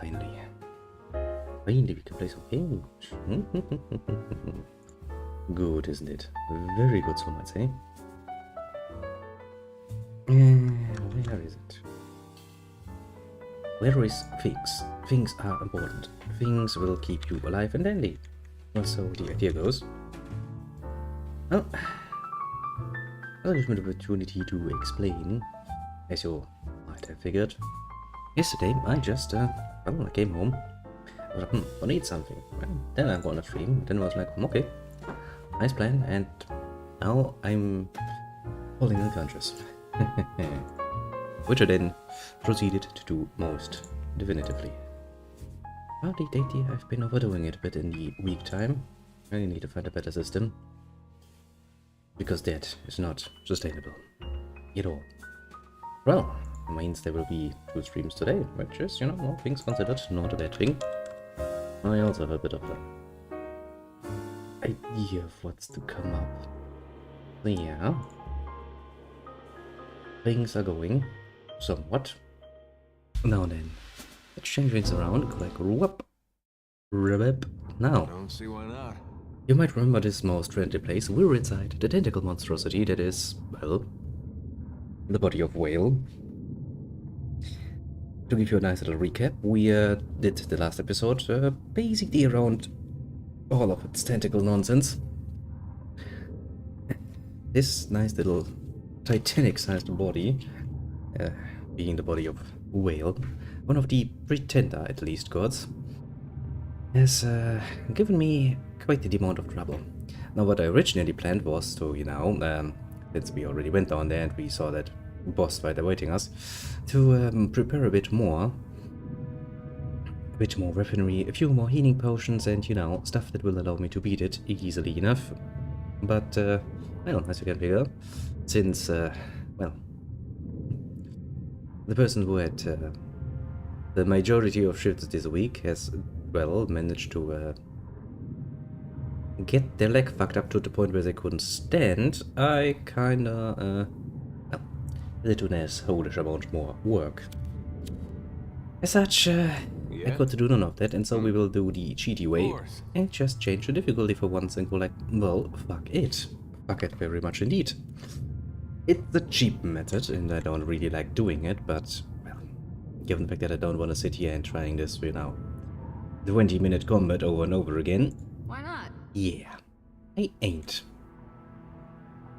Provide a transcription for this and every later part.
finally. Finally, we can play some games. Good, isn't it? Very good, so much, eh? Where is it? Where is things? Things are important. Things will keep you alive and dandy. Or so the idea goes. Well, I'll give me the opportunity to explain. As you might have figured, yesterday I just, I came home. I was like, I need something. Well, then I'm gonna stream. Then I was like, okay, nice plan. And now I'm falling unconscious. Which I then proceeded to do most definitively. Well, lately I've been overdoing it a bit in the week time. I need to find a better system. Because that is not sustainable at all. Well, it means there will be 2 streams today, which is, you know, all things considered, not a bad thing. I also have a bit of an idea of what's to come up. So yeah, things are going somewhat. Now then, let's change things around, like whoop, rip. Now, Don't see why not. you might remember this most friendly place. We're inside the tentacle monstrosity that is, well, the body of whale. To give you a nice little recap, we did the last episode basically around all of its tentacle nonsense. This nice little Titanic-sized body, being the body of whale, one of the pretender, at least, gods, has given me quite the amount of trouble. Now, what I originally planned was to, you know, since we already went down there and we saw that boss fight awaiting us, to prepare a bit more weaponry, a few more healing potions, and, you know, stuff that will allow me to beat it easily enough. But, well, as you can figure, since, well, the person who had the majority of shifts this week has, well, managed to get their leg fucked up to the point where they couldn't stand, I kinda, a little less wholish amount more work. As such, I got to do none of that, and so we will do the cheaty way and just change the difficulty for once and go like, well, fuck it. Fuck it very much indeed. It's the cheap method, and I don't really like doing it, but, well, given the fact that I don't want to sit here and trying this, you know, 20-minute combat over and over again. Why not? Yeah, I ain't.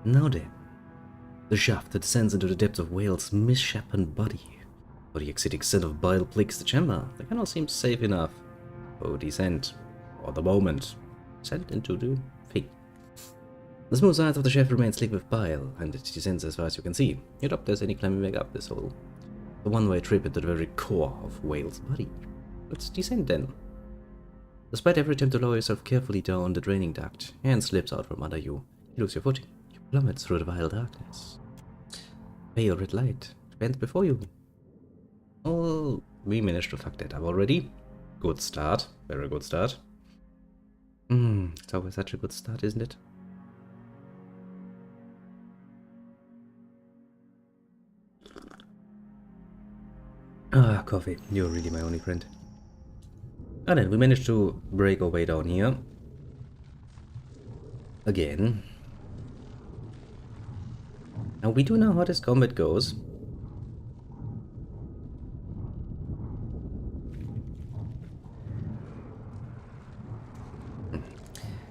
Now then, the shaft that descends into the depths of Whale's misshapen body, or the acidic scent of bile plagues the chamber. The canal seems safe enough for descent, for the moment, sent into the thing. The smooth sides of the shaft remain slick with bile, and it descends as far as you can see. You doubt there's any climbing back up this hole. The one-way trip into the very core of Whale's body. Let's descend then. Despite every attempt to lower yourself carefully down the draining duct, hand slips out from under you. You lose your footing. You plummet through the vile darkness. Pale red light bends before you. Oh, we managed to fuck that up already. Good start. Very good start. It's always such a good start, isn't it? Ah, coffee. You're really my only friend. And then we managed to break our way down here. Again. Now we do know how this combat goes.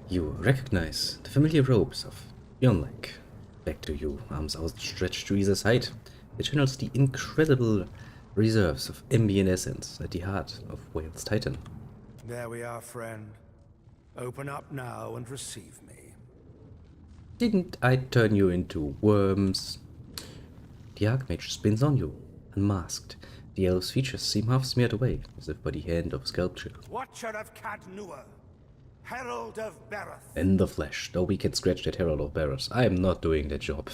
You recognize the familiar ropes of Bjornlek. Back to you, arms outstretched to either side. It channels the incredible reserves of ambient essence at the heart of Whale's Titan. There we are, friend. Open up now and receive me. Didn't I turn you into worms? The Archmage spins on you, unmasked. The elf's features seem half smeared away, as if by the hand of sculpture. Watcher of Cadnua, Herald of Bereth. In the flesh, though we can scratch that Herald of Barrows. I am not doing that job.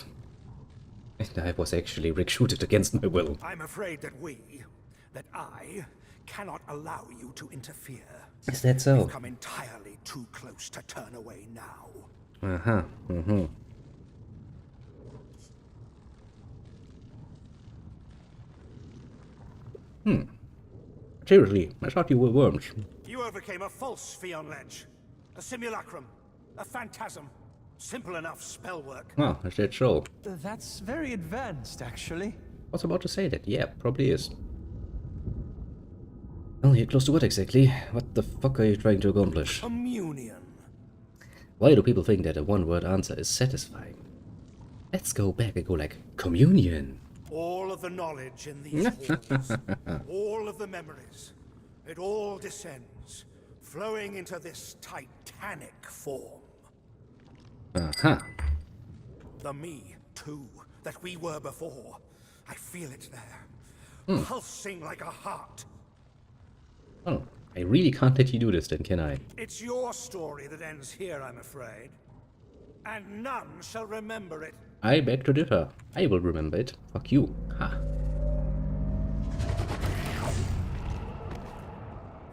And I was actually recruited against my will. I'm afraid that I cannot allow you to interfere. Is that so? You've come entirely too close to turn away now. Uh-huh, Seriously, I thought you were worms. You overcame a false Fion Ledge. A simulacrum. A phantasm. Simple enough spell work. Oh, is that so? That's very advanced, actually. I was about to say that. Yeah, probably is. Well, you're close to what exactly? What the fuck are you trying to accomplish? Communion. Why do people think that a one-word answer is satisfying? Let's go back and go like, communion. All of the knowledge in these halls. All of the memories. It all descends, flowing into this titanic form. Uh-huh. The me, too, that we were before. I feel it there. Pulsing like a heart. Oh, I really can't let you do this then, can I? It's your story that ends here, I'm afraid. And none shall remember it. I beg to differ. I will remember it. Fuck you. Ha.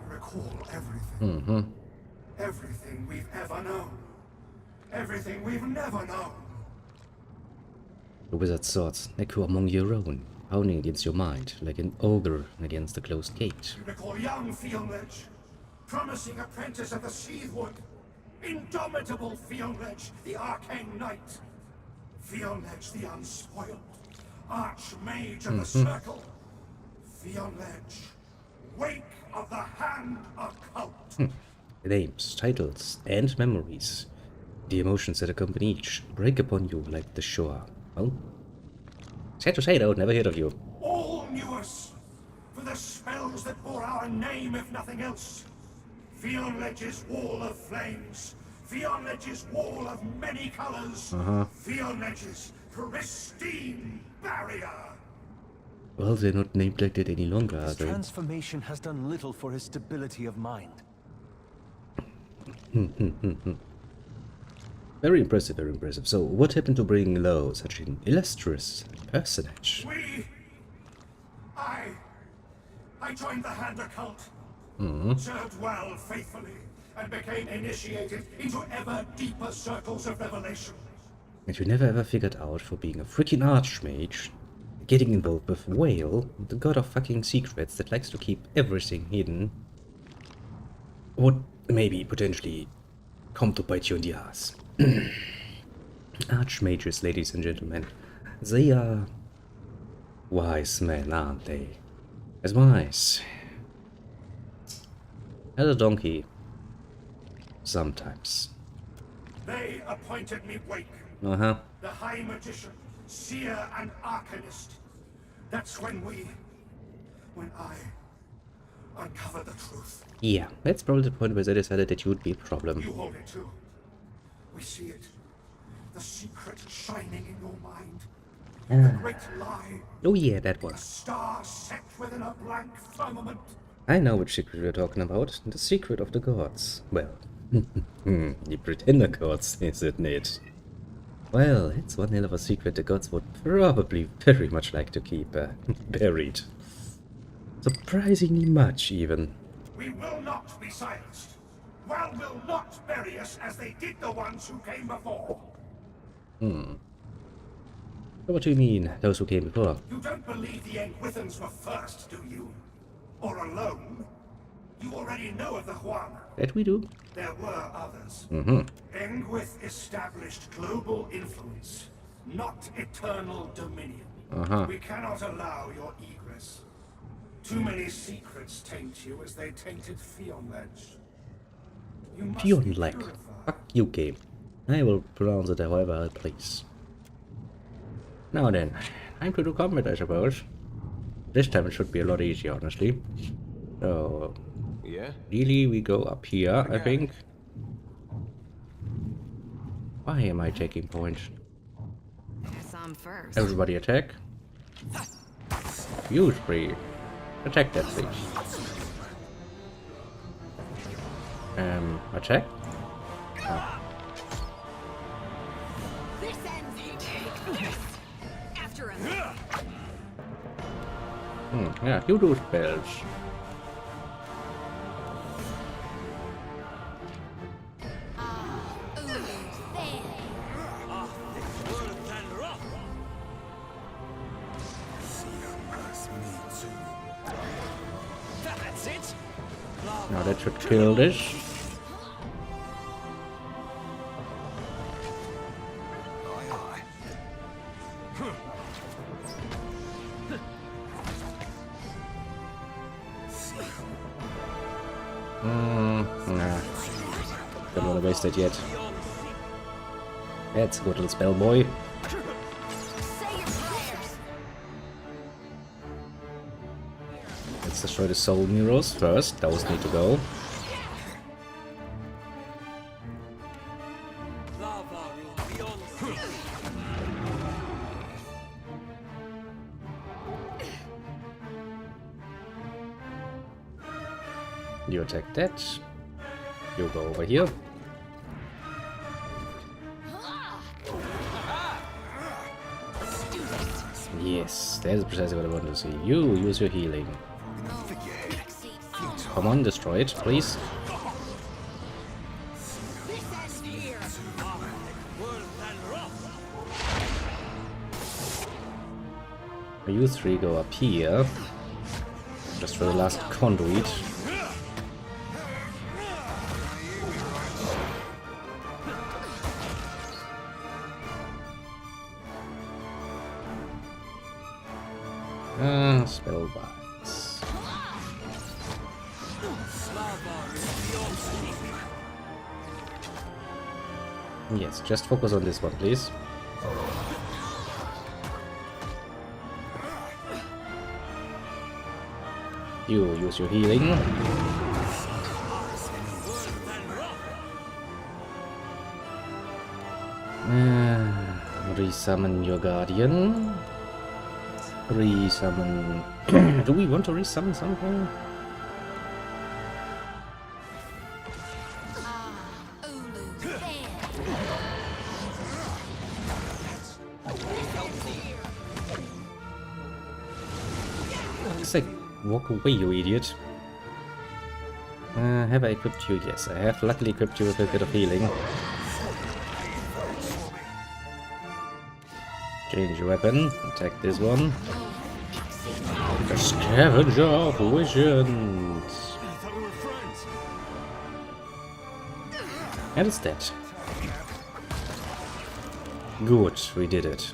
Recall everything. Everything we've ever known. Everything we've never known. The wizard's swords echo among your own, pounding against your mind like an ogre against a closed gate. You recall young Fionledge, promising apprentice of the Seathwood. Indomitable Fionledge, the arcane knight. Fionledge, the unspoiled. Archmage of the Circle. Fionledge, wake of the Hand Occult. Names, titles, and memories. The emotions that accompany each break upon you like the shore. Well, sad to say though, never heard of you. All knew us for the spells that bore our name, if nothing else. Fionledge's wall of flames. Fionledge's wall of many colors. Fionledge's pristine barrier. Well, they're not named like that any longer, are His they? transformation has done little for his stability of mind. Very impressive, very impressive. So, what happened to bring low such an illustrious personage? I joined the Hand Occult. Served well faithfully, and became initiated into ever deeper circles of revelation. And you never ever figured out, for being a freaking archmage, getting involved with Whale, the god of fucking secrets that likes to keep everything hidden, would maybe potentially come to bite you in the ass. Archmages, ladies and gentlemen, they are wise men, aren't they? As wise as a donkey. Sometimes. They appointed me Wake, Uh-huh. the High Magician, Seer and Arcanist. That's when I uncovered the truth. Yeah, that's probably the point where they decided that you would be a problem. You hold it too. We see it. The secret shining in your mind. The great lie. Oh yeah, that A one. star set within a blank firmament. I know which secret we're talking about. The secret of the gods. Well, the pretender gods, isn't it? Well, it's one hell of a secret the gods would probably very much like to keep buried. Surprisingly much, even. We will not be silenced. Well will not bury us as they did the ones who came before. What do you mean, those who came before? You don't believe the Engwithans were first, do you? Or alone? You already know of the Huan. That we do? There were others. Engwith established global influence, not eternal dominion. We cannot allow your egress. Too many secrets taint you as they tainted Fionledge. You must be Fionleg. purified. Fuck you, game. I will pronounce it however I please. Now then, time to do combat, I suppose. This time it should be a lot easier, honestly. So, Yeah? really, we go up here, I think. Why am I taking points? Guess I'm first. Everybody attack. Use free. Attack that, please. Attack? This ends you take this. After him. Yeah, you do spells. That's Now that should kill this. Nah. Don't wanna waste it yet. That's a good little spell, boy. Say your prayers. Let's destroy the soul mirrors first. Those need to go. You attack that. You go over here. Yes, that is precisely what I want to see. You use your healing. Come on, destroy it, please. This ends here. You three go up here. Just for the last conduit. Spell bites. Yes, just focus on this one, please. You use your healing. Resummon your guardian. Resummon. Do we want to resummon something? Ulu, stand. It's like, walk away, you idiot. Have I equipped you? Yes, I have luckily equipped you with a bit of healing. Change your weapon, attack this one. The Scavenger of Visions! And it's dead. Good, we did it.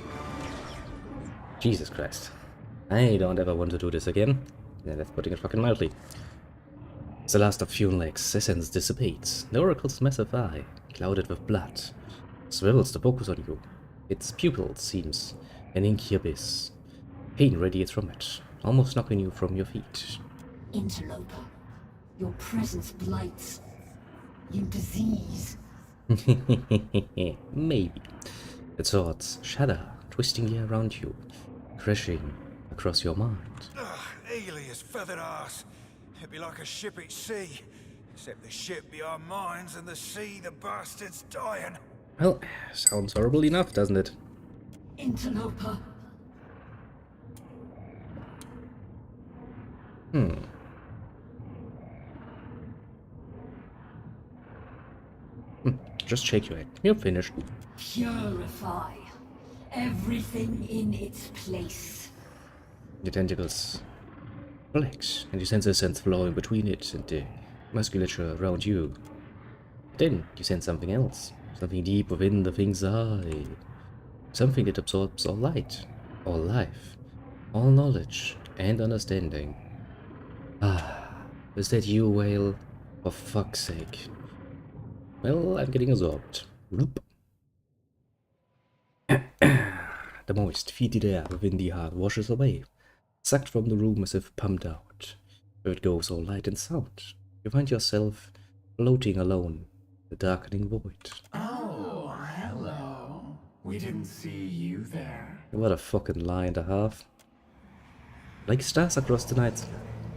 Jesus Christ. I don't ever want to do this again. Yeah, that's putting it fucking mildly. It's the last of Funelex's essence dissipates. The Oracle's massive eye, clouded with blood, swivels to focus on you. Its pupil seems an inky abyss. Pain radiates from it, almost knocking you from your feet. Interloper, your presence blights. You disease. Maybe. The swords shudder, twisting the air around you, crashing across your mind. Elia's feathered ass. It'd be like a ship at sea. Except the ship be our minds and the sea the bastard's dying. Well, sounds horrible enough, doesn't it? Interloper. Just shake your head. You're finished. Purify. Everything in its place. The tentacles relax, and you sense a sense flowing between it and the musculature around you. Then you sense something else. Something deep within the thing's eye. Something that absorbs all light, all life, all knowledge and understanding. Ah, is that you, whale? For fuck's sake. Well, I'm getting absorbed. Bloop. The moist, fetid air within the heart washes away, sucked from the room as if pumped out. Where it goes all light and sound. You find yourself floating alone, the darkening void. Oh, hello. We didn't see you there. What a fucking lie and a half. Like stars across the night,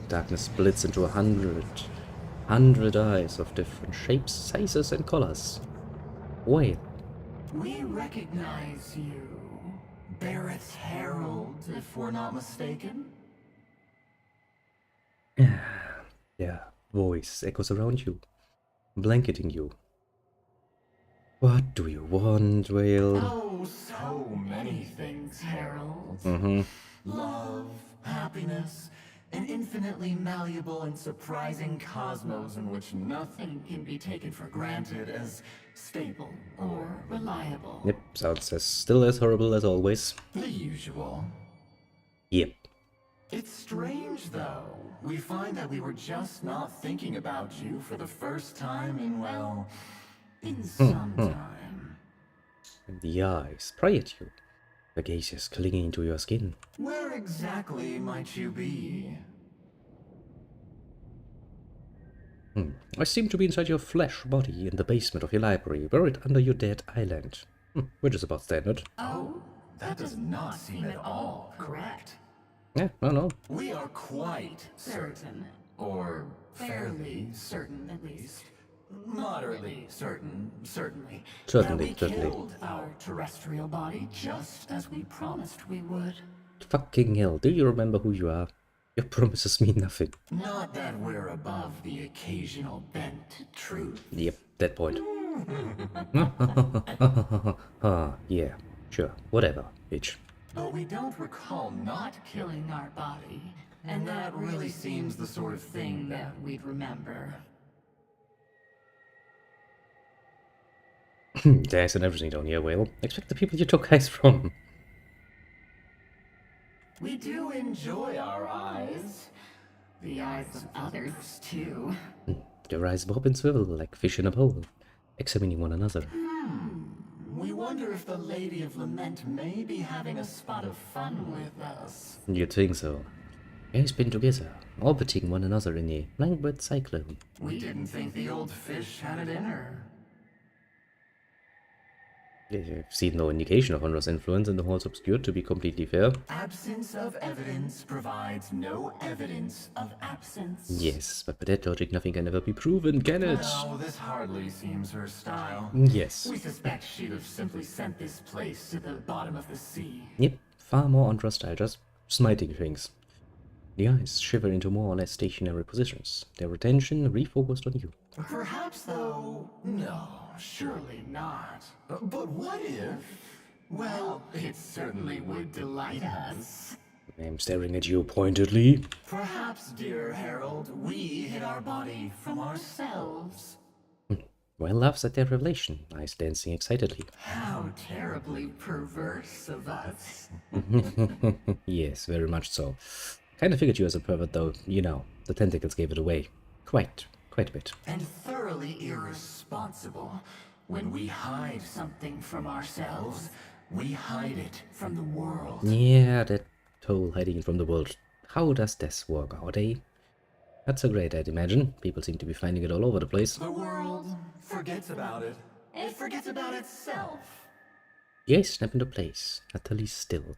darkness splits into 100 eyes of different shapes, sizes, and colors. Wait, We recognize you. Barrett's Herald, if we're not mistaken. yeah, voice echoes around you, blanketing you. What do you want, Whale? Oh, so many things, Herald. Mm-hmm. Love, happiness, An infinitely malleable and surprising cosmos in which nothing can be taken for granted as stable or reliable. Yep, sounds still as horrible as always. The usual. Yep. It's strange, though. We find that we were just not thinking about you for the first time in, well, in some time. The eyes pry at you, the gazes clinging to your skin. Where exactly might you be? I seem to be inside your flesh body in the basement of your library, buried under your dead island. Which is about standard. Oh, that does not seem at all correct. Yeah, no. We are quite certain, or fairly certain at least, moderately certain, certainly, Certainly, that we certainly. killed our terrestrial body just as we promised we would. Fucking hell, do you remember who you are? Your promises mean nothing. Not that we're above the occasional bent truth. Yep, that point. Yeah, sure, whatever, bitch. But we don't recall not killing our body, and that really seems the sort of thing that we'd remember. There's and everything down here, Will. Expect the people you took eyes from. We do enjoy our eyes. The eyes of others, too. Their eyes bob and swivel like fish in a bowl, examining one another. We wonder if the Lady of Lament may be having a spot of fun with us. You'd think so. Eyes pinned together, orbiting one another in a languid cyclone. We didn't think the old fish had it in her. I've seen no indication of Honra's influence in the halls obscured, to be completely fair. Absence of evidence provides no evidence of absence. Yes, but by that logic nothing can ever be proven, can it? Well, this hardly seems her style. Yes. We suspect she'd have simply sent this place to the bottom of the sea. Yep, far more Honra style, just smiting things. The eyes shiver into more or less stationary positions, their attention refocused on you. Perhaps, though, no, surely not. But what if? Well, it certainly would delight us. I'm staring at you pointedly. Perhaps, dear Harold, we hid our body from ourselves. Well laughs at their revelation, eyes dancing excitedly. How terribly perverse of us. Yes, very much so. Kinda figured you as a pervert though, you know, the tentacles gave it away. Quite a bit. And thoroughly irresponsible. When we hide something from ourselves, we hide it from the world. Yeah, that whole hiding from the world. How does this work out, eh? That's so great, I'd imagine. People seem to be finding it all over the place. The world forgets about it. It forgets about itself. Yes, snap into place, utterly still.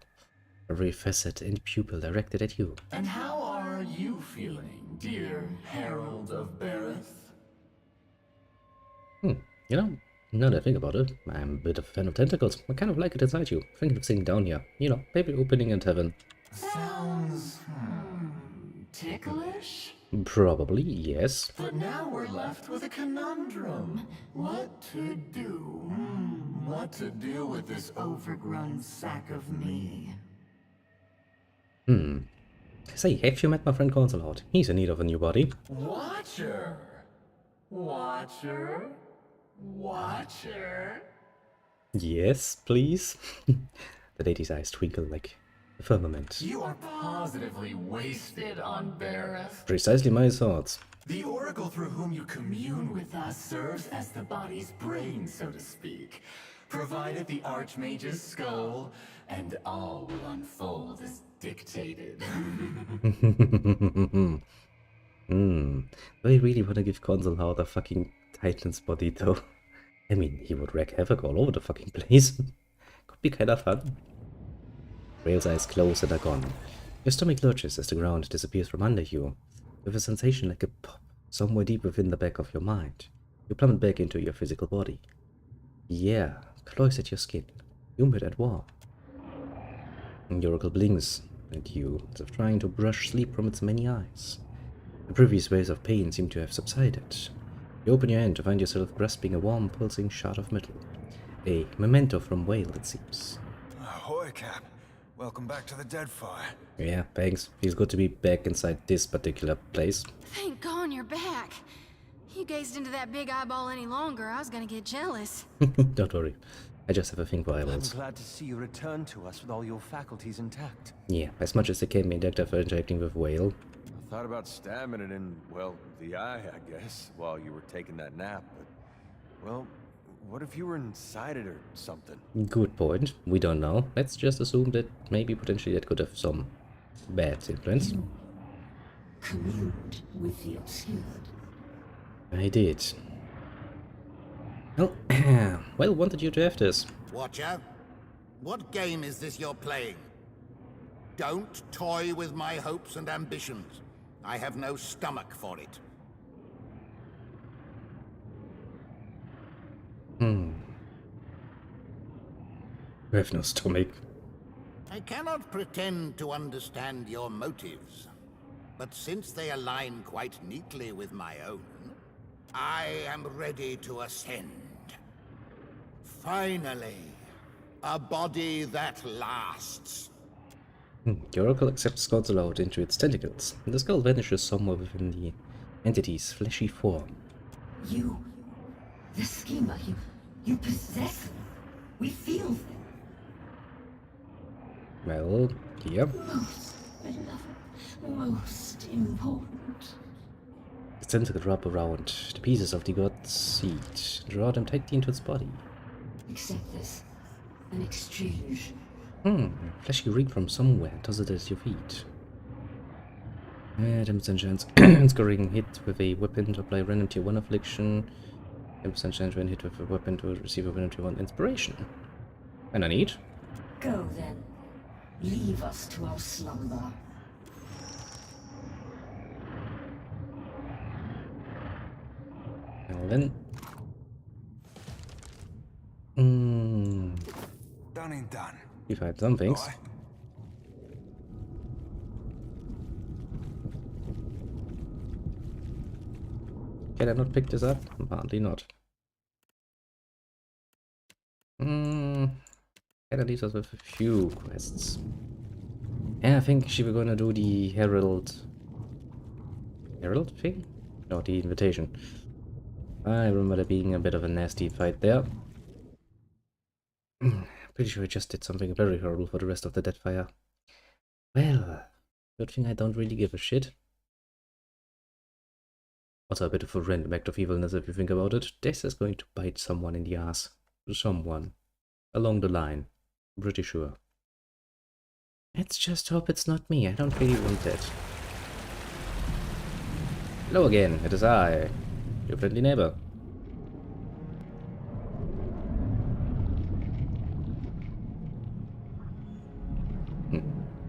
Every facet and pupil directed at you. And how are you feeling, dear Harold of Bareth? You know, now that I think about it, I'm a bit of a fan of tentacles. I kind of like it inside you. Thinking of sitting down here. You know, maybe opening in heaven. Sounds, ticklish? Probably, yes. But now we're left with a conundrum. What to do? What to do with this overgrown sack of me? Say, have you met my friend Consulate? He's in need of a new body. Watcher? Watcher? Watcher? Yes, please. The lady's eyes twinkle like the firmament. You are positively wasted on Bareth. Precisely my thoughts. The oracle through whom you commune with us serves as the body's brain, so to speak. Provided the Archmage's skull, and all will unfold as dictated. I really want to give Consulate a fucking Titan's body though. I mean, he would wreak havoc all over the fucking place. Could be kinda fun. Rail's eyes close and are gone. Your stomach lurches as the ground disappears from under you. With a sensation like a pop somewhere deep within the back of your mind. You plummet back into your physical body. Yeah, claws at your skin, humid and warm. The oracle blinks at you, as if trying to brush sleep from its many eyes. The previous waves of pain seem to have subsided. You open your hand to find yourself grasping a warm, pulsing shard of metal. A memento from Whale, it seems. Ahoy, Cap. Welcome back to the Deadfire. Yeah, thanks. Feels good to be back inside this particular place. Thank God you're back. You gazed into that big eyeball any longer, I was gonna get jealous. Don't worry. I just have a thing for I'm eyeballs. glad to see you return to us with all your faculties intact. Yeah, as much as they can be inducted for interacting with Whale. I thought about stabbing it in, well, the eye, I guess, while you were taking that nap, but, well, what if you were inside it or something? Good point. We don't know. Let's just assume that maybe potentially that could have some bad influence. You communed with the obscured. I did. Well, well, wanted you to have this. Watcher, what game is this you're playing? Don't toy with my hopes and ambitions. I have no stomach for it. I have no stomach. I cannot pretend to understand your motives, but since they align quite neatly with my own, I am ready to ascend. Finally, a body that lasts. The Oracle accepts God's allowed into its tentacles, and the skull vanishes somewhere within the entity's fleshy form. You, the schemer, you possess them. We feel them. Well, here. Most beloved, most important. The tentacle wrap around the pieces of the god's seed and draw them tightly into its body. Accept this. An exchange. Fleshy ring from somewhere toss it at your feet. Damage chance. Scoring hit with a weapon to apply random tier 1 affliction. 10% chance when hit with a weapon to receive a random tier 1 inspiration. And I need. Go then. Leave us to our slumber. Well then. Done and done. We've had some things. Aye. Can I not pick this up? Apparently not. Can I leave us with a few quests? Yeah, I think she was gonna do the Herald thing? No, the invitation. I remember there being a bit of a nasty fight there. Pretty sure I just did something very horrible for the rest of the Deadfire. Well, good thing I don't really give a shit. Also a bit of a random act of evilness if you think about it. This is going to bite someone in the ass. Someone. Along the line. I'm pretty sure. Let's just hope it's not me. I don't really want that. Hello again, it is I, your friendly neighbor.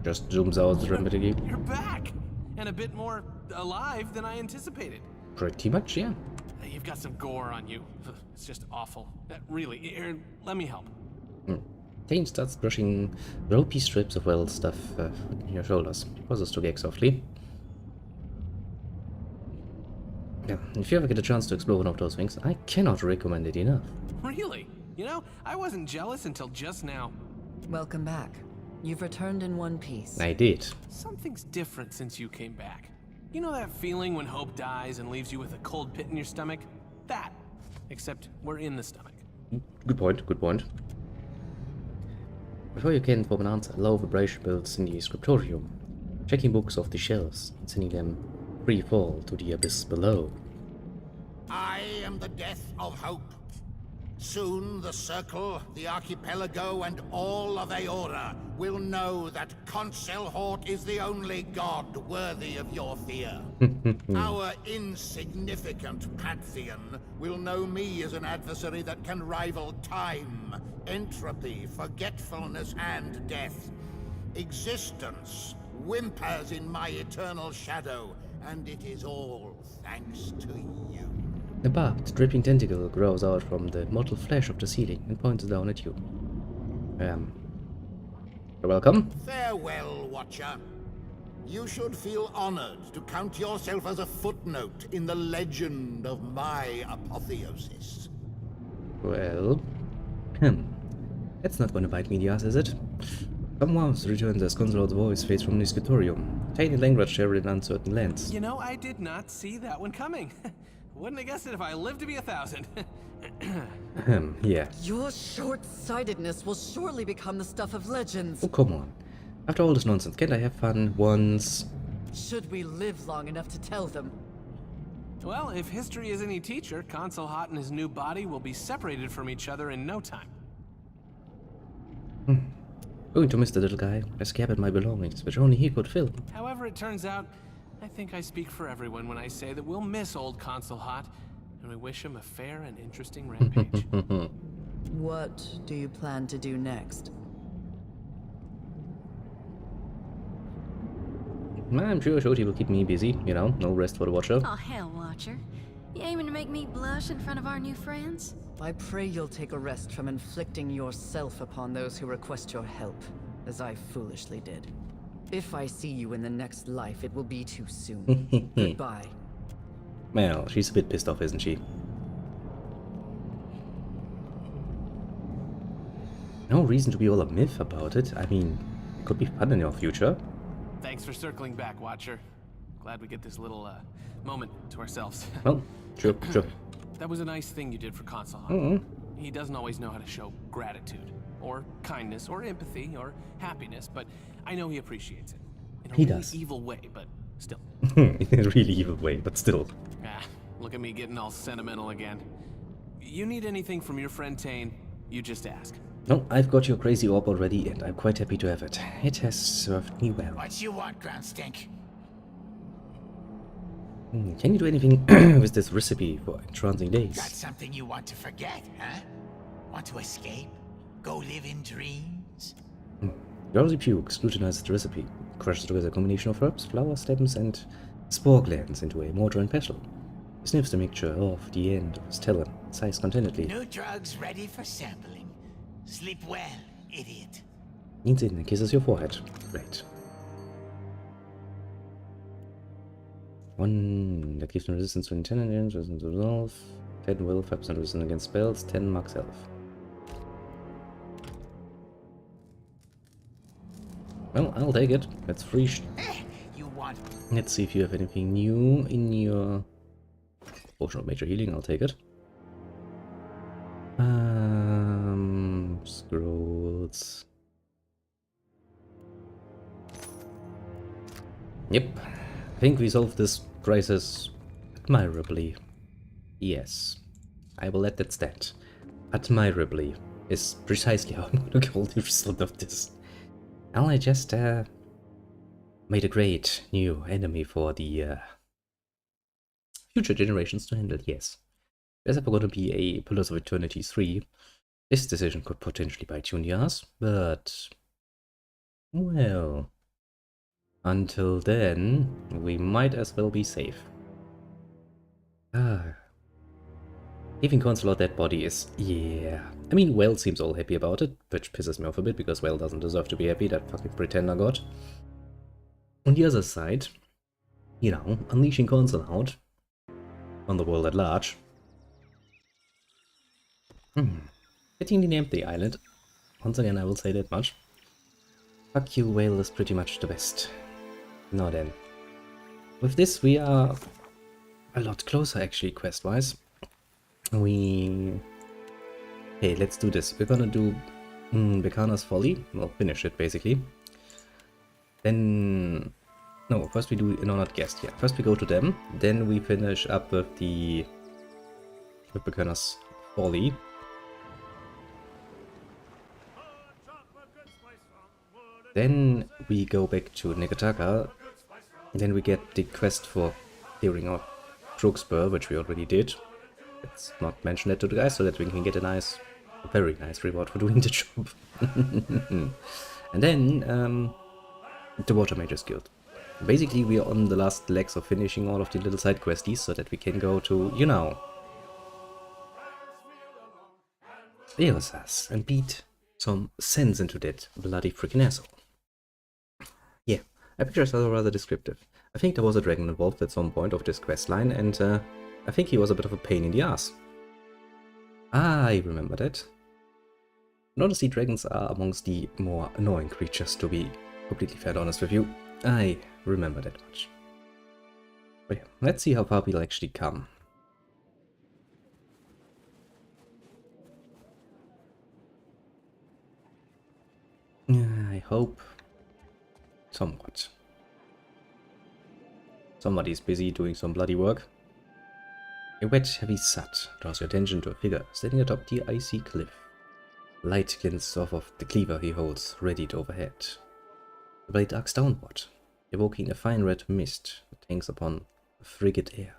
Just zooms out dramatically. You're back! And a bit more alive than I anticipated. Pretty much, yeah. You've got some gore on you. It's just awful. Really, here, let me help. Thane starts brushing ropey strips of well stuff on your shoulders. Pauses to gag softly. Yeah, if you ever get a chance to explore one of those things, I cannot recommend it enough. Really? You know, I wasn't jealous until just now. Welcome back. You've returned in one piece. I did. Something's different since you came back. You know that feeling when hope dies and leaves you with a cold pit in your stomach? That. Except we're in the stomach. Good point, good point. Before you can form an answer, a low vibration builds in the scriptorium, checking books off the shelves and sending them free fall to the abyss below. I am the death of hope. Soon the Circle, the Archipelago, and all of Aora will know that Concelhort is the only god worthy of your fear. Our insignificant pantheon will know me as an adversary that can rival time, entropy, forgetfulness, and death. Existence whimpers in my eternal shadow, and it is all thanks to you. A barbed, dripping tentacle grows out from the mortal flesh of the ceiling and points down at you. You're welcome. Farewell, Watcher. You should feel honored to count yourself as a footnote in the legend of my apotheosis. Well, that's not gonna bite me in the ass, is it? Someone's returned as Consular's voice fades from the scriptorium. Tiny language shared in uncertain lands. You know, I did not see that one coming. Wouldn't have guessed it if I lived to be 1,000. Yeah. Your short-sightedness will surely become the stuff of legends. Oh, come on. After all this nonsense, can't I have fun once? Should we live long enough to tell them? Well, if history is any teacher, Consul Hot and his new body will be separated from each other in no time. Going to miss the little guy. I scattered my belongings, which only he could fill. However it turns out, I think I speak for everyone when I say that we'll miss old Consul Hot, and we wish him a fair and interesting rampage. What do you plan to do next? I'm sure Shoti will keep me busy, you know, no rest for the Watcher. Oh, hell, Watcher. You aiming to make me blush in front of our new friends? I pray you'll take a rest from inflicting yourself upon those who request your help, as I foolishly did. If I see you in the next life, it will be too soon. Goodbye. Well, she's a bit pissed off, isn't she? No reason to be all a myth about it. I mean, it could be fun in your future. Thanks for circling back, Watcher. Glad we get this little, moment to ourselves. Well, sure. That was a nice thing you did for Consul Hot. He doesn't always know how to show gratitude, or kindness, or empathy, or happiness, but I know he appreciates it. In a He really does. evil way, but still. In a really evil way, but still. Ah, look at me getting all sentimental again. You need anything from your friend Tane, you just ask. No, I've got your crazy orb already, and I'm quite happy to have it. It has served me well. What you want, Ground Stink? Can you do anything with this recipe for entrancing Got days? something you want to forget, huh? Want to escape? Go live in dreams? Drowsy Puke scrutinizes the recipe, crushes together a combination of herbs, flower stems, and spore glands into a mortar and pestle. He sniffs the mixture off the end of his talon, sighs contentedly. New drugs ready for sampling. Sleep well, idiot. Leans in and kisses your forehead. Great. One that gives them resistance to intelligence, resistance to resolve, 10 will, 5% resistance against spells, 10 max health. Well, I'll take it. That's free. You want? Let's see if you have anything new in your potion of major healing. I'll take it. Scrolls. Yep. I think we solved this crisis admirably. Yes. I will let that stand. Admirably is precisely how I'm going to call the result of this. Well, I just made a great new enemy for the future generations to handle, yes. There's ever going to be a Pillars of Eternity 3. This decision could potentially bite you in the ass, but... well... until then, we might as well be safe. Leaving Consul out that body is... yeah... I mean, Well seems all happy about it, which pisses me off a bit, because Well doesn't deserve to be happy, that fucking pretender god. On the other side, you know, unleashing Consul out on the world at large. Fittingly named the island. Once again, I will say that much. Fuck you, Whale is pretty much the best. Now then. With this, we are a lot closer, actually, quest-wise. Hey, let's do this. We're gonna do Becana's Folly. Well, finish it, basically. Then... no, first we do... no, not Guest, yeah. First we go to them. Then we finish up with the... with Becana's Folly. Then we go back to Negataka. Then we get the quest for clearing out Crookspur, which we already did. Let's not mention that to the guys, so that we can get a very nice reward for doing the job. And then the Water Mages Guild. Basically, we are on the last legs of finishing all of the little side questies, so that we can go to, you know, Eosas and beat some sense into that bloody freaking asshole. Yeah, I picture it rather descriptive. I think there was a dragon involved at some point of this quest line, and I think he was a bit of a pain in the ass. I remember that. And honestly, dragons are amongst the more annoying creatures, to be completely fair and honest with you. I remember that much. But yeah, let's see how far we'll actually come. I hope somewhat. Somebody's busy doing some bloody work. A wet, heavy thud draws your attention to a figure standing atop the icy cliff. Light glints off of the cleaver he holds, readied overhead. The blade arcs downward, evoking a fine red mist that hangs upon the frigid air.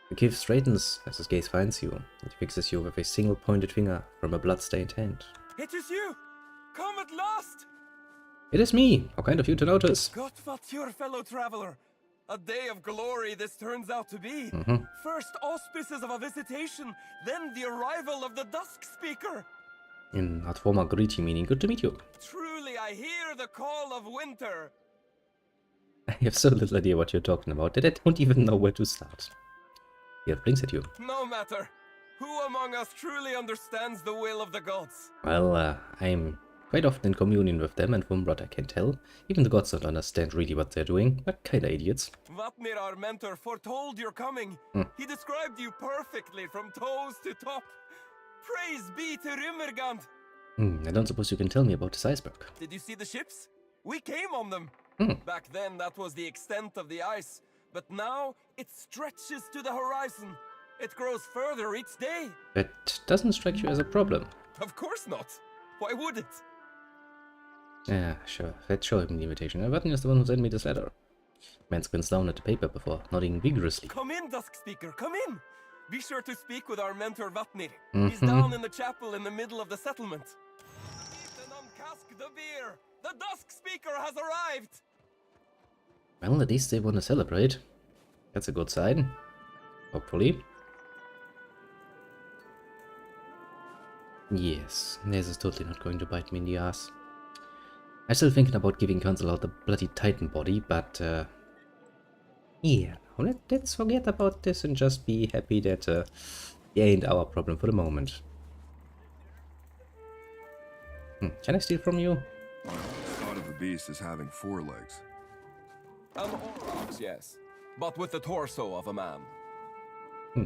The cliff straightens as his gaze finds you, and fixes you with a single pointed finger from a blood-stained hand. It is you! Come at last! It is me! How kind of you to notice! God, what your fellow traveler! A day of glory this turns out to be. First auspices of a visitation, then the arrival of the Dusk Speaker. In that former greeting meaning, good to meet you. Truly, I hear the call of winter. I have so little idea what you're talking about that I don't even know where to start. He blinks at you. No matter. Who among us truly understands the will of the gods? Well, I'm quite often in communion with them, and from what I can tell, even the gods don't understand really what they're doing. They're kinda idiots. Vatnir, our mentor, foretold your coming. He described you perfectly from toes to top. Praise be to Rimmergand! I don't suppose you can tell me about this iceberg. Did you see the ships? We came on them. Back then, that was the extent of the ice. But now, it stretches to the horizon. It grows further each day. That doesn't strike you as a problem. Of course not. Why would it? Yeah, sure. Let's show him the invitation. Vatnir is the one who sent me this letter. Man squints down at the paper before nodding vigorously. Come in, Dusk Speaker, come in! Be sure to speak with our mentor Vatnir. He's down in the chapel in the middle of the settlement. Eat and uncask the beer! The Dusk Speaker has arrived! Well, at least they want to celebrate. That's a good sign. Hopefully. Yes, this is totally not going to bite me in the ass. I'm still thinking about giving Council out the bloody Titan body, but yeah, let's forget about this and just be happy that it ain't our problem for the moment. Can I steal from you? I thought of the beast as having 4 legs. An aurochs, yes, but with the torso of a man.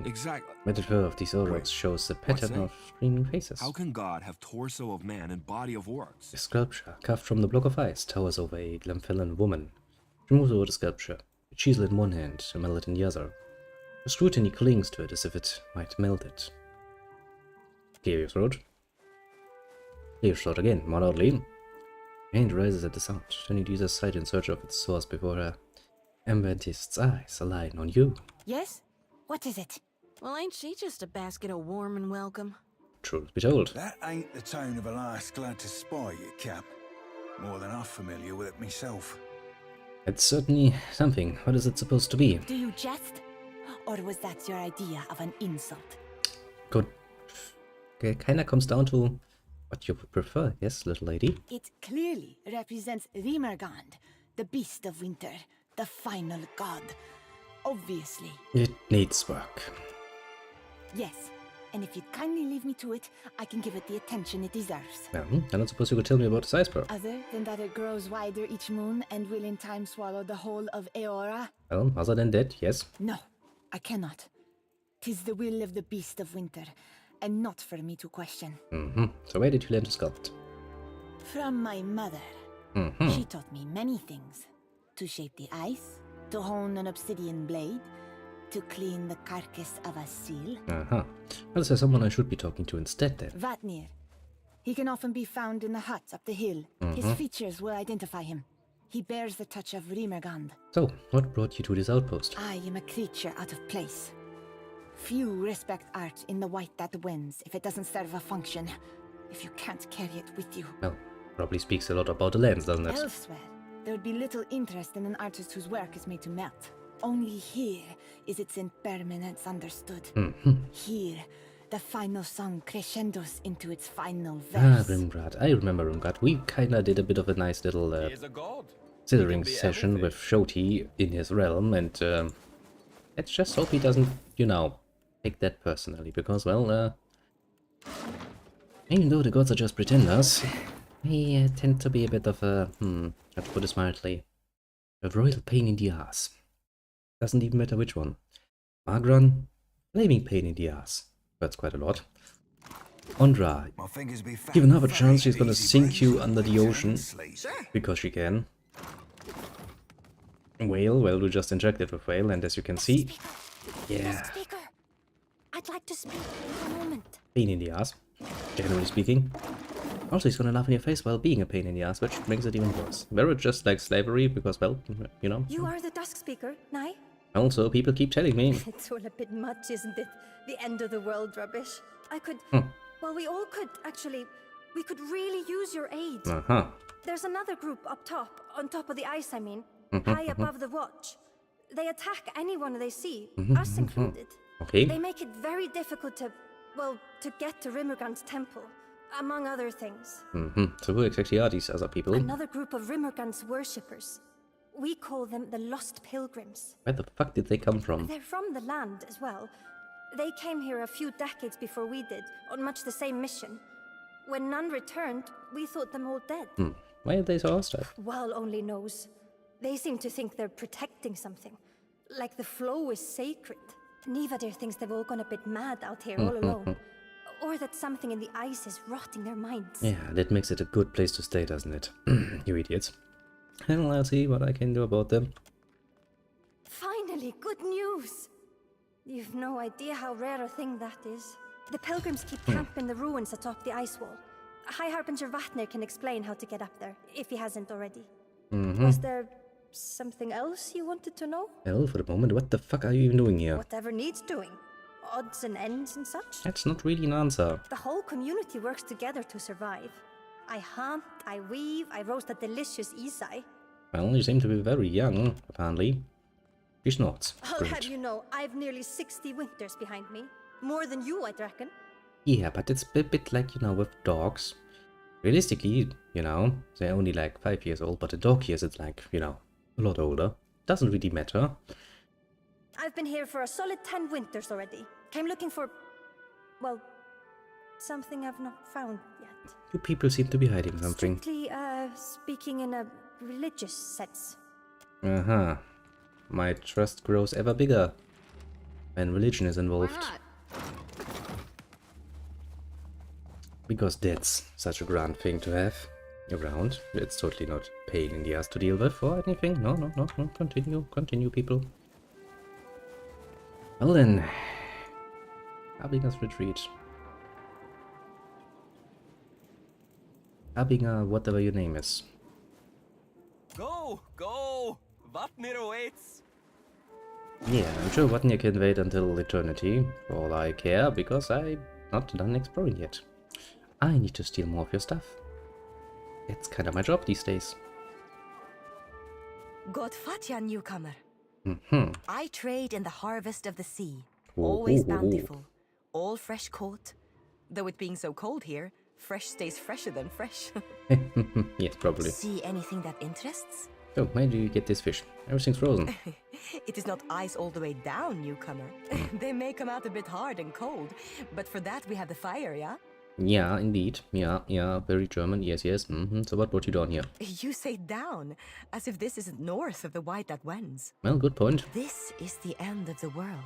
Exactly. Metaphor of these aurochs shows the pattern of screaming faces. How can God have torso of man and body of orcs? A sculpture carved from the block of ice towers over a Glamfellan woman. She moves over the sculpture, a chisel in one hand, a mallet in the other. The scrutiny clings to it as if it might melt it. Clear your throat. Clear your throat again, more loudly. Her hand rises at the sound, turning to either side in search of its source before her amethyst's eyes align on you. Yes? What is it? Well, ain't she just a basket of warm and welcome? Truth be told. That ain't the tone of a lass glad to spy you, Cap. More than I'm familiar with it myself. It's certainly something. What is it supposed to be? Do you jest? Or was that your idea of an insult? Good. It kinda comes down to what you would prefer, yes, little lady? It clearly represents Rimergand, the beast of winter, the final god. Obviously. It needs work. Yes, and if you'd kindly leave me to it, I can give it the attention it deserves. I don't suppose you could tell me about this iceberg. Other than that it grows wider each moon and will in time swallow the whole of Eora? Well, other than that, yes. No, I cannot. 'Tis the will of the beast of winter, and not for me to question. So where did you learn to sculpt? From my mother. She taught me many things. To shape the ice, to hone an obsidian blade, to clean the carcass of a seal. Well, is there someone I should be talking to instead then? Vatnir. He can often be found in the huts up the hill. His features will identify him. He bears the touch of Rimergand. So, what brought you to this outpost? I am a creature out of place. Few respect art in the white that wins if it doesn't serve a function. If you can't carry it with you. Well, probably speaks a lot about the lands, doesn't it? Elsewhere, there would be little interest in an artist whose work is made to melt. Only here is its impermanence understood. Here, the final song crescendos into its final verse. Rimgrad. I remember Rimgrad. We kinda did a bit of a nice little He is a god. considering session with Shoti in his realm, and let's just hope he doesn't, take that personally, because, well, Even though the gods are just pretenders, they tend to be a bit of a, how to put it smartly, a royal pain in the ass. Doesn't even matter which one. Magran, flaming pain in the ass. That's quite a lot. Ondra, given her a chance, she's gonna sink you under the ocean. Because she can. Whale, well, we just interacted with Whale, and as you can see, yeah. I'd like to speak for a moment. Pain in the ass, generally speaking. Also, he's gonna laugh in your face while being a pain in the ass, which makes it even worse. Very just like slavery, because, well, you know. You are the Dusk Speaker, Nai? Also, people keep telling me. It's all a bit much, isn't it? The end of the world rubbish. I could... Well, we all could, actually. We could really use your aid. There's another group up top, on top of the ice, I mean. High above the watch. They attack anyone they see, us included. Okay. They make it very difficult to, well, to get to Rimmergund's temple, among other things. So who exactly are these other people? Another group of Rimmergund's worshippers. We call them the Lost Pilgrims. Where the fuck did they come from? They're from the land as well. They came here a few decades before we did, on much the same mission. When none returned, we thought them all dead. Why are they so hostile? Well, only knows. They seem to think they're protecting something. Like the flow is sacred. Nivadir thinks they've all gone a bit mad out here all alone. Or that something in the ice is rotting their minds. Yeah, that makes it a good place to stay, doesn't it? You idiots. Well, I'll see what I can do about them. Finally, good news! You've no idea how rare a thing that is. The pilgrims keep camp in the ruins atop the ice wall. High Harbinger Vatnir can explain how to get up there, if he hasn't already. Was there something else you wanted to know? Well, for the moment, what the fuck are you even doing here? Whatever needs doing. Odds and ends and such. That's not really an answer. The whole community works together to survive. I hunt, I weave, I roast a delicious isai. Well, you seem to be very young, apparently. She snorts. I'll have you know, I've nearly 60 winters behind me. More than you, I'd reckon. Yeah, but it's a bit like, you know, with dogs. Realistically, you know, they're only like 5 years old, but in dog years it's like, you know, a lot older. Doesn't really matter. I've been here for a solid 10 winters already. Came looking for, well, something I've not found yet. You people seem to be hiding something. Strictly, speaking in a religious sense. My trust grows ever bigger when religion is involved. Why not? Because that's such a grand thing to have around. It's totally not pain in the ass to deal with or anything. No. Continue, people. Well then, Habinger's retreat. Habinger, whatever your name is. Go! Vatnir awaits! Yeah, I'm sure Vatnir can wait until eternity, for all I care, because I'm not done exploring yet. I need to steal more of your stuff. It's kind of my job these days. Godfatya, newcomer. I trade in the harvest of the sea. Always bountiful. All fresh caught. Though it being so cold here, fresh stays fresher than fresh. Yes, probably. See anything that interests? So, where do you get this fish? Everything's frozen. It is not ice all the way down, newcomer. They may come out a bit hard and cold, but for that we have the fire, yeah? Yeah, indeed. Yeah, very German. Yes. So what brought you down here? You say down, as if this isn't north of the white that wends. Well, good point. This is the end of the world.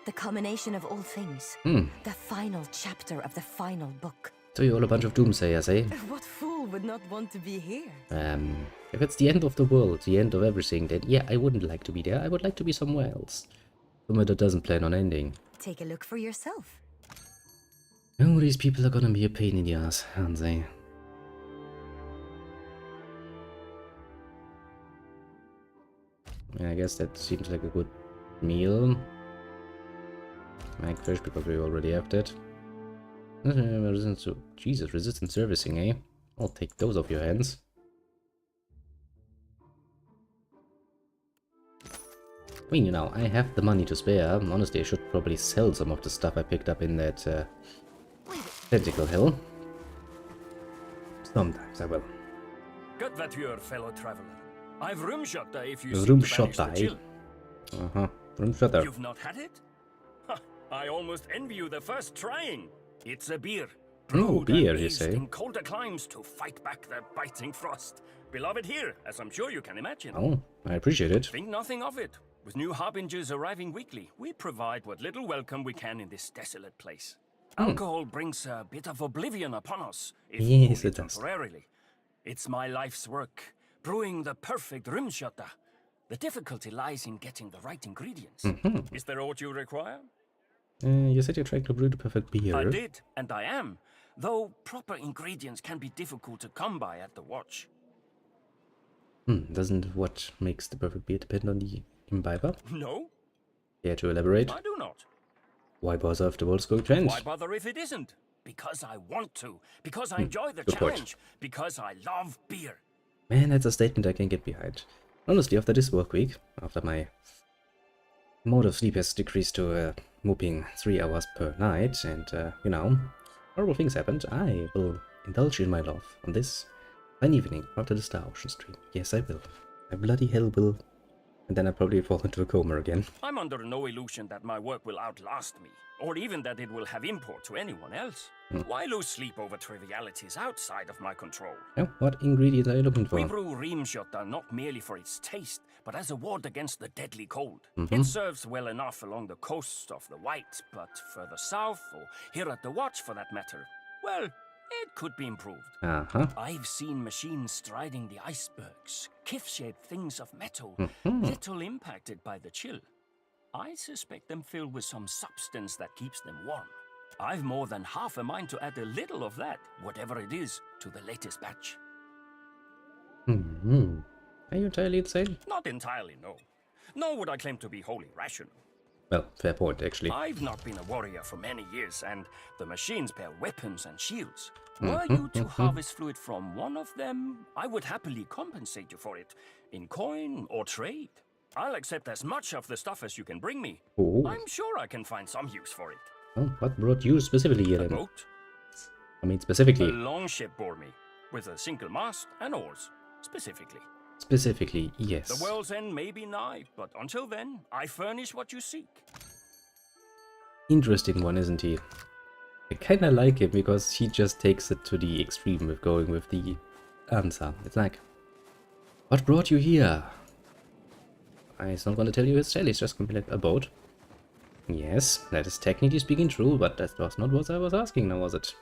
The culmination of all things. The final chapter of the final book. So you're all a bunch of doomsayers, eh? What fool would not want to be here? If it's the end of the world, the end of everything, then yeah, I wouldn't like to be there. I would like to be somewhere else. Somewhere that doesn't plan on ending. Take a look for yourself. Oh, these people are gonna be a pain in the ass, aren't they? Yeah, I guess that seems like a good meal. Magfish, because we already have that. Jesus, resistant servicing, eh? I'll take those off your hands. I mean, you know, I have the money to spare. Honestly, I should probably sell some of the stuff I picked up in that tentacle hill. Sometimes I will. Good that you're fellow traveler. I've room shotta if you Room shotta. Room shotta. You've not had it? Ha, I almost envy you the first trying. It's a beer. brewed beer, and you aged say? in colder climes to fight back the biting frost. Beloved here, as I'm sure you can imagine. Oh, I appreciate it. Think nothing of it. With new harbingers arriving weekly, we provide what little welcome we can in this desolate place. Alcohol brings a bit of oblivion upon us, if Yes, only it does. temporarily. It's my life's work, brewing the perfect Rumschotter. The difficulty lies in getting the right ingredients. Is there aught you require? You said you're trying to brew the perfect beer. I did, and I am. Though proper ingredients can be difficult to come by at the watch. Doesn't what makes the perfect beer depend on the imbiber? No, Care to elaborate? I do not. Why bother if the world's going to end? Why bother if it isn't? Because I want to. Because I enjoy the good point. challenge. Because I love beer. Man, that's a statement I can get behind. Honestly, after this work week, after my mode of sleep has decreased to a whooping 3 hours per night, and, you know, horrible things happened, I will indulge in my love on this fine evening after the Star Ocean stream. Yes, I will. I bloody hell will. And then I'll probably fall into a coma again. I'm under no illusion that my work will outlast me, or even that it will have import to anyone else. Why lose sleep over trivialities outside of my control? Now, what ingredients are you looking for? We brew Riemschotter not merely for its taste, but as a ward against the deadly cold. It serves well enough along the coast of the White, but further south, or here at the Watch for that matter, well, it could be improved. I've seen machines striding the icebergs, kif-shaped things of metal, little impacted by the chill. I suspect them filled with some substance that keeps them warm. I've more than half a mind to add a little of that, whatever it is, to the latest batch. Are you entirely insane? Not entirely, no. Nor would I claim to be wholly rational. Well, fair point, actually. I've not been a warrior for many years, and the machines bear weapons and shields. Were you to harvest fluid from one of them, I would happily compensate you for it, in coin or trade. I'll accept as much of the stuff as you can bring me. Oh. I'm sure I can find some use for it. Oh, what brought you specifically here A then? boat? I mean, A specifically. longship bore me, with a single mast and oars, specifically. Specifically, yes. The world's end may be nigh, but until then, I furnish what you seek. Interesting one, isn't he? I kinda like him because he just takes it to the extreme with going with the answer. It's like, what brought you here? He's not gonna tell you his tale, he's just gonna be like, a boat. Yes, that is technically speaking true, but that was not what I was asking now, was it?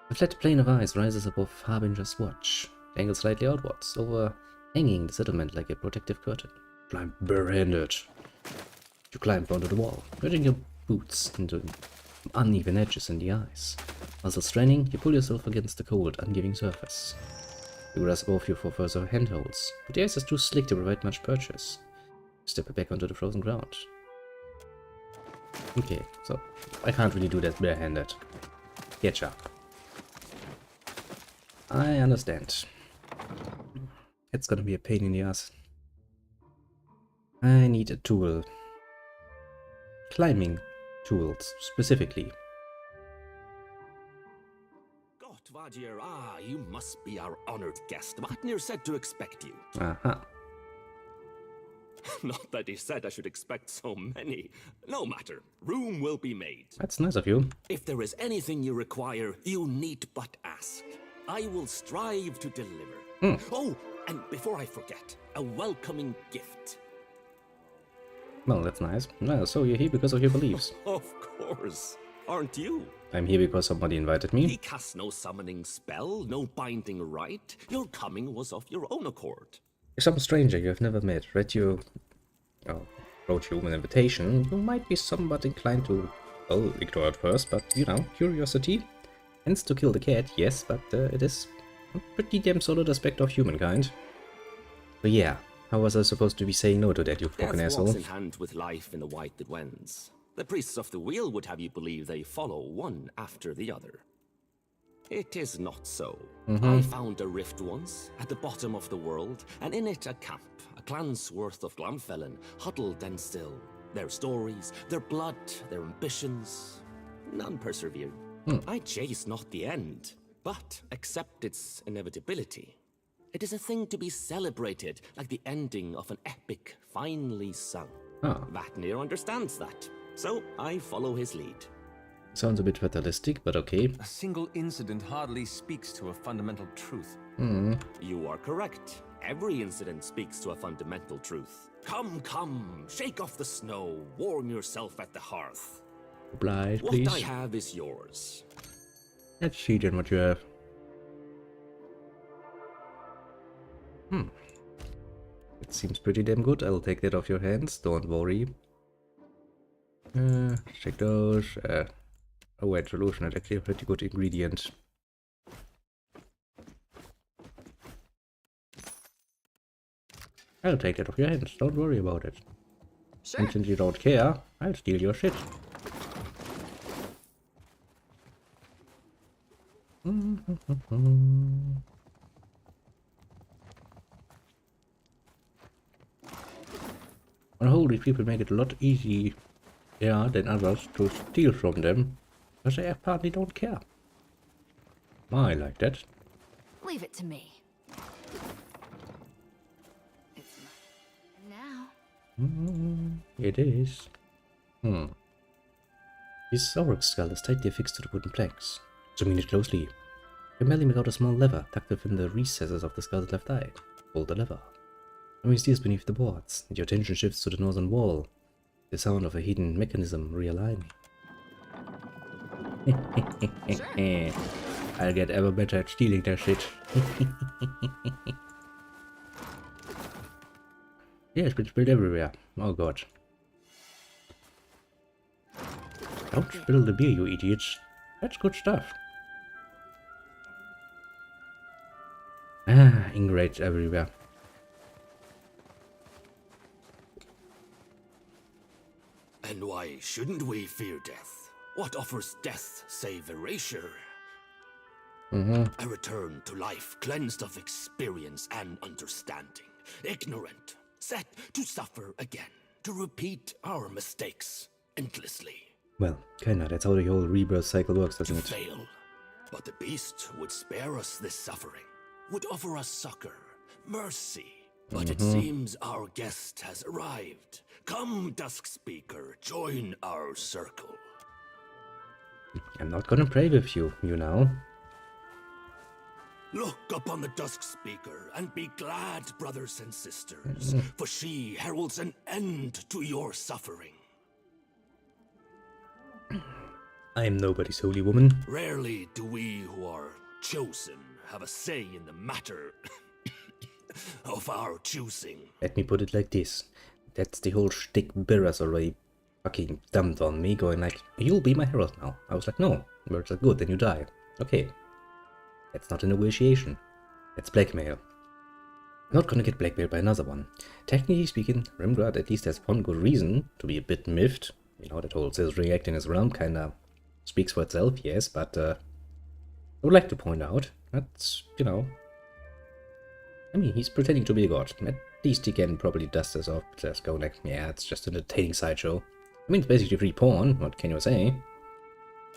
A flat plane of ice rises above Harbinger's Watch, angled slightly outwards, overhanging the settlement like a protective curtain. Climb barehanded. You climb onto the wall, wedging your boots into uneven edges in the ice. Muscles straining, you pull yourself against the cold, ungiving surface. You grasp above you for further handholds, but the ice is too slick to provide much purchase. Step back onto the frozen ground. Okay, so I can't really do that barehanded. Getcha. I understand. It's gonna be a pain in the ass. I need a tool. Climbing tools, specifically. Vadier, you must be our honored guest. Vatnir said to expect you. Not that he said I should expect so many. No matter. Room will be made. That's nice of you. If there is anything you require, you need but ask. I will strive to deliver. Oh, and before I forget, a welcoming gift. Well, that's nice. Well, so you're here because of your beliefs. Of course. Aren't you? I'm here because somebody invited me. He cast no summoning spell, no binding rite. Your coming was of your own accord. If some stranger you have never met wrote you an invitation, you might be somewhat inclined to, well, ignore at first, but, you know, curiosity. Hence to kill the cat, yes, but it is a pretty damn solid aspect of humankind. But yeah, how was I supposed to be saying no to that, you fucking Death asshole? walks in hand with life in the white that wends. The priests of the wheel would have you believe they follow one after the other. It is not so. I found a rift once, at the bottom of the world, and in it a camp, a clan's worth of Glamfellen, huddled and still. Their stories, their blood, their ambitions, none persevere. I chase not the end, but accept its inevitability. It is a thing to be celebrated, like the ending of an epic finally sung. Vatnir understands that. So I follow his lead. Sounds a bit fatalistic, but okay. A single incident hardly speaks to a fundamental truth. You are correct. Every incident speaks to a fundamental truth. Come, come, shake off the snow, warm yourself at the hearth. Oblige, What please. I have is yours. Let's see then what you have. It seems pretty damn good. I'll take that off your hands, don't worry. Check those. Oh wait, solution is actually a pretty good ingredient. I'll take that off your hands, don't worry about it. Sure. And since you don't care, I'll steal your shit. On the whole, these people make it a lot easier than others to steal from them, because they apparently don't care. I like that. Leave it to me. It's mine now. It is. His orc skull is tightly affixed to the wooden planks. Zooming it closely, you can barely make out a small lever tucked within the recesses of the skull's left eye. Pull the lever. Something steers beneath the boards, and your attention shifts to the northern wall. The sound of a hidden mechanism realigning. I'll get ever better at stealing their shit. Yeah, it's been spilled everywhere. Oh god. Don't spill the beer, you idiots. That's good stuff. Ingrates everywhere. And why shouldn't we fear death? What offers death save erasure? A return to life cleansed of experience and understanding. Ignorant, set to suffer again. To repeat our mistakes endlessly. Well, kinda, that's how the whole rebirth cycle works, doesn't it? Fail. But the beast would spare us this suffering. Would offer us succor, mercy. But it seems our guest has arrived. Come, Dusk Speaker, join our circle. I'm not gonna pray with you, you know. Look upon the Dusk Speaker and be glad, brothers and sisters, for she heralds an end to your suffering. I am nobody's holy woman. Rarely do we who are chosen have a say in the matter of our choosing. Let me put it like this. That's the whole shtick Beerus already fucking dumped on me, going like, you'll be my herald now. I was like, no, words are good, then you die. Okay. That's not a negotiation. That's blackmail. I'm not gonna get blackmailed by another one. Technically speaking, Rimgrad at least has one good reason to be a bit miffed. You know, that whole scissoring act in his realm kinda speaks for itself, yes, but I would like to point out that's, you know, I mean, he's pretending to be a god. At least he can probably dust this off, just go like, yeah, it's just an entertaining sideshow. I mean, it's basically free porn, what can you say?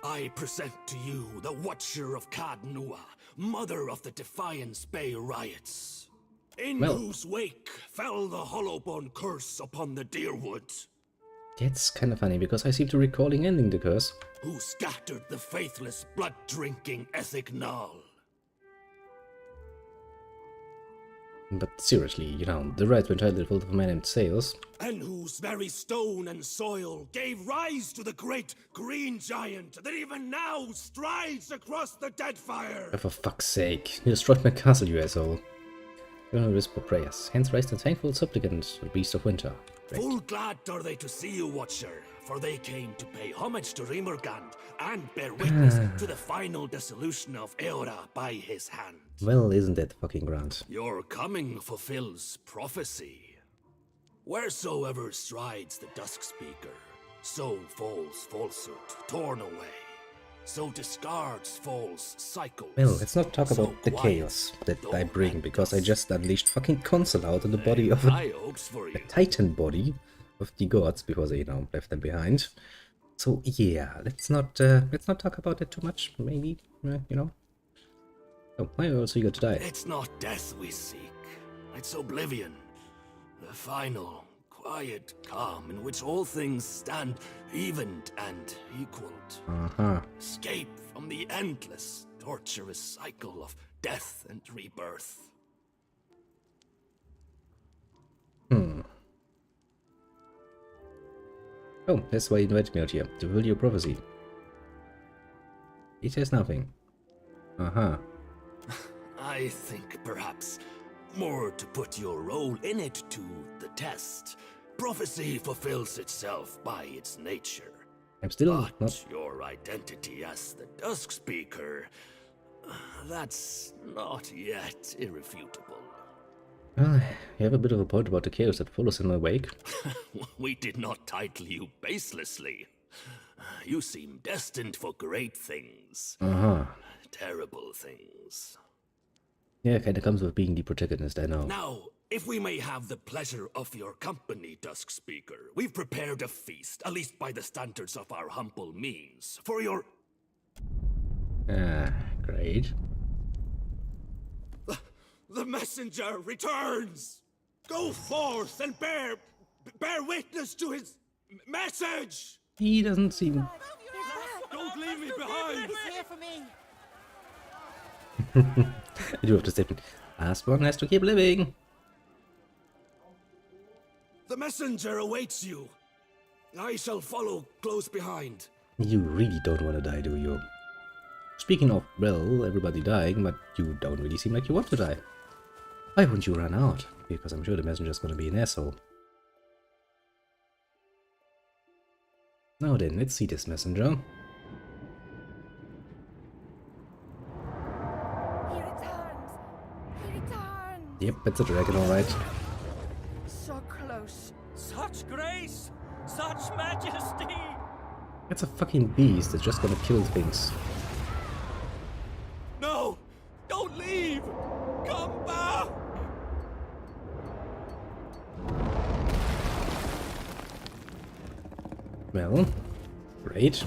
I present to you the Watcher of Cadnua, mother of the Defiance Bay riots, in whose wake fell the Hollowbone curse upon the Deerwood. That's kind of funny, because I seem to recalling ending the curse. Who scattered the faithless, blood-drinking Ethignal. But seriously, you know, the rights were entirely full of a man named Sales. And whose very stone and soil gave rise to the great green giant that even now strides across the Deadfire. Oh, for fuck's sake, you destroyed my castle, you asshole. You don't whisper prayers. Hence raised a thankful supplicant, the beast of winter. Right. Full glad are they to see you, Watcher, for they came to pay homage to Rimmergand and bear witness to the final dissolution of Eora by his hand. Well, isn't that fucking grand? Your coming fulfills prophecy. Wheresoever strides the Dusk Speaker, so falls falsehood, torn away. So discards false cycles. Well, let's not talk about the chaos that I bring, because I just unleashed fucking console out in the body of a titan body of the gods before they, you know, left them behind. So yeah, let's not talk about it too much. Maybe, you know. Oh, why are you also eager to die? It's not death we seek. It's oblivion. The final, quiet calm in which all things stand evened and equaled. Escape from the endless, torturous cycle of death and rebirth. Oh, that's why you invited me out here, to fulfill your prophecy. It says nothing. I think perhaps more to put your role in it to the test. Prophecy fulfills itself by its nature. I'm still but not... your identity as the Dusk Speaker, that's not yet irrefutable. Well, you have a bit of a point about the chaos that follows in my wake. We did not title you baselessly. You seem destined for great things. Terrible things. Yeah, kinda comes with being the protagonist, I know. Now, if we may have the pleasure of your company, Dusk Speaker, we've prepared a feast, at least by the standards of our humble means, for your... Great. The messenger returns! Go forth and bear witness to his message! He doesn't seem... Don't leave me behind! He's here for me! I do have to say, last one has to keep living. The messenger awaits you. I shall follow close behind. You really don't want to die, do you? Speaking of, well, everybody dying, but you don't really seem like you want to die. Why won't you run out? Because I'm sure the messenger's gonna be an asshole. Now then, let's see this messenger. He returns! He returns! Yep, it's a dragon, alright. So close. Such grace! Such majesty! It's a fucking beast that's just gonna kill things. No! Don't leave! Come back! Well, great.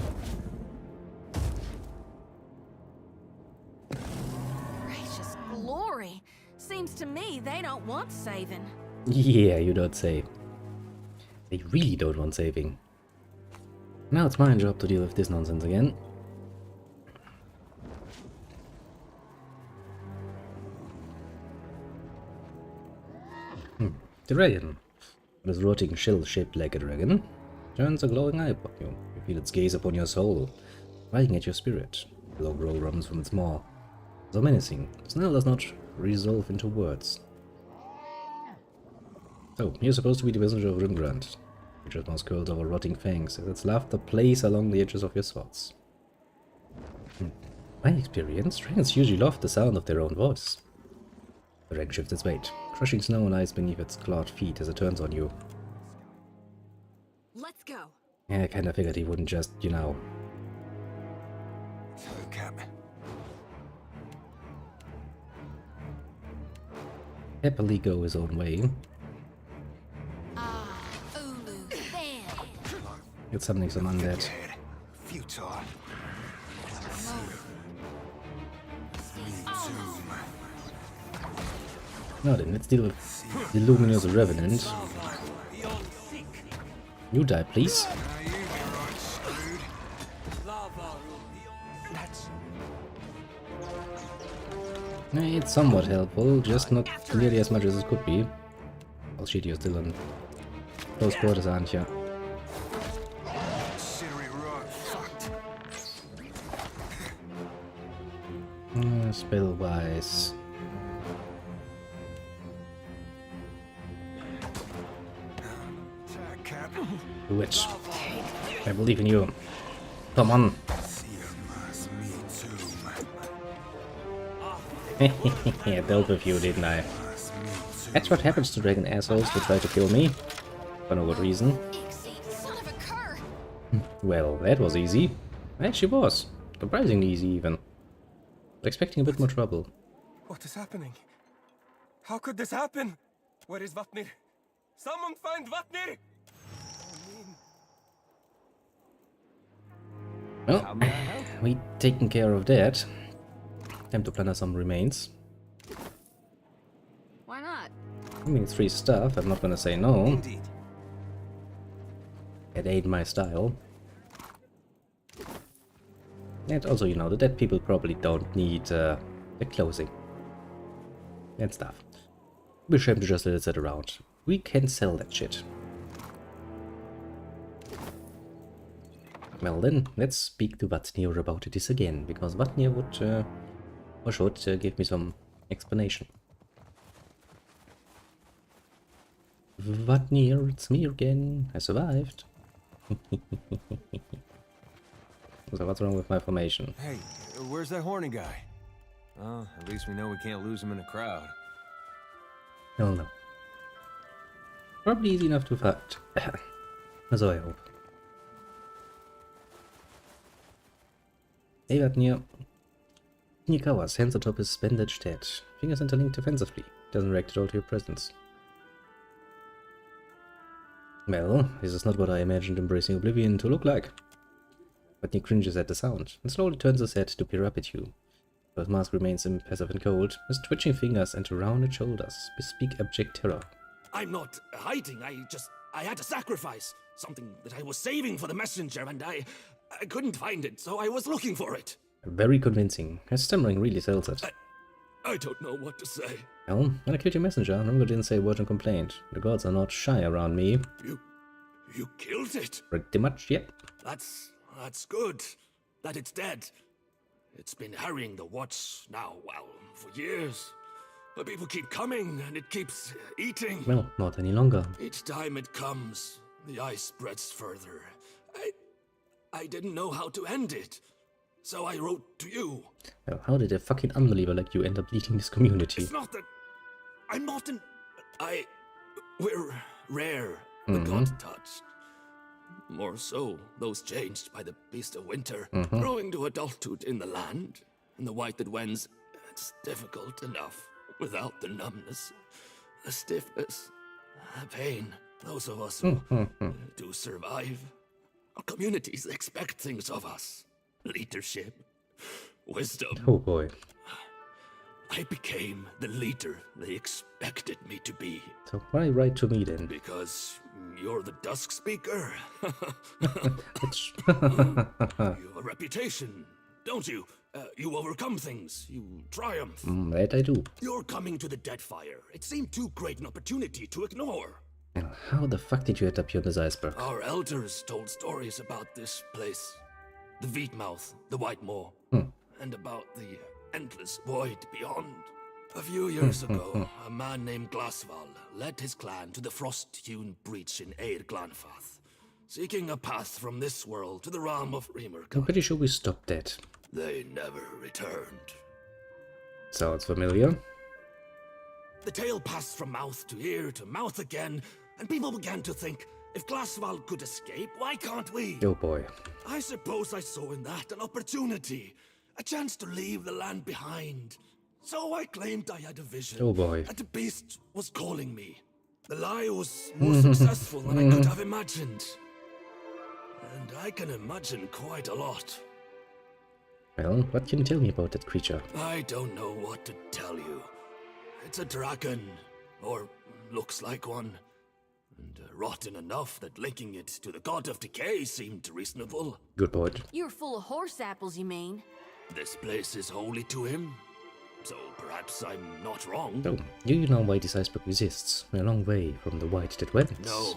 Gracious glory. Seems to me they don't want saving. Yeah, you don't say. They really don't want saving. Now it's my job to deal with this nonsense again. The dragon. This rotting shell shaped like a dragon turns a glowing eye upon you. You feel its gaze upon your soul, prying at your spirit. A low growl runs from its maw. So menacing, the smell does not resolve into words. So, you're supposed to be the messenger of Rimgrant, which has mouse curled over rotting fangs as its laughter plays along the edges of your thoughts. In my experience, dragons usually love the sound of their own voice. The dragon shifts its weight, crushing snow and ice beneath its clawed feet as it turns on you. Let's go. Yeah, I kinda figured he wouldn't just, you know... happily go his own way. It's summoning some undead. Futile. Now then, let's deal with the luminous revenant. You die, please. It's somewhat helpful, just not nearly as much as it could be. Oh shit, you're still in close quarters, aren't you? Spell-wise... Do it. I believe in you. Come on. I dealt with you, didn't I? That's what happens to dragon assholes who try to kill me. For no good reason. Well, that was easy. It actually was. Surprisingly easy, even. But expecting a bit more trouble. What is happening? How could this happen? Where is Vatnir? Someone find Vatnir! Well, we taken care of that. Time to plunder some remains. Why not? I mean, it's free stuff, I'm not gonna say no. Indeed. It ain't my style. And also, you know, the dead people probably don't need the clothing and stuff. We're ashamed to just let it sit around. We can sell that shit. Well then, let's speak to Vatnir about this again, because Vatnir would, or should, give me some explanation. Vatnir, it's me again. I survived. So what's wrong with my formation? Hey, where's that horny guy? Well, at least we know we can't lose him in a crowd. Hell no. Probably easy enough to find. So I hope. Hey Vatnir. Nikawa's hands atop his bandaged head. Fingers interlinked defensively. Doesn't react at all to your presence. Well, this is not what I imagined embracing oblivion to look like. Vatnir cringes at the sound, and slowly turns his head to peer up at you. Though his mask remains impassive and cold, his twitching fingers and rounded shoulders bespeak abject terror. I'm not hiding, I had a sacrifice. Something that I was saving for the messenger, and I couldn't find it, so I was looking for it. Very convincing. His stammering really sells it. I don't know what to say. Well, when I killed your messenger, Ringo didn't say a word and complained. The gods are not shy around me. You killed it? Pretty much, yep. That's good. That it's dead. It's been harrying the watch now, well, for years. But people keep coming, and it keeps eating. Well, not any longer. Each time it comes, the ice spreads further. I didn't know how to end it, so I wrote to you. Well, how did a fucking unbeliever like you end up leading this community? It's not that... I'm not an... We're rare, the god touched. More so, those changed by the beast of winter, growing to adulthood in the land. In the white that wends, it's difficult enough without the numbness, the stiffness, the pain. Those of us who do survive. Our communities expect things of us. Leadership, wisdom. Oh boy. I became the leader they expected me to be. So why write to me then? Because you're the Dusk Speaker. You have a reputation, don't you? You overcome things. You triumph. That I do. You're coming to the Deadfire. It seemed too great an opportunity to ignore. Now, how the fuck did you end up here on this iceberg? Our elders told stories about this place. The Veetmouth, the White Moor, and about the endless void beyond. A few years ago, a man named Glasval led his clan to the frost-hewn breach in Eir Glanfath, seeking a path from this world to the realm of Remerka. I'm pretty sure we stopped that. They never returned. Sounds familiar. The tale passed from mouth to ear to mouth again, and people began to think, if Glasval could escape, why can't we? Oh boy. I suppose I saw in that an opportunity, a chance to leave the land behind. So I claimed I had a vision. Oh boy. That the beast was calling me. The lie was more successful than I could have imagined. And I can imagine quite a lot. Well, what can you tell me about that creature? I don't know what to tell you. It's a dragon, or looks like one. And rotten enough that linking it to the god of decay seemed reasonable. Good point. You're full of horse apples, you mean? This place is holy to him, so perhaps I'm not wrong. So, do you know why this iceberg exists? We're a long way from the white that went. No.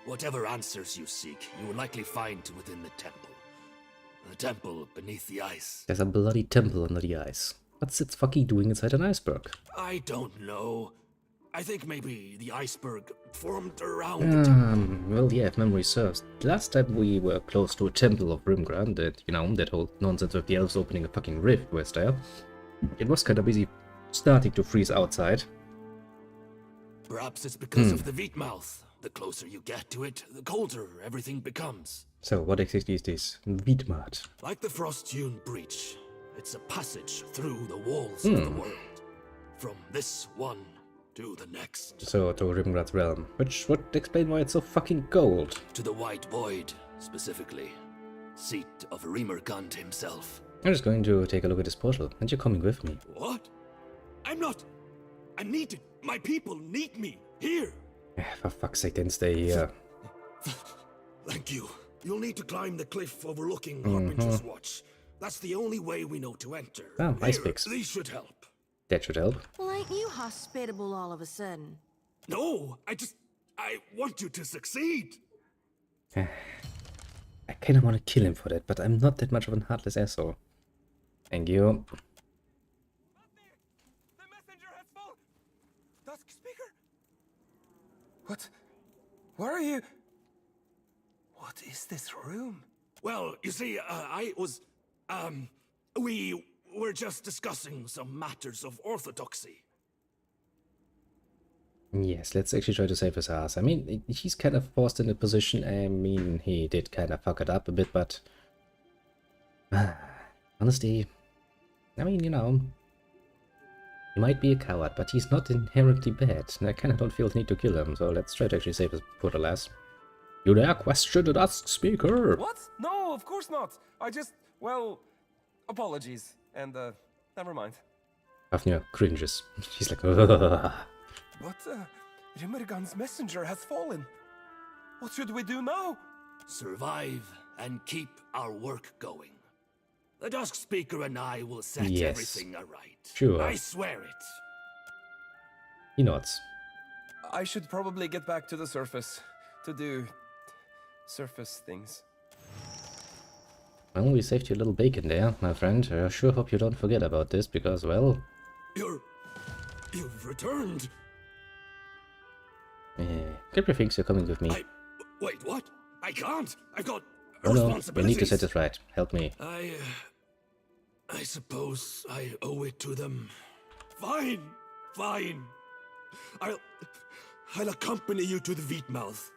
Whatever answers you seek, you will likely find within the temple. The temple beneath the ice. There's a bloody temple under the ice. What's it fucking doing inside an iceberg? I don't know. I think maybe the iceberg formed around the temple. Well, yeah, if memory serves. Last time we were close to a temple of Rimgran, that, you know, that whole nonsense of the elves opening a fucking rift was there. It was kind of busy starting to freeze outside. Perhaps it's because of the Veetmouth. The closer you get to it, the colder everything becomes. So, what exactly is this? Veetmouth? Like the frost-hewn breach, it's a passage through the walls of the world. From this one to the next. So, to Rimgrad's realm, which would explain why it's so fucking cold. To the White Void, specifically. Seat of Remerkant himself. I'm just going to take a look at this portal, and you're coming with me. What? I'm not... I'm needed. My people need me. Here. For fuck's sake, then stay here. Thank you. You'll need to climb the cliff overlooking Harbinger's Watch. That's the only way we know to enter. Oh, ice picks. These should help. That should help. Well, ain't you hospitable all of a sudden? No, I want you to succeed. I kinda wanna kill him for that, but I'm not that much of a heartless asshole. Thank you. The messenger has fallen! Dusk Speaker? What? Where are you? What is this room? Well, you see, we were just discussing some matters of orthodoxy. Yes, let's actually try to save his ass. I mean, he's kind of forced in a position. I mean, he did kind of fuck it up a bit, but... honestly, I mean, you know... He might be a coward, but he's not inherently bad. And I kind of don't feel the need to kill him, so let's try to actually save his poor lass. You dare question the Dusk Speaker? What? No, of course not. I just, well, apologies. And, never mind. Hafnia cringes. She's like, ugh. But, Rimmergan's messenger has fallen. What should we do now? Survive and keep our work going. The Dusk Speaker and I will set Yes. everything aright. Sure. I swear it. He nods. I should probably get back to the surface to do surface things. Well, we saved you a little bacon there, my friend. I sure hope you don't forget about this, because, well... You've returned. Kipper thinks you're coming with me. Wait, what? I can't. I've got Oh no, we responsibilities. need to set this right. Help me. I suppose I owe it to them. Fine. I'll accompany you to the Wheatmouth.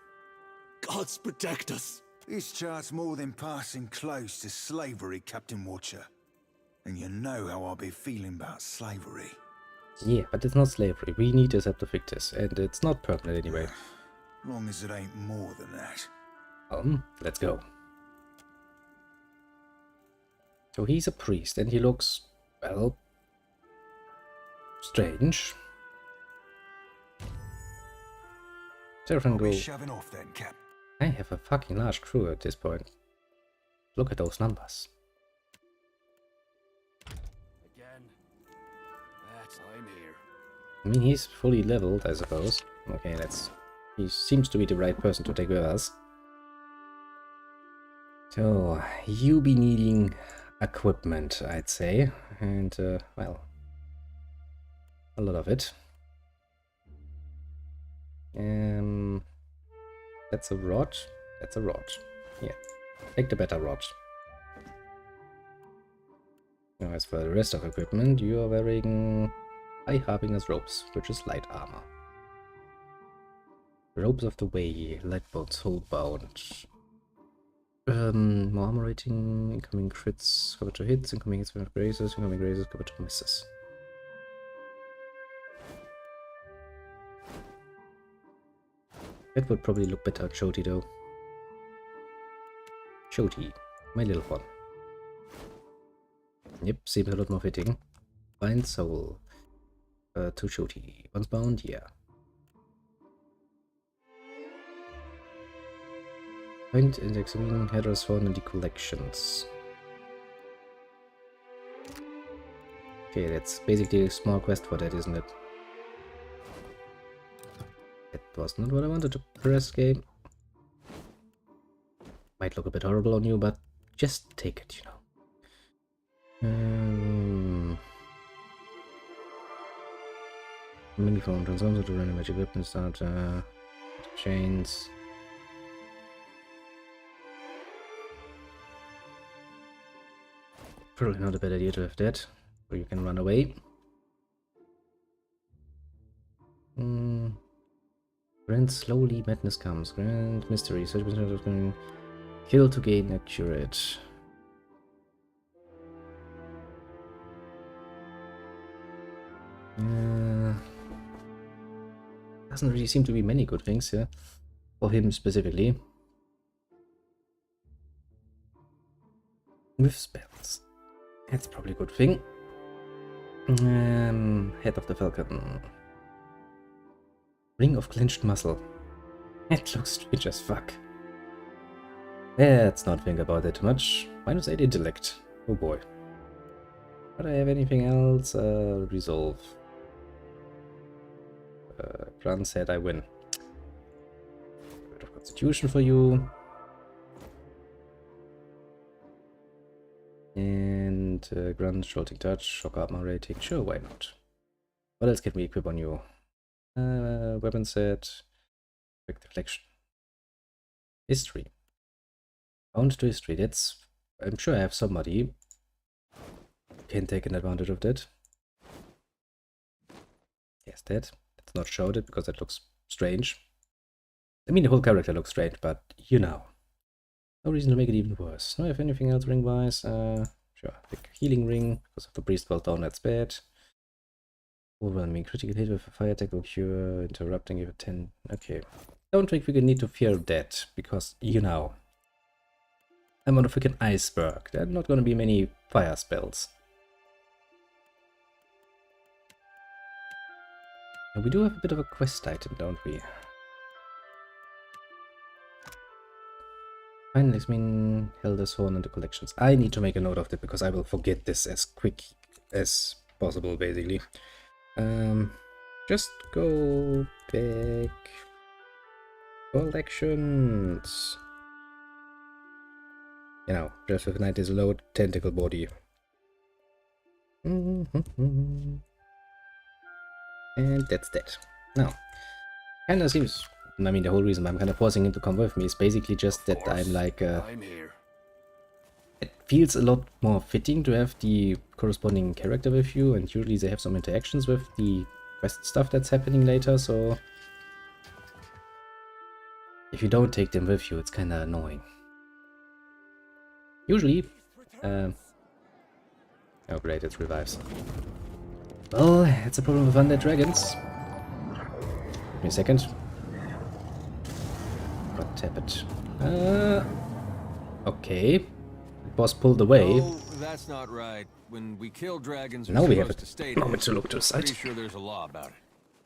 Gods protect us. This chart's more than passing close to slavery, Captain Watcher. And you know how I'll be feeling about slavery. Yeah, but it's not slavery. We need to accept the fictus, and it's not permanent anyway. Long as it ain't more than that. Let's go. So he's a priest, and he looks, well, strange. Seraphin go. Shoving off then, Cap. I have a fucking large crew at this point. Look at those numbers. Again. I'm here. I mean, he's fully leveled, I suppose. Okay, he seems to be the right person to take with us. So, you be needing equipment, I'd say. And, well, a lot of it. That's a rod. That's a rod. Yeah, take the better rod. Now, as for the rest of equipment, you are wearing High Harbinger's ropes, which is light armor. Ropes of the Way, light bolts, hold bound. More armor rating, incoming crits, cover to hits, incoming hits, grazes, incoming grazes, cover to misses. That would probably look better at Shoti though. Shoti, my little one. Yep, seems a lot more fitting. Find soul. To Shoti. Once bound, yeah. Find and examine headers found in the collections. Okay, that's basically a small quest for that, isn't it? That was not what I wanted to press, game. Might look a bit horrible on you, but just take it, you know. Mini phone transforms to random magic weapon start chains. Probably not a bad idea to have that, or you can run away. Grant slowly, madness comes. Grant mystery. Such percentage of kill to gain accurate. Doesn't really seem to be many good things here for him specifically. With spells, that's probably a good thing. Head of the Falcon. Ring of clenched muscle. It looks strange as fuck. Let's not think about it too much. -8 intellect. Oh boy. Do I have anything else? Resolve. Grant said I win. A bit of constitution for you. And Grant, Jolting Touch, Shock Armor rating. Sure, why not? What else can we equip on you? Weapon set. Quick deflection. History. Bound to history. That's. I'm sure I have somebody who can take an advantage of that. Yes, that. Let's not show it because that looks strange. I mean, the whole character looks strange, but you know. No reason to make it even worse. Do I have anything else ring-wise? Sure. Big healing ring. Because if the priest fell down, that's bad. Overwhelming critical hit with a fire attack will cure, interrupting if a 10. Okay. Don't think we need to fear that, because, you know. I'm on a freaking iceberg. There are not gonna be many fire spells. And we do have a bit of a quest item, don't we? Finally, examine Helder's Horn and the collections. I need to make a note of that because I will forget this as quick as possible, basically. Just go back. Collections. You know, Breath of Night is low tentacle body. And that's that. Now, kinda seems. I mean, the whole reason I'm kind of forcing him to come with me is basically just that I'm like. I'm here. It feels a lot more fitting to have the corresponding character with you, and usually they have some interactions with the quest stuff that's happening later, so. If you don't take them with you, it's kinda annoying. Usually. Oh great, it revives. Well, it's a problem with undead dragons. Give me a second. But tap it. Okay. It was pulled away. Oh, that's not right. When we kill dragons, now we have a moment to look to the side. Pretty sure there's a law about it.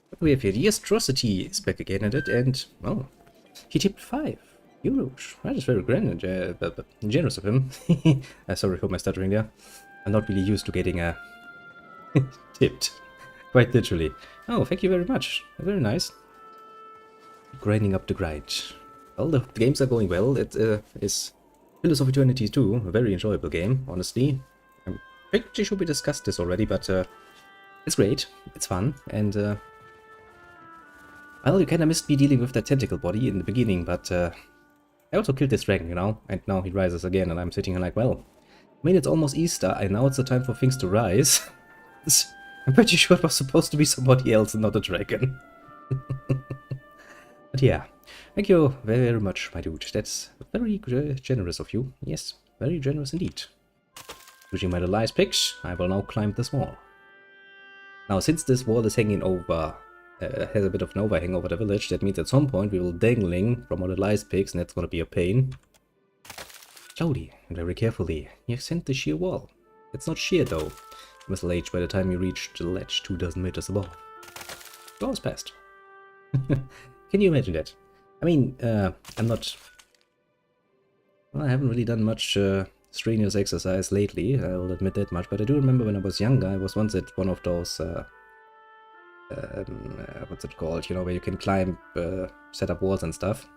What do we have here? The Atrocity is back again at it, and oh, he tipped 5 euros. That is very grand and but generous of him. Sorry for my stuttering there. I'm not really used to getting tipped. Quite literally. Oh, thank you very much. Very nice. Grinding up the grind. Well, the games are going well. It is Pillars of Eternity 2, a very enjoyable game, honestly. I'm pretty sure we discussed this already, but it's great. It's fun, and well, you kinda missed me dealing with that tentacle body in the beginning, but I also killed this dragon, you know, and now he rises again, and I'm sitting here like, well, I mean, it's almost Easter, and now it's the time for things to rise. I'm pretty sure it was supposed to be somebody else and not a dragon. But yeah, thank you very, very much, my dude. That's very generous of you. Yes, very generous indeed. Using my Elias picks, I will now climb this wall. Now, since this wall is hanging over, has a bit of an overhang over the village, that means at some point we will dangling from our Elias picks, and that's gonna be a pain. Slowly and very carefully, you ascend the sheer wall. It's not sheer though. You must ledge by the time you reach the ledge 2 meters above. You almost passed. Can you imagine that? I mean, I'm not... Well, I haven't really done much strenuous exercise lately, I'll admit that much, but I do remember when I was younger, I was once at one of those... what's it called? You know, where you can climb, set up walls and stuff.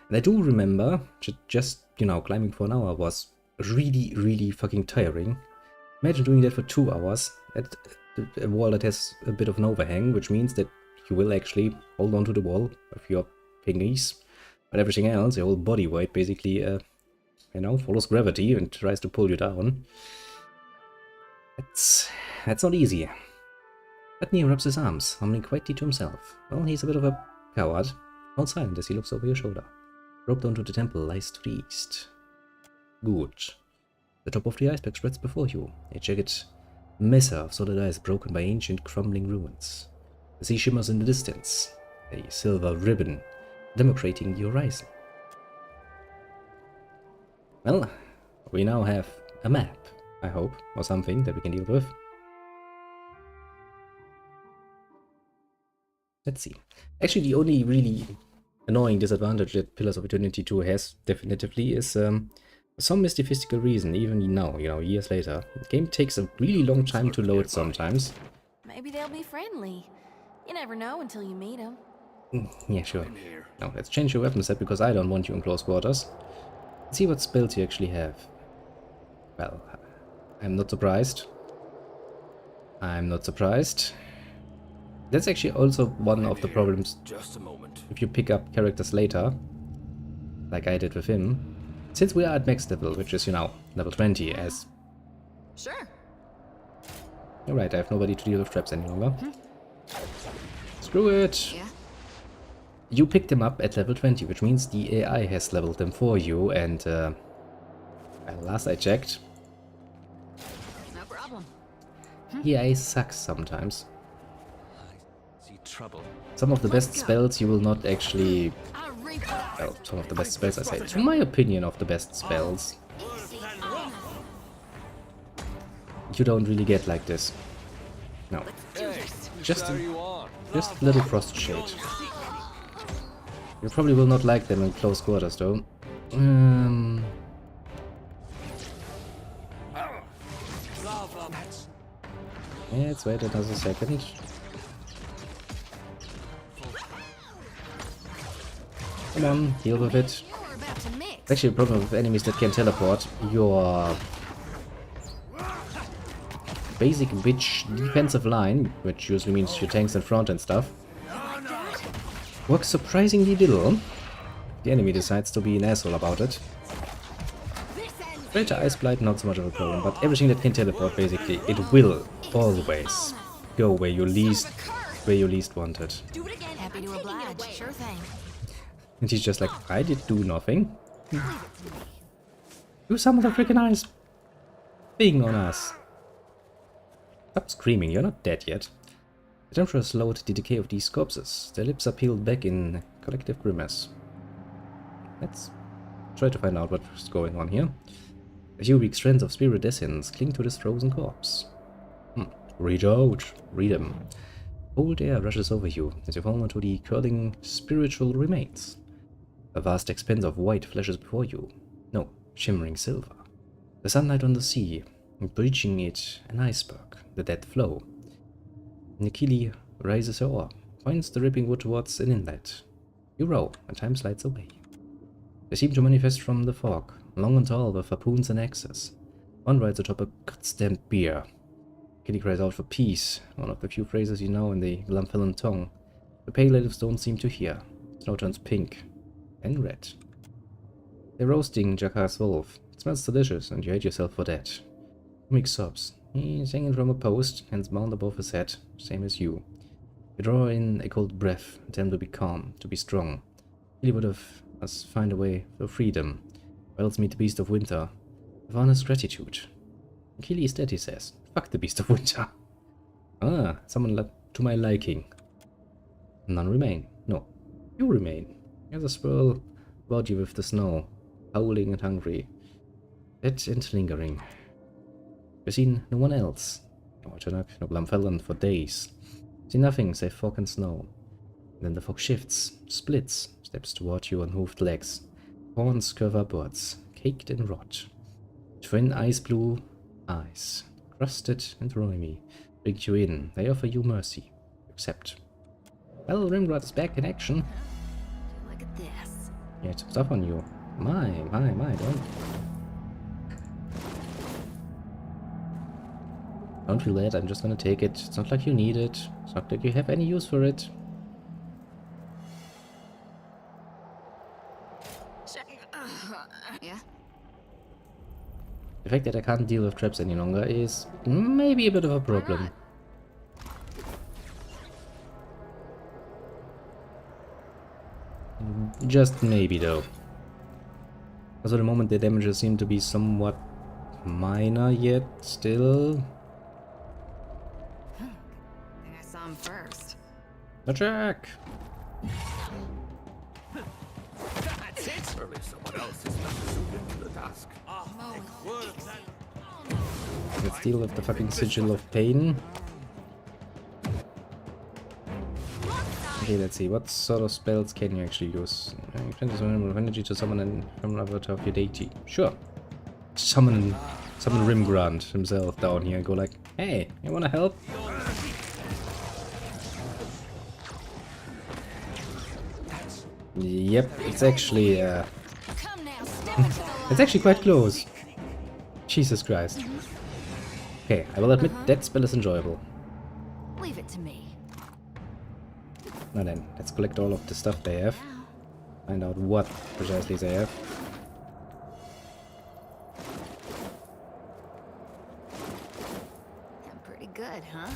And I do remember, just, you know, climbing for an hour was really, really fucking tiring. Imagine doing that for 2 hours at a wall that has a bit of an overhang, which means that you will actually hold on to the wall with your fingers. But everything else, your whole body weight basically, you know, follows gravity and tries to pull you down. That's not easy. But Neo rubs his arms, humming quietly to himself. Well, he's a bit of a coward. Hold silent as he looks over your shoulder. Roped onto the temple lies to the east. Good. The top of the iceberg spreads before you, a jagged mesa of solid ice broken by ancient crumbling ruins. The sea shimmers in the distance, a silver ribbon demarcating the horizon. Well, we now have a map, I hope, or something that we can deal with. Let's see. Actually, the only really annoying disadvantage that Pillars of Eternity 2 has definitively is for some mystical reason, even now, you know, years later. The game takes a really long time to load sometimes. Maybe they'll be friendly. You never know until you meet them. Yeah, sure. Now, let's change your weapon set because I don't want you in close quarters. Let's see what spells you actually have. Well, I'm not surprised. I'm not surprised. That's actually also one of the problems. Just a moment. If you pick up characters later, like I did with him. Since we are at max level, which is, you know, level 20, as... Sure. You're right, I have nobody to deal with traps any longer. Screw it! Yeah. You picked him up at level 20, which means the AI has leveled them for you, and well, last I checked, No problem. AI sucks sometimes. See trouble. Some of the best spells you will not actually... Well, some of the best spells, I say. To my opinion of the best spells, you don't really get like this. No. Just a little frost shade. You probably will not like them in close quarters, though. Yeah, let's wait another second. Come on, deal with it. Actually, a problem with enemies that can teleport. Your basic bitch defensive line, which usually means your tanks in front and stuff, works surprisingly little. The enemy decides to be an asshole about it. Greater Ice Blight, not so much of a problem, but everything that can teleport, basically, it will always go where you least want it. Happy to oblige. Sure thing. And he's just like, I did do nothing. Do some of the freaking ice thing on us. Stop screaming, you're not dead yet. The temperature slowed the decay of these corpses. Their lips are peeled back in collective grimace. Let's try to find out what's going on here. A few weak strands of spirit essence cling to this frozen corpse. Reach out, read them. Cold air rushes over you as you fall into the curling spiritual remains. A vast expanse of white flashes before you. No, shimmering silver. The sunlight on the sea, breaching it an iceberg, the dead flow. Nikili raises her oar, points the ripping wood towards an inlet. You row, and time slides away. They seem to manifest from the fog, long and tall with harpoons and axes. One rides atop a cut-stamped bier. Kitty cries out for peace, one of the few phrases you know in the Glamfellan tongue. The pale elves don't seem to hear. Snow turns pink and red. They're roasting Jakar's wolf. It smells delicious, and you hate yourself for that. Mick sobs. He's hanging from a post, hands bound above his head, same as you. You draw in a cold breath, attempt to be calm, to be strong. He would have us find a way for freedom, or else meet the beast of winter, with honest gratitude. Keely is dead, he says. Fuck the beast of winter. Ah, someone to my liking. None remain. No, you remain. There's a swirl about you with the snow, howling and hungry. Dead and lingering. You've seen no one else. No Chinook, no Glamfellan for days. See nothing save fog and snow. And then the fog shifts, splits, steps toward you on hoofed legs. Horns curve upwards, caked in rot. Twin ice blue eyes, crusted and rimy, bring you in. They offer you mercy. Accept. Well, Rimrod is back in action. Look at this. He had some stuff on you. My, don't feel that, I'm just gonna take it. It's not like you need it. It's not like you have any use for it. Yeah. The fact that I can't deal with traps any longer is maybe a bit of a problem. Just maybe, though. Also, the moment the damages seem to be somewhat minor yet, still. I saw him first. Attack! That's it! Surely someone else is not suited to the task. Let's deal with the fucking sigil of pain. Okay, let's see. What sort of spells can you actually use? You can use a number of energy to summon an avatar of your deity. Sure. Summon Rimgrant himself down here and go like, hey, you wanna help? Yep, it's actually quite close. Jesus Christ. Okay, I will admit that spell is enjoyable. Leave it to me. Now then, let's collect all of the stuff they have. Find out what precisely they have. Pretty good, huh?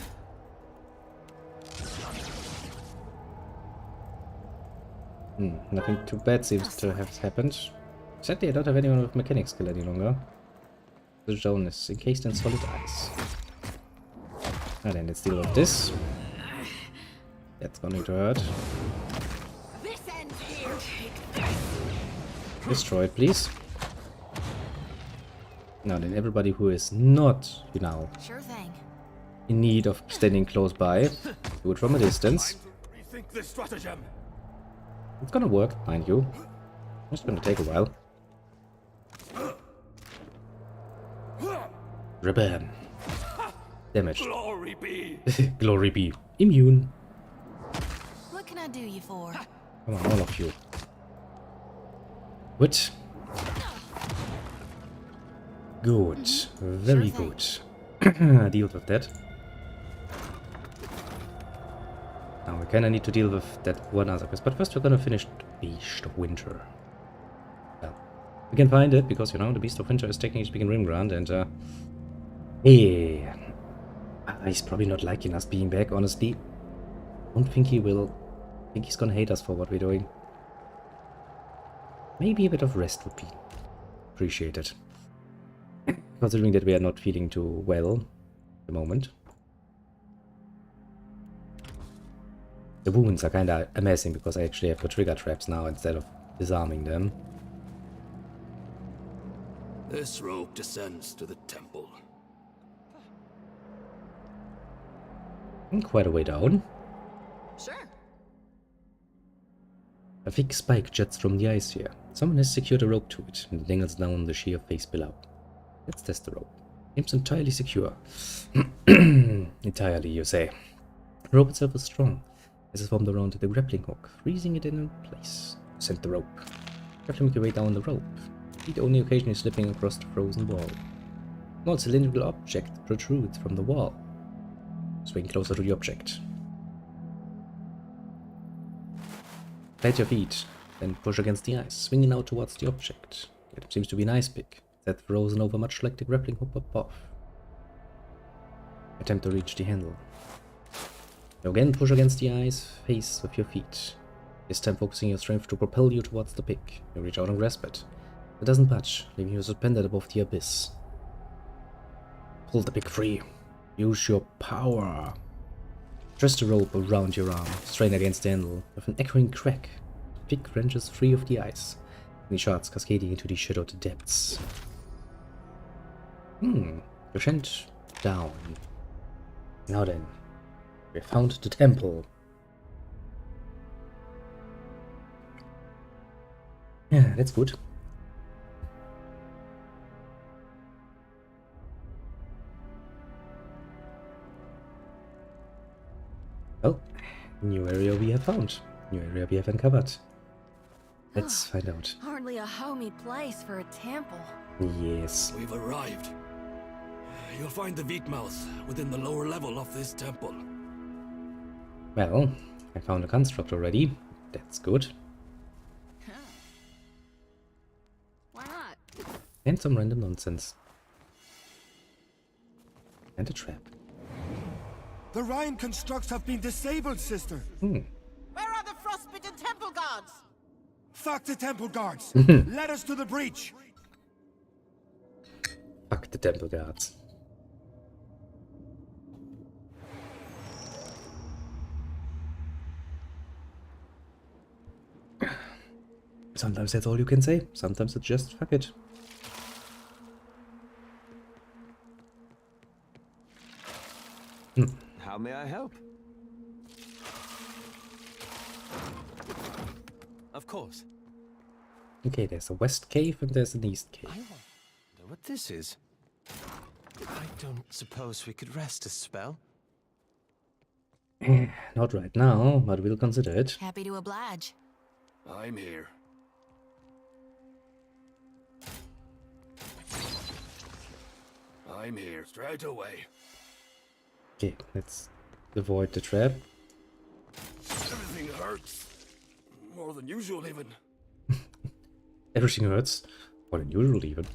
Nothing too bad seems to have happened. Sadly, I don't have anyone with mechanic skill any longer. The zone is encased in solid ice. Now then, let's deal with this. That's going to hurt. Destroy it, please. Now then, everybody who is not, you know, Sure thing. in need of standing close by, do it from a distance. Rethink this stratagem. It's gonna work, mind you. It's gonna take a while. Ribbon. Damage. Glory be. Glory be. Immune. What can I do you for? Come on, all of you. Good. Good. Very good. Deal with that. Now we kinda need to deal with that one other quest, but first we're gonna finish the Beast of Winter. Well, we can find it because, you know, the Beast of Winter is technically speaking Rimgrant, and hey, he's probably not liking us being back, honestly. Don't think he will. I think he's gonna hate us for what we're doing. Maybe a bit of rest would be appreciated. Considering that we are not feeling too well at the moment. The wounds are kinda amazing because I actually have the trigger traps now instead of disarming them. This rope descends to the temple. Quite a way down. Sure. A thick spike jets from the ice here. Someone has secured a rope to it and dangles down the sheer face below. Let's test the rope. Seems entirely secure. Entirely, you say. The rope itself is strong. This is formed around the grappling hook, freezing it in place. Send the rope. Carefully make your way down the rope. Feet only occasionally slipping across the frozen wall. A small cylindrical object protrudes from the wall. Swing closer to the object. Plant your feet, then push against the ice, swinging out towards the object. It seems to be an ice pick, that frozen over much like the grappling hook above. Attempt to reach the handle. Now again, push against the ice face with your feet. This time focusing your strength to propel you towards the pick. You reach out and grasp it. It doesn't budge, leaving you suspended above the abyss. Pull the pick free. Use your power. Twist the rope around your arm, strain against the handle. With an echoing crack, the pick wrenches free of the ice, the shards cascading into the shadowed depths. Descent down. Now then, we found the temple. Yeah, that's good. Well, new area we have found. New area we have uncovered. Let's find out. Hardly a homey place for a temple. Yes. We've arrived. You'll find the Wheatmouth within the lower level of this temple. Well, I found a construct already. That's good. Why not? And some random nonsense. And a trap. The Rhine constructs have been disabled, sister. Where are the frostbitten temple guards? Fuck the temple guards. Let us to the breach. Fuck the temple guards. Sometimes that's all you can say. Sometimes it's just fuck it. How may I help? of course. Okay, there's a west cave and there's an east cave. I wonder what this is. I don't suppose we could rest a spell? Not right now, but we'll consider it. Happy to oblige. I'm here. I'm here straight away. Okay, let's avoid the trap. Everything hurts. More than usual, even. Everything hurts. More than usual, even.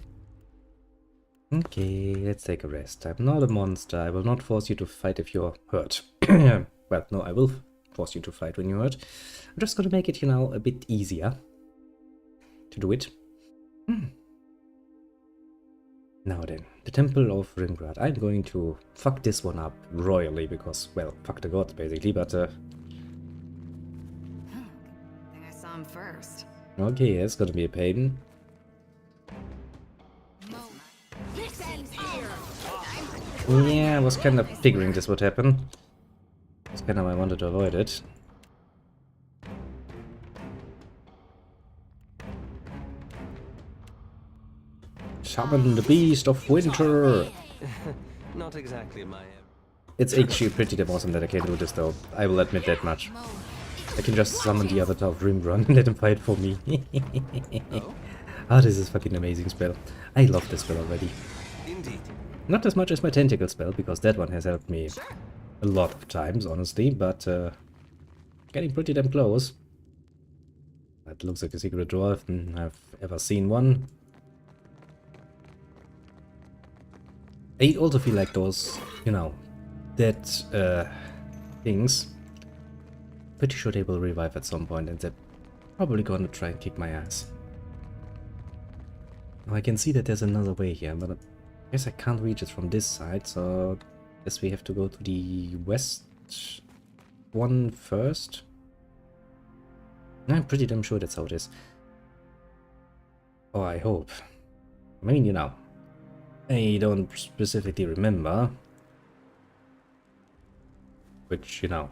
Okay, let's take a rest. I'm not a monster. I will not force you to fight if you're hurt. Well, no, I will force you to fight when you're hurt. I'm just gonna make it, you know, a bit easier to do it. Now then, the Temple of Rimgrad. I'm going to fuck this one up royally because, well, fuck the gods basically, but I think I saw him first. okay, it's gonna be a pain. Yeah, I was kind of figuring this would happen. It's kind of I wanted to avoid it. Summon the beast of winter! Not exactly my... It's actually pretty damn awesome that I can do this though, I will admit that much. I can just summon the Avatar of Rimgrad and let him fight for me. Ah, this is a fucking amazing spell. I love this spell already. Indeed. Not as much as my tentacle spell, because that one has helped me a lot of times, honestly, but getting pretty damn close. That looks like a secret door if I've ever seen one. I also feel like those, you know, dead things, pretty sure they will revive at some point and they're probably gonna try and kick my ass. Now I can see that there's another way here, but I guess I can't reach it from this side, so I guess we have to go to the west one first. I'm pretty damn sure that's how it is. Oh, I hope. I mean, you know, I don't specifically remember, which, you know,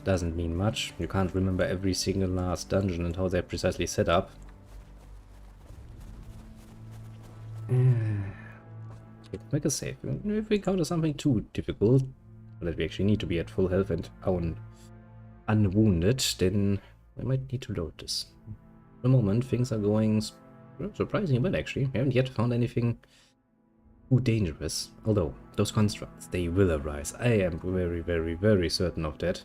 doesn't mean much. You can't remember every single last dungeon and how they're precisely set up. Let's make a save. If we encounter something too difficult, that we actually need to be at full health and unwounded, then we might need to load this. At the moment, things are going surprisingly well, actually. We haven't yet found anything too dangerous. Although, those constructs, they will arise. I am very, very, very certain of that.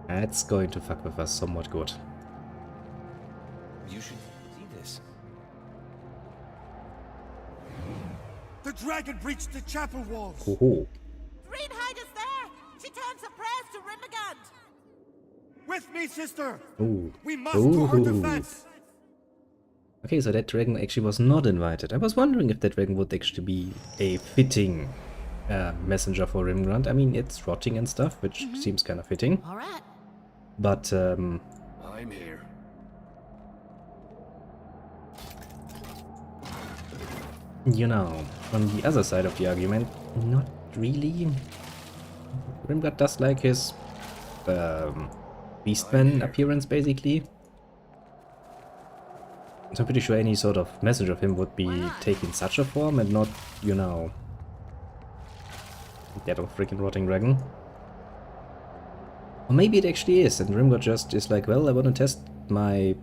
That's going to fuck with us somewhat good. You should see this. The dragon breached the chapel walls. Ho-ho. Greenhide is there! She turns her prayers to Rimagant! With me, sister! Ooh. We must to her defense! Okay, so that dragon actually was not invited. I was wondering if that dragon would actually be a fitting messenger for Rimgrad. I mean, it's rotting and stuff, which seems kind of fitting. All right. But, I'm here. you know, on the other side of the argument, not really. Rimgrad does like his Beastman appearance, basically. So I'm pretty sure any sort of message of him would be taking such a form and not, you know, that of freaking rotting dragon. Or maybe it actually is, and Rimgrad just is like, well, I want to test my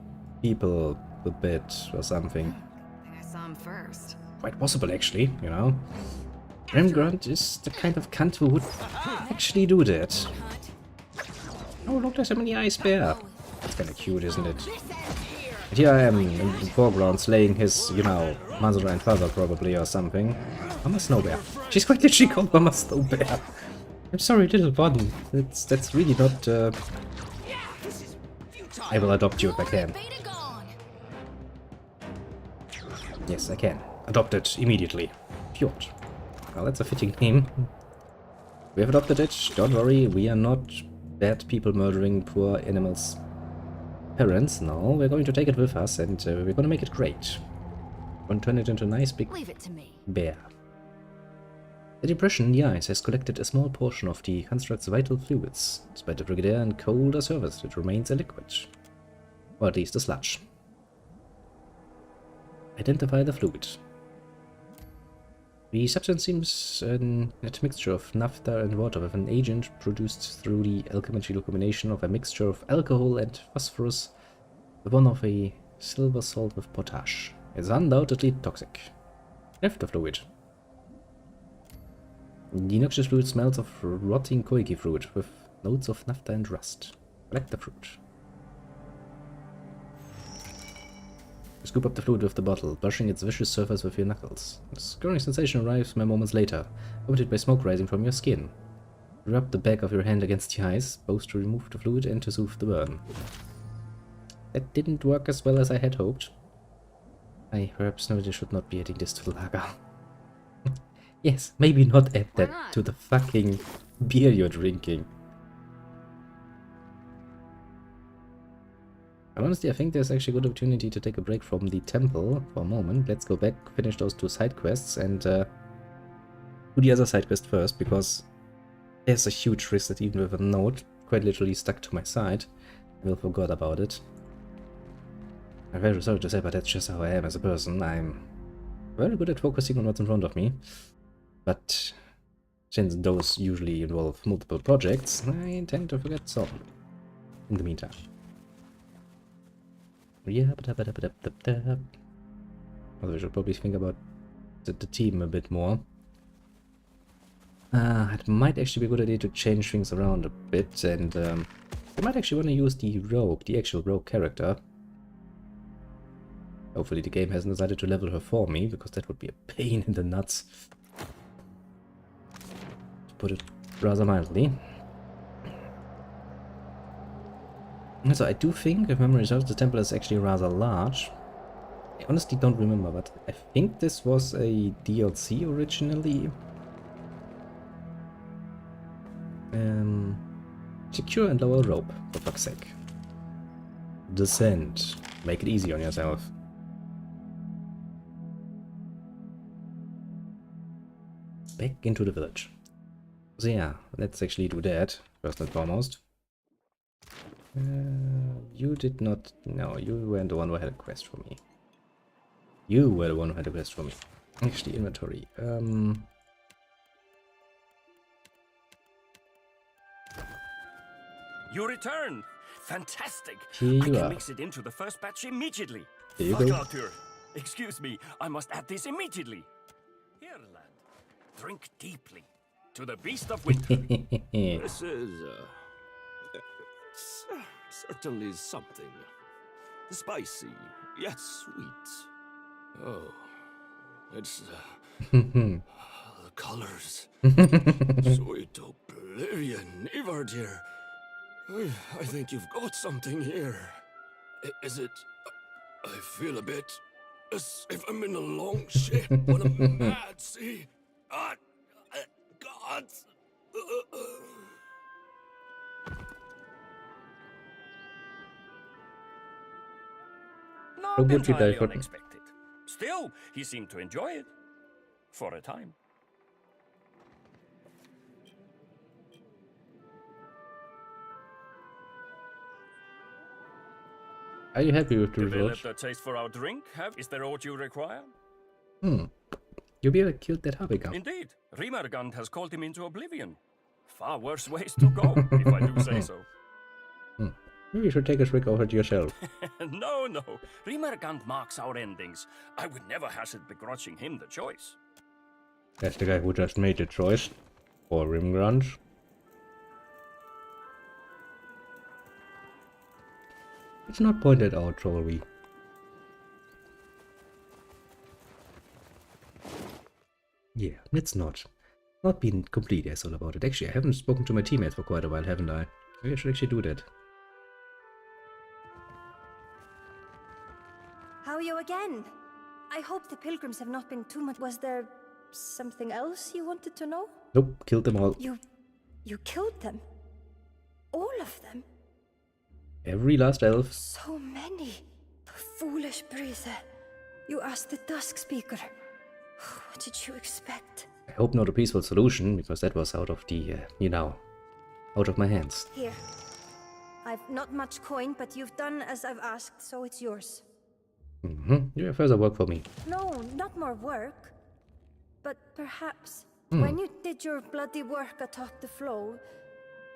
people a bit or something. I think I saw him first. Quite possible, actually, you know. Rimgrad is the kind of cunt who would actually do that. Oh, look, there's a mini ice bear. That's kind of cute, isn't it? And here I am in the foreground slaying his, you know, mother and father probably or something. Mama Snow Bear. She's quite literally called Mama Snow Bear. I'm sorry, little one. That's really not. I will adopt you if I can. Yes, I can. Adopt it immediately. Fjord. Well, that's a fitting name. We have adopted it. Don't worry, we are not bad people murdering poor animals' parents. No, we're going to take it with us and we're going to make it great. We're going to turn it into a nice big Leave it to me. bear. The depression in the ice has collected a small portion of the construct's vital fluids. Despite the frigid air and colder surface, it remains a liquid. Or at least a sludge. Identify the fluid. The substance seems a net mixture of naphtha and water with an agent produced through the alchemical combination of a mixture of alcohol and phosphorus, one of a silver salt with potash. It's undoubtedly toxic. Lift the fluid. The noxious fluid smells of rotting koiki fruit with notes of naphtha and rust. Collect the fruit. Scoop up the fluid with the bottle, brushing its vicious surface with your knuckles. A scurrying sensation arrives moments later, accompanied by smoke rising from your skin. Rub the back of your hand against the ice, both to remove the fluid and to soothe the burn. That didn't work as well as I had hoped. I perhaps nobody should not be adding this to the lager. Yes, maybe not add that to the fucking beer you're drinking. And honestly, I think there's actually a good opportunity to take a break from the temple for a moment. Let's go back, finish those 2 side quests, and do the other side quest first, because there's a huge risk that even with a note quite literally stuck to my side, I will forgot about it. I'm very sorry to say, but that's just how I am as a person. I'm very good at focusing on what's in front of me. But since those usually involve multiple projects, I tend to forget some in the meantime. Yeah, although I should probably think about the team a bit more. It might actually be a good idea to change things around a bit, and I might actually want to use the rogue, the actual rogue character. Hopefully the game hasn't decided to level her for me, because that would be a pain in the nuts. To put it rather mildly. So I do think, if memory serves, the temple is actually rather large. I honestly don't remember, but I think this was a DLC originally. Secure and lower rope, for fuck's sake. Descend. Make it easy on yourself. Back into the village. So yeah, let's actually do that, first and foremost. You did not... No, you weren't the one who had a quest for me. You were the one who had a quest for me. Actually, inventory. You returned! Fantastic! Here I you can are. mix it into the first batch immediately. Here you go. Arthur, excuse me, I must add this immediately. Here, lad. Drink deeply. To the beast of winter. This is, certainly something. Spicy, yet sweet. Oh, it's, the colors. Sweet oblivion, Ivar dear. I think you've got something here. Is it... I feel a bit as if I'm in a long ship on a mad sea. God! Not entirely unexpected. Still, he seemed to enjoy it. For a time. Are you happy with the result? Developed a taste for our drink? Is there aught you require? You'll be able to kill that Harbinger. Indeed. Rimergand has called him into oblivion. Far worse ways to go, if I do say so. Maybe you should take a trick over to yourself. No. Rimergand marks our endings. I would never hazard begrudging him the choice. That's the guy who just made the choice for Rimgrund. It's not pointed out, Trolley. Yeah, it's not. Not being complete asshole about it. Actually, I haven't spoken to my teammates for quite a while, haven't I? Maybe I should actually do that. How are you again? I hope the pilgrims have not been too much. Was there something else you wanted to know? Nope, killed them all. You killed them? All of them? Every last elf. So many. Foolish Breeze. You asked the Dusk Speaker. What did you expect? I hope not a peaceful solution, because that was out of the, out of my hands. Here. I've not much coin, but you've done as I've asked, so it's yours. You have further work for me. No, not more work. But perhaps, Hmm. when you did your bloody work atop the flow,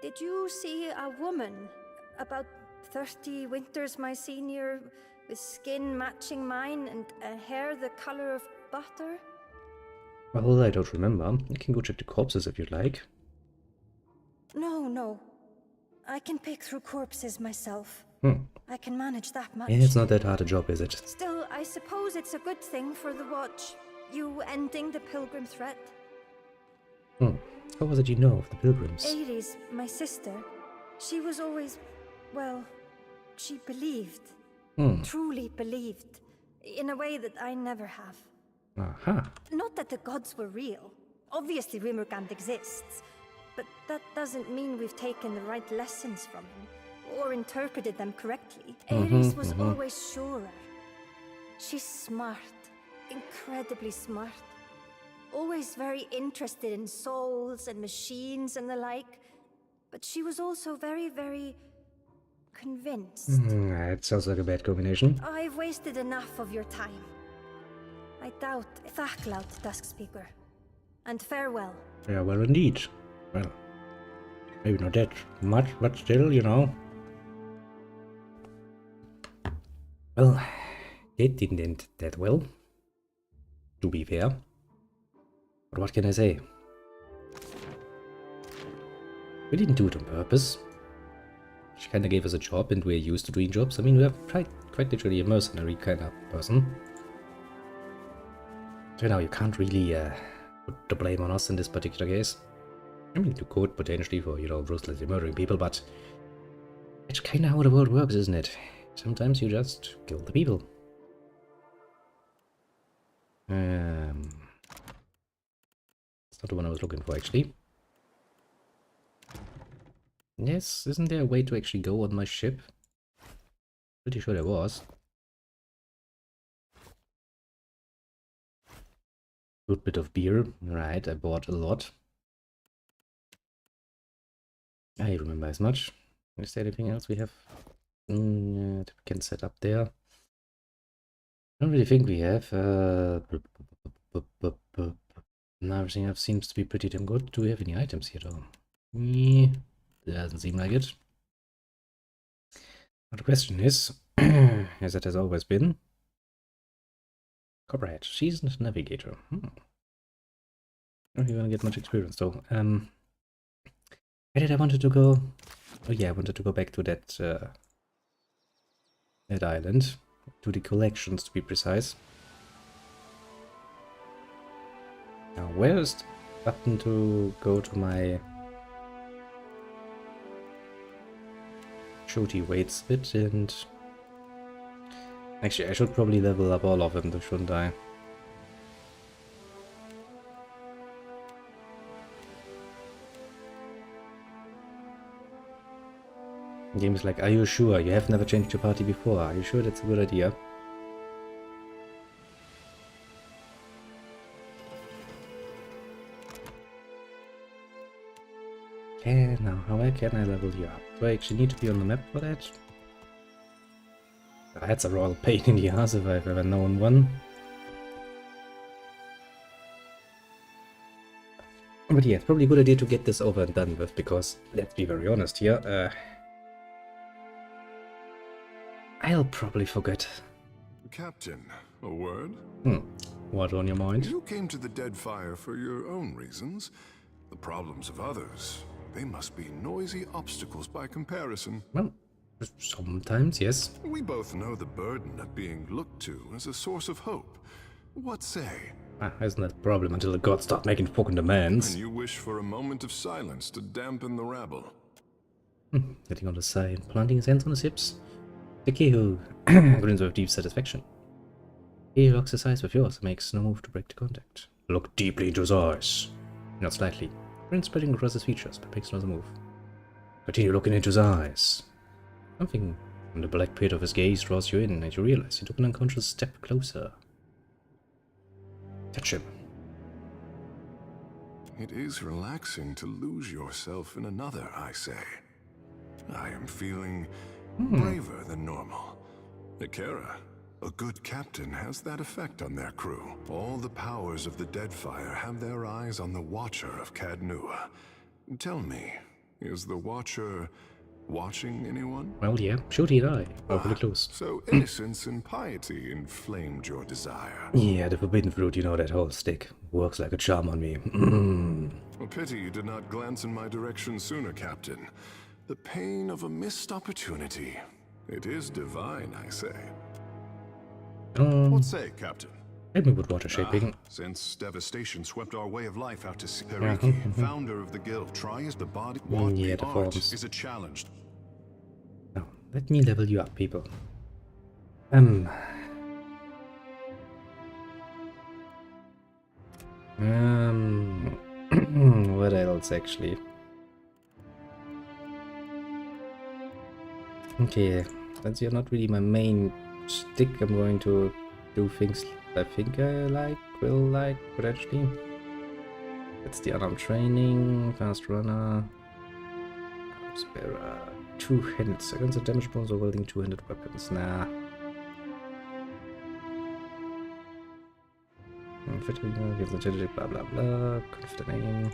did you see a woman, about 30 winters my senior, with skin matching mine and hair the color of butter? Well, I don't remember. You can go check the corpses if you'd like. No. I can pick through corpses myself. I can manage that much. Yeah, it's not that hard a job, is it? Still, I suppose it's a good thing for the Watch, you ending the pilgrim threat. How was it you know of the pilgrims? Ares, my sister, she was always, well, she believed. Truly believed. In a way that I never have. Aha. Not that the gods were real. Obviously Rimmergand exists. But that doesn't mean we've taken the right lessons from him, or interpreted them correctly. Ares was always surer. She's smart. Incredibly smart. Always very interested in souls and machines and the like. But she was also very, very convinced. That sounds like a bad combination. I've wasted enough of your time. I doubt Thacklaut, Duskspeaker. And farewell. Yeah, well, indeed. Well, maybe not that much, but still, you know. Well, it didn't end that well, to be fair. But what can I say? We didn't do it on purpose. She kinda gave us a job, and we're used to doing jobs. I mean, we're quite literally a mercenary kind of person. So now you can't really put the blame on us in this particular case. I mean, you could potentially for, ruthlessly murdering people, but it's kinda how the world works, isn't it? Sometimes you just kill the people. It's not the one I was looking for, actually. Yes, isn't there a way to actually go on my ship? Pretty sure there was. Good bit of beer. Right, I bought a lot. I remember as much. Is there anything else we have that we can set up there? I don't really think we have. Everything else seems to be pretty damn good. Do we have any items here though? Doesn't seem like it. But the question is, as it has always been, Copperhead, seasoned navigator. Not gonna get much experience though. Where did I wanted to go? Oh yeah, I wanted to go back to that that island, to the collections to be precise. Now, where is the button to go to my shooty weights bit? And actually, I should probably level up all of them, though, shouldn't I? The game is like, are you sure? You have never changed your party before. Are you sure that's a good idea? Okay, now how can I level you up? Do I actually need to be on the map for that? That's a royal pain in the ass if I've ever known one. But yeah, it's probably a good idea to get this over and done with, because let's be very honest here, I'll probably forget. Captain, a word? What's on your mind? You came to the Deadfire for your own reasons. The problems of others, they must be noisy obstacles by comparison. Well, sometimes, yes. We both know the burden of being looked to as a source of hope. What say? Isn't that a problem until the gods start making fucking demands? And you wish for a moment of silence to dampen the rabble. Getting on the side, planting his hands on his hips. The Kehu grins with deep satisfaction. He locks his eyes with yours and makes no move to break the contact. Look deeply into his eyes. Not slightly. Grin spreading across his features, but makes no move. Continue looking into his eyes. Something from the black pit of his gaze draws you in, and you realize he took an unconscious step closer. Touch him. It is relaxing to lose yourself in another, I say. I am feeling braver than normal. Ikera, a good captain has that effect on their crew. All the powers of the Deadfire have their eyes on the Watcher of Cadnua. Tell me, is the Watcher watching anyone? Well, yeah, shoot he die. Awfully close. So innocence and piety inflamed your desire. Yeah, the forbidden fruit, you know, that whole stick. Works like a charm on me. A pity you did not glance in my direction sooner, Captain. The pain of a missed opportunity. It is divine, I say. What say, Captain? Help me with water shaping. Since devastation swept our way of life out to Periki, founder of the guild, tries the body. What Yeah, the the art forms. is a challenge. Now, let me level you up, people. What else, actually? Okay, since you're not really my main stick, I'm going to do things I think I will like, potentially. That's the unarmed training, fast runner, sparer, two-handed seconds of damage bonus or wielding two-handed weapons. Nah. Gives the blah blah blah. Confident aim.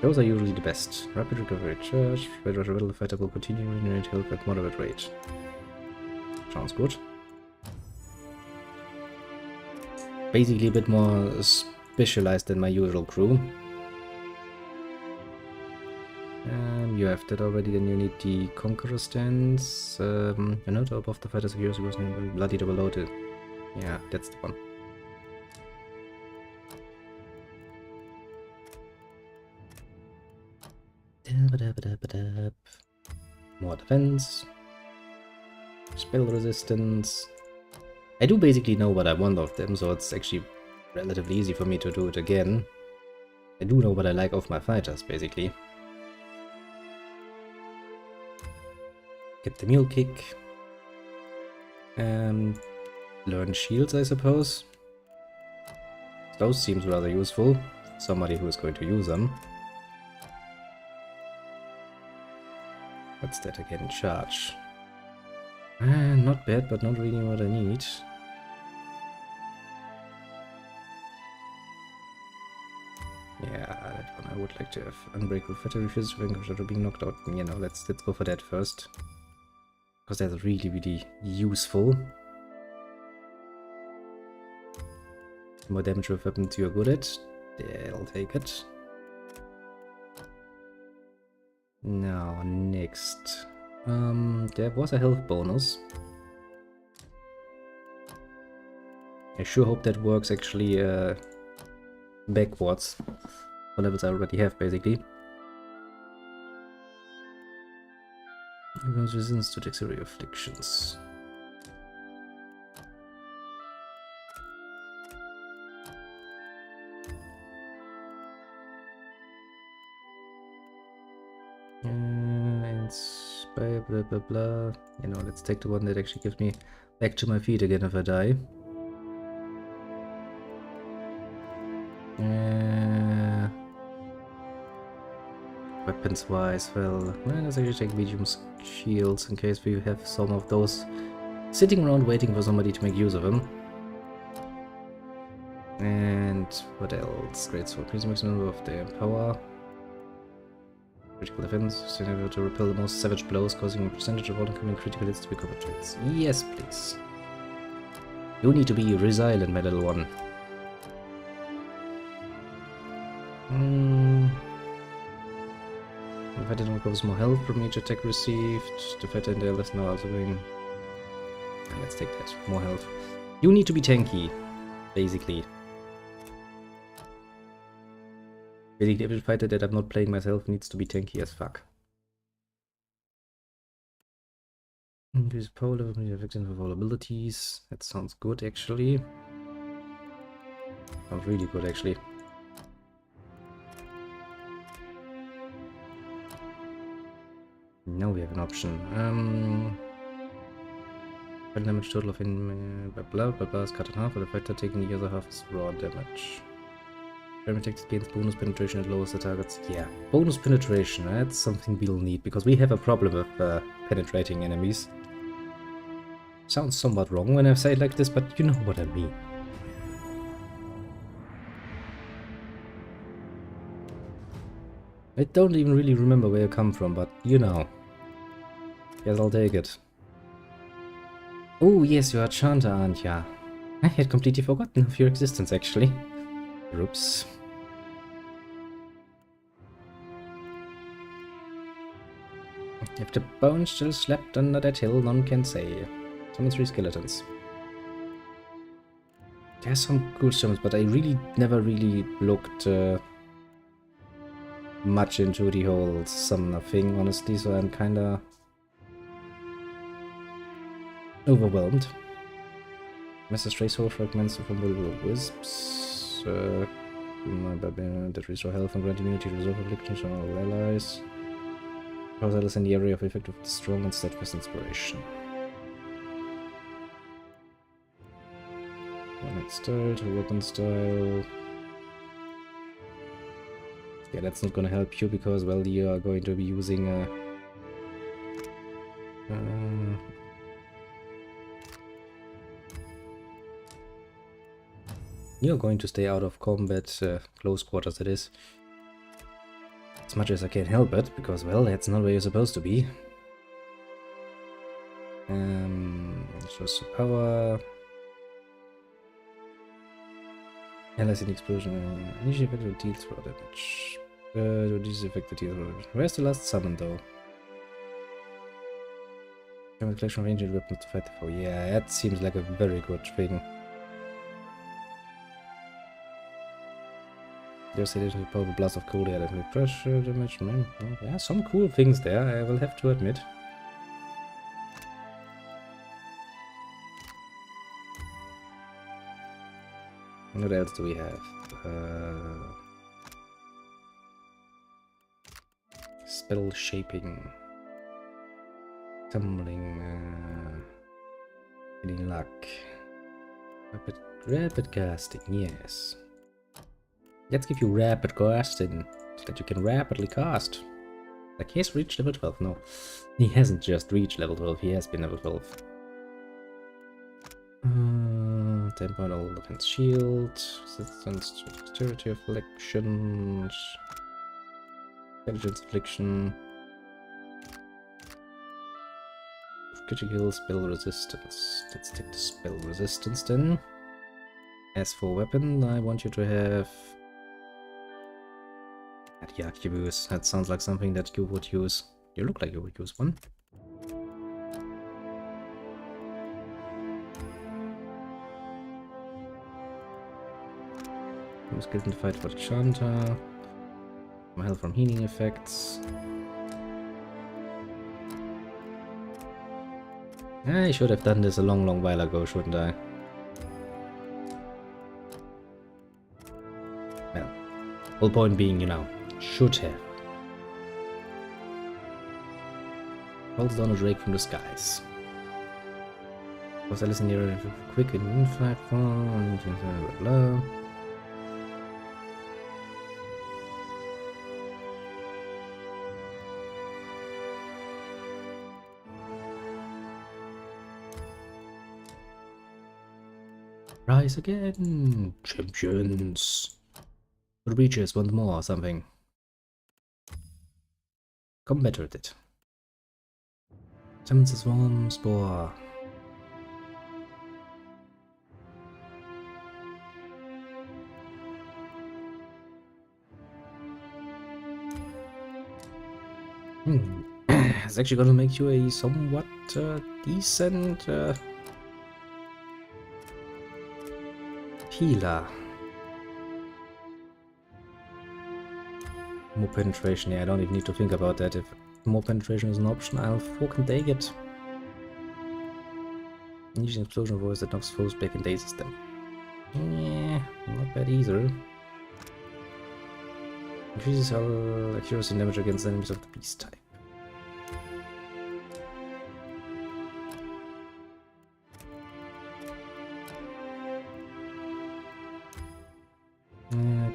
Those are usually the best. Rapid recovery charge. Red Rebel the fighter will continue to regenerate health at moderate rate. Sounds good. Basically a bit more specialized than my usual crew. You have that already, then you need the Conqueror stance. A note above the fighters of yours who was bloody double loaded. Yeah, that's the one. More defense. Spell resistance. I do basically know what I want of them, so it's actually relatively easy for me to do it again. I do know what I like of my fighters, basically. Get the mule kick. Learn shields, I suppose. Those seems rather useful. Somebody who is going to use them. What's that again? Charge. Not bad, but not really what I need. Yeah, that one I would like to have. Unbreakable fetter refuses to vanquish after being knocked out. You know, let's go for that first. Because that's really, really useful. More damage with weapons you're good at. Yeah, I'll take it. Now, next. There was a health bonus. I sure hope that works actually backwards. For levels I already have, basically. Everyone's resistance to dexterity afflictions. Inspire, blah blah blah. You know, let's take the one that actually gives me back to my feet again if I die. Weapons wise, well, let's actually take medium shields in case we have some of those sitting around waiting for somebody to make use of them. And what else? Great sword, increase maximum number of their power. Critical defense, so able to repel the most savage blows, causing a percentage of all incoming critical hits to be covered traits. Yes, please. You need to be resilient, my little one. The fighter don't cause more health from each attack received. The fighter and the less now also going. Let's take that. More health. You need to be tanky, basically. Basically, every fighter that I'm not playing myself needs to be tanky as fuck. Increase power level, effective of all abilities. That sounds good, actually. Sounds really good, actually. Now we have an option. Fighting damage total of blah blah blah is cut in half, but the fighter taking the other half is raw damage. Experiment tactic gains bonus penetration and lowers the targets. Yeah, bonus penetration, that's something we'll need, because we have a problem with penetrating enemies. Sounds somewhat wrong when I say it like this, but you know what I mean. I don't even really remember where I come from, but you know. Guess I'll take it. Oh yes, you are Chanta, aren't ya? I had completely forgotten of your existence, actually. Oops. If the bones still slept under that hill, none can say. Summon 3 skeletons. There's some cool summons, but I really never really looked much into the whole summoner thing, honestly, so I'm kinda overwhelmed. Master Stray Soul Fragments from Will Wisps. That restore health and grant immunity to resolve afflictions on all allies. Cause allies in the area of effect of strong and steadfast inspiration. One style to weapon style. Yeah, that's not gonna help you because, well, you are going to be using a. You're going to stay out of combat, close quarters that is. As much as I can help it, because, well, that's not where you're supposed to be. Shows the power. Allies in explosion. Initially effective deals throw damage. This effective deals throw damage. Where's the last summon though? Collection of ancient weapons to fight the foe. Yeah, that seems like a very good thing. There's additional powerful blast of cold air, definitely pressure damage. Yeah, some cool things there, I will have to admit. What else do we have? Spell shaping. Tumbling. Any luck. Rapid casting, yes. Let's give you rapid casting, so that you can rapidly cast. Like, he has reached level 12. No, he hasn't just reached level 12, he has been level 12. 10 point all defense shield, resistance to dexterity afflictions, intelligence affliction, critical spell resistance. Let's take the spell resistance then. As for weapon, I want you to have the arquebus. That sounds like something that you would use. You look like you would use one. I'm skilled in the fight for the Chanta. My health from healing effects. I should have done this a long while ago, shouldn't I? Well, whole point being, you know, should have. Falls down a drake from the skies. Was Alice in the area quick and unified form, blah blah. Rise again, champions. The reaches want more or something. Come better at it. Summons a swarm spore. It's actually gonna make you a somewhat decent healer. More penetration, yeah, I don't even need to think about that. If more penetration is an option, I'll fucking take it. Using explosion voice that knocks foes back and dazes them. Yeah, not bad either. Increases our accuracy and damage against enemies of the beast type.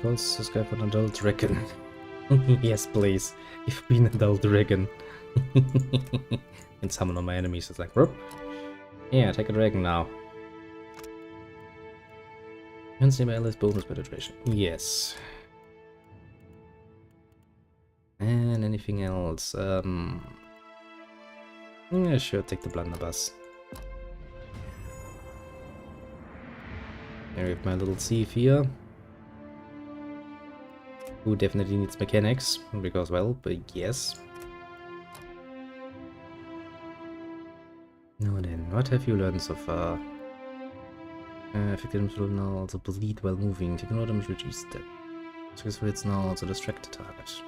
Calls subscribe for an adult dragon. Yes, please. Give me an adult dragon. And summon on my enemies. It's like, whoop. Yeah, take a dragon now. And see my LS bonus penetration. Yes. And anything else? Yeah, sure, take the blunderbuss. Here we have my little thief here. Who definitely needs mechanics, because, well, but yes. Now then, what have you learned so far? Effective will now also bleed while moving. Take another damage reduce step. Successful hits now also distract the target.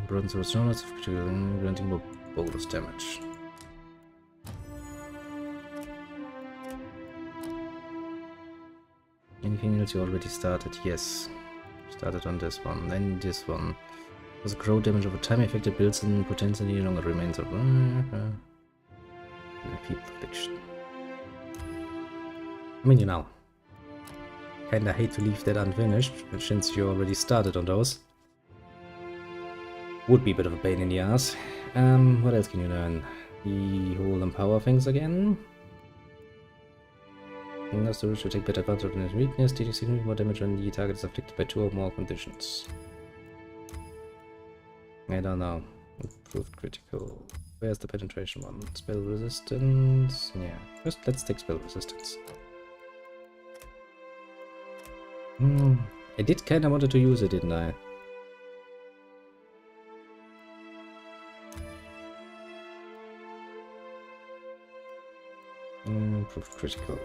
Bronze resonance of critical, granting more bonus damage. Anything else you already started? Yes. Started on this one, then this one. Was a grow damage over time affected builds and potentially longer remains of people affliction. I mean, you know. Kinda hate to leave that unfinished, but since you already started on those. Would be a bit of a pain in the ass. What else can you learn? The whole empower things again. Enough to take better advantage of his weakness, dealing significantly more damage when the target is afflicted by 2 or more conditions. I don't know. Improved critical. Where's the penetration one? Spell resistance. Yeah. First, let's take spell resistance. I did kinda wanted to use it, didn't I? Improved critical.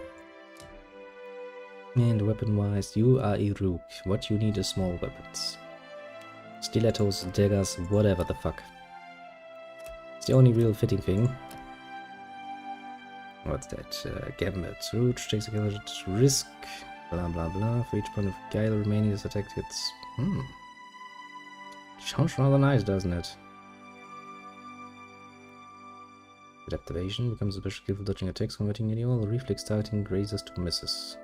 And weapon-wise, you are a rook. What you need is small weapons. Stilettos, daggers, whatever the fuck. It's the only real fitting thing. What's that? Gambit. Root takes a risk. Blah blah blah. For each point of guile remaining this attack gets... Sounds rather nice, doesn't it? Adaptation becomes a special skill for dodging attacks, converting nearly all reflex targeting grazes to misses.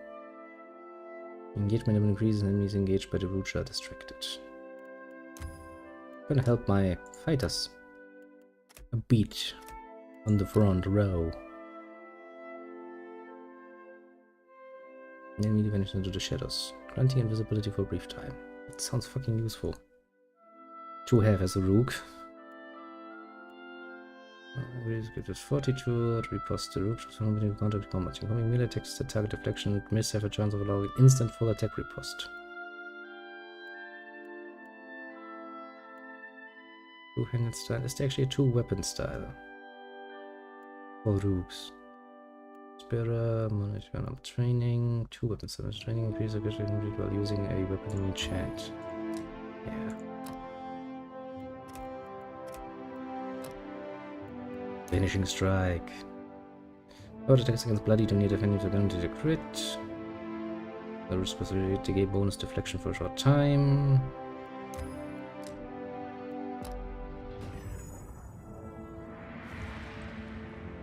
Engagement level increases and enemies engaged by the root are distracted. I'm gonna help my fighters. A beat on the front row. Enemy vanish into the shadows, granting invisibility for a brief time. That sounds fucking useful to have as a rook. Give us fortitude, riposte the rook to nobody contact combat. Incoming melee attacks the target deflection miss have a chance of allowing instant full attack riposte. Two-handed style. Is there actually a two-weapon style? For rooks. Spira, monitoring up training, two weapon style training, increase aggression while using a weapon in each hand. Yeah. Finishing strike. Auto attacks against bloody don't need defending to guarantee the crit. The responsibility to gain bonus deflection for a short time.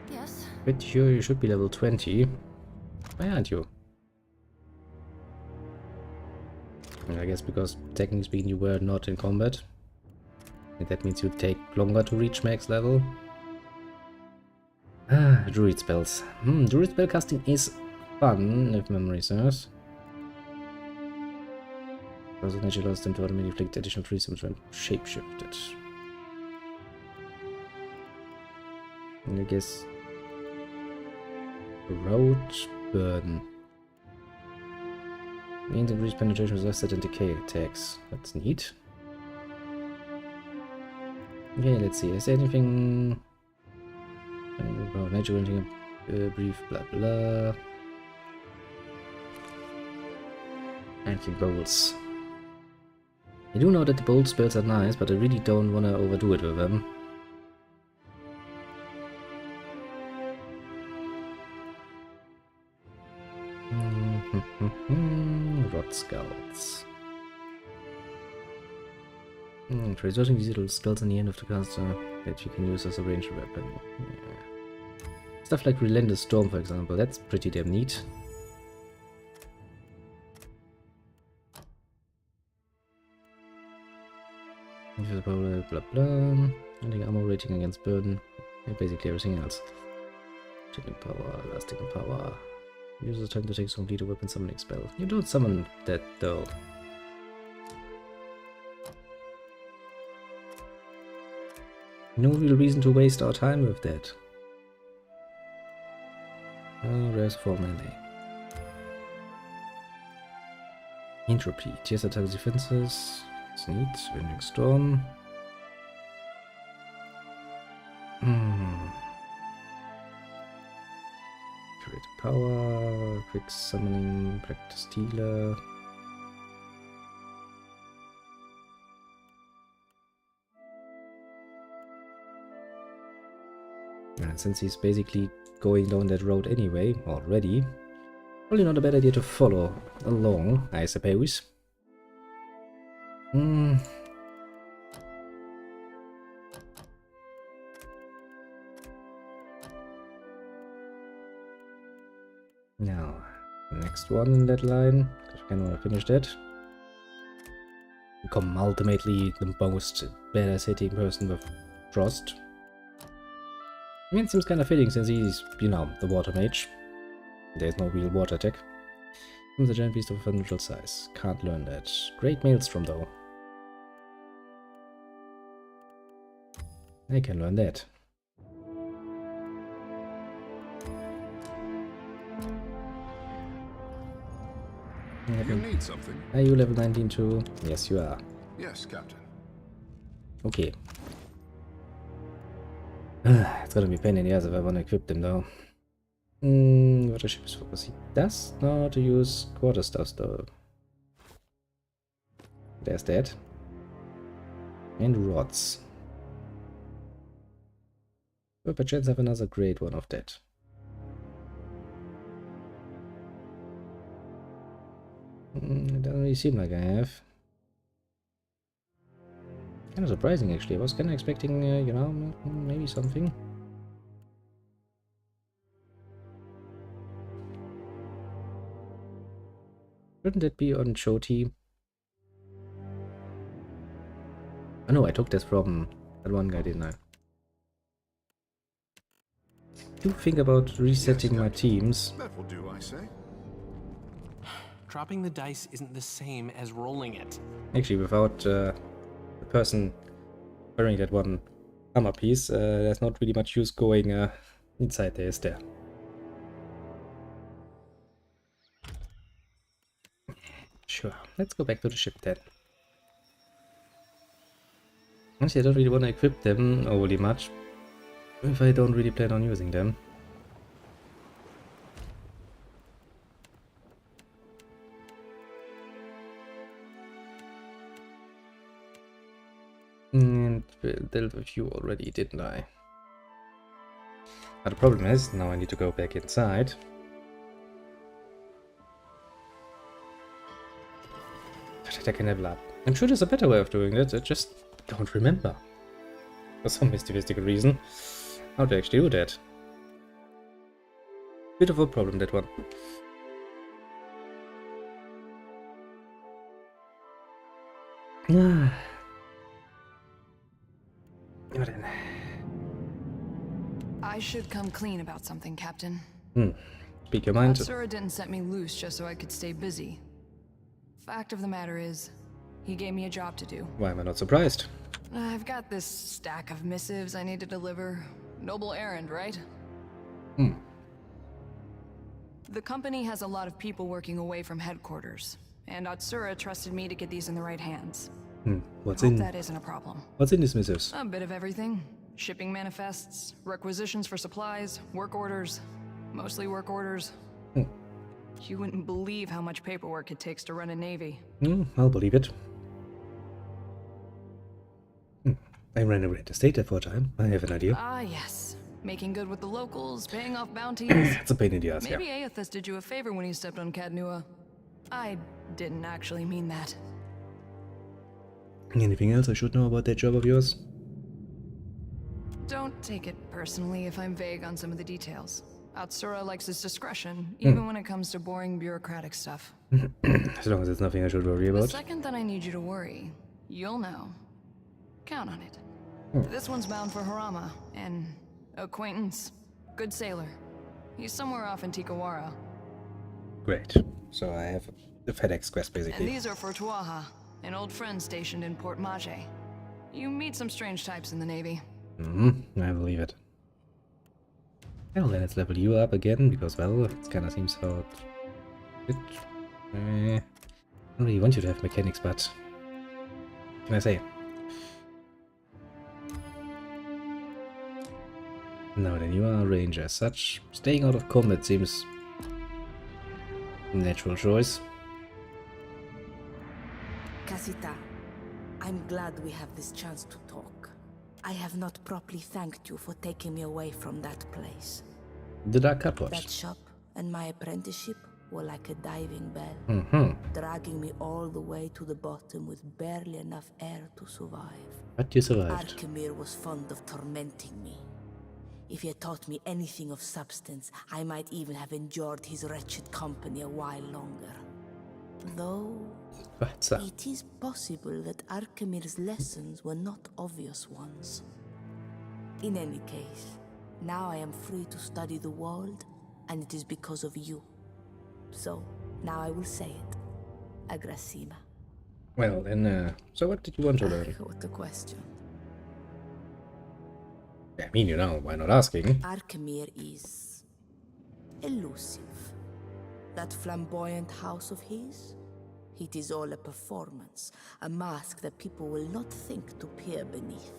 Yes. Pretty sure you should be level 20. Why aren't you? I guess because technically speaking you were not in combat. And that means you take longer to reach max level. Druid spells. Druid spell casting is fun, if memory serves. Because nature allows them to automatically inflict additional freeze when shapeshifted. And I guess... Roach Burden. Means increased penetration with acid and decay attacks. That's neat. Okay, let's see. Is there anything... Nature granting a brief blah blah. Anti-bolts. I do know that the bolt spells are nice, but I really don't want to overdo it with them. Rot skulls. Resorting these little skulls on the end of the caster that you can use as a ranged weapon. Yeah. Stuff like Relentless Storm, for example, that's pretty damn neat. Blah blah blah. Adding ammo rating against burden. And basically everything else. Checking power, lasting power. Uses time to take to complete a weapon summoning spell. You don't summon that though. No real reason to waste our time with that. There's 4 melee. Entropy. Tears attacks defenses. It's neat. Winding Storm. Create power. Quick summoning. Practice healer. And since he's basically going down that road anyway, already, probably not a bad idea to follow along, I suppose. Now, next one in that line, because I kind of want to finish that. Become ultimately the most badass hitting person with Frost. I mean, it seems kind of fitting since he's, you know, the water mage. There's no real water attack. He's a giant beast of unusual size. Can't learn that. Great Maelstrom though. I can learn that. You need something? Are you level 19 too? Yes, you are. Yes, Captain. Okay. It's gonna be a pain in the ass if I want to equip them though. Water ship is focus. He does know how to use quarter stuffs though. There's that. And rods. But perchance have another great one of that. It doesn't really seem like I have. Kind of surprising actually. I was kind of expecting, you know, maybe something. Shouldn't it be on Choti? Oh no, I took this from that one guy, didn't I? Do think about resetting my teams. That will do, I say. Dropping the dice isn't the same as rolling it. Actually, without the person wearing that one armor piece, there's not really much use going inside there, is there? Sure, let's go back to the ship then. Honestly, I don't really want to equip them overly much if I don't really plan on using them. And dealt with you already, didn't I? But the problem is, now I need to go back inside. That I can level up. I'm sure there's a better way of doing that, I just don't remember. For some mystical reason. How to actually do that. Bit of a problem, that one. I should come clean about something, Captain. Speak your mind. Atsura didn't set me loose just so I could stay busy. Fact of the matter is, he gave me a job to do. Why am I not surprised? I've got this stack of missives I need to deliver. Noble errand, right? The company has a lot of people working away from headquarters, and Atsura trusted me to get these in the right hands. What's Hope in? that isn't a problem. What's in these missives? A bit of everything. Shipping manifests, requisitions for supplies, work orders. Mostly work orders. You wouldn't believe how much paperwork it takes to run a navy. I'll believe it. I ran a red estate there for a time. I have an idea. Ah, yes. Making good with the locals, paying off bounties. It's a pain in the ass, Maybe yeah. Aethys did you a favor when you stepped on Cadnua. I didn't actually mean that. Anything else I should know about that job of yours? Don't take it personally if I'm vague on some of the details. Atsura likes his discretion, even when it comes to boring bureaucratic stuff. As long as it's nothing I should worry The about. second that I need you to worry, you'll know. Count on it. This one's bound for Harama, an acquaintance. Good sailor. He's somewhere off in Tikawara. Great. So I have the FedEx quest, basically. And these are for Tuaha, an old friend stationed in Port Maje. You meet some strange types in the Navy. I believe it. Well, then let's level you up again, because, well, it kind of seems how it... I don't really want you to have mechanics, but... What can I say? Now then, you are a ranger. As such, staying out of combat seems... a natural choice. Casita, I'm glad we have this chance to talk. I have not properly thanked you for taking me away from that place. The Dark Cupboard. That shop and my apprenticeship were like a diving bell, dragging me all the way to the bottom with barely enough air to survive. But you survived. Arkemir was fond of tormenting me. If he had taught me anything of substance, I might even have endured his wretched company a while longer. Though, it is possible that Arkemir's lessons were not obvious ones. In any case, now I am free to study the world, and it is because of you. So, now I will say it. Agrasima. Well, then, so what did you want to learn? What a question. I mean, you know, why not asking? Arkemir is... elusive. That flamboyant house of his? It is all a performance, a mask that people will not think to peer beneath.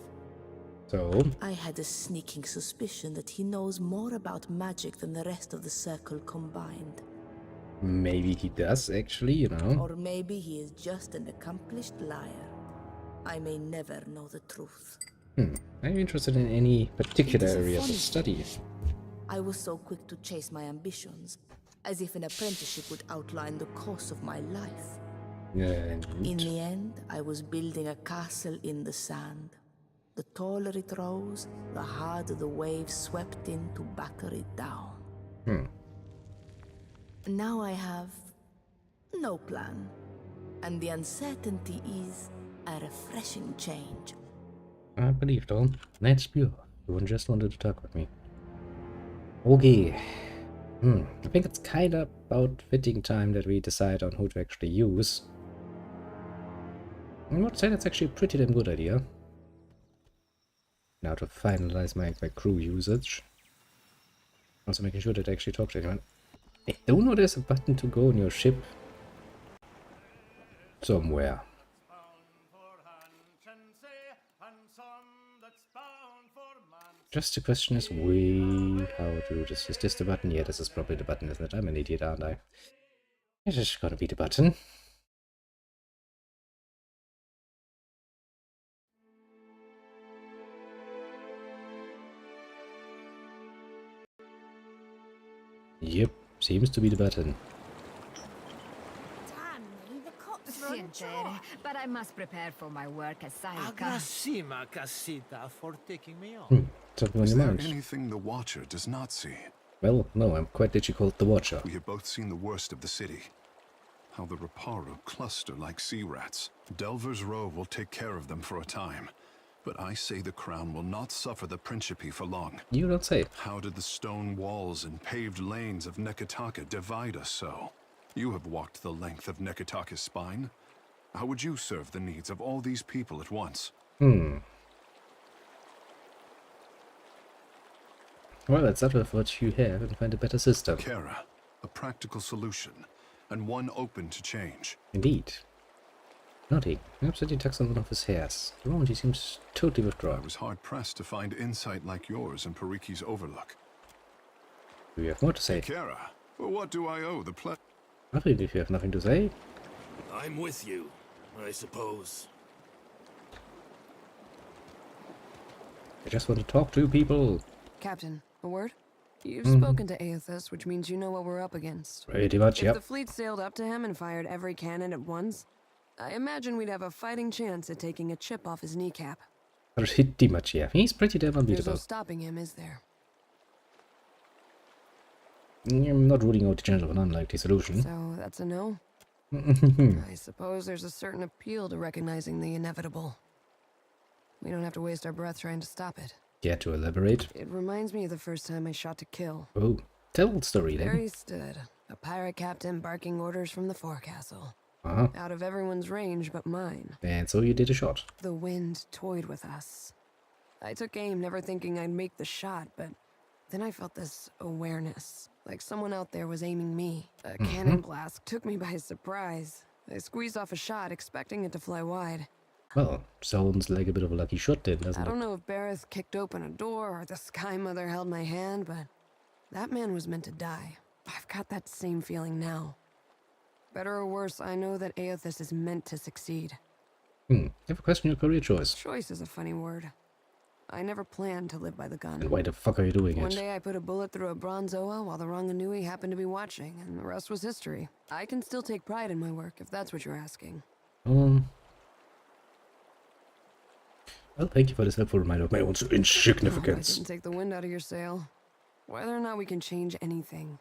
So? I had a sneaking suspicion that he knows more about magic than the rest of the circle combined. Maybe he does, actually, you know. Or maybe he is just an accomplished liar. I may never know the truth. Are you interested in any particular areas of study? I was so quick to chase my ambitions, as if an apprenticeship would outline the course of my life. In the end, I was building a castle in the sand. The taller it rose, the harder the waves swept in to batter it down. Now I have no plan, and the uncertainty is a refreshing change. I believe, though. That's pure. You just wanted to talk with me. Okay. I think it's kind of about fitting time that we decide on who to actually use. I would say that's actually a pretty damn good idea. Now to finalize my crew usage. Also making sure that I actually talk to anyone. I don't know there's a button to go on your ship. Somewhere. Just the question is, how to do this? Is this the button? Yeah, this is probably the button, isn't it? I'm an idiot, aren't I? It is gonna be the button. Yep, seems to be the button. Sincere, but I must prepare for my work as Saika. Agrasima, Casita, for taking me on. Something on Is your there mind? anything the Watcher does not see? Well, no, I'm quite literally called the Watcher. We have both seen the worst of the city. How the Reparu cluster like sea rats. Delver's Row will take care of them for a time. But I say the Crown will not suffer the Principe for long. You don't say. How did the stone walls and paved lanes of Nekataka divide us so? You have walked the length of Nekataka's spine. How would you serve the needs of all these people at once? Well, let's start with what you have and find a better system. Kara, a practical solution, and one open to change. Indeed. Naughty. Absolutely tucks on one of his hairs. The moment he seems totally withdrawn. I was hard-pressed to find insight like yours in Pariki's Overlook. Do you have more to say? Kara, for what do I owe the pleasure? Nothing if you have nothing to say. I'm with you, I suppose. I just want to talk to people. Captain, a word? You've spoken to Aethys, which means you know what we're up against. Pretty much, If the fleet sailed up to him and fired every cannon at once, I imagine we'd have a fighting chance at taking a chip off his kneecap. Pretty much, yeah. He's pretty damn There's unbeatable. no stopping him, is there? I'm not ruling out the chance of an unlikely solution. So that's a no? I suppose there's a certain appeal to recognizing the inevitable. We don't have to waste our breath trying to stop it. Care to elaborate? It reminds me of the first time I shot to kill. Oh, tell the story then. There he stood, a pirate captain barking orders from the forecastle. Out of everyone's range but mine. And so you did a shot. The wind toyed with us. I took aim, never thinking I'd make the shot, but then I felt this awareness, like someone out there was aiming me. A cannon blast took me by surprise. I squeezed off a shot, expecting it to fly wide. Well, sounds like a bit of a lucky shot then, doesn't I it? don't know if Bareth kicked open a door or the Sky Mother held my hand, but that man was meant to die. I've got that same feeling now. Better or worse, I know that Aothis is meant to succeed. Never question your career choice. Choice is a funny word. I never planned to live by the gun. And why the fuck are you doing One it? day I put a bullet through a Bronzoa while the Ranganui happened to be watching, and the rest was history. I can still take pride in my work, if that's what you're asking. Well, thank you for this helpful reminder of my own I insignificance. didn't take the wind out of your sail. Whether or not we can change anything,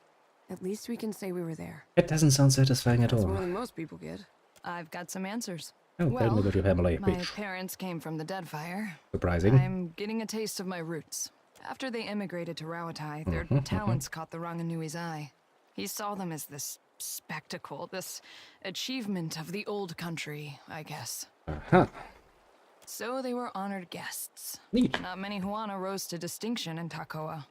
at least we can say we were there. It doesn't sound satisfying at That's all. more than most people get. I've got some answers. Oh, tell me about your family, my bitch. parents came from the Deadfire. Surprising. I'm getting a taste of my roots. After they immigrated to Rawatai, their talents caught the Ranganui's eye. He saw them as this spectacle, this achievement of the old country, I guess. So they were honored guests. Neat. Not many Huana rose to distinction in Takoa.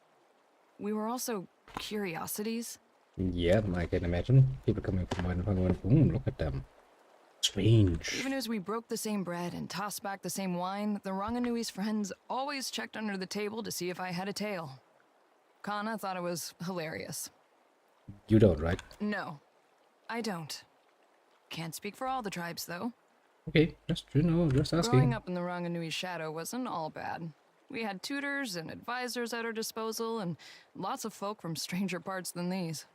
We were also curiosities. Yeah, I can imagine. People coming from one going, look at them. Strange. Even as we broke the same bread and tossed back the same wine, the Ranganui's friends always checked under the table to see if I had a tail. Kana thought it was hilarious. You don't, right? No, I don't. Can't speak for all the tribes, though. Okay, just asking. Growing up in the Ranganui's shadow wasn't all bad. We had tutors and advisors at our disposal, and lots of folk from stranger parts than these.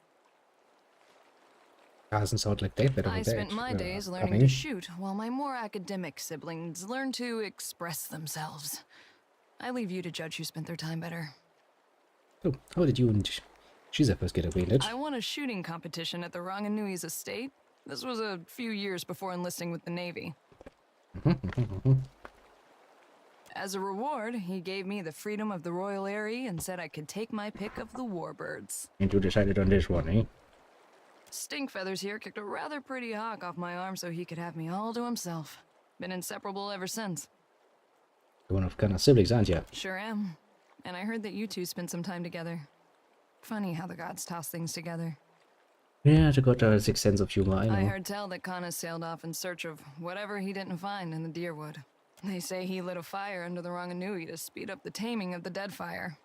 Doesn't sound like that bad of a I spent date. my days learning to shoot, while my more academic siblings learned to express themselves. I leave you to judge who spent their time better. So, how did you and Shiza first get acquainted? I won a shooting competition at the Ranganui's estate. This was a few years before enlisting with the Navy. As a reward, he gave me the freedom of the Royal Eyrie and said I could take my pick of the warbirds. And you decided on this one, eh? Stinkfeathers here kicked a rather pretty hawk off my arm so he could have me all to himself. Been inseparable ever since. You're one of Kana's siblings, aren't you? Sure am. And I heard that you two spent some time together. Funny how the gods toss things together. Yeah, the god has a sixth sense of humor, I know. I heard tell that Kana sailed off in search of whatever he didn't find in the Deerwood. They say he lit a fire under the Ranganui to speed up the taming of the Deadfire.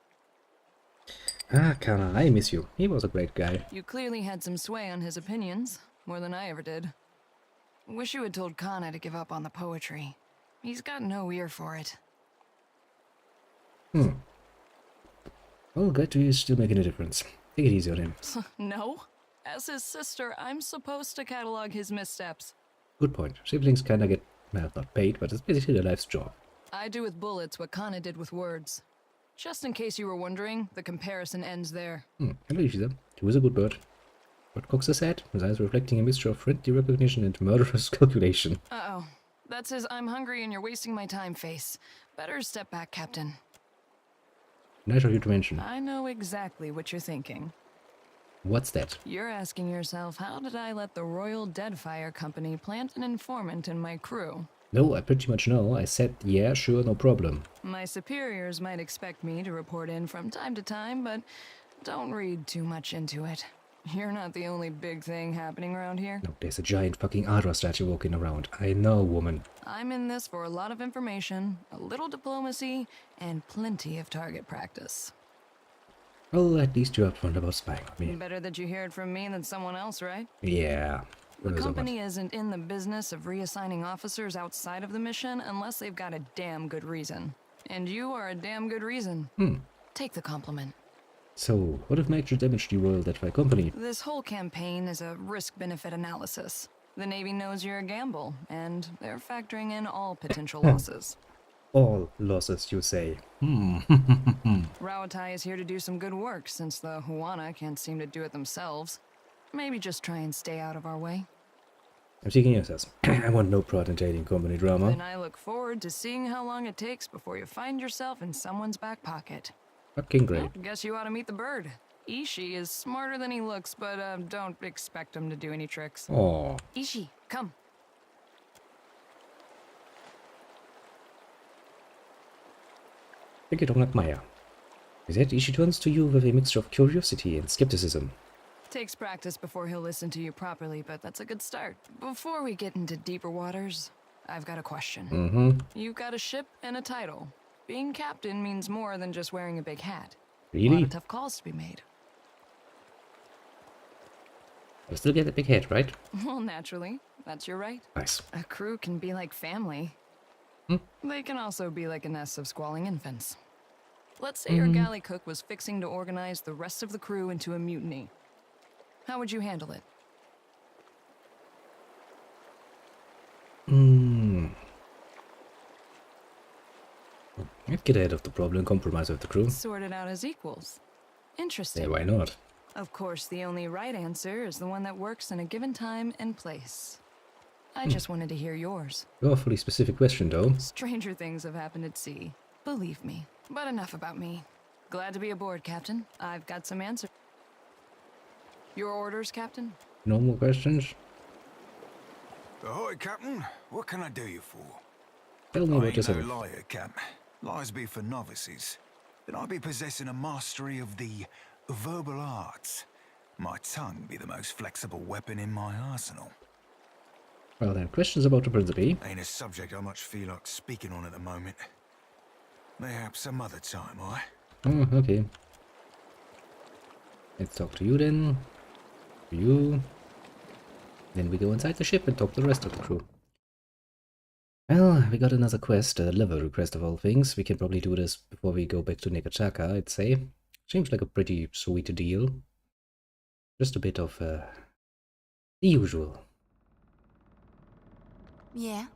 Ah, Kana, I miss you. He was a great guy. You clearly had some sway on his opinions, more than I ever did. Wish you had told Kana to give up on the poetry. He's got no ear for it. Well, glad to hear he's still making a difference. Take it easy on him. No? As his sister, I'm supposed to catalog his missteps. Good point. Siblings kinda get, well, not paid, but it's basically their life's job. I do with bullets what Kana did with words. Just in case you were wondering, the comparison ends there. I believe you, though. He was a good bird. What Cox said, his eyes reflecting a mixture of friendly recognition and murderous calculation. Uh-oh. That's his I'm hungry and you're wasting my time face. Better step back, Captain. Nice of you to mention. I know exactly what you're thinking. What's that? You're asking yourself, how did I let the Royal Deadfire Company plant an informant in my crew? No, I pretty much know. I said, yeah, sure, no problem. My superiors might expect me to report in from time to time, but don't read too much into it. You're not the only big thing happening around here. No, there's a giant fucking Adra statue walking around. I know, woman. I'm in this for a lot of information, a little diplomacy, and plenty of target practice. Well, at least you're upfront about spying on me. Better that you hear it from me than someone else, right? Yeah. The company isn't in the business of reassigning officers outside of the mission unless they've got a damn good reason. And you are a damn good reason. Take the compliment. So, what if nature damaged the Royal Deadfire Company? This whole campaign is a risk-benefit analysis. The Navy knows you're a gamble, and they're factoring in all potential losses. all losses, you say? Rawatai is here to do some good work, since the Huana can't seem to do it themselves. Maybe just try and stay out of our way. I'm seeking yourselves. I want no prod in dating company drama. Then I look forward to seeing how long it takes before you find yourself in someone's back pocket. Fucking great. Well, guess you ought to meet the bird. Ishi is smarter than he looks, but don't expect him to do any tricks. Oh. Ishi, come. I don't admire. Is that Ishi turns to you with a mixture of curiosity and skepticism. Takes practice before he'll listen to you properly, but that's a good start. Before we get into deeper waters, I've got a question. You've got a ship and a title. Being captain means more than just wearing a big hat. Really? A lot of tough calls to be made. I still get a big head, right? Well, naturally. That's your right. Nice. A crew can be like family. They can also be like a nest of squalling infants. Let's say your galley cook was fixing to organize the rest of the crew into a mutiny. How would you handle it? I'd get ahead of the problem and compromise with the crew. Sort it out as equals. Interesting. Yeah, why not? Of course, the only right answer is the one that works in a given time and place. I just wanted to hear yours. Awfully specific question, though. Stranger things have happened at sea. Believe me. But enough about me. Glad to be aboard, Captain. I've got some answers. Your orders, Captain? No more questions? Ahoy, Captain. What can I do you for? Tell me I what ain't this no is. liar, Cap. Lies be for novices. Then I be possessing a mastery of the verbal arts. My tongue be the most flexible weapon in my arsenal. Well then, questions about the Principe. Ain't a subject I much feel like speaking on at the moment. Mayhap some other time, aye? Oh, okay. Let's talk to you then. To you. Then we go inside the ship and talk to the rest of the crew. Well, we got another quest, a level request of all things. We can probably do this before we go back to Nekachaka, I'd say. Seems like a pretty sweet deal. Just a bit of, the usual. Yeah?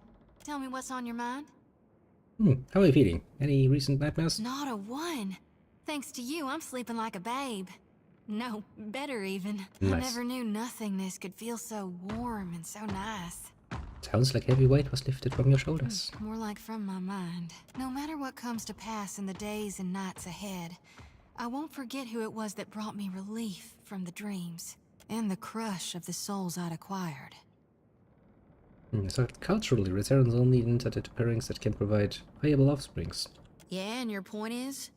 Tell me what's on your mind? How are you feeling? Any recent nightmares? Not a one. Thanks to you, I'm sleeping like a babe. No, better even. Nice. I never knew nothingness could feel so warm and so nice. Sounds like heavy weight was lifted from your shoulders. More like from my mind. No matter what comes to pass in the days and nights ahead, I won't forget who it was that brought me relief from the dreams and the crush of the souls I'd acquired. So culturally, returns only intended pairings that can provide viable offsprings. Yeah, and your point is?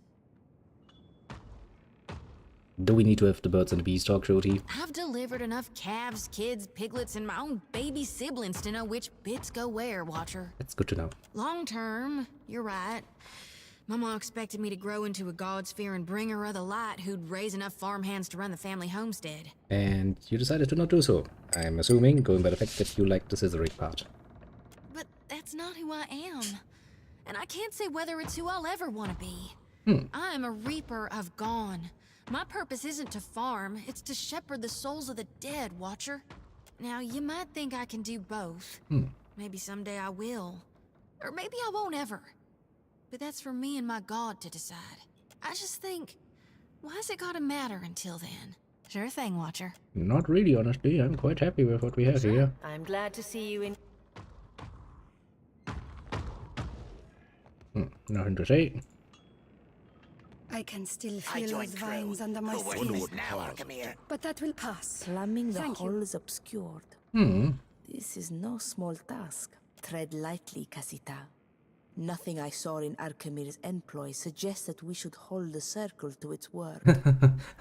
Do we need to have the birds and the bees talk, Jody? I've delivered enough calves, kids, piglets, and my own baby siblings to know which bits go where, Watcher. That's good to know. Long term, you're right. Mama expected me to grow into a God-fearing bringer of the light who'd raise enough farmhands to run the family homestead. And you decided to not do so. I'm assuming, going by the fact that you like the scissoring part. But that's not who I am. And I can't say whether it's who I'll ever want to be. I'm a reaper of gone. My purpose isn't to farm, it's to shepherd the souls of the dead, Watcher. Now, you might think I can do both. Maybe someday I will. Or maybe I won't ever. But that's for me and my God to decide. I just think, why's it gotta matter until then? Sure thing, Watcher. Not really, honestly. I'm quite happy with what we have here. I'm glad to see you in... Nothing to say. I can still feel those vines under my skin. But that will pass. Plumbing the Thank you. holes obscured. This is no small task. Tread lightly, Casita. Nothing I saw in Archimir's employ suggests that we should hold the circle to its word.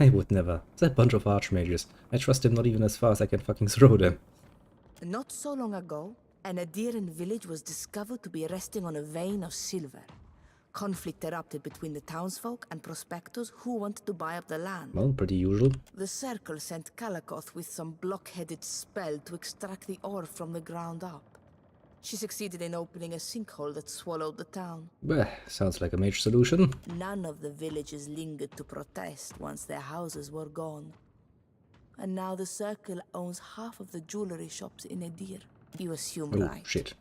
I would never. That bunch of archmages. I trust them not even as far as I can fucking throw them. Not so long ago, an Adiran village was discovered to be resting on a vein of silver. Conflict erupted between the townsfolk and prospectors who wanted to buy up the land. Well, pretty usual. The circle sent Kalakoth with some block-headed spell to extract the ore from the ground up. She succeeded in opening a sinkhole that swallowed the town. Bah, sounds like a mage solution. None of the villagers lingered to protest once their houses were gone. And now the circle owns half of the jewelry shops in Edir. You assume Oh, right. shit.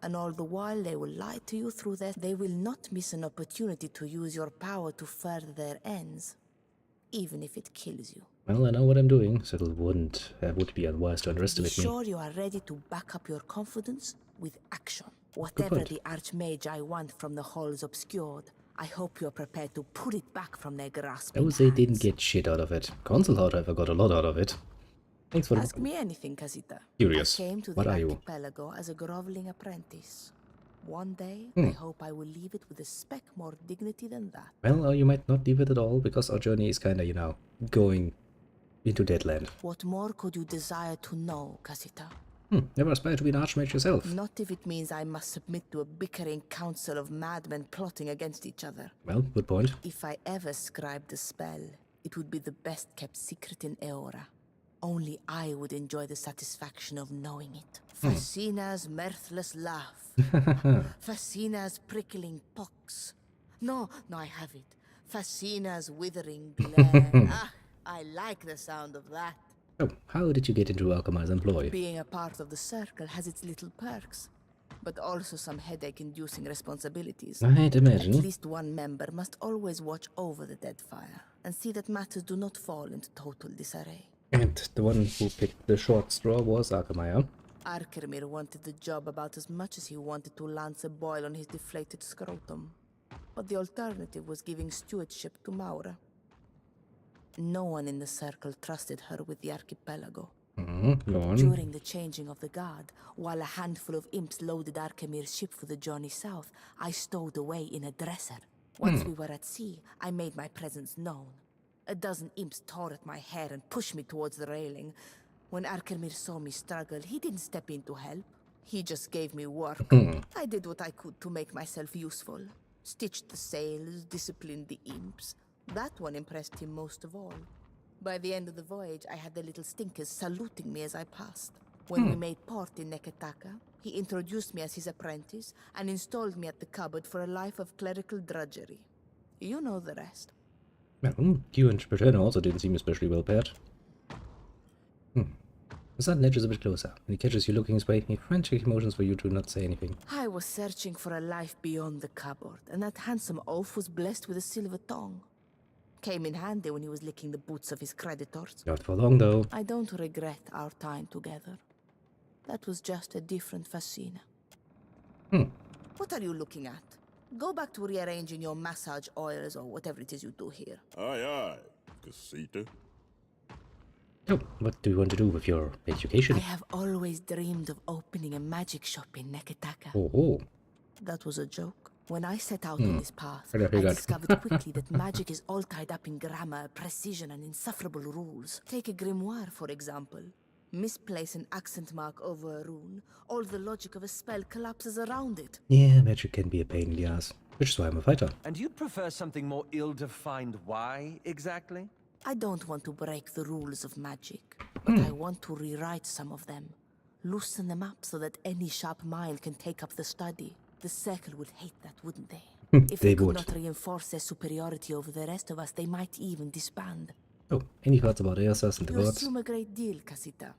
And all the while they will lie to you through that. They will not miss an opportunity to use your power to further their ends, even if it kills you. Well, I know what I'm doing, so it would be unwise to Be underestimate me. sure you are ready to back up your confidence with action. Whatever the Archmage I want from the halls obscured, I hope you're prepared to put it back from their grasping Those they didn't get shit out of it. Console, however, got a lot out of it. Thanks for Ask me anything, Casita. Curious. I came to What the are you? archipelago as a groveling apprentice. One day, Hmm. I hope I will leave it with a speck more dignity than that. Well, you might not leave it at all, because our journey is kinda, you know, going into Deadland. What more could you desire to know, Casita? Never aspired to be an archmage yourself. Not if it means I must submit to a bickering council of madmen plotting against each other. Well, good point. If I ever scribed a spell, it would be the best kept secret in Eora. Only I would enjoy the satisfaction of knowing it. Fascina's mirthless laugh. Fascina's prickling pox. No, I have it. Fascina's withering glare. I like the sound of that. Oh, how did you get into Alchemy's employ? Being a part of the circle has its little perks, but also some headache-inducing responsibilities. I'd imagine. At least one member must always watch over the dead fire and see that matters do not fall into total disarray. And the one who picked the short straw was Archemire. Arkermir wanted the job about as much as he wanted to lance a boil on his deflated scrotum. But the alternative was giving stewardship to Maura. No one in the circle trusted her with the archipelago. Go on. During the changing of the guard, while a handful of imps loaded Arkemir's ship for the journey south, I stowed away in a dresser. Once we were at sea, I made my presence known. A dozen imps tore at my hair and pushed me towards the railing. When Arkemir saw me struggle, he didn't step in to help. He just gave me work. I did what I could to make myself useful. Stitched the sails, disciplined the imps. That one impressed him most of all. By the end of the voyage, I had the little stinkers saluting me as I passed. When we made port in Neketaka, he introduced me as his apprentice and installed me at the cupboard for a life of clerical drudgery. You know the rest. Well, you and Paterno also didn't seem especially well paired. The sun edges a bit closer. When he catches you looking his way, he frantic motions for you to not say anything. I was searching for a life beyond the cupboard, and that handsome oaf was blessed with a silver tongue. Came in handy when he was licking the boots of his creditors. Not for long, though. I don't regret our time together. That was just a different Fascina. What are you looking at? Go back to rearranging your massage oils or whatever it is you do here. Aye, aye, Casita. Oh, what do you want to do with your education? I have always dreamed of opening a magic shop in Neketaka. Oh. That was a joke. When I set out on this path, I discovered quickly that magic is all tied up in grammar, precision, and insufferable rules. Take a grimoire, for example. Misplace an accent mark over a rune, all the logic of a spell collapses around it. Yeah, magic can be a pain in the ass, which is why I'm a fighter. And you'd prefer something more ill-defined why, exactly? I don't want to break the rules of magic, but I want to rewrite some of them. Loosen them up so that any sharp mind can take up the study. The Circle would hate that, wouldn't they? If they could not reinforce their superiority over the rest of us, they might even disband. Oh, any thoughts about Eosas and the You gods? assume a great deal, Casita.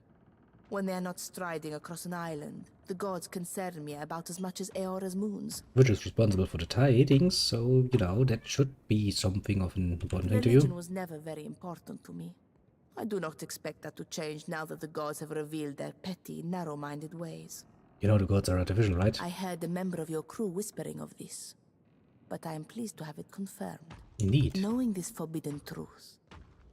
When they are not striding across an island, the gods concern me about as much as Eora's moons. Which is responsible for the tidings, so, you know, that should be something of an important thing to Religion you. was never very important to me. I do not expect that to change now that the gods have revealed their petty, narrow-minded ways. You know the gods are artificial, right? I heard a member of your crew whispering of this, but I am pleased to have it confirmed. Indeed. Knowing this forbidden truth,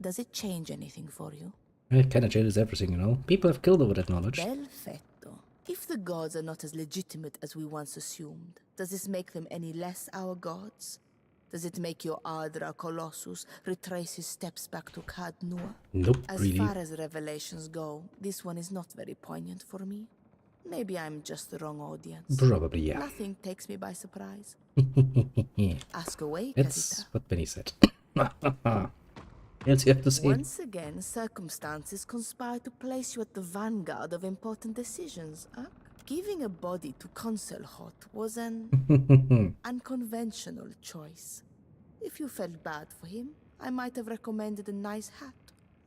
does it change anything for you? It kinda changes everything, you know? People have killed over that knowledge. Perfetto. If the gods are not as legitimate as we once assumed, does this make them any less our gods? Does it make your Ardra Colossus retrace his steps back to Khad Nur? Nope, As really. far as revelations go, this one is not very poignant for me. Maybe I'm just the wrong audience. Probably, yeah. Nothing takes me by surprise. Ask away, That's Casita. what Benny said. Else you have to say. Once again, circumstances conspire to place you at the vanguard of important decisions, huh? Giving a body to Conselhot was an unconventional choice. If you felt bad for him, I might have recommended a nice hat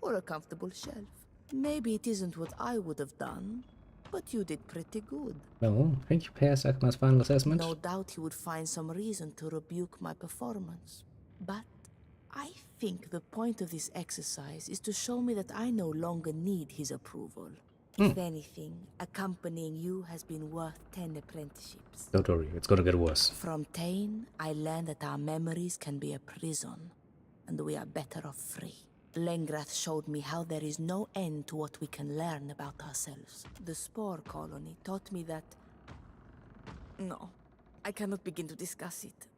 or a comfortable shelf. Maybe it isn't what I would have done, but you did pretty good. Well, thank you, passed Akma's final assessment. No doubt he would find some reason to rebuke my performance. But I think the point of this exercise is to show me that I no longer need his approval. If anything, accompanying you has been worth 10 apprenticeships. Don't worry, it's gonna get worse. From Tain, I learned that our memories can be a prison, and we are better off free. Lengrath showed me how there is no end to what we can learn about ourselves. The Spore colony taught me that... No, I cannot begin to discuss it.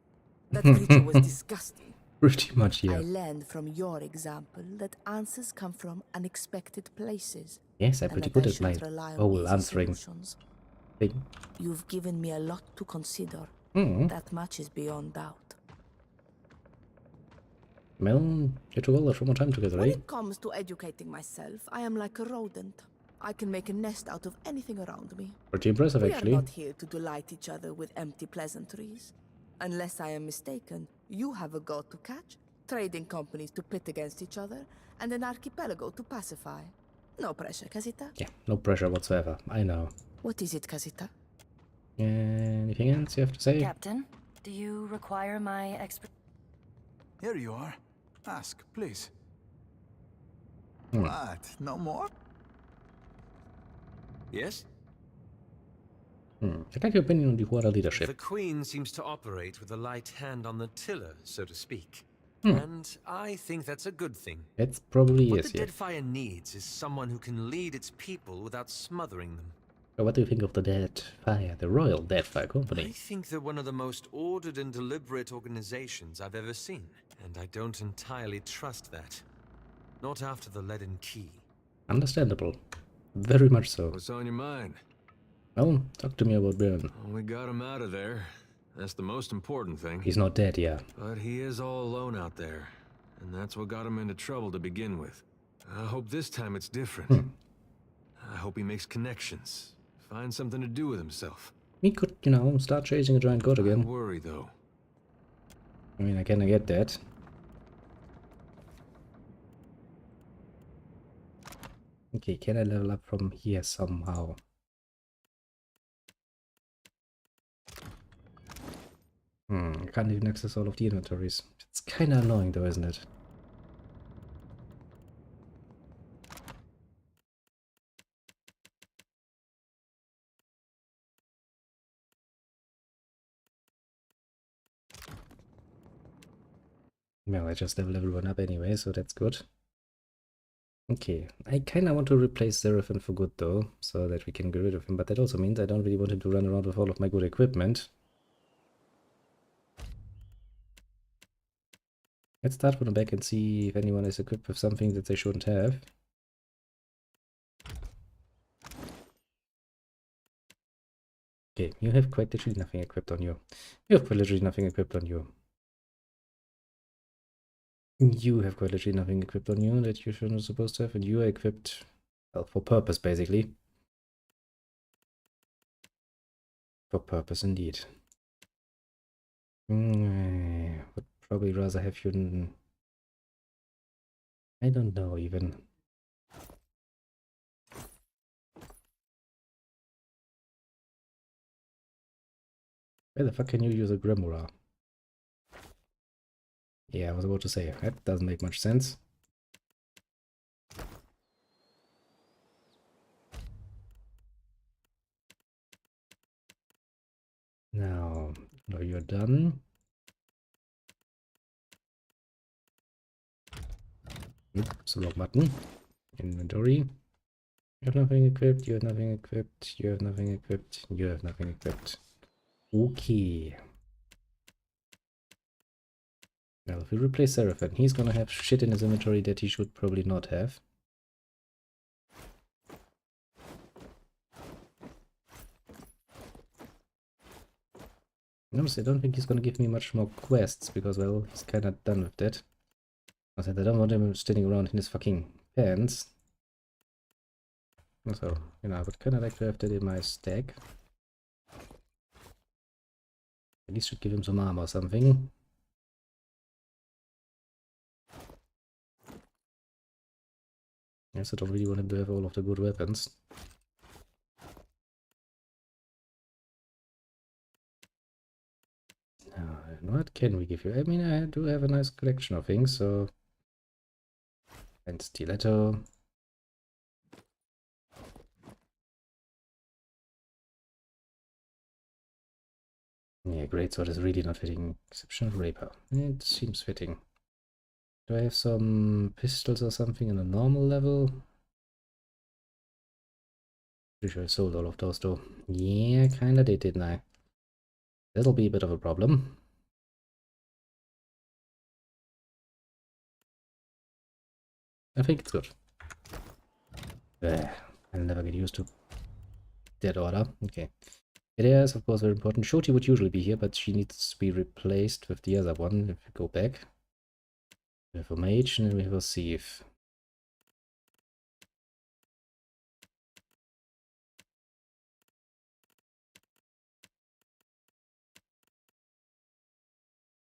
That creature was disgusting. Pretty much, yeah. I learned from your example that answers come from unexpected places. Yes, I'm pretty good at my whole answering thing. You've given me a lot to consider. That much is beyond doubt. Well, you took all the more time together, When eh? it comes to educating myself, I am like a rodent. I can make a nest out of anything around me. Pretty impressive, actually. We are not here to delight each other with empty pleasantries. Unless I am mistaken, you have a goal to catch, trading companies to pit against each other, and an archipelago to pacify. No pressure, Casita? Yeah, no pressure whatsoever. I know. What is it, Casita? Anything else you have to say? Captain, do you require my expert? Here you are. Ask, please. Hmm. What? No more? Yes? I'd like your opinion on the water leadership. The Queen seems to operate with a light hand on the tiller, so to speak. Hmm. And I think that's a good thing. It probably What is, the yeah. Deadfire needs is someone who can lead its people without smothering them. So what do you think of the Deadfire, the Royal Deadfire I Company? think they're one of the most ordered and deliberate organizations I've ever seen, and I don't entirely trust that. Not after the leaden key. Understandable. Very much so. What's on your mind? Well, talk to me about Björn. Well, we got him out of there. That's the most important thing. He's not dead, yeah. But he is all alone out there. And that's what got him into trouble to begin with. I hope this time it's different. I hope he makes connections. Finds something to do with himself. He could, you know, start chasing a giant god again. I worry, though. I mean, I kinda get that. Okay, can I level up from here somehow? I can't even access all of the inventories. It's kinda annoying though, isn't it? Well, I just leveled everyone up anyway, so that's good. Okay, I kinda want to replace Seraphim for good though, so that we can get rid of him, but that also means I don't really want him to run around with all of my good equipment. Let's start from the back and see if anyone is equipped with something that they shouldn't have. Okay, you have quite literally nothing equipped on you. You have quite literally nothing equipped on you. You have quite literally nothing equipped on you that you're not supposed to have, and you are equipped, well, for purpose, basically. For purpose, indeed. Would probably rather have you... I don't know, even. Where the fuck can you use a Grimoire? Yeah, I was about to say, that doesn't make much sense. Now, you're done. Oops, the wrong button. Inventory. You have nothing equipped, you have nothing equipped, you have nothing equipped, you have nothing equipped. Okay. Well, if we replace Seraphim, he's gonna have shit in his inventory that he should probably not have. Honestly, I don't think he's gonna give me much more quests, because, well, he's kinda done with that. I said I don't want him standing around in his fucking pants. So, you know, I would kinda like to have that in my stack. At least should give him some armor or something. Yes, I don't really want him to have all of the good weapons. What can we give you? I mean, I do have a nice collection of things, so... And stiletto. Yeah, greatsword is really not fitting. Exceptional rapier. It seems fitting. Do I have some pistols or something in a normal level? Pretty sure I sold all of those though. Yeah, kinda did, didn't I? That'll be a bit of a problem. I think it's good. I'll never get used to that order. Okay. It is, of course, very important. Shoti would usually be here, but she needs to be replaced with the other one. If we go back. We have a mage and we have a thief.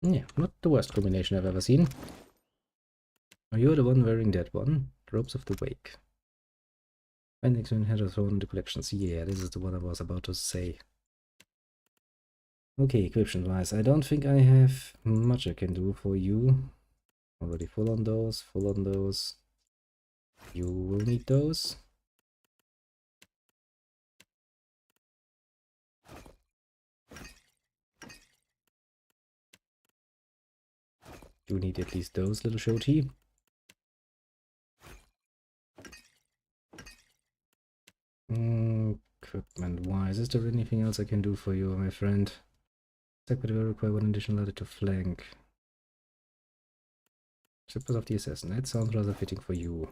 Yeah, not the worst combination I've ever seen. Oh, you're the one wearing that one. Ropes of the Wake. Findings and headers thrown into collections. Yeah, this is the one I was about to say. Okay, equipment wise, I don't think I have much I can do for you. Already full on those, full on those. You will need those. You need at least those, little shorty. Equipment wise, is there anything else I can do for you, my friend? But will require one additional ladder to flank. Slippers of the Assassin, that sounds rather fitting for you.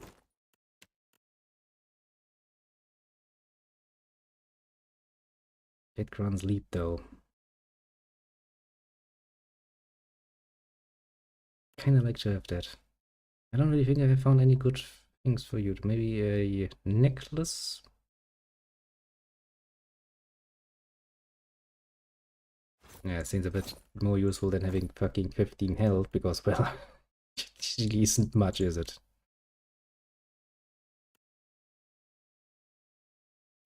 Dead Grant's Leap though. Kinda like to have that. I don't really think I have found any good things for you. Maybe a necklace? Yeah, it seems a bit more useful than having fucking 15 health, because, well, it really isn't much, is it?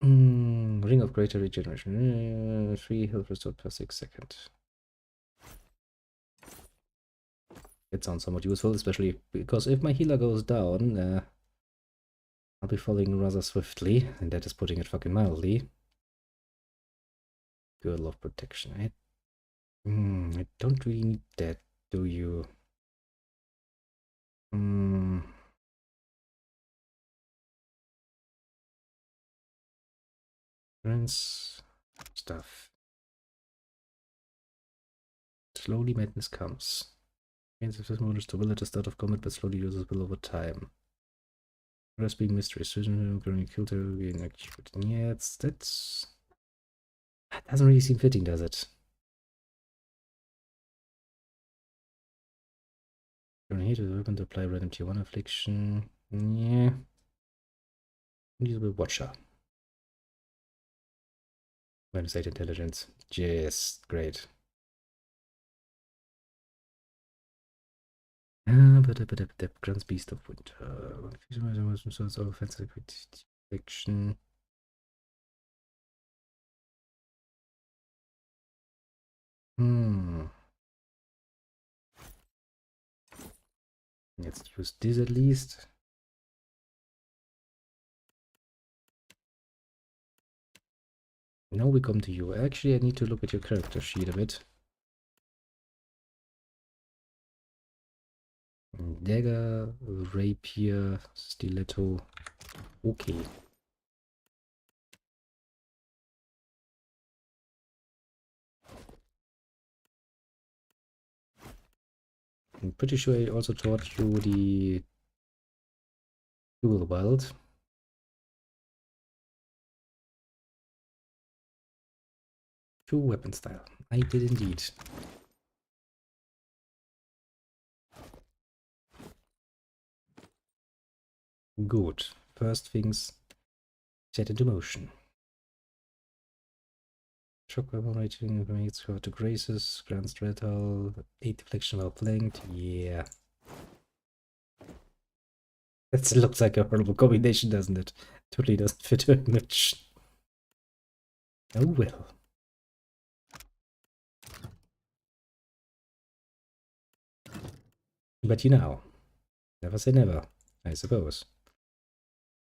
Ring of Greater Regeneration. 3 health restored per 6 seconds. It sounds somewhat useful, especially because if my healer goes down, I'll be falling rather swiftly, and that is putting it fucking mildly. Girdle of Protection. I don't really need that, do you? Friends, stuff. Slowly madness comes. Gains of this mode is to will at the start of combat, but slowly loses will over time. Rest being mystery, switching growing kill to gain acute. Yeah, that's that doesn't really seem fitting, does it? You're here to weapon to apply random tier 1 affliction. Yeah. Usable watcher. Minus 8 intelligence. Yes, great. Grant's Beast of Winter. Offensive affliction. Let's use this at least. Now we come to you. Actually, I need to look at your character sheet a bit. Dagger, rapier, stiletto. Okay. I'm pretty sure I also taught you the dual wield. True weapon style. I did indeed. Good. First things set into motion. Shock weapon rating makes her to graces, Grand Stratal, 8 deflection while flanked. Yeah. That looks like a horrible combination, doesn't it? Totally doesn't fit her much. Oh well. But you know, never say never, I suppose.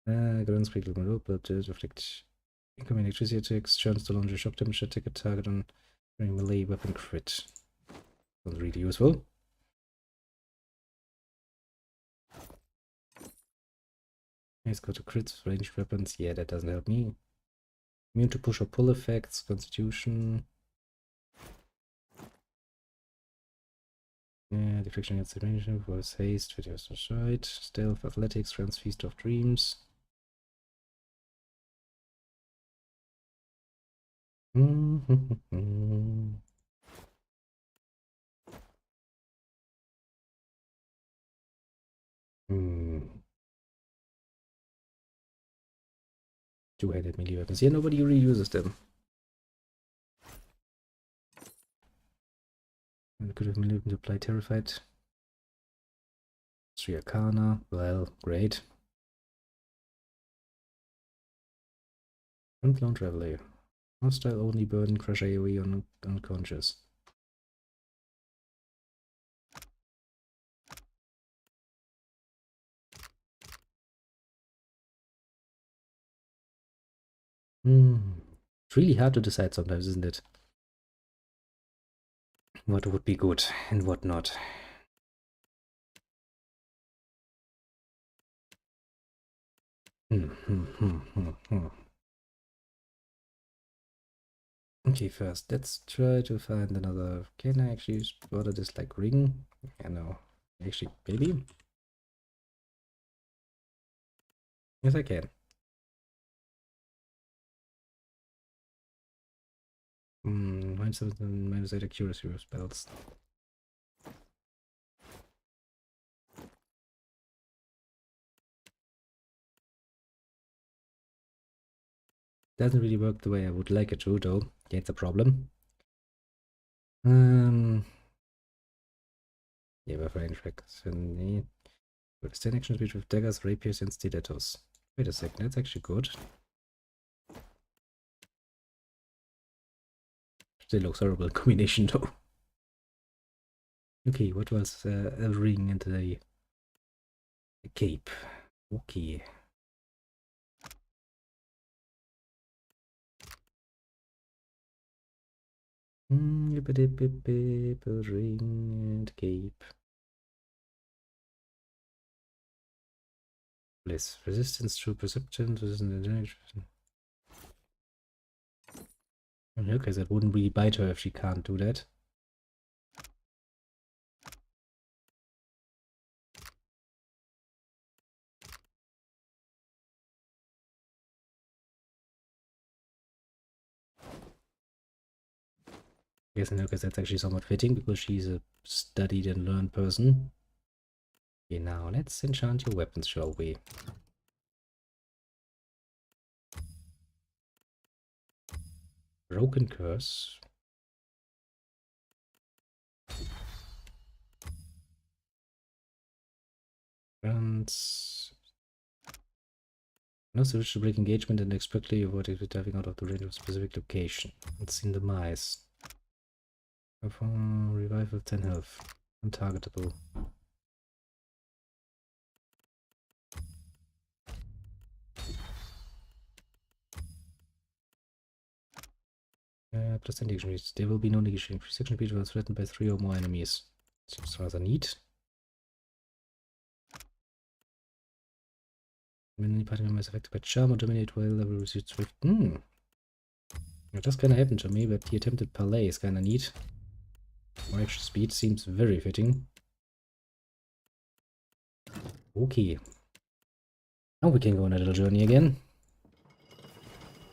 Ground speed will move, but reflect incoming electricity attacks, chance to launch a shock damage attack at target on melee weapon crit. Sounds really useful. Let's go to crits, ranged weapons. Yeah, that doesn't help me. Immune to push or pull effects, constitution. Yeah, deflection against the range, voice haste, video right, stealth, athletics, trans feast of dreams. Two-handed melee weapons. Yeah, nobody really uses them. I could have melee to apply terrified. 3 Arcana. Well, great. Unclown Traveler. Hostile only burden crush AoE on unconscious. It's really hard to decide sometimes, isn't it? What would be good and what not. Okay, first, let's try to find another. Can I actually order this like ring? Yeah, no. Actually, maybe? Yes, I can. -7 and -8 accuracy with spells. Doesn't really work the way I would like it to, though. Yeah, it's a problem. Yeah, with range records. With 10 action speed with daggers, rapiers, and stilettos. Wait a second, that's actually good. Still looks horrible in combination, though. Okay, what was a ring and a cape? Okay. Ring and cape. Bliss. Resistance to perception, resistance to damage. Okay, that wouldn't really bite her if she can't do that. Yes, and because that's actually somewhat fitting because she's a studied and learned person. Okay, now let's enchant your weapons, shall we? Broken curse. Grants. No switch to break engagement and expectly avoid it with diving out of the range of a specific location. It's in the mice. Perform revival 10 health. Untargetable. Plus 10 negation speed. There will be no negation. Free section speed was threatened by 3 or more enemies. Seems rather neat. When any party member is affected by charm or dominate while level receives swift. It does kinda happen to me, but the attempted parlay is kinda neat. More extra speed seems very fitting. Okay. Now we can go on a little journey again.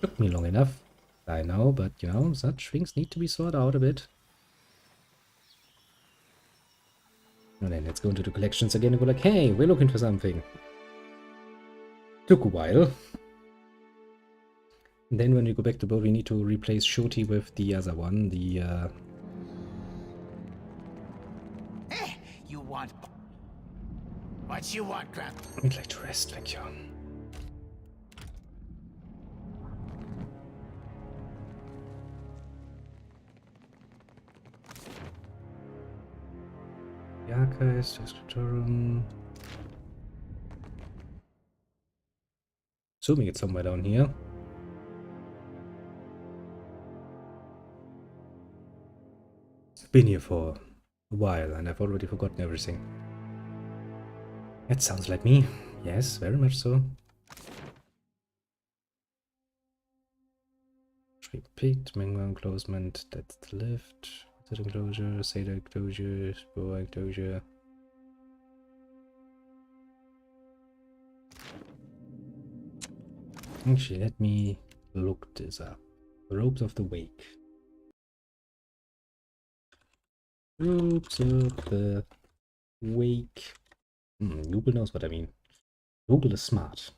Took me long enough. I know, but you know, such things need to be sorted out a bit. And then let's go into the collections again and go like, hey, we're looking for something. Took a while. And then when we go back to boat, we need to replace Shoti with the other one, the You want... What you want, crap? I'd like to rest, thank you. Archives, Scriptorum. Assuming it's somewhere down here. I've been here for a while and I've already forgotten everything. That sounds like me. Yes, very much so. Repeat, mango enclosement, that's the lift. That enclosure, Seda enclosure, Spore enclosure. Actually, let me look this up. Ropes of the Wake. Ropes of the Wake. Google knows what I mean. Google is smart.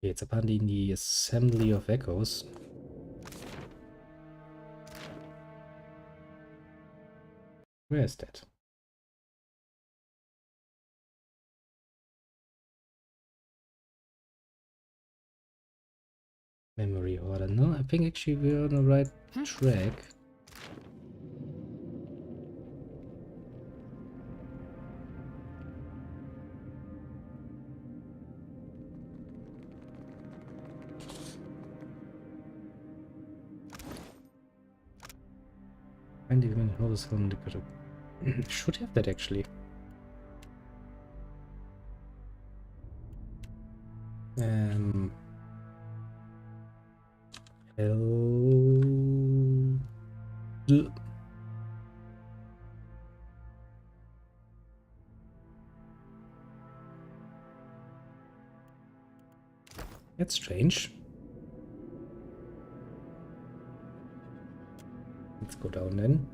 It's apparently in the Assembly of Echoes. Where is that? Memory order. No, I think actually we're on the right track. And even hold this on the should have that actually. That's strange. Let's go down then.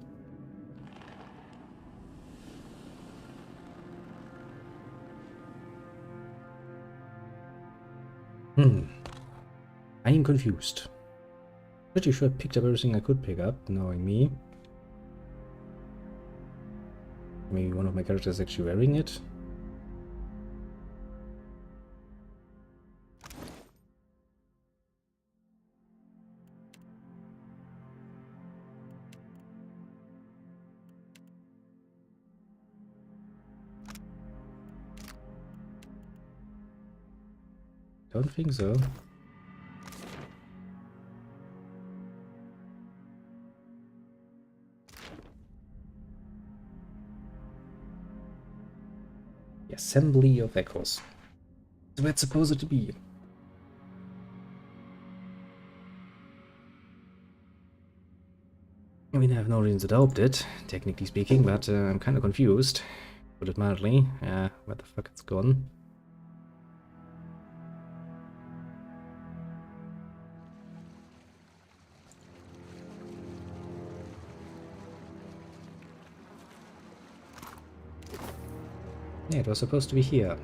I am confused. Pretty sure I picked up everything I could pick up, knowing me. Maybe one of my characters is actually wearing it. Don't think so. The Assembly of Echoes. That's where it's supposed to be. I mean, I have no reason to doubt it, technically speaking, but I'm kind of confused. Put it mildly. Where the fuck it's gone? Yeah, it was supposed to be here.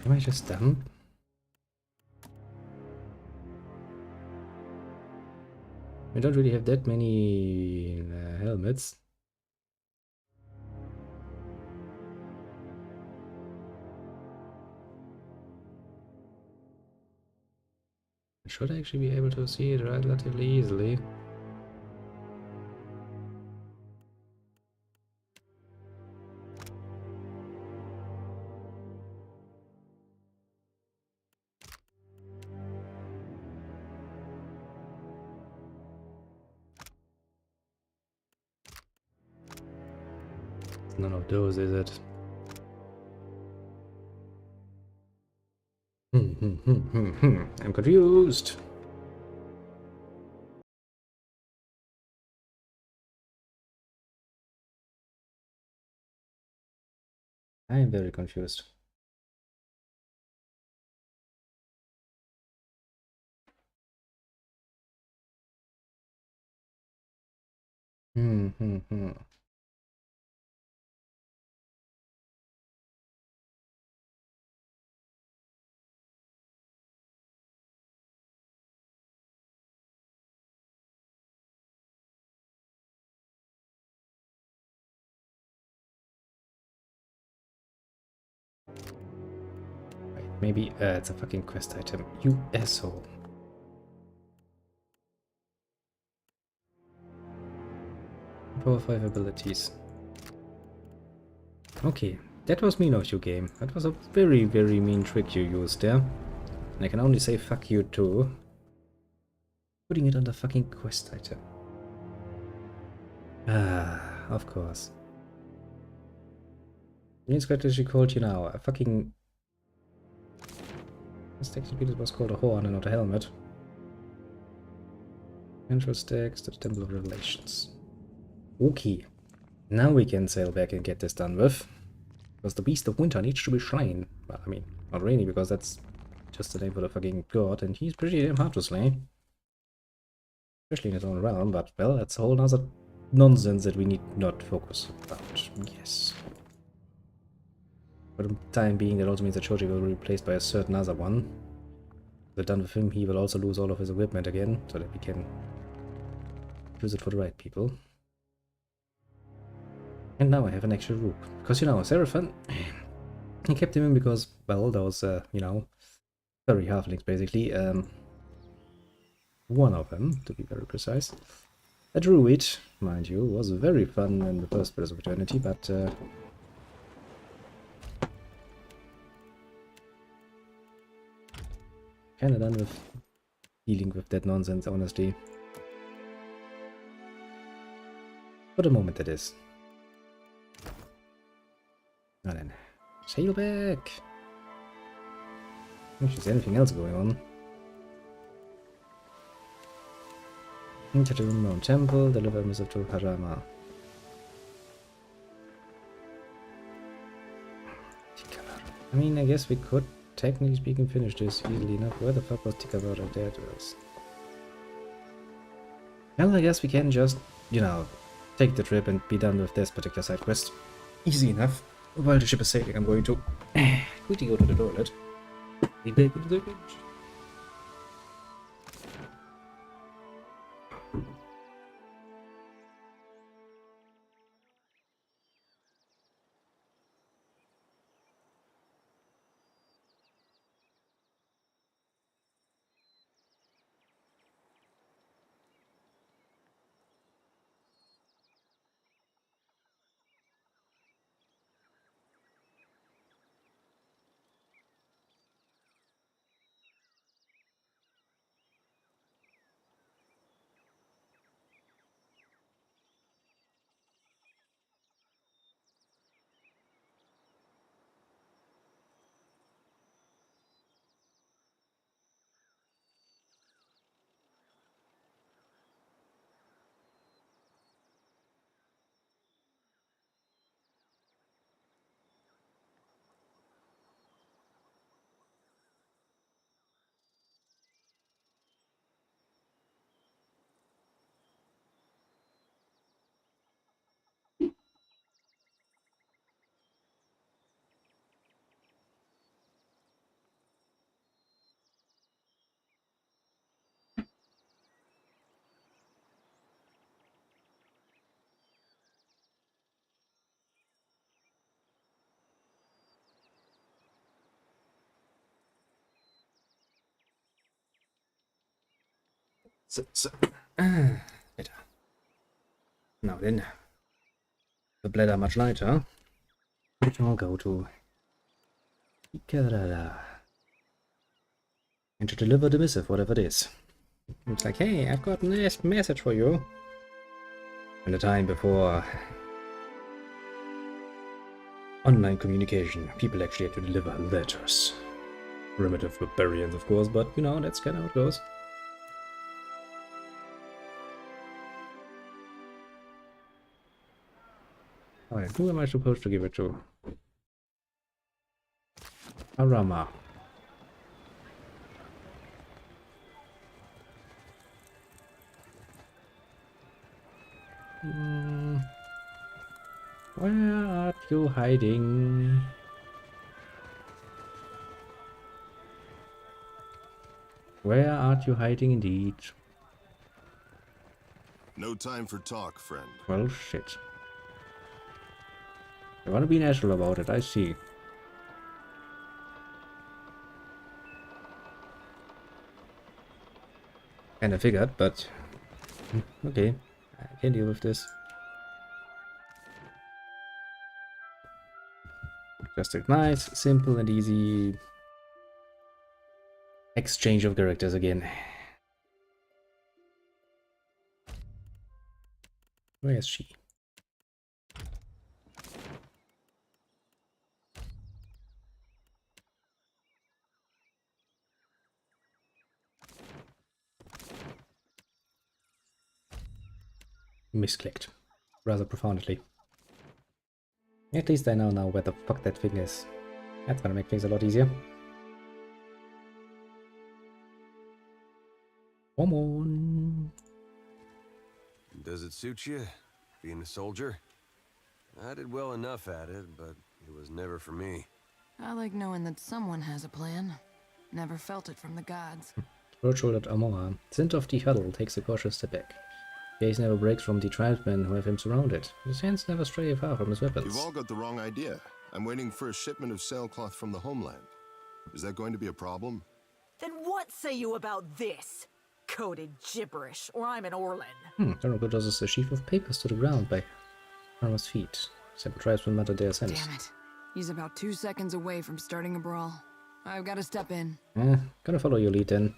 Am I just dumb? We don't really have that many helmets. Should I actually be able to see it relatively easily? None of those, is it? I'm confused. I am very confused. maybe it's a fucking quest item. You asshole. Power 5 abilities. Okay, that was mean of you, game. That was a very, very mean trick you used there. And I can only say fuck you too. Putting it under fucking quest item. Ah, of course. The strategy called you now. A fucking... This technically was called a horn and not a helmet. Central stacks to the Temple of Revelations. Okay. Now we can sail back and get this done with. Because the Beast of Winter needs to be slain. Well, I mean, not really, because that's just the name for the fucking god, and he's pretty damn hard to slay. Especially in his own realm, but, well, that's a whole other nonsense that we need not focus about. Yes. For the time being, that also means that Shoji will be replaced by a certain other one. We're done with him, he will also lose all of his equipment again, so that we can use it for the right people. And now I have an extra rook. Because, you know, Seraphon, I kept him in because, well, those, you know, furry halflings, basically. One of them, to be very precise. A druid, mind you, was very fun in the first Breath of Eternity, but, kinda done with dealing with that nonsense, honestly. For the moment, that is. Now then, sail back! If there's anything else going on. Enter the Moon Temple, deliver a missive to Harama. I mean, I guess we could, technically speaking, finish this easily enough. Where the fuck was Tikavara? There it was. Well, I guess we can just, you know, take the trip and be done with this particular side quest. Easy enough. While the ship is sailing, I'm going to quickly go to the toilet. Be back in a second. So, better. Now then, the bladder much lighter. I'll go to Ikarada and to deliver the missive, whatever it is. It's like, hey, I've got a nice message for you. In the time before online communication, people actually had to deliver letters. Primitive barbarians, of course, but you know, that's kind of how it goes. Alright, who am I supposed to give it to? Arama. Where are you hiding? Where are you hiding indeed? No time for talk, friend. Well, shit. I want to be natural about it, I see. Kinda figured, but okay, I can deal with this. Just a nice, simple and easy exchange of characters again. Where is she? Misclicked. Rather profoundly. At least I know now where the fuck that thing is. That's gonna make things a lot easier. Come on. Does it suit you, being a soldier? I did well enough at it, but it was never for me. I like knowing that someone has a plan. Never felt it from the gods. Broad-shouldered Amora. Scent of the huddle takes a cautious step back. Gaze never breaks from the tribesmen who have him surrounded. His hands never stray far from his weapons. You've all got the wrong idea. I'm waiting for a shipment of sailcloth from the homeland. Is that going to be a problem? Then what say you about this? Coded gibberish, or I'm an Orlan. Colonel tosses a sheaf of papers to the ground by Arma's feet. Several tribesmen mutter their assent. Damn it. He's about 2 seconds away from starting a brawl. I've got to step in. Gonna follow your lead then.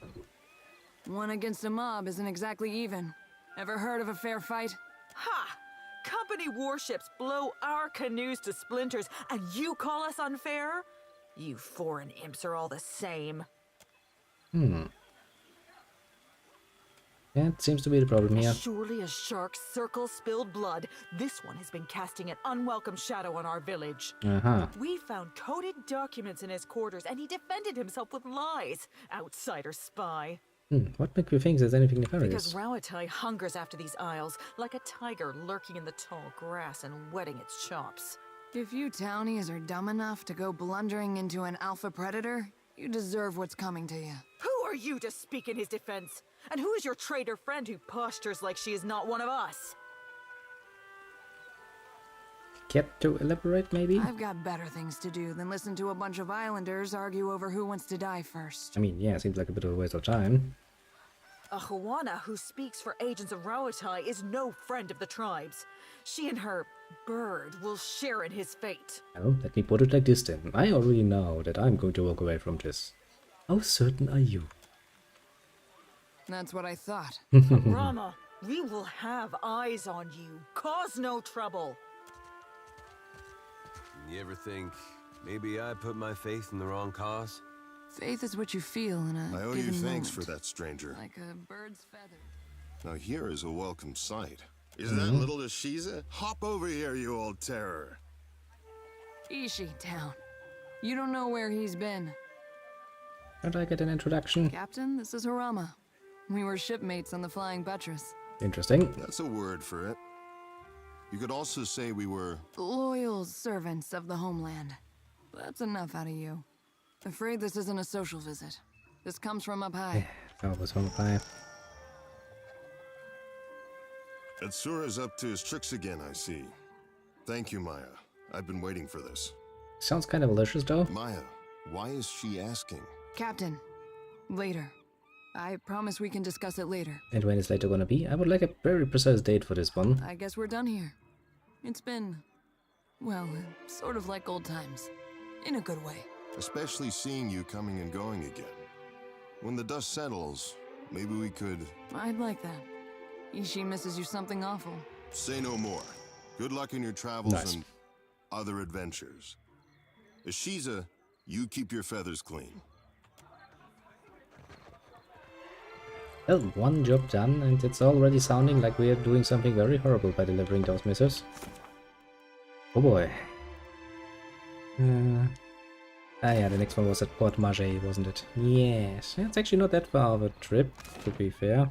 1 against a mob isn't exactly even. Ever heard of a fair fight? Ha! Company warships blow our canoes to splinters, and you call us unfair? You foreign imps are all the same. That seems to be the problem here. Surely a shark's circle spilled blood. This one has been casting an unwelcome shadow on our village. We found coded documents in his quarters, and he defended himself with lies. Outsider spy. What makes you think there's anything nefarious? Because Rawatai hungers after these isles, like a tiger lurking in the tall grass and whetting its chops. If you townies are dumb enough to go blundering into an alpha predator, you deserve what's coming to you. Who are you to speak in his defense? And who is your traitor friend who postures like she is not one of us? Care to elaborate, maybe? I've got better things to do than listen to a bunch of islanders argue over who wants to die first. I mean, yeah, seems like a bit of a waste of time. A Huana who speaks for agents of Rawatai is no friend of the tribes. She and her bird will share in his fate. Well, let me put it like this then. I already know that I'm going to walk away from this. How certain are you? That's what I thought. Rama, we will have eyes on you. Cause no trouble. You ever think maybe I put my faith in the wrong cause? Faith is what you feel in a I owe you thanks for that, stranger. Like a bird's feather. Now here is a welcome sight. Is that little Ashiza? Hop over here, you old terror. Ishi town. You don't know where he's been. Don't I get an introduction? Captain, this is Harama. We were shipmates on the Flying Buttress. Interesting. That's a word for it. You could also say we were... loyal servants of the homeland. That's enough out of you. Afraid this isn't a social visit. This comes from up high. That was home high. Atsura's up to his tricks again, I see. Thank you, Maya. I've been waiting for this. Sounds kind of malicious, though. Maya, why is she asking? Captain, later. I promise we can discuss it later. And when is later gonna be? I would like a very precise date for this one. I guess we're done here. It's been, well, sort of like old times. In a good way. Especially seeing you coming and going again. When the dust settles, maybe we could... I'd like that. Ishi misses you something awful. Say no more. Good luck in your travels Nice. and other adventures. Ashiza, you keep your feathers clean. Well, one job done, and it's already sounding like we're doing something very horrible by delivering those missives. Oh boy. Yeah, the next one was at Port Marge, wasn't it? Yes, it's actually not that far of a trip, to be fair.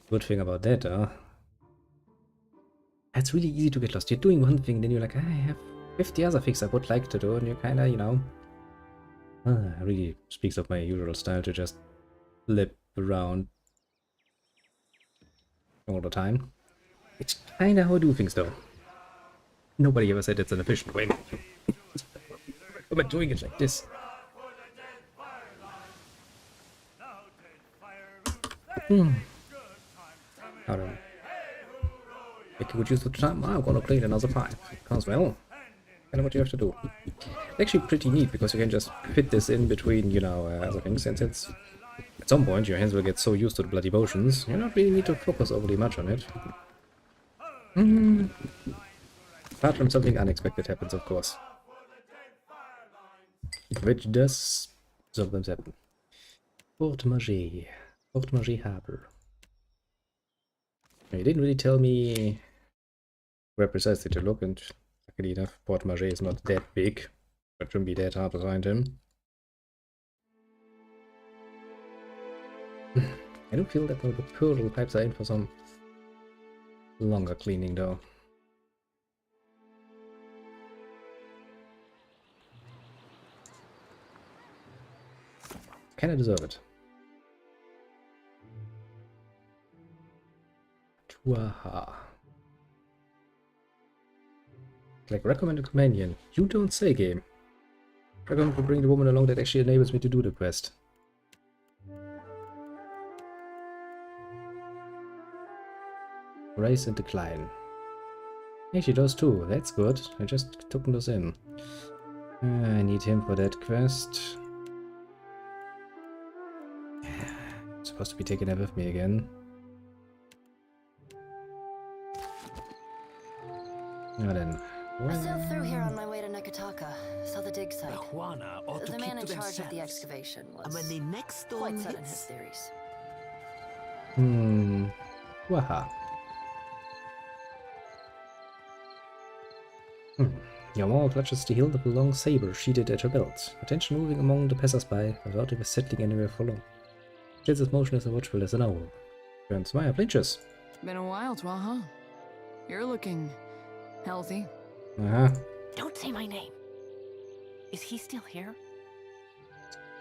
Good thing about that, though. It's really easy to get lost. You're doing one thing, then you're like, I have 50 other things I would like to do, and you're kinda, you know... really speaks of my usual style to just flip around all the time. It's kinda how I do things, though. Nobody ever said it's an efficient way. Why am I doing it like this? happen? I don't know. Make a good use of the time. I'm gonna clean another pipe. Because, well, kind of what you have to do. It's actually pretty neat because you can just fit this in between, you know, other things, since it's at some point your hands will get so used to the bloody motions, you don't really need to focus overly much on it. Apart from something unexpected happens, of course. Which does sometimes happen. Port Magie. Port Magie Harbor. He didn't really tell me where precisely to look, and luckily enough, Port Magie is not that big. But shouldn't be that hard to find him. I do feel that the portal pipes are in for some longer cleaning, though. Can I deserve it? Tuaha. Like, recommended companion. You don't say, game. Recommend to bring the woman along that actually enables me to do the quest. Rise and decline. Hey, she does too. That's good. I just took those in. I need him for that quest. Supposed to be taking that with me again. Now then. I sailed through here on my way to Nekataka, saw the dig site. The man in charge of the excavation was when the next storm quite set in hits. his theories. Waha. Yamal clutches the hilt of a long saber sheathed at her belt, attention moving among the passers-by without ever settling anywhere for long. She is as motionless and watchful as an owl. Turns Maya blinches. Been a while, Twa, huh? You're looking healthy. Don't say my name. Is he still here?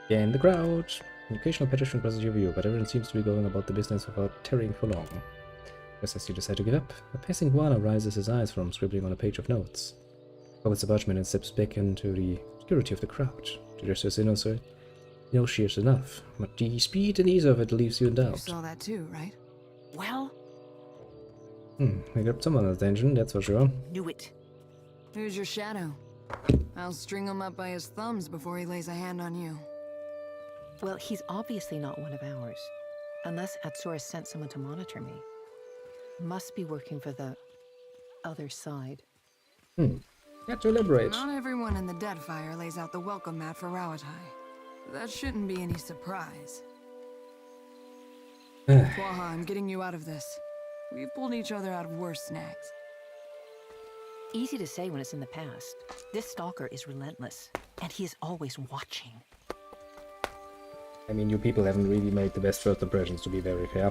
Scan the crowd. An occasional pedestrian crosses your view, but everyone seems to be going about the business without tarrying for long. Just as you decide to give up, a passing Guana rises his eyes from scribbling on a page of notes. Pockets the parchment and steps back into the obscurity of the crowd. To gestures innocent, you know she is enough, but the speed and ease of it leaves you in doubt. You saw that too, right? Well, We grabbed someone's attention, that's for sure. knew it. Who's your shadow? I'll string him up by his thumbs before he lays a hand on you. Well, he's obviously not one of ours. Unless Atsura sent someone to monitor me. Must be working for the other side. Got to elaborate. Not everyone in the Deadfire lays out the welcome mat for Rawatai. That shouldn't be any surprise. Twaha, I'm getting you out of this. We've pulled each other out of worse snags. Easy to say when it's in the past. This stalker is relentless, and he is always watching. I mean, you people haven't really made the best first impressions, to be very fair.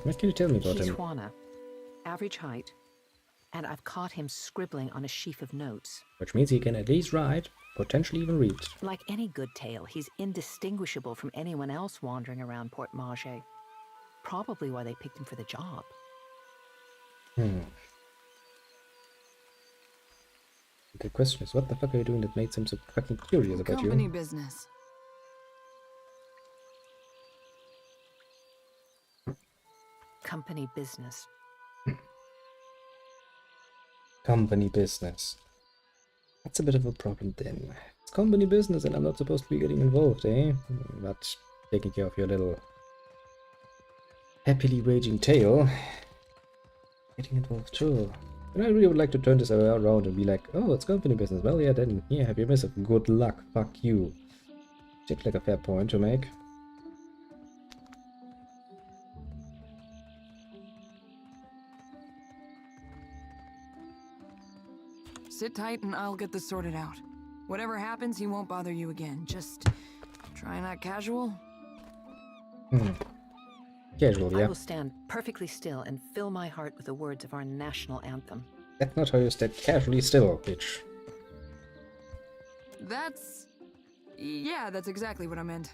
What can you tell me about He's him? Juana. Average height. And I've caught him scribbling on a sheaf of notes. Which means he can at least write, potentially even read. Like any good tale, he's indistinguishable from anyone else wandering around Port Manger. Probably why they picked him for the job. The question is, what the fuck are you doing that makes him so fucking curious about you? Company business. Company business. Company business. That's a bit of a problem then. It's company business and I'm not supposed to be getting involved, eh? But taking care of your little happily raging tale. Getting involved too. And I really would like to turn this around and be like, oh, it's company business. Well, yeah, then, yeah, have your missive. Good luck. Fuck you. Seems like a fair point to make. Sit tight and I'll get this sorted out. Whatever happens, he won't bother you again. Just try not casual. Casual, yeah. I will stand perfectly still and fill my heart with the words of our national anthem. That's not how you stand casually still, bitch. That's... yeah, that's exactly what I meant.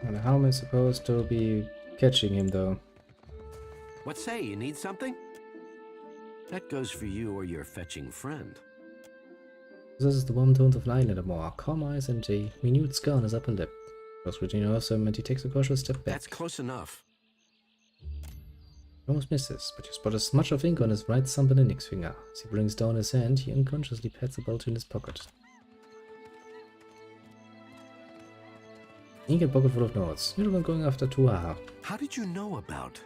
And how am I supposed to be catching him, though? What say, you need something? That goes for you or your fetching friend. This is the warm tones of an islander more calm eyes and a minute scar on his upper lip. Goes routine off him and he takes a cautious step back. That's close enough. Almost misses, but you spot a smudge of ink on his right thumb and index finger. As he brings down his hand, he unconsciously pats the belt in his pocket. Ink and pocket full of notes. You're the one going after Tuaha. How did you know about?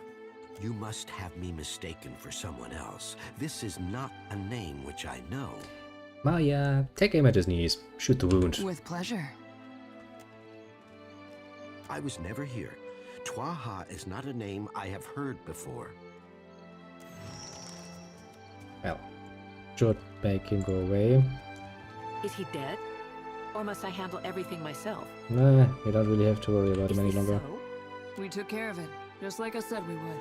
You must have me mistaken for someone else. This is not a name which I know. Maya, take aim at his knees. Shoot the wound. With pleasure. I was never here. Tuaha is not a name I have heard before. Well, should make him go away. Is he dead? Or must I handle everything myself? Nah, you don't really have to worry about him any longer. So? We took care of it, just like I said we would.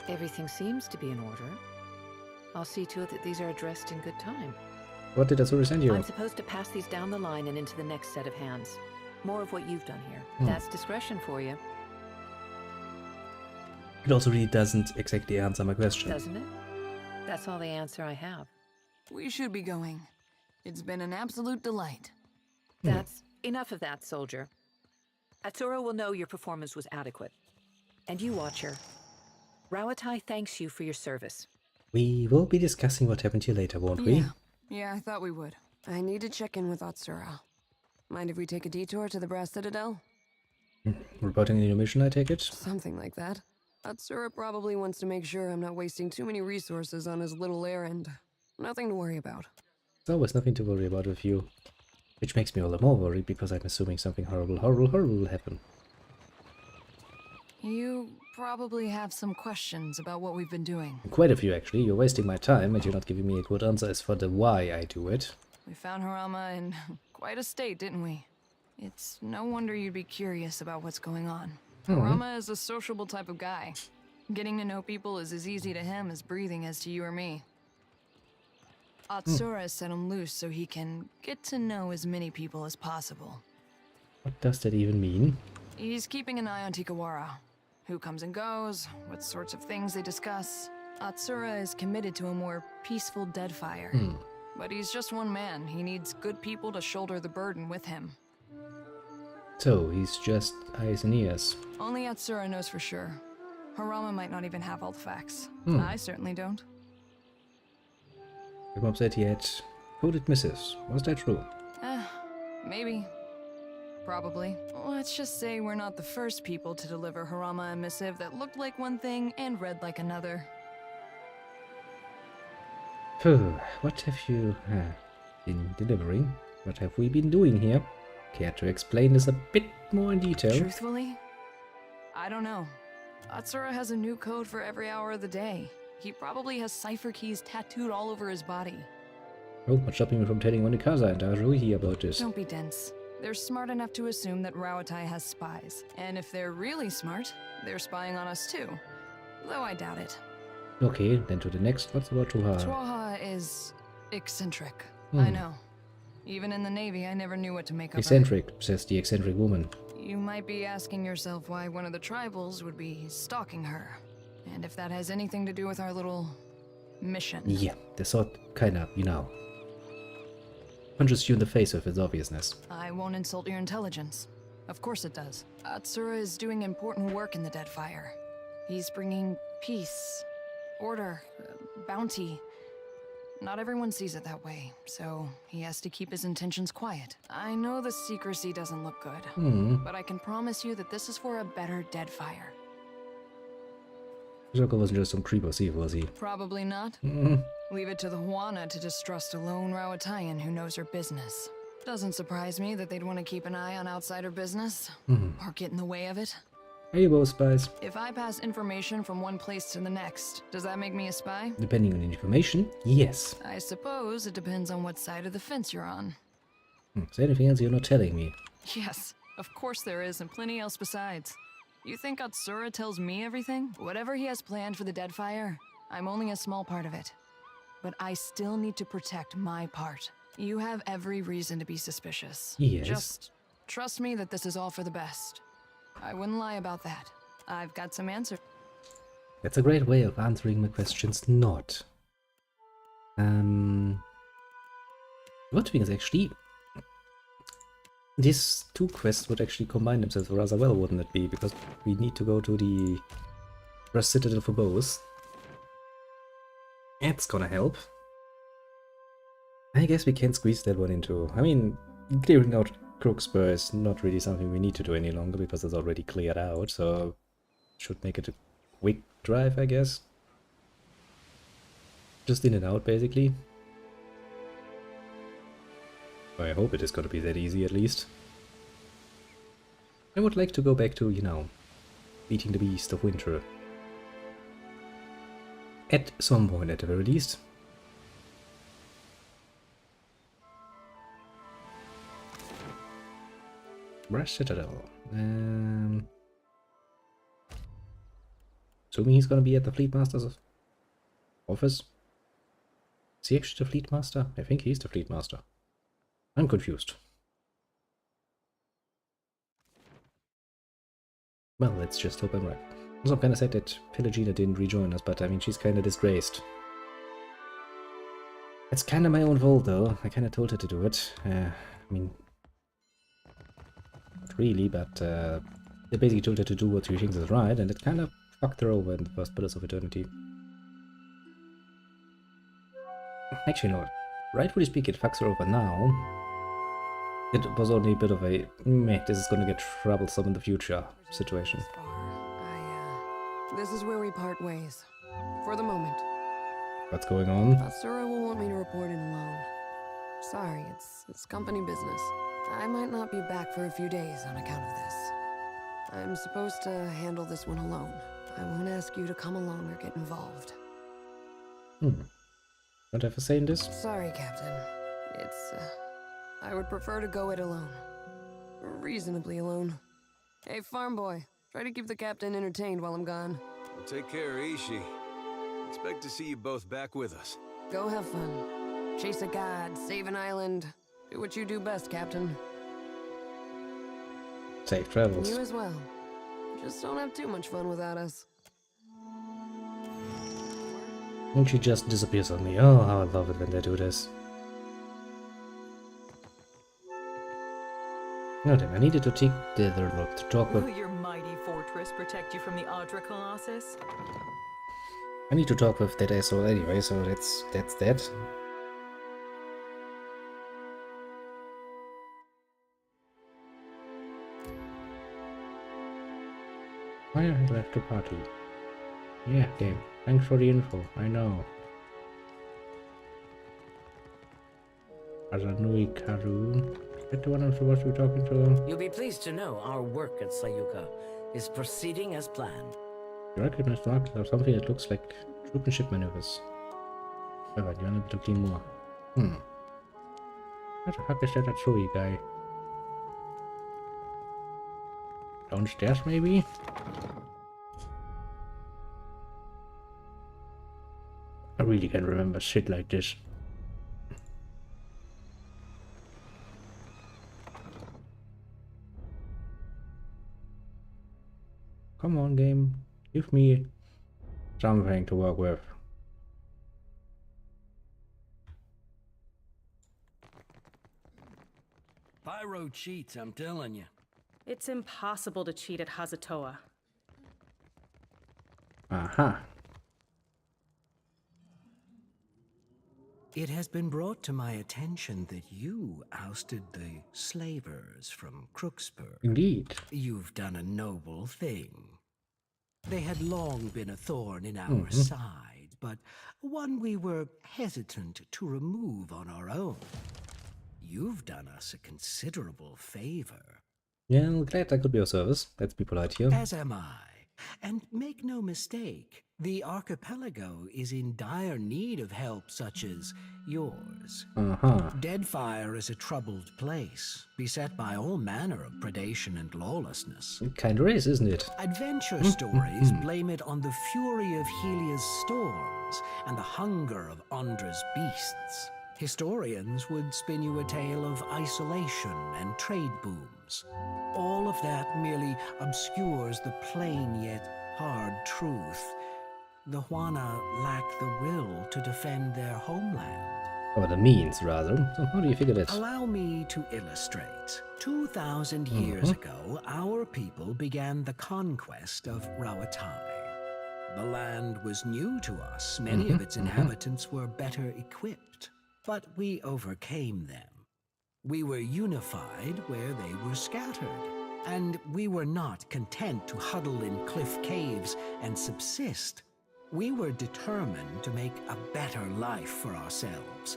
Everything seems to be in order. I'll see to it that these are addressed in good time. What did Atsura send you? I'm supposed to pass these down the line and into the next set of hands. More of what you've done here. That's discretion for you. It also really doesn't exactly answer my question. Doesn't it? That's all the answer I have. We should be going. It's been an absolute delight. That's enough of that, soldier. Atsura will know your performance was adequate. And you, Watcher. Rawatai thanks you for your service. We will be discussing what happened here later, won't we? Yeah, I thought we would. I need to check in with Atsura. Mind if we take a detour to the Brass Citadel? Reporting a new mission, I take it? Something like that. Atsura probably wants to make sure I'm not wasting too many resources on his little errand. Nothing to worry about. There's always nothing to worry about with you. Which makes me all the more worried because I'm assuming something horrible will happen. You probably have some questions about what we've been doing. Quite a few, actually. You're wasting my time and you're not giving me a good answer as for the why I do it. We found Harama in quite a state, didn't we? It's no wonder you'd be curious about what's going on. Harama is a sociable type of guy. Getting to know people is as easy to him as breathing is to you or me. Atsura set him loose so he can get to know as many people as possible. What does that even mean? He's keeping an eye on Tikawara. Who comes and goes, what sorts of things they discuss. Atsura is committed to a more peaceful Deadfire. But he's just one man. He needs good people to shoulder the burden with him. So, he's just eyes and ears. Only Atsura knows for sure. Harama might not even have all the facts. I certainly don't. The mob said he had coded missives. Was that true? Maybe. Probably. Let's just say we're not the first people to deliver Harama a missive that looked like one thing and read like another. What have you been delivering? What have we been doing here? Care to explain this a bit more in detail? Truthfully, I don't know. Atsura has a new code for every hour of the day. He probably has cipher keys tattooed all over his body. Oh, what's stopping me from telling Onikaza and Aruhi about this? Don't be dense. They're smart enough to assume that Rawatai has spies. And if they're really smart, they're spying on us too. Though I doubt it. Okay, then to the next. What's about Tuaha? Tuaha is eccentric. I know. Even in the Navy, I never knew what to make of her. Eccentric, says the eccentric woman. You might be asking yourself why one of the tribals would be stalking her. And if that has anything to do with our little mission. Yeah, the sort kinda, you know, punches you in the face with its obviousness. I won't insult your intelligence. Of course it does. Atsura is doing important work in the Deadfire. He's bringing peace, order, bounty. Not everyone sees it that way, so he has to keep his intentions quiet. I know the secrecy doesn't look good, but I can promise you that this is for a better Deadfire. Zoko wasn't just some creep or thief, was he? Probably not. Leave it to the Huana to distrust a lone Rawataian who knows her business. Doesn't surprise me that they'd want to keep an eye on outsider business, or get in the way of it. Are you both spies? If I pass information from one place to the next, does that make me a spy? Depending on the information, yes. I suppose it depends on what side of the fence you're on. Is there anything else you're not telling me? Yes, of course there is, and plenty else besides. You think Atsura tells me everything? Whatever he has planned for the Deadfire, I'm only a small part of it. But I still need to protect my part. You have every reason to be suspicious. Yes. Just trust me that this is all for the best. I wouldn't lie about that. I've got some answers. That's a great way of answering my questions. Not. What thing is actually... These two quests would actually combine themselves rather well, wouldn't it be? Because we need to go to the Brass Citadel for both. It's gonna help. I guess we can squeeze that one into... I mean, clearing out Crookspur is not really something we need to do any longer because it's already cleared out, so... Should make it a quick drive, I guess. Just in and out, basically. I hope it is gonna be that easy, at least. I would like to go back to, you know, beating the beast of winter. At some point, at the very least. Brass Citadel. Assuming he's gonna be at the Fleet Master's office. Is he actually the Fleet Master? I think he's the Fleet Master. I'm confused. Well, let's just hope I'm right. Also, I'm kinda sad that Pelagina didn't rejoin us, but I mean, she's kinda disgraced. It's kinda my own fault, though. I kinda told her to do it. I mean... Not really, but they basically told her to do what she thinks is right, and it kinda fucked her over in the first Pillars of Eternity. Actually, no. Rightfully speaking, it fucks her over now. It was only a bit of a, meh, this is gonna get troublesome in the future situation. This is where we part ways. For the moment. What's going on? Asura will want me to report in alone. Sorry, it's company business. I might not be back for a few days on account of this. I'm supposed to handle this one alone. I won't ask you to come along or get involved. Don't have a say in this? Sorry, Captain. It's, I would prefer to go it alone. Reasonably alone. Hey, farm boy. Try to keep the captain entertained while I'm gone. Well, take care, Ishi. Expect to see you both back with us. Go have fun. Chase a god, save an island. Do what you do best, Captain. Safe travels. You as well. Just don't have too much fun without us. And she just disappears on me. Oh, how I love it when they do this. No, damn, I needed to take the other look to talk with... Will your mighty fortress protect you from the Adra Colossus? I need to talk with that asshole anyway, so that's that. Why I left the party? Yeah, damn. Thanks for the info. I know. Azanui Karu. Is that the one I'm supposed to be talking to? You'll be pleased to know our work at Sayuka is proceeding as planned. You recognize markers of something that looks like troop and ship maneuvers. However, you're unable to clean more. What the fuck is that Atsui guy? Downstairs, maybe? I really can't remember shit like this. Come on, game. Give me something to work with. Pyro cheats, I'm telling you. It's impossible to cheat at Hazatoa. Aha. It has been brought to my attention that you ousted the slavers from Crookspur. Indeed. You've done a noble thing. They had long been a thorn in our side, but one we were hesitant to remove on our own. You've done us a considerable favor. Yeah, I'm glad I could be of service. Let's be polite here. As am I. And make no mistake, the archipelago is in dire need of help such as yours. Deadfire is a troubled place, beset by all manner of predation and lawlessness. It kinda is, isn't it? Adventure stories blame it on the fury of Helia's storms and the hunger of Andra's beasts. Historians would spin you a tale of isolation and trade booms. All of that merely obscures the plain yet hard truth. the Huana lack the will to defend their homeland. Or the means, rather. So how do you figure that? Allow me to illustrate. 2,000 years ago, our people began the conquest of Rawatai. The land was new to us. Many of its inhabitants were better equipped, but we overcame them. We were unified where they were scattered, and we were not content to huddle in cliff caves and subsist. We were determined to make a better life for ourselves.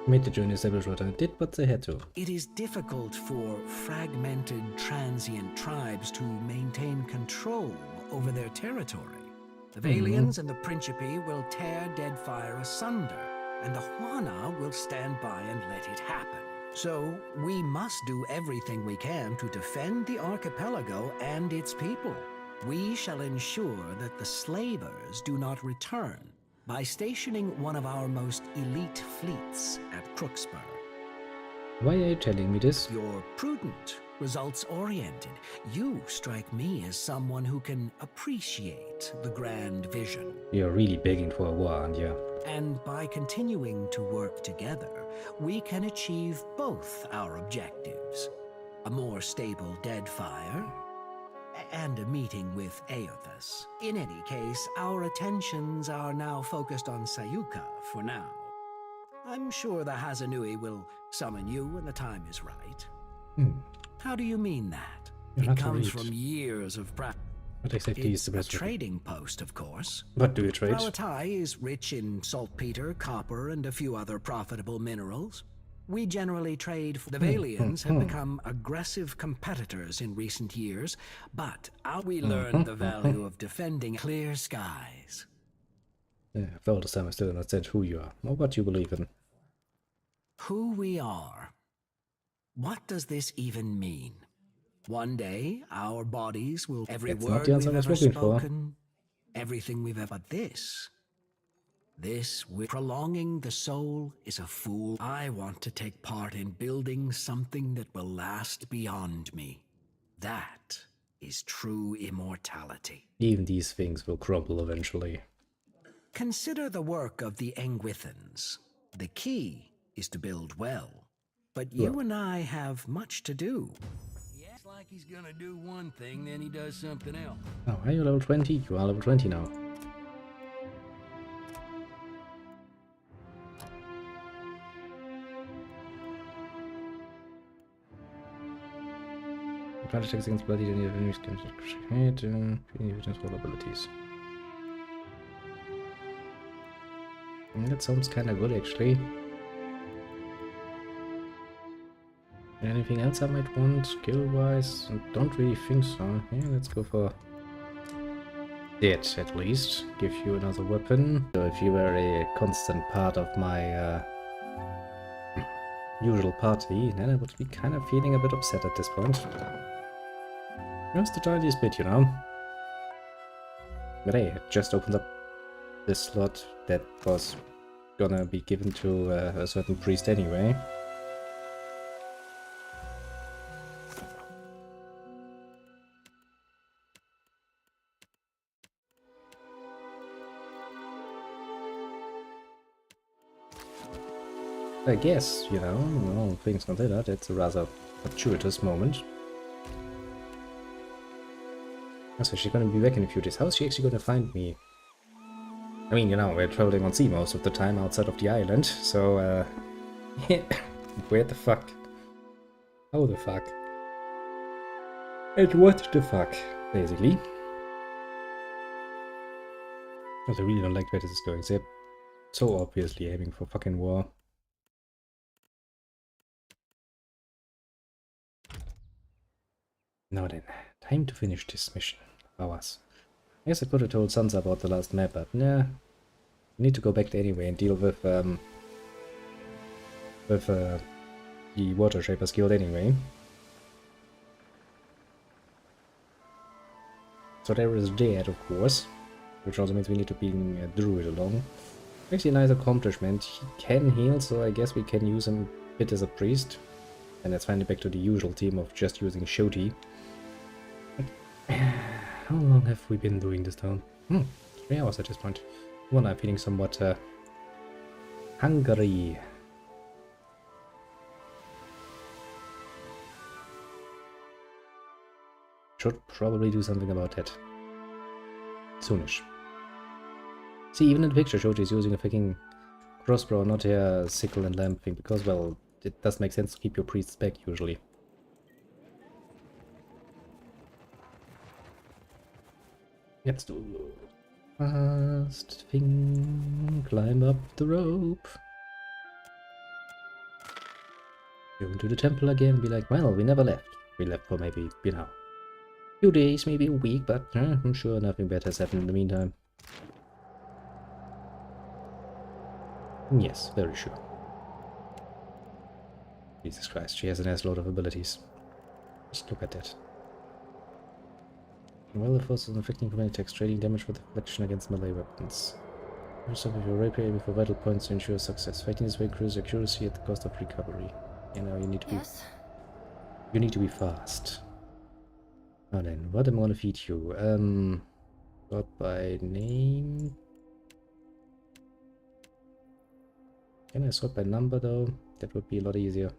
Made the journey establish what I did, but they had to. It is difficult for fragmented, transient tribes to maintain control over their territory. The Valians and the Principe will tear Deadfire asunder, and the Huana will stand by and let it happen. So, we must do everything we can to defend the archipelago and its people. We shall ensure that the slavers do not return by stationing one of our most elite fleets at Crooksburg. Why are you telling me this? You're prudent, results-oriented. You strike me as someone who can appreciate the grand vision. You're really begging for a war, aren't you? And by continuing to work together, we can achieve both our objectives. A more stable Deadfire, and a meeting with Aothas. In any case, our attentions are now focused on Sayuka for now. I'm sure the Hazanui will summon you when the time is right. How do you mean that? It comes from years of practice. What exactly is the best trading post, of course. What do you trade? Rawatai is rich in saltpeter, copper, and a few other profitable minerals. We generally trade. The Valians have become aggressive competitors in recent years, but we learned the value of defending clear skies. Yeah, after all this time I still don't understand who you are, or what you believe in. Who we are. What does this even mean? One day, our bodies will... Every word we've ever spoken, everything we've ever... But this, with prolonging the soul, is a fool. I want to take part in building something that will last beyond me. That is true immortality. Even these things will crumble eventually. Consider the work of the Engwithans. The key is to build well. But you and I have much to do. It's like he's gonna do one thing, then he does something else. Oh, are you level 20? You are level 20 now. Advantage attacks against bloody and enemies can hit all abilities. That sounds kinda good actually. Anything else I might want skill wise? Don't really think so. Yeah, let's go for that at least. Give you another weapon. So if you were a constant part of my usual party, then I would be kind of feeling a bit upset at this point. Just the tiniest bit, you know. But hey, it just opens up this slot that was gonna be given to a certain priest anyway. I guess, you know, all things considered, it's a rather fortuitous moment. So she's gonna be back in a few days. How is she actually gonna find me? I mean, you know, we're traveling on sea most of the time outside of the island, so, where the fuck? How the fuck? And what the fuck, basically? Because I really don't like where this is going. They're so obviously aiming for fucking war. Now then, time to finish this mission. Hours. I guess I could have told Sansa about the last map, but nah. We need to go back there anyway and deal with the Water Shapers Guild anyway. So there is that, of course. Which also means we need to bring a druid along. Actually a nice accomplishment. He can heal, so I guess we can use him a bit as a priest. And that's finally back to the usual team of just using Shoti. How long have we been doing this town? 3 hours at this point. Well, I'm feeling somewhat hungry. Should probably do something about that. Soonish. See, even in the picture, Shoji's using a fucking crossbow, not a sickle and lamp thing, because, well, it does make sense to keep your priests back, usually. Let's do fast thing. Climb up the rope. Go into the temple again, be like, well, we never left. We left for maybe, you know, a few days, maybe a week, but I'm sure nothing better has happened in the meantime. Yes, very sure. Jesus Christ, she has an ass load of abilities. Just look at that. Well, the force is inflicting command attacks, trading damage for deflection against melee weapons. Use up with your rapier aiming for vital points to ensure success. Fighting this way increases accuracy at the cost of recovery. You know, you need to be... You need to be fast. Now then, what am I gonna feed you? Sort by name... Can I sort by number though? That would be a lot easier.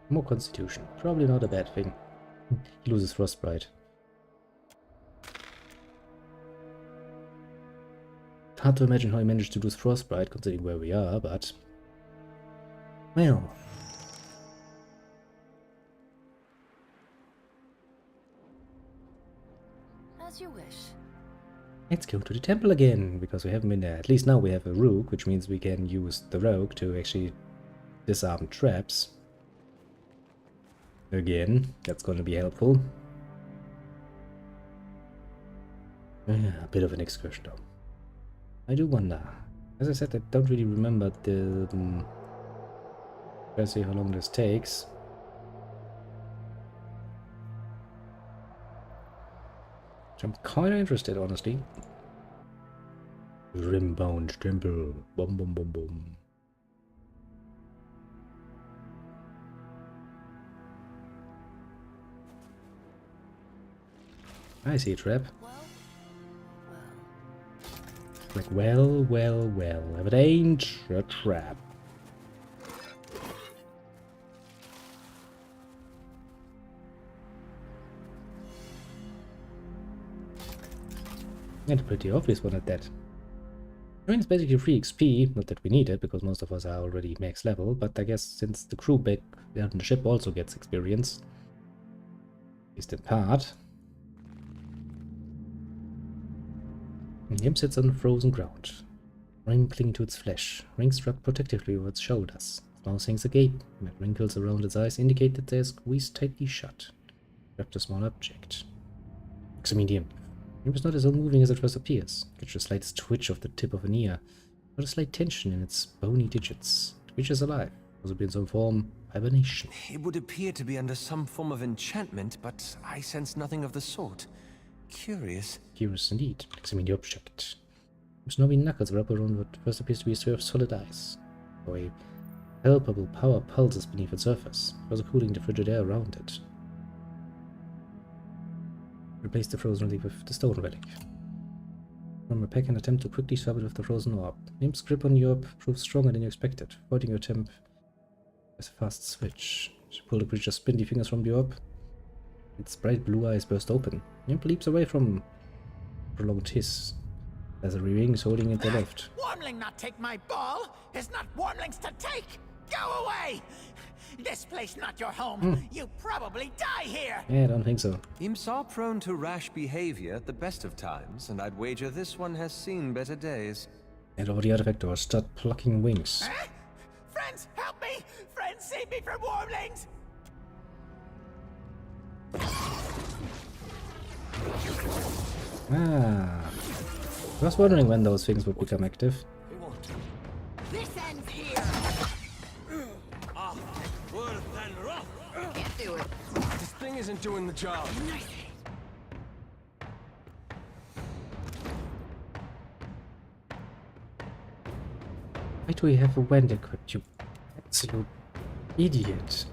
More constitution. Probably not a bad thing. He loses frostbite. Hard to imagine how he managed to lose frostbite considering where we are, but... Well... As you wish. Let's go to the temple again, because we haven't been there. At least now we have a rook, which means we can use the rogue to actually disarm traps. Again, that's going to be helpful. A bit of an excursion though. I do wonder. As I said, I don't really remember the... Let's see how long this takes. I'm kind of interested, honestly. Rimbound temple. Boom, boom, boom, boom. I see a trap. Like, well, if it ain't a trap. And a pretty obvious one at that. I mean, it's basically free XP, not that we need it, because most of us are already max level, but I guess since the crew back on the ship also gets experience, at least in part. Him sits on frozen ground, ring clinging to its flesh, ring struck protectively over its shoulders. Its mouth hangs agape, and wrinkles around its eyes indicate that they are squeezed tightly shut. Grabbed a small object. Examine the imp. The imp is not as unmoving as it first appears. Catch the slightest twitch of the tip of an ear, not a slight tension in its bony digits. The creature is alive, possibly in some form of hibernation. It would appear to be under some form of enchantment, but I sense nothing of the sort. Curious. Curious indeed. Examine the object. Snobby knuckles wrap around what first appears to be a sphere of solid ice. Or a palpable power pulses beneath its surface, further cooling the frigid air around it. Replace the frozen relief with the stone relic. From a pack and attempt to quickly swap it with the frozen orb. Nimp's grip on your orb proves stronger than you expected. Avoiding your attempt as a fast switch. She pulled the creature's spindly fingers from the orb. Its bright blue eyes burst open. Nimp leaps away from prolonged hiss. There's a rings holding it aloft. Wormling not take my ball! It's not wormlings to take! Go away! This place not your home. You probably die here! Yeah, I don't think so. Imps are prone to rash behavior at the best of times, and I'd wager this one has seen better days. Head over the artifact or start plucking wings. Friends, help me! Friends, save me from wormlings! Ah. I was wondering when those things would become active. This ends here! Can't do it. This thing isn't doing the job. Why do we have a wand equipped, you absolute idiot?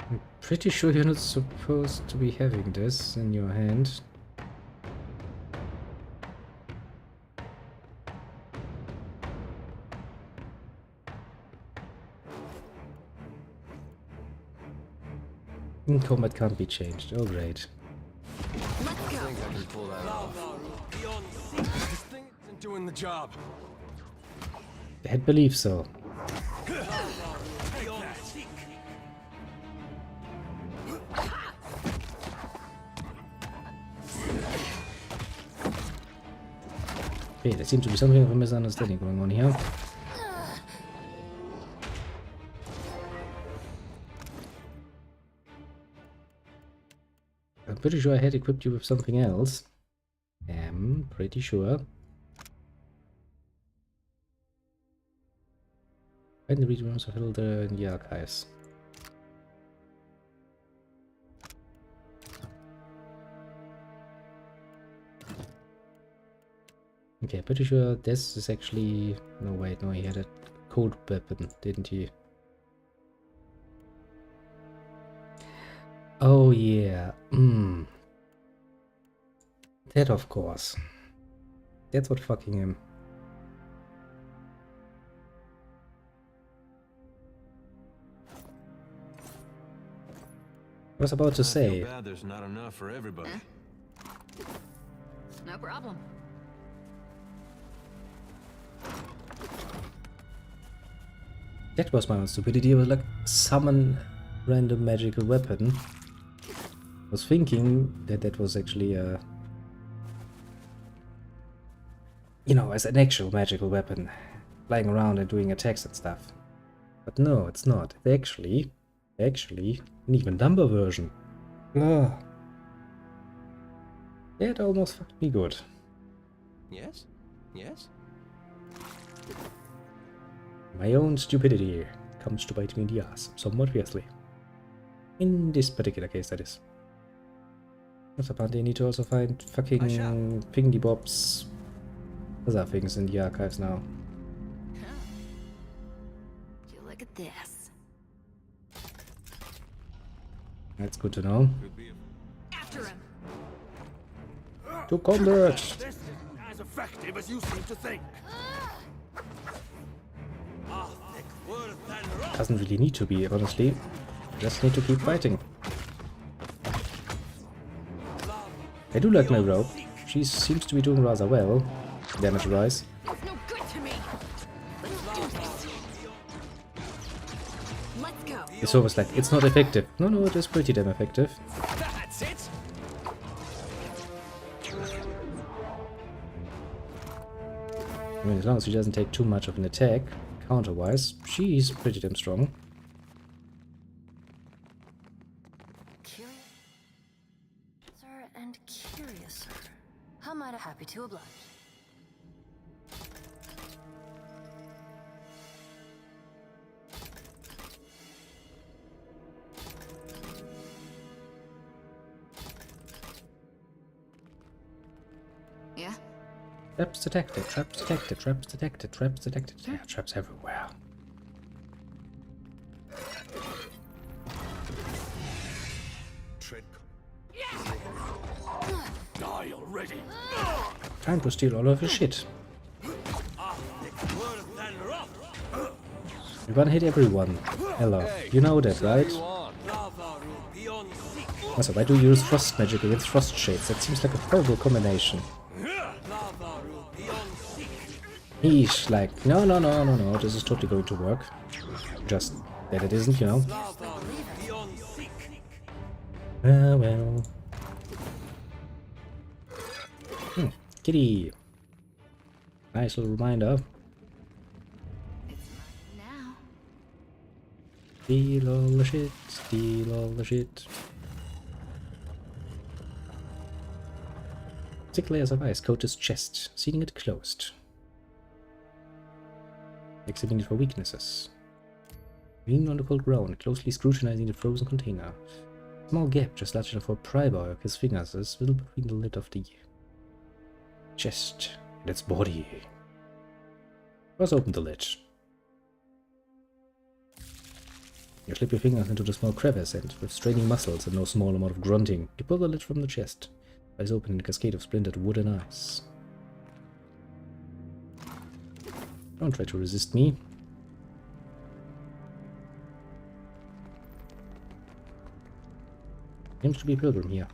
I'm pretty sure you're not supposed to be having this in your hand. Combat can't be changed. Oh, great. I think I can pull that off. This thing isn't doing the job. I had believed so. Okay, there seems to be something of a misunderstanding going on here. I'm pretty sure I had equipped you with something else. I'm pretty sure. Find the read rooms of Hilda in the archives. Okay, pretty sure this is actually... No, wait, no, he had a cold weapon, didn't he? Oh, yeah. That, of course. That's what fucking him. I was about to say... I feel bad there's not enough for everybody. No problem. That was my own stupidity. I was like, summon random magical weapon. I was thinking that that was actually a... You know, as an actual magical weapon. Flying around and doing attacks and stuff. But no, it's not. It's actually, an even dumber version. Ugh. That almost fucked me good. Yes? Yes? My own stupidity comes to bite me in the ass, somewhat fiercely. In this particular case, that is. What's up, I need to also find fucking thingy bobs. Other things in the archives now. You look at this. That's good to know. After him. To combat! This isn't as effective as you seem to think. Doesn't really need to be, honestly. Just need to keep fighting. I do like my rope. She seems to be doing rather well, damage-wise. It's no good to me. Let's do this. Let's go. It's always like, it's not effective. No, no, it is pretty damn effective. That's it. I mean, as long as she doesn't take too much of an attack, counter-wise, she's pretty damn strong. Curiouser and curiouser. How might I happy to oblige? Yeah? Traps detected, traps detected, traps detected, traps detected. Yeah, traps everywhere. Tread. Die already. Time to steal all of your shit. You wanna hit everyone. Hello. You know that, right? Also, why do you use frost magic against frost shades? That seems like a horrible combination. He's like, no, no, no, no, no, this is totally going to work. Just that it isn't, you know. Well. Kitty. Nice little reminder. Now. Steal all the shit, steal all the shit. 6 layers of ice coat his chest, sealing it closed. Examining it for weaknesses. Leaning on the cold ground, closely scrutinizing the frozen container. A small gap just large enough for a pry bar of his fingers is visible between the lid of the chest and its body. Let's open the lid. You slip your fingers into the small crevice and, with straining muscles and no small amount of grunting, you pull the lid from the chest. Eyes open in a cascade of splintered wood and ice. Don't try to resist me. Seems to be a pilgrim here.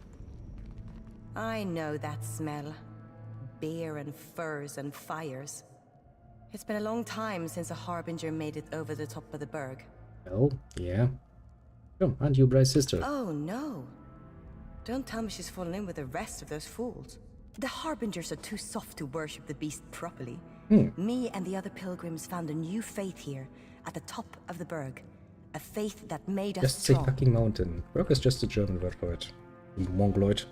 I know that smell. Beer and furs and fires. It's been a long time since a harbinger made it over the top of the berg. Oh, yeah. Come, aren't you Bryce's sister? Oh, no. Don't tell me she's fallen in with the rest of those fools. The harbingers are too soft to worship the beast properly. Me and the other pilgrims found a new faith here, at the top of the berg. A faith that made us just say strong. fucking mountain. Berg is just a German word for it. Mongoloid.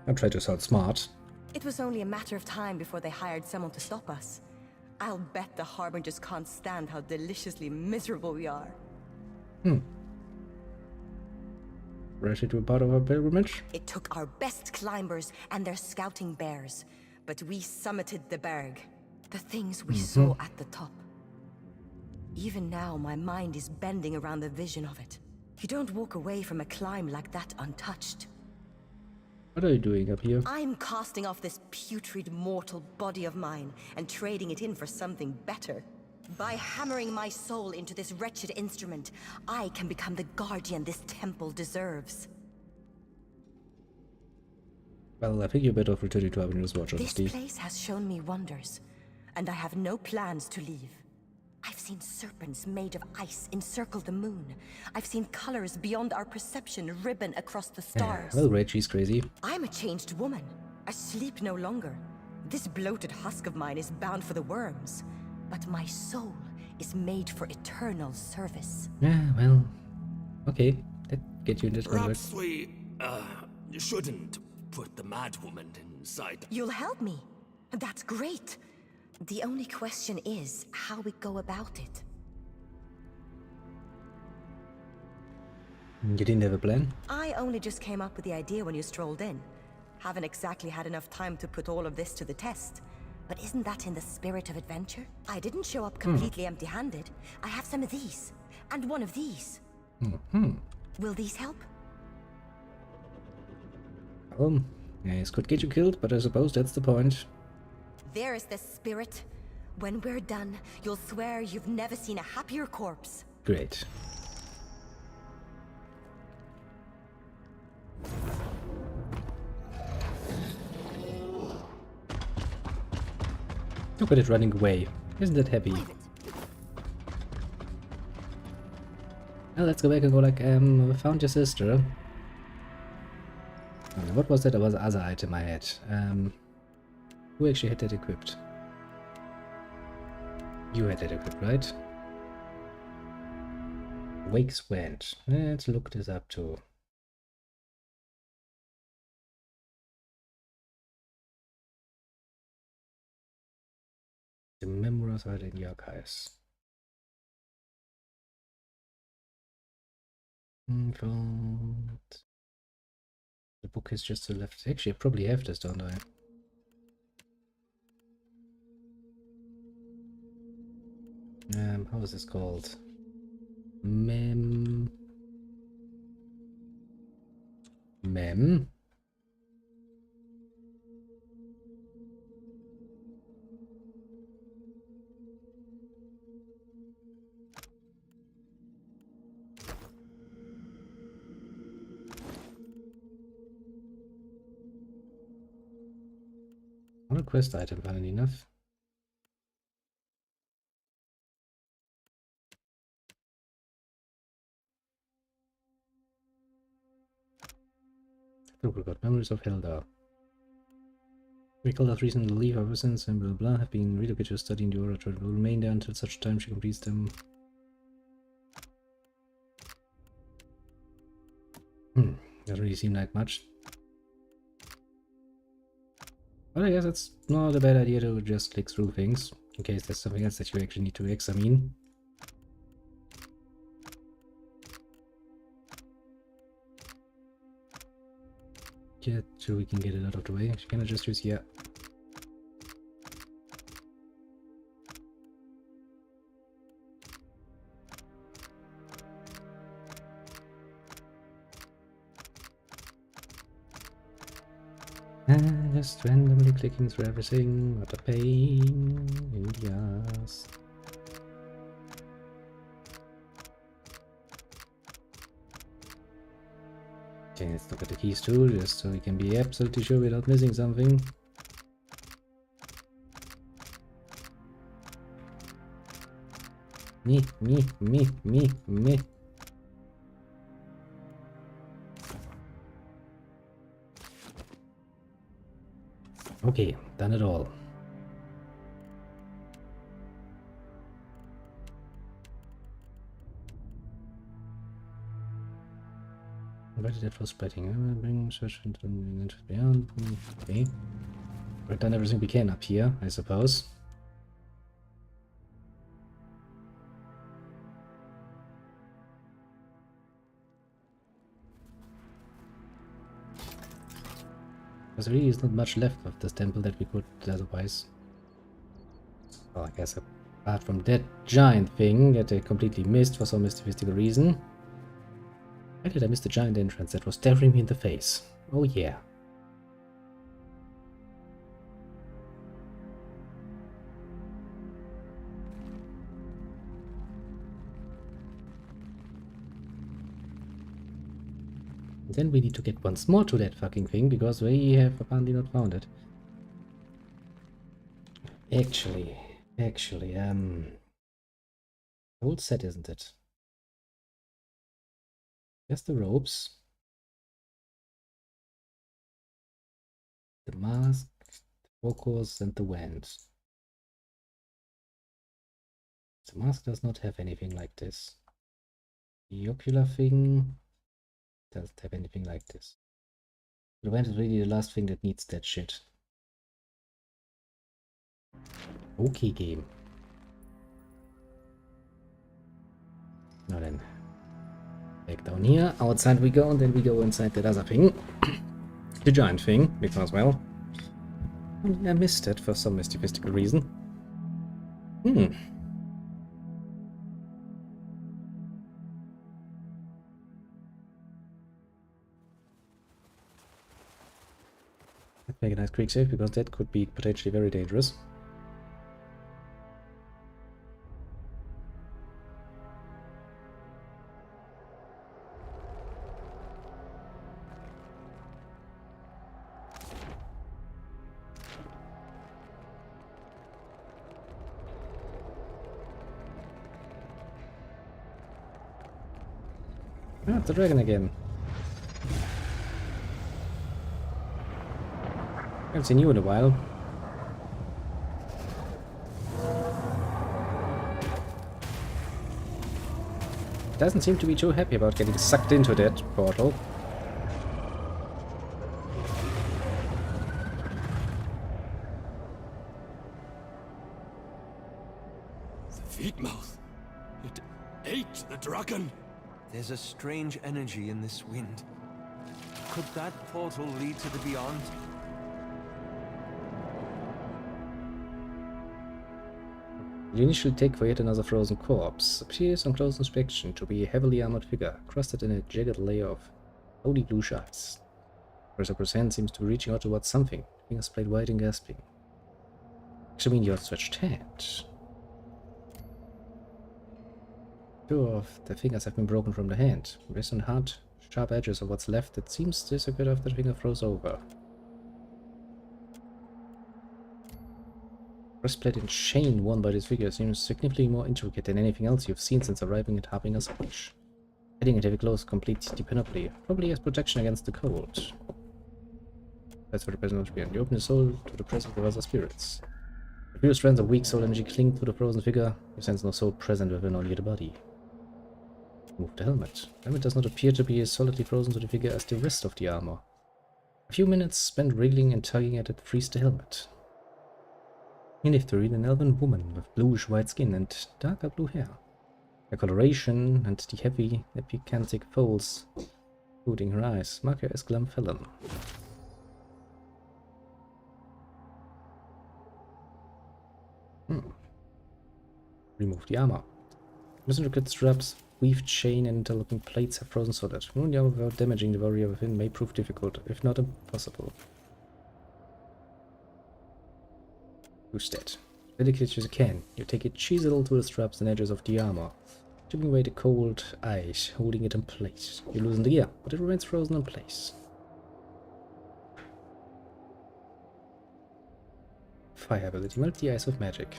Don't try to sound smart. It was only a matter of time before they hired someone to stop us. I'll bet the harbingers can't stand how deliciously miserable we are. Ready to be part of our pilgrimage? It took our best climbers and their scouting bears, but we summited the berg. The things we saw at the top. Even now, my mind is bending around the vision of it. You don't walk away from a climb like that untouched. What are you doing up here? I'm casting off this putrid mortal body of mine and trading it in for something better. By hammering my soul into this wretched instrument, I can become the guardian this temple deserves. Well, I think you're better off returning to Avenue's watch, honestly. This place has shown me wonders, and I have no plans to leave. I've seen serpents made of ice encircle the moon. I've seen colors beyond our perception ribbon across the stars. Well, great, she's crazy. I'm a changed woman. I sleep no longer. This bloated husk of mine is bound for the worms. But my soul is made for eternal service. Yeah, well, okay. That get you in this contract. Perhaps we, shouldn't put the madwoman inside. You'll help me. That's great. The only question is how we go about it. You didn't have a plan? I only just came up with the idea when you strolled in. Haven't exactly had enough time to put all of this to the test. But isn't that in the spirit of adventure? I didn't show up completely empty-handed. I have some of these, and one of these. Will these help? Yes, could get you killed, but I suppose that's the point. There is the spirit. When we're done, you'll swear you've never seen a happier corpse. Great. Look at it running away. Isn't that happy? Well, let's go back and go like, we found your sister. What was that? That was the other item I had. Who actually had that equipped? You had that equipped, right? Wake's Wand. Let's look this up too. The memoirs are in the archives. Found. The book is just to the left. Actually, I probably have this, don't I? How is this called? Mem. Not a quest item, funny enough. We got memories of Hilda. Recall that reason to leave ever since and blah blah have been relocated to study in the oratory. Will remain there until such time she completes them. Doesn't really seem like much. But I guess it's not a bad idea to just click through things, in case there's something else that you actually need to examine. get so we can get it out of the way. Can I just use yeah? And just randomly clicking through everything. What a pain in the ass. Okay, let's look at the keys too, just so we can be absolutely sure without missing something. Me. Okay, done it all. Ready that for spreading. Bring search into beyond. Okay. We've done everything we can up here, I suppose. There really is not much left of this temple that we could otherwise. Well, I guess apart from that giant thing that I completely missed for some mystical reason. Why did I miss the giant entrance that was staring me in the face? Oh yeah. Then we need to get once more to that fucking thing, because we have apparently not found it. Actually, old set, isn't it? There's the ropes. The mask, the focus, and the wand. The mask does not have anything like this. The ocular thing doesn't have anything like this. The wand is really the last thing that needs that shit. Okay, game. Now then. Back down here, outside we go, and then we go inside that other thing. The giant thing, because, well, I missed it for some mystical reason. Let's make a nice quick save, because that could be potentially very dangerous. Ah, it's the dragon again. I haven't seen you in a while. Doesn't seem to be too happy about getting sucked into that portal. The feet mouth. It ate the dragon. There's a strange energy in this wind. Could that portal lead to the beyond? The initial take for yet another frozen corpse appears on close inspection to be a heavily armored figure, crusted in a jagged layer of holy blue shards. Professor's hand seems to be reaching out towards something, fingers played wide and gasping. Actually, mean your outstretched hand. Two of the fingers have been broken from the hand. Based on hard, sharp edges of what's left, it seems to disappear after the finger froze over. Breastplate and chain worn by this figure seems significantly more intricate than anything else you've seen since arriving at Harbinger's Watch. Adding and heavy clothes complete the panoply, probably as protection against the cold. That's for the presence of spirit. You open your soul to the presence of other spirits. A few strands of weak soul energy cling to the frozen figure. You sense no soul present within only the body. Move the helmet. The helmet does not appear to be as solidly frozen to the figure as the rest of the armor. A few minutes spent wriggling and tugging at it freeze the helmet. In it to read an elven woman with bluish-white skin and darker blue hair. Her coloration and the heavy, epicantic folds hooding her eyes mark her as Glumfellan. Remove the armor. Misintricate straps, weaved chain, and interlocking plates have frozen solid. Removing the armor without damaging the warrior within may prove difficult, if not impossible. Use that. Delicate as you can. You take a chisel to the straps and edges of the armor, chipping away the cold ice, holding it in place. You loosen the gear, but it remains frozen in place. Fire ability. Melt the ice with magic.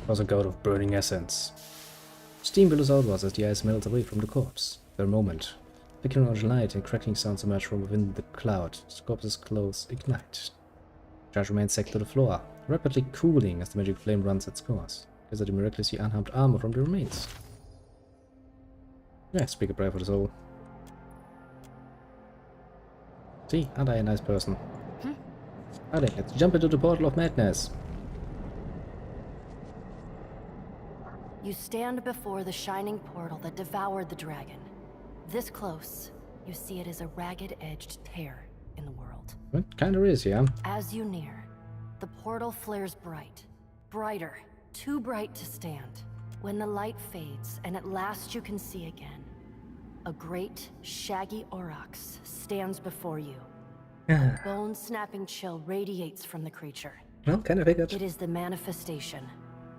Was a god of burning essence. Steam billows outwards as the ice melts away from the corpse. For a moment, flickering orange light and crackling sounds emerge from within the cloud. The corpse's clothes ignite. The charge remains sacked to the floor, rapidly cooling as the magic flame runs its course. Gather the miraculously unharmed armor from the remains. Yeah, speak a prayer for the soul. See, aren't I a nice person? Alright, let's jump into the portal of madness. You stand before the shining portal that devoured the dragon. This close, you see it as a ragged-edged tear in the world. It kinda is, yeah. As you near, the portal flares bright. Brighter, too bright to stand. When the light fades, and at last you can see again, a great, shaggy aurochs stands before you. A bone-snapping chill radiates from the creature. Well, kinda figured. It is the manifestation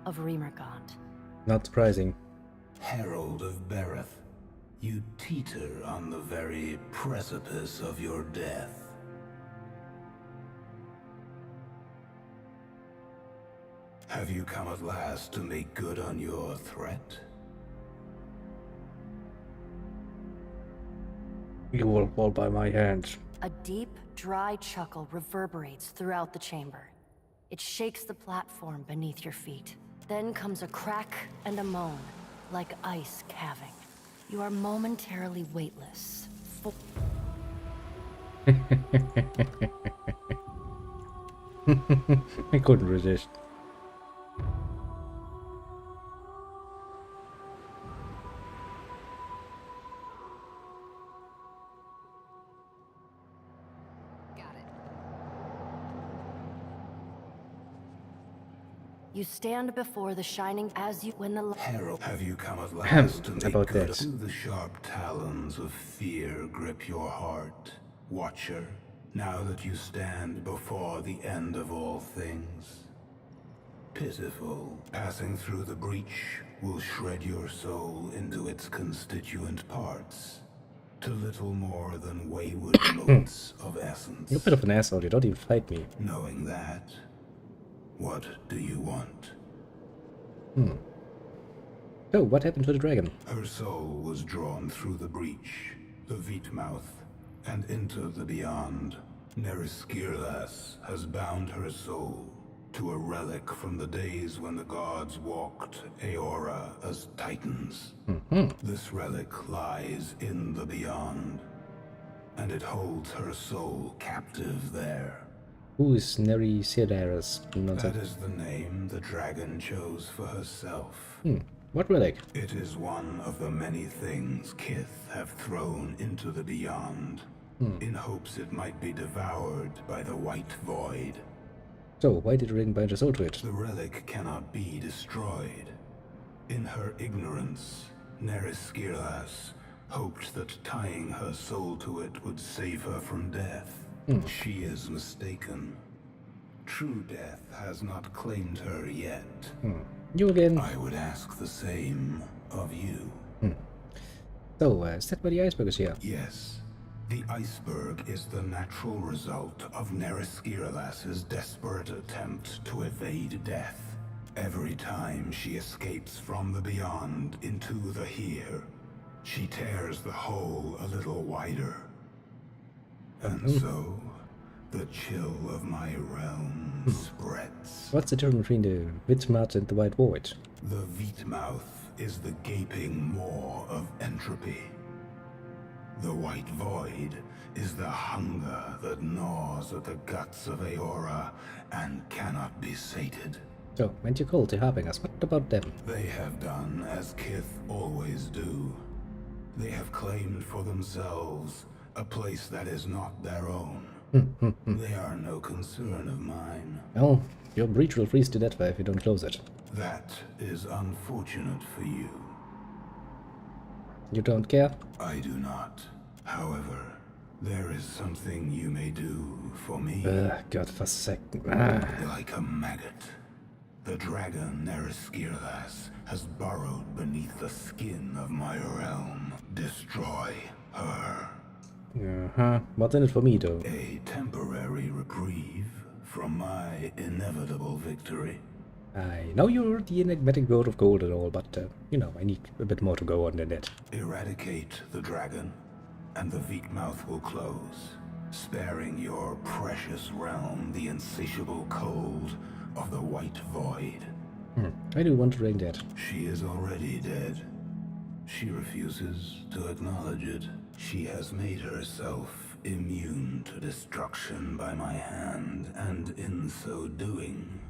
of Remergant. Not surprising. Herald of Bereth, you teeter on the very precipice of your death. Have you come at last to make good on your threat? You will fall by my hand. A deep, dry chuckle reverberates throughout the chamber. It shakes the platform beneath your feet. Then comes a crack and a moan, like ice calving. You are momentarily weightless. I couldn't resist. You stand before the shining as you when the Herald, have you come at last to make About good? that. Do the sharp talons of fear grip your heart, Watcher, now that you stand before the end of all things? Pitiful, passing through the breach will shred your soul into its constituent parts, to little more than wayward motes of essence. You're a bit of an asshole, you don't even fight me. Knowing that, what do you want? So, what happened to the dragon? Her soul was drawn through the breach, the Veetmouth, and into the beyond. Neriskirlas has bound her soul to a relic from the days when the gods walked Aora as titans. This relic lies in the beyond, and it holds her soul captive there. Who is Neriskirlas? That is the name the dragon chose for herself. What relic? It is one of the many things Kith have thrown into the beyond, in hopes it might be devoured by the White Void. So, why did Ring bind her soul to it? The relic cannot be destroyed. In her ignorance, Neriskirlas hoped that tying her soul to it would save her from death. She is mistaken. True death has not claimed her yet. You again? I would ask the same of you. So, is that why the iceberg is here? Yes. The iceberg is the natural result of Neriskirlas' desperate attempt to evade death. Every time she escapes from the beyond into the here, she tears the hole a little wider. And so, the chill of my realm spreads. What's the difference between the Veetmouth and the White Void? The Veetmouth is the gaping maw of entropy. The White Void is the hunger that gnaws at the guts of Aora and cannot be sated. So, went you called to helping us. What about them? They have done as Kith always do. They have claimed for themselves a place that is not their own. They are no concern of mine. Oh, your breach will freeze to death if you don't close it. That is unfortunate for you. You don't care? I do not. However, there is something you may do for me. God forsake. Like a maggot, the dragon Neriskirlas has burrowed beneath the skin of my realm. Destroy her. What's in it for me, though? A temporary reprieve from my inevitable victory. I know you're the enigmatic god of gold and all, but, you know, I need a bit more to go on than that. Eradicate the dragon, and the Veetmouth will close, sparing your precious realm the insatiable cold of the White Void. I do want to drain that. She is already dead. She refuses to acknowledge it. She has made herself immune to destruction by my hand, and in so doing,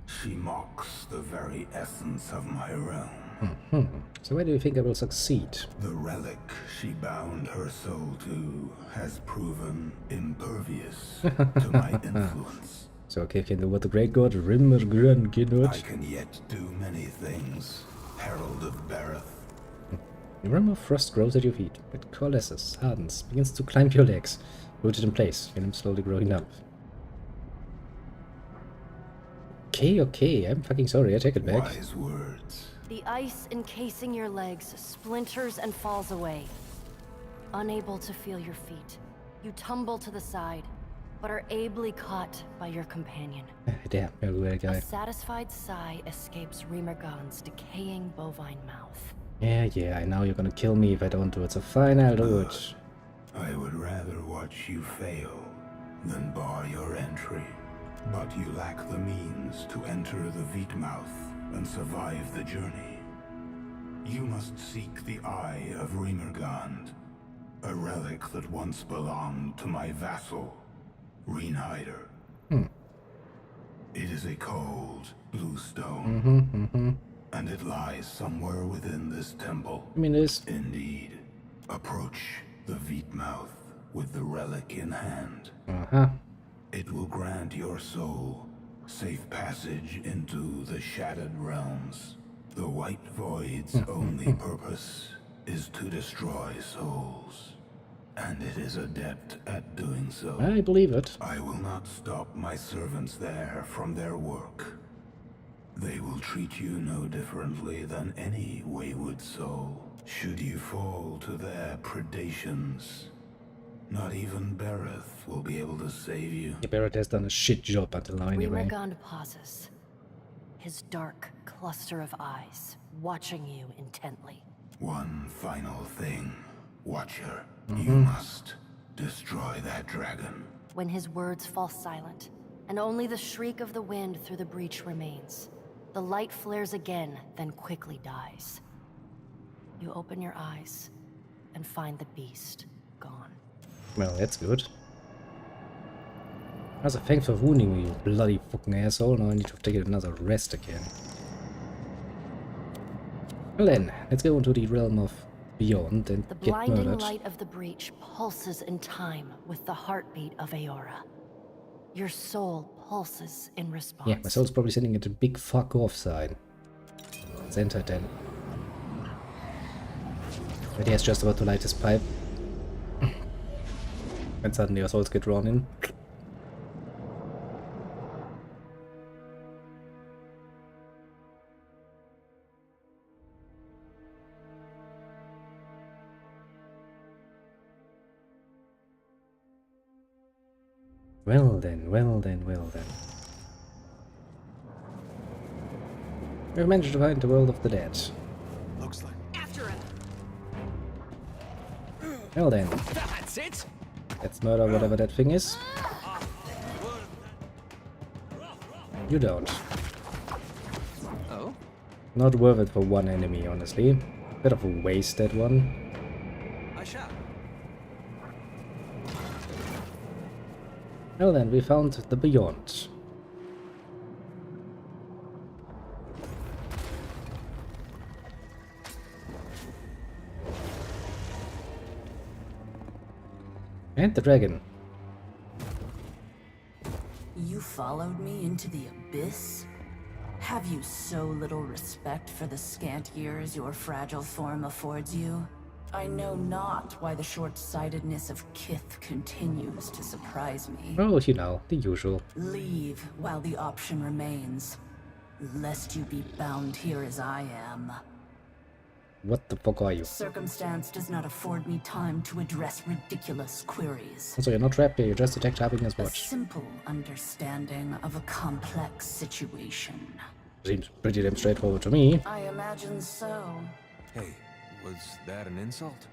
she mocks the very essence of my realm. So where do you think I will succeed? The relic she bound her soul to has proven impervious to my influence. So okay, can do what the great god Rimmergrun can do I it. can yet do many things, Herald of Bareth. The rim of frost grows at your feet. It coalesces, hardens, begins to climb your legs. Rooted in place, feel him slowly growing up. Okay, I'm fucking sorry, I take it back. Wise words. The ice encasing your legs splinters and falls away. Unable to feel your feet, you tumble to the side, but are ably caught by your companion. Damn, you're a guy. A satisfied sigh escapes Rimergon's decaying bovine mouth. Yeah, I know you're gonna kill me if I don't do it, so fine, I'll do it. I would rather watch you fail than bar your entry. But you lack the means to enter the Veetmouth and survive the journey. You must seek the Eye of Rimergand, a relic that once belonged to my vassal, Reinhider. It is a cold, blue stone, and it lies somewhere within this temple. I mean, this. Indeed. Approach the Veetmouth with the relic in hand. It will grant your soul safe passage into the Shattered Realms. The White Void's only purpose is to destroy souls, and it is adept at doing so. I believe it. I will not stop my servants there from their work. They will treat you no differently than any wayward soul. Should you fall to their predations, not even Bareth will be able to save you. Yeah, Barrett has done a shit job until now anyway. Rimergand pauses, his dark cluster of eyes watching you intently. One final thing, Watcher. You must destroy that dragon. When his words fall silent, and only the shriek of the wind through the breach remains, the light flares again, then quickly dies. You open your eyes and find the beast gone. Well, that's good. Also, thanks for wounding me, you bloody fucking asshole. Now I need to take another rest again. Well then, let's go into the realm of beyond and The get blinding murdered. light of the breach pulses in time with the heartbeat of Aora. Your soul pulses in response. Yeah, my soul's probably sitting at a big fuck off sign. Let's enter then. But he's just about to light his pipe. And suddenly our souls get drawn in. Well then. We've managed to find the world of the dead. Looks like. After him. Well then, That's it. let's murder whatever that thing is. You don't. Oh? Not worth it for one enemy, honestly. Bit of a waste, that one. I shall. Well then, we found the Beyond. And the dragon. You followed me into the abyss? Have you so little respect for the scant years your fragile form affords you? I know not why the short-sightedness of Kith continues to surprise me. Oh, you know, the usual. Leave while the option remains, lest you be bound here as I am. What the fuck are you? Circumstance does not afford me time to address ridiculous queries. Also, you're not trapped here, you just detect having his A watch. simple understanding of a complex situation. Seems pretty damn straightforward to me. I imagine so. Hey, was that an insult?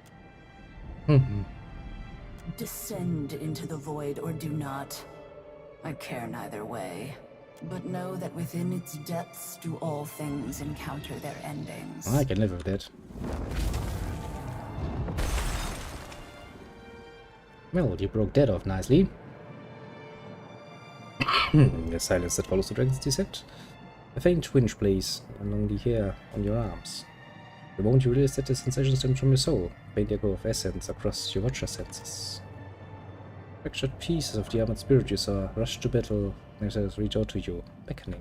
Descend into the void or do not. I care neither way. But know that within its depths do all things encounter their endings. I can live with that. Well, you broke that off nicely. The silence that follows the dragon's descent. A faint twinge plays along the hair on your arms. The moment you realize that the sensation stems from your soul, faint echo of essence across your watcher senses. Fractured pieces of the armored spirit you saw rush to battle as they reach out to you, beckoning.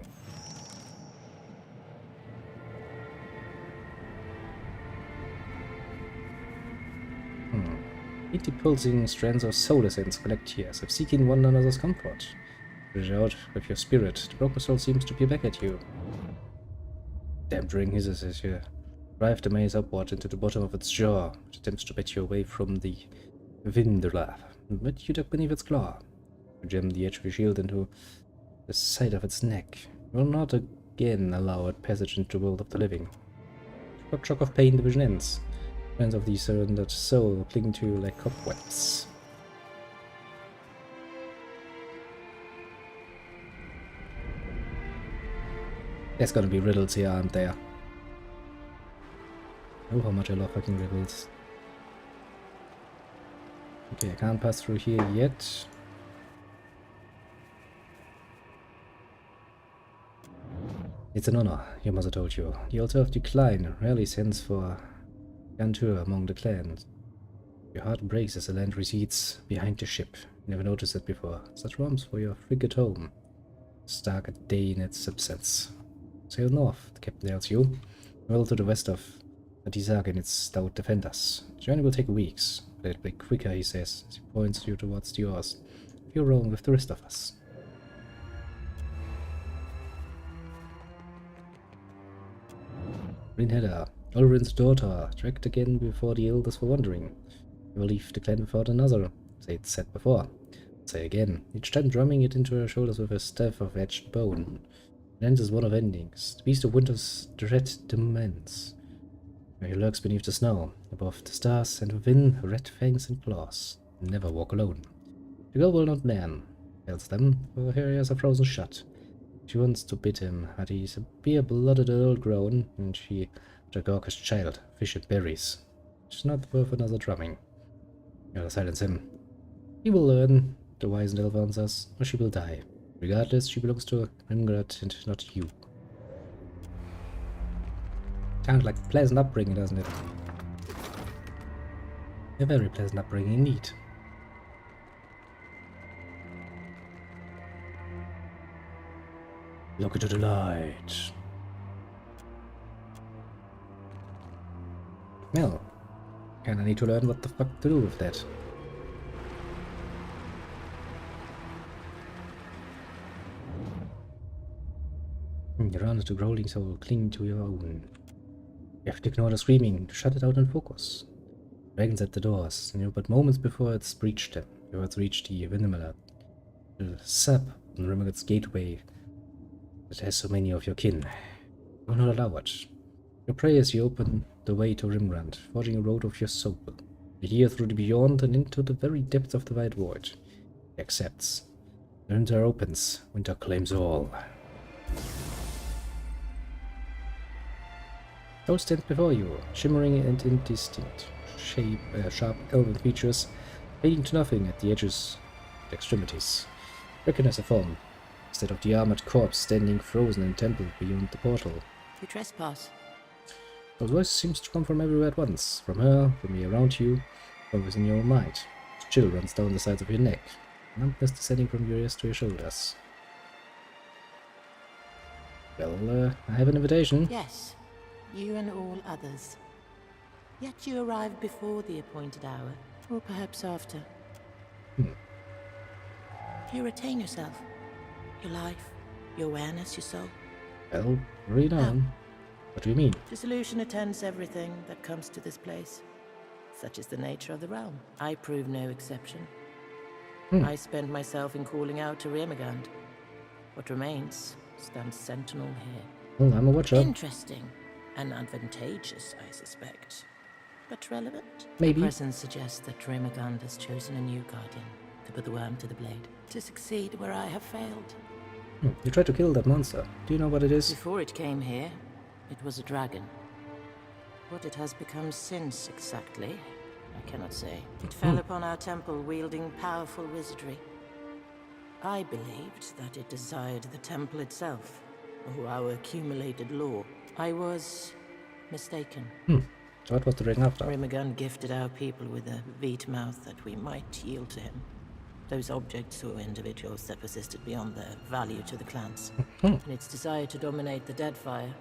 Eat the pulsing strands of soul essence collect here, as if seeking one another's comfort. Reach out with your spirit, the broken soul seems to peer back at you. Damn ring hisses as you drive the maze upward into the bottom of its jaw, which attempts to bat you away from the Vindula, but you duck beneath its claw. You jam the edge of your shield into the side of its neck. You will not again allow it passage into the world of the living. Shock of pain, the vision ends. Strands of the surrendered soul cling to you like cobwebs. There's gonna be riddles here, aren't there? Oh, how much I love fucking riddles. Okay, I can't pass through here yet. It's an honor, your mother told you. The altar of decline rarely sends for Gantur among the clans. Your heart breaks as the land recedes behind the ship. You never noticed it before. Such warmth for your frigate home. Stark a day in its absence. Sail north, the captain tells you. Well to the west of Atizag and its stout defenders. The journey will take weeks, but it'll be quicker, he says, as he points you towards the oars. If you're rowing with the rest of us. Brynhedda, Ulrin's daughter, dragged again before the elders for wandering. You will leave the clan without another, they'd said before. Say again, each time drumming it into her shoulders with a staff of edged bone. It ends as one of endings. The beast of winter's dread demands. Where he lurks beneath the snow, above the stars, and within red fangs and claws. Never walk alone. The girl will not learn, tells them, for her ears are frozen shut. She wants to bid him, but he's a beer-blooded earl grown, and she a gawkish child, fish and berries. She's not worth another drumming. You'll silence him. He will learn, the wise elf answers, or she will die. Regardless, she belongs to Rimgrad and not you. Sounds like a pleasant upbringing, doesn't it? A very pleasant upbringing indeed. Look into the light. Well, kinda need to learn what the fuck to do with that. You run to growling soul, cling to your own. You have to ignore the screaming, to shut it out and focus. Dragons at the doors, and you're but moments before it's breached them. Before it's reached the Vindemela, the sap on Rimmergat's gateway that has so many of your kin. You will not allow it. You pray as you open the way to Rimgrand, forging a road of your soul. You hear through the beyond and into the very depths of the wide void. He accepts. The winter opens, winter claims all. Soul stands before you, shimmering and indistinct, sharp elven features, fading to nothing at the edges and extremities. Recognize a form, instead of the armored corpse standing frozen in a temple beyond the portal. You trespass. Those voices seems to come from everywhere at once, from her, from me around you, from within your mind. A chill runs down the sides of your neck, numbness descending from your ears to your shoulders. Well, I have an invitation. Yes, you and all others. Yet you arrived before the appointed hour, or perhaps after. You retain yourself, your life, your awareness, your soul. Well, read on. What do you mean? Dissolution attends everything that comes to this place. Such is the nature of the realm. I prove no exception. I spend myself in calling out to Remagand. What remains stands sentinel here. Well, I'm a watcher. Interesting and advantageous, I suspect. But relevant? Maybe. The presence suggests that Remagand has chosen a new guardian to put the worm to the blade. To succeed where I have failed. You tried to kill that monster. Do you know what it is? Before it came here, it was a dragon. What it has become since, exactly, I cannot say. It fell upon our temple wielding powerful wizardry. I believed that it desired the temple itself, or our accumulated lore. I was mistaken. So what was the ring after? Remagand gifted our people with a veet mouth that we might yield to him. Those objects or individuals that persisted beyond their value to the clans. In its desire to dominate the Deadfire,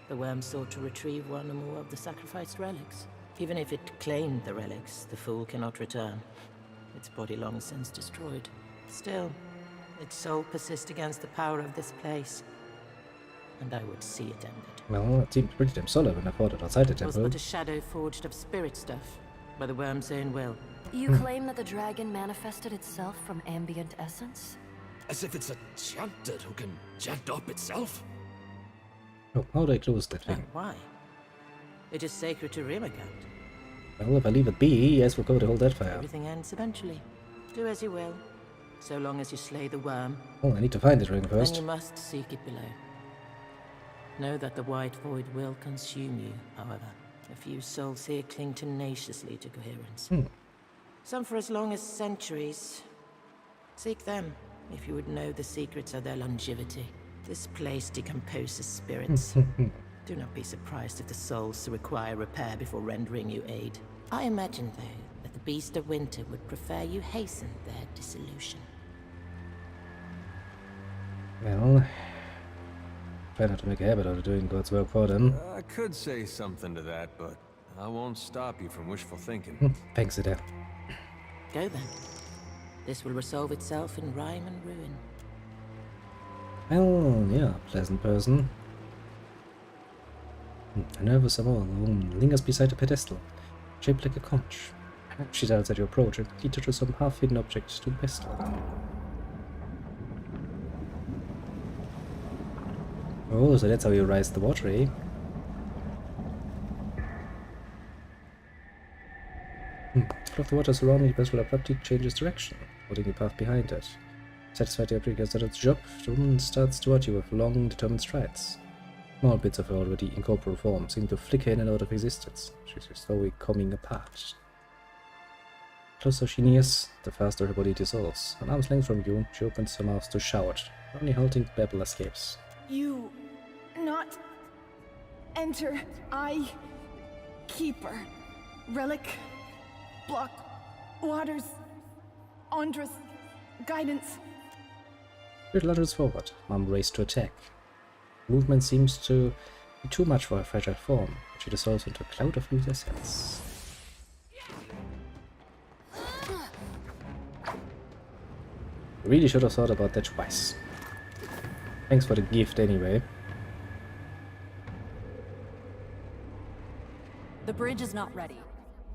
the worm sought to retrieve one or more of the sacrificed relics. Even if it claimed the relics, the fool cannot return. Its body long since destroyed. Still, its soul persists against the power of this place. And I would see it ended. Well, it seemed pretty damn solid when I fought it outside the It was temple. but a shadow forged of spirit stuff, by the worm's own will. You claim that the dragon manifested itself from ambient essence? As if it's a chanter who can chant up itself? Oh, how do I close that thing? Why? It is sacred to Remagand. Well, if I leave it be, yes, we'll go to hold that fire. Everything ends eventually. Do as you will, so long as you slay the worm. Oh, I need to find this ring first. Then you must seek it below. Know that the white void will consume you, however. A few souls here cling tenaciously to coherence. Some for as long as centuries. Seek them, if you would know the secrets of their longevity. This place decomposes spirits. Do not be surprised if the souls require repair before rendering you aid. I imagine, though, that the Beast of Winter would prefer you hasten their dissolution. Well, try not to make a habit out of doing God's work for them. I could say something to that, but I won't stop you from wishful thinking. Thanks, Adele. Go then. This will resolve itself in rhyme and ruin. Well, yeah, pleasant person. A nervous Amor lingers beside a pedestal, shaped like a conch. She tells that you approach and quickly touches some half-hidden object to the pedestal. Oh, so that's how you rise the water, eh? The flow of the water surrounding the pedestal abruptly changes direction, holding the path behind it. Satisfied the object has done its job, the woman starts toward you with long, determined strides. Small bits of her already incorporeal form seem to flicker in and out of existence. She's slowly coming apart. The closer she nears, the faster her body dissolves. An arm's length from you, she opens her mouth to shout. Only halting babble escapes. You not enter, I keeper. Relic, block, waters, Andras, guidance. Spirit lunges forward, arm raised to attack. Movement seems to be too much for her fragile form. She dissolves into a cloud of loose essence. Really should have thought about that twice. Thanks for the gift anyway. The bridge is not ready.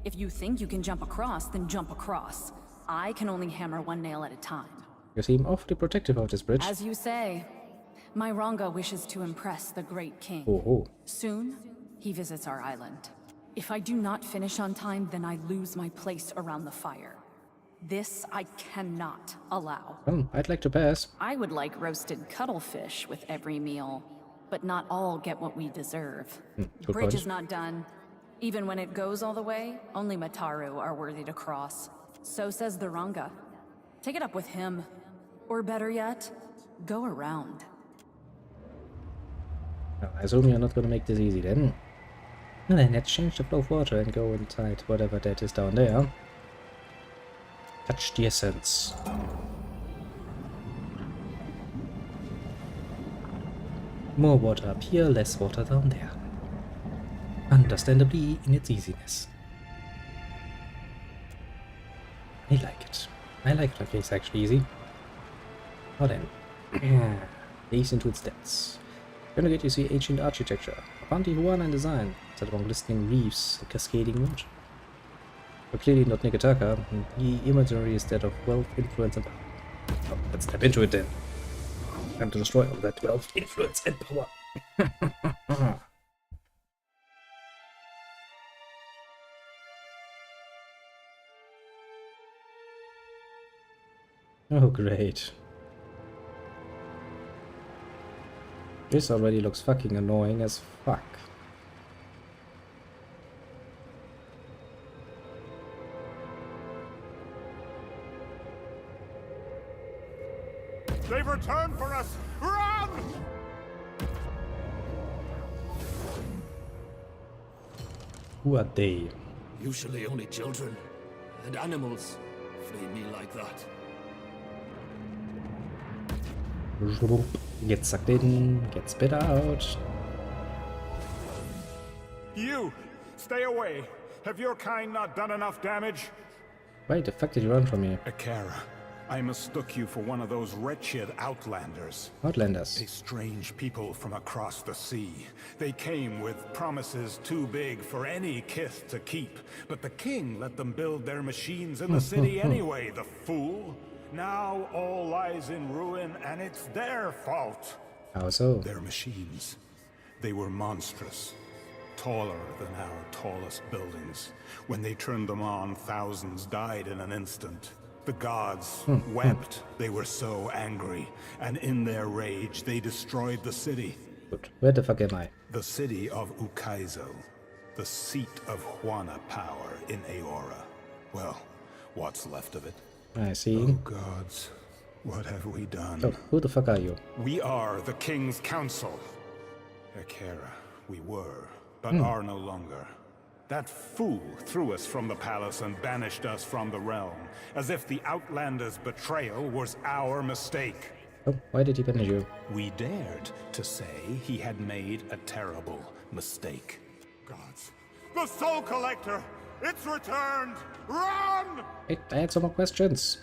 If you think you can jump across, then jump across. I can only hammer one nail at a time. You seem awfully protective of this bridge. As you say, my Ranga wishes to impress the great king. Oh. Soon, he visits our island. If I do not finish on time, then I lose my place around the fire. This I cannot allow. I'd like to pass. I would like roasted cuttlefish with every meal, but not all get what we deserve. Good Bridge point. is not done. Even when it goes all the way, only Mataru are worthy to cross. So says the Ranga. Take it up with him. Or better yet, go around. Well, I assume you're not going to make this easy then. Well, then let's change the flow of water and go inside whatever that is down there. Touch the essence. More water up here, less water down there. Understandably in its easiness. I like it. I like it. Okay, it's actually easy. Now then. Gaze into its depths. Renegade, you see ancient architecture. Upon Tijuana in design, set among glistening reefs and cascading water. But clearly not Nigataka. The imagery is that of wealth, influence, and power. Oh, let's step into it then. Time to destroy all that wealth, influence, and power. Oh, great. This already looks fucking annoying as fuck. They've returned for us! Run! Who are they? Usually only children and animals flee me like that. Get sucked in, get spit out. You! Stay away! Have your kind not done enough damage? Why the fuck did you run from me? Akara, I mistook you for one of those wretched outlanders. Outlanders? A strange people from across the sea. They came with promises too big for any kith to keep, but the king let them build their machines in the city anyway, the fool! Now all lies in ruin, and it's their fault. How so? Their machines. They were monstrous. Taller than our tallest buildings. When they turned them on, thousands died in an instant. The gods wept. They were so angry. And in their rage, they destroyed the city. Good. Where the fuck am I? The city of Ukaizo. The seat of Juana power in Aora. Well, what's left of it. I see. Oh gods, what have we done? Oh, who the fuck are you? We are the King's Council. Akara, we were, but are no longer. That fool threw us from the palace and banished us from the realm, as if the Outlander's betrayal was our mistake. Oh, why did he banish you? We dared to say he had made a terrible mistake. Gods, the Soul Collector! It's returned! Run! Wait, I had some more questions.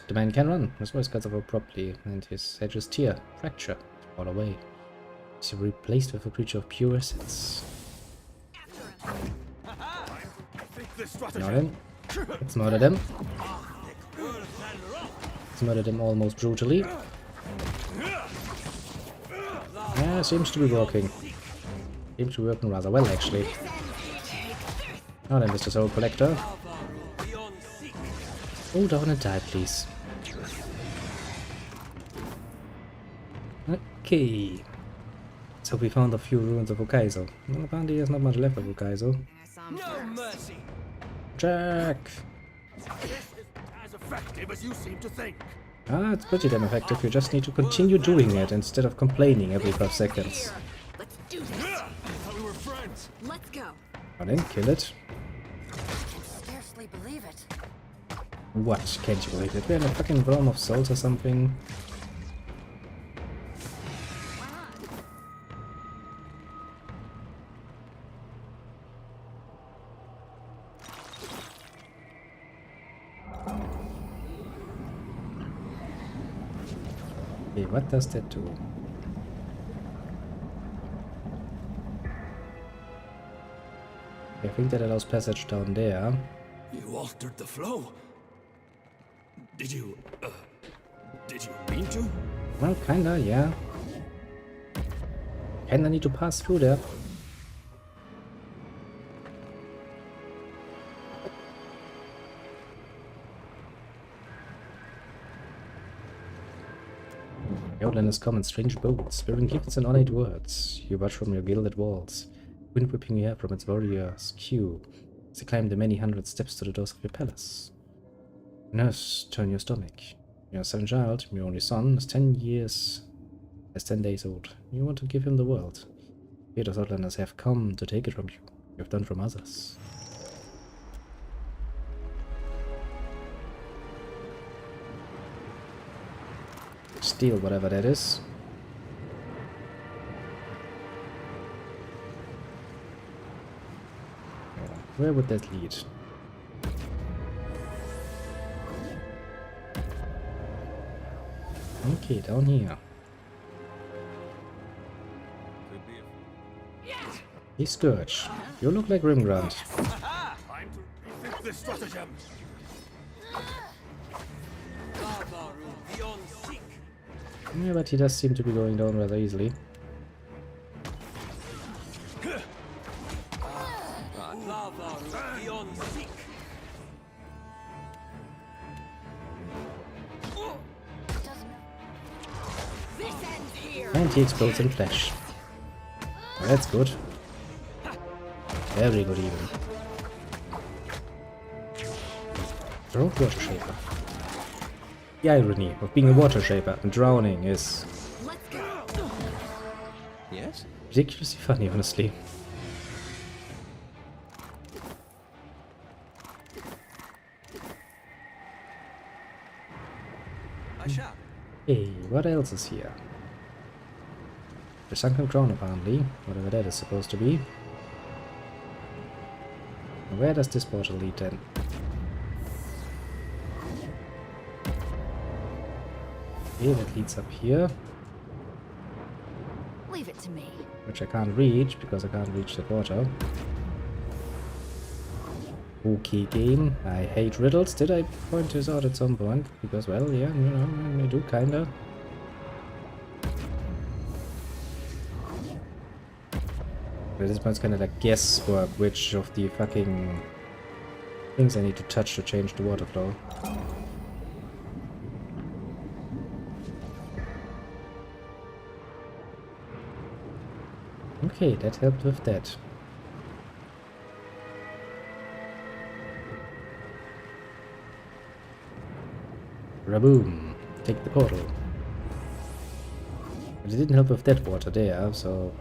The man can run. His voice cuts over properly, and his edges tear, fracture, fall away. He's replaced with a creature of pure essence. Murder him. Let's murder them. Let's murder them almost brutally. Yeah, seems to be working. Seems to be working rather well, actually. Now then, Mr. Soul Collector. Hold down and die, please. Okay. So we found a few ruins of Ukaizo. Well, apparently there's not much left of Ukaizo. No mercy. Jack! This is as effective as you seem to think. Ah, it's pretty damn effective. You just need to continue doing it instead of complaining every 5 seconds. Let's do this. I thought we were friends. Let's go. Now then, kill it. I can scarcely believe it. What? Can't you believe it? We're in a fucking realm of souls or something. Okay, what does that do? I think that allows passage down there. You altered the flow. Did you mean to? Well, kinda, yeah. Kinda need to pass through there. The Outlanders come in strange boats, bearing gifts and ornate words. You watch from your gilded walls, wind whipping your hair from its warrior's queue, as they climb the many hundred steps to the doors of your palace. Nurse, turn your stomach. Your son child, your only son, is 10 days old. You want to give him the world. Yet those Outlanders have come to take it from you. You have done from others. Steal whatever that is. Where would that lead? Okay, down here. Hey Scourge, you look like Rimgrant. Time to rethink this stratagem. Yeah, but he does seem to be going down rather easily. And he explodes in flesh. Well, that's good. Very good even. Rogue Water Shaper. The irony of being a water shaper and drowning is... Yes? ridiculously funny, honestly. Hey, what else is here? The sunken crown, apparently, whatever that is supposed to be. Where does this portal lead then? Okay, that leads up here. Leave it to me. Which I can't reach because I can't reach the water. Okay, game. I hate riddles. Did I point this out at some point? Because, well, yeah, you know, I do kinda. But this one's kinda like guesswork, which of the fucking things I need to touch to change the water flow. Okay, that helped with that. Raboom! Take the portal. But it didn't help with that water there, so...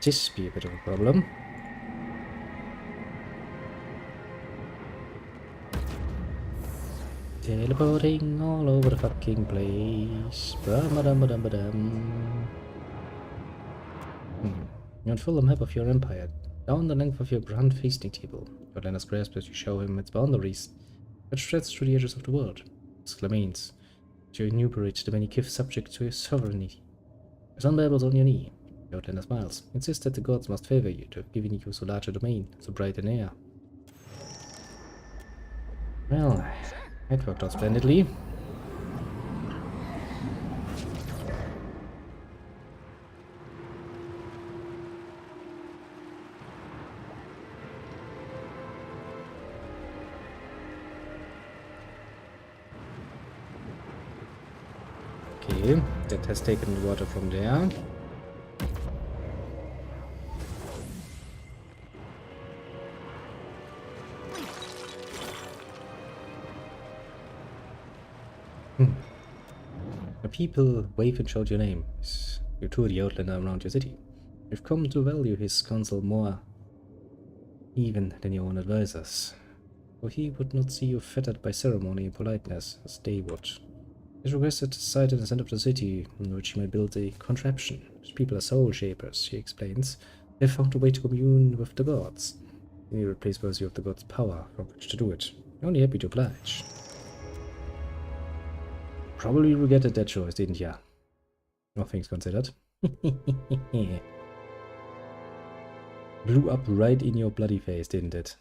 this be a bit of a problem. Teleporting all over the fucking place. Ba-ba-dum-ba-dum-ba-dum. You unfold a map of your empire. Down the length of your grand feasting table. Outlanders grasp as you show him its boundaries, which stretch through the edges of the world. Exclamains, to enumerate the many gifts subject to your sovereignty. Your son babbles on your knee. The Outlander smiles. Insists that the gods must favor you to have given you so large a domain, so bright an air. Well, it worked out splendidly. Okay, that has taken the water from there. The people wave and shout your name. You tour the outlander around your city. You've come to value his counsel more even than your own advisors. For he would not see you fettered by ceremony and politeness, as they would. He's requested a site in the center of the city in which he might build a contraption. His people are soul shapers, he explains. They have found a way to commune with the gods. They need a place worthy of the gods' power from which to do it. You're only happy to oblige. Probably regretted that choice, didn't ya? All things considered. Blew up right in your bloody face, didn't it?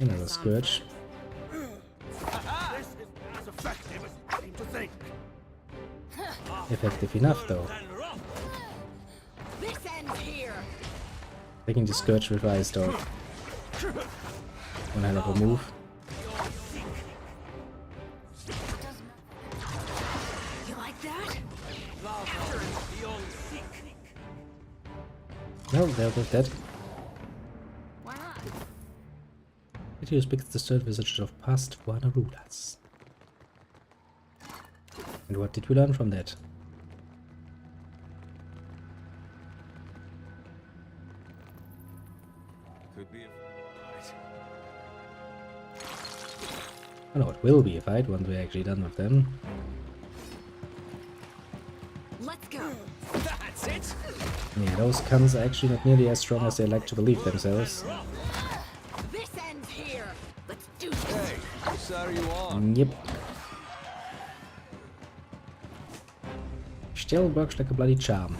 Another Scourge. Effective enough, though. This ends here. Taking the Scourge with Ice, though. One hell of a move. You like that? No, dealt with that. It depicts the stern visage of past Wano rulers. And what did we learn from that? Could be a fight. Oh no, it will be a fight once we're actually done with them. Yeah, those cunts are actually not nearly as strong as they like to believe themselves. This ends here. Let's do this. Hey, which side are you on? Yep. Still works like a bloody charm.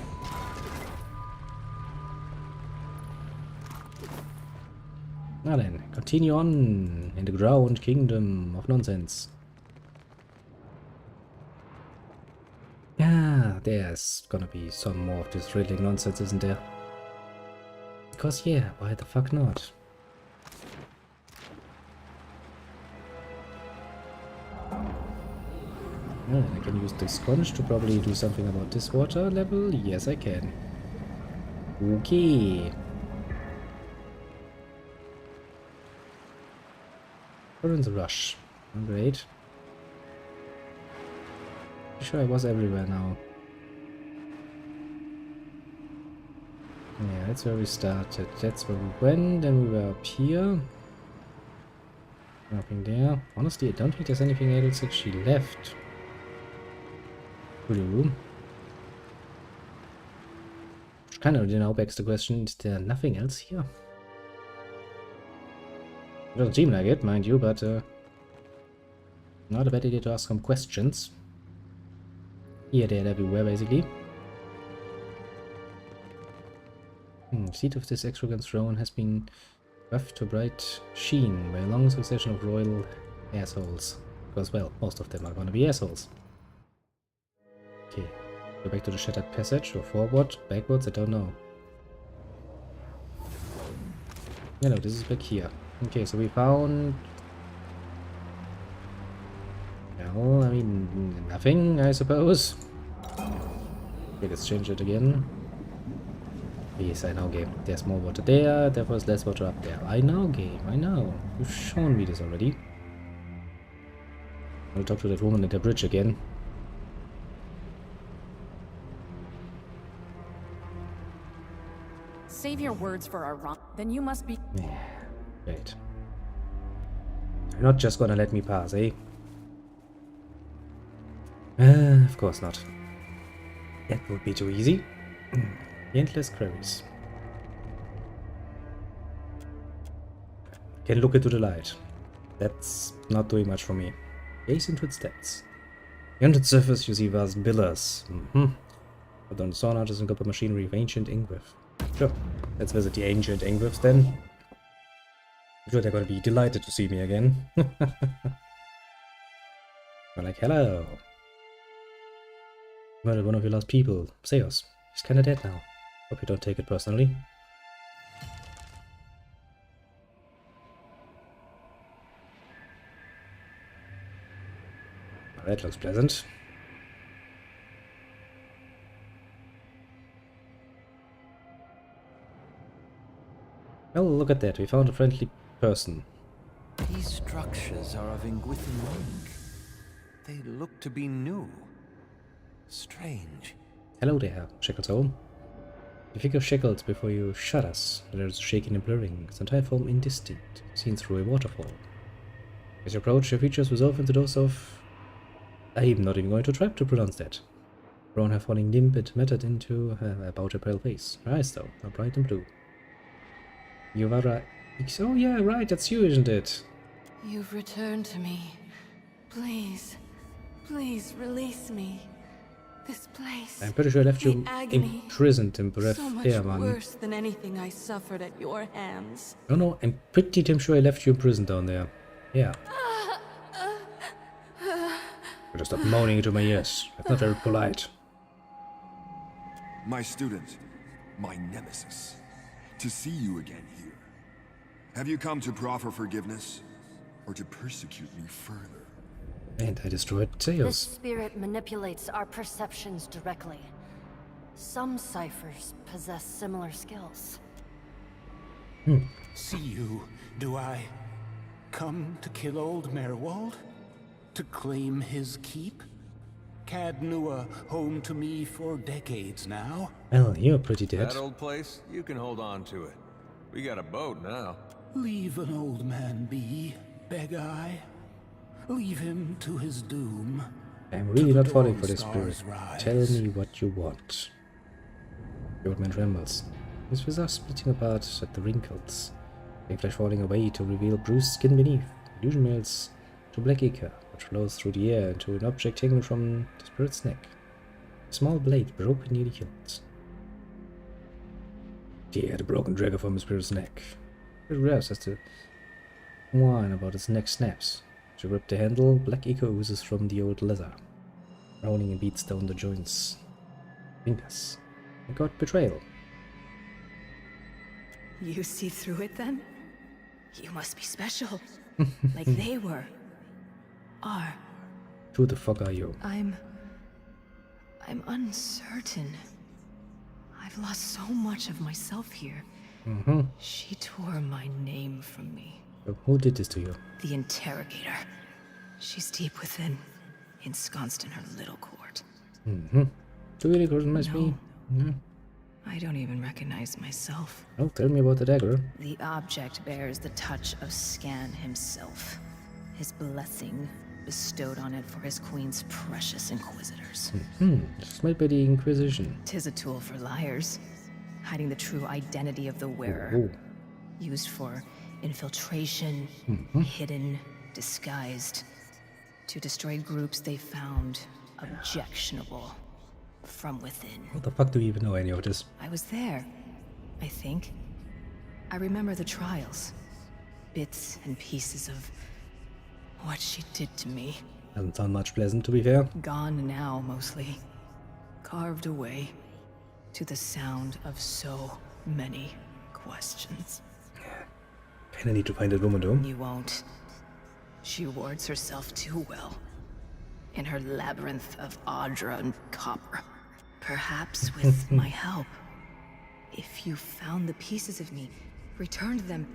Now then, continue on in the ground kingdom of nonsense. Yeah, there's gonna be some more of this riddling nonsense, isn't there? Because yeah, why the fuck not? Well, I can use this sponge to probably do something about this water level. Yes, I can. Okay. We're in the rush. Great. Sure, I was everywhere now. Yeah, that's where we started. That's where we went. Then we were up here. Nothing there. Honestly, I don't think there's anything else that she left. Blue. Which kind of now begs the question, is there nothing else here? It doesn't seem like it, mind you, but not a bad idea to ask some questions. Here, there, everywhere, basically. Seat of this extravagant throne has been buffed to bright sheen by a long succession of royal assholes. Because, well, most of them are gonna be assholes. Okay, go back to the shattered passage, or forward, backwards, I don't know. No, this is back here. Okay, so we found... well, I mean, nothing, I suppose. Okay, let's change it again. Yes, I know, game. There's more water there, there was less water up there. I know, game, I know. You've shown me this already. I'll talk to that woman at the bridge again. Save your words for our wrong. Then you must be... Yeah, great. You're not just gonna let me pass, eh? Of course not. That would be too easy. Endless queries. Can look into the light. That's not doing much for me. Gaze into its depths. Beyond its surface you see vast pillars. But on the sawn arches and copper machinery of ancient Ingriff. Sure, let's visit the ancient Ingriffs then. I'm sure they're gonna be delighted to see me again. They're like, hello. Murdered one of your last people, Seos. He's kinda dead now. Hope you don't take it personally. Well, that looks pleasant. Well, look at that. We found a friendly person. These structures are of Ingwithan make. They look to be new. Strange. Hello there, Shackle's home. The figure shackled before you shut us. There is shaking and blurring, its entire form indistinct, seen through a waterfall. As you approach, your features resolve into those of... I'm not even going to try to pronounce that. Brown hair falling limp and matted into about a pale face. Her eyes, though, are bright and blue. You are right. Oh yeah, right, that's you, isn't it? You've returned to me. Please, please release me. This place. I'm pretty sure I left you imprisoned in breath. So much worse than anything I suffered at your hands. Oh no, I'm pretty damn sure I left you in prison down there. Yeah. Better stop moaning into my ears. That's not very polite. My student, my nemesis. To see you again here. Have you come to proffer forgiveness, or to persecute me further? And I destroyed This Seos. spirit manipulates our perceptions directly. Some ciphers possess similar skills. See you, do I come to kill old Merwald? To claim his keep? Cad Nua home to me for decades now. Well, you're pretty dead. That old place, you can hold on to it. We got a boat now. Leave an old man be, beg I. Leave him to his doom. I'm really not falling for this spirit. Tell me what you want. The old man trembles. His visage splitting apart at the wrinkles, pink flesh falling away to reveal bruised skin beneath. Illusion melts to black ichor, which flows through the air into an object hanging from the spirit's neck. A small blade broken near the hilt. Yeah, the broken dagger from the spirit's neck. It grabs as the wine about its neck snaps. To rip the handle, black ichor oozes from the old leather, rounding and beats down the joints. Fingers. I got betrayal. You see through it then? You must be special. Like they were. Are. Who the fuck are you? I'm uncertain. I've lost so much of myself here. She tore my name from me. Who did this to you? The interrogator. She's deep within, ensconced in her little court. Do you recognize me? No. I don't even recognize myself. Oh, tell me about the dagger. The object bears the touch of Scan himself. His blessing bestowed on it for his queen's precious inquisitors. Smelled by the Inquisition. 'Tis a tool for liars, hiding the true identity of the wearer. Ooh. Used for infiltration, hidden, disguised, to destroy groups they found objectionable from within. What the fuck do you even know any of this? I was there, I think. I remember the trials. Bits and pieces of what she did to me. Doesn't sound much pleasant, to be fair. Gone now, mostly. Carved away to the sound of so many questions. Kinda need to find that woman, though. You won't. She wards herself too well. In her labyrinth of Audra and copper. Perhaps with my help. If you found the pieces of me, returned them,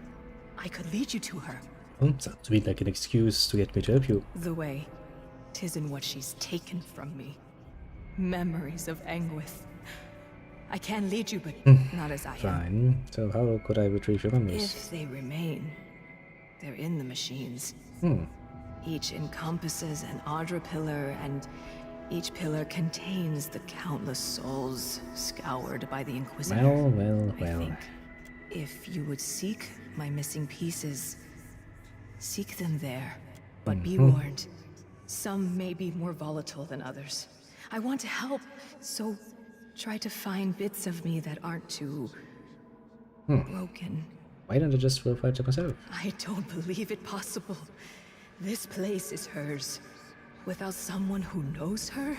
I could lead you to her. Sounds to me like an excuse to get me to help you. The way, 'tis in what she's taken from me. Memories of Anguith. I can lead you, but not as I am. Fine. So how could I retrieve your memories? If they remain, they're in the machines. Each encompasses an Audra pillar, and each pillar contains the countless souls scoured by the Inquisitor. Well. I think if you would seek my missing pieces, seek them there. But be warned, some may be more volatile than others. I want to help, so try to find bits of me that aren't too broken. Why don't I just verify it myself? I don't believe it possible. This place is hers. Without someone who knows her,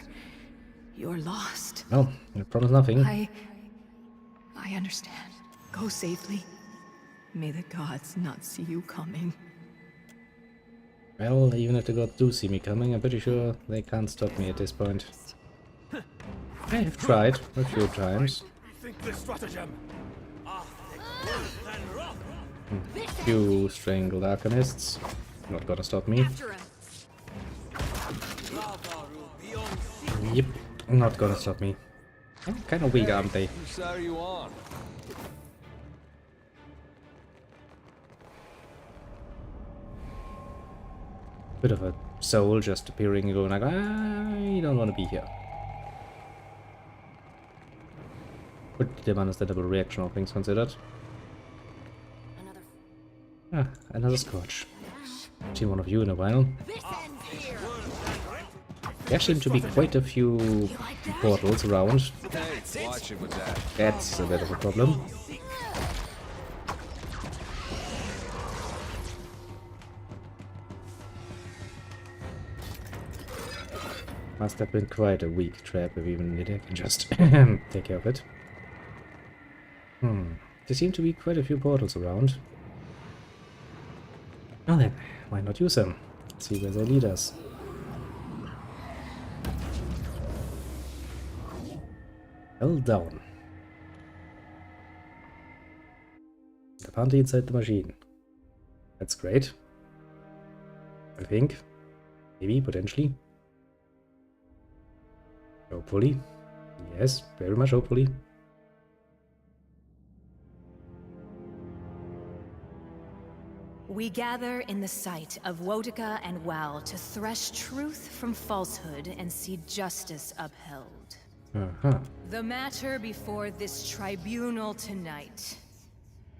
you're lost. Well, I promise nothing. I understand. Go safely. May the gods not see you coming. Well, even if the gods do see me coming, I'm pretty sure they can't stop me at this point. I have tried a few times. Think this stratagem. Few strangled alchemists. Not gonna stop me. Yep, not gonna stop me. Oh, kind of weak, aren't they? Whose side are you on? Bit of a soul just appearing and going like, I don't want to be here. Pretty damn understandable reaction, all things considered. Another scotch. Seen one of you in a while. There seem to be quite a few portals around. Hey, watch it with that. That's a bit of a problem. Must have been quite a weak trap if even Lydia can just take care of it. There seem to be quite a few portals around. Well then, why not use them? See where they lead us. Held down. Apparently inside the machine. That's great. I think. Maybe, potentially. Hopefully. Yes, very much hopefully. We gather in the sight of Wotica and Wal to thresh truth from falsehood and see justice upheld. The matter before this tribunal tonight.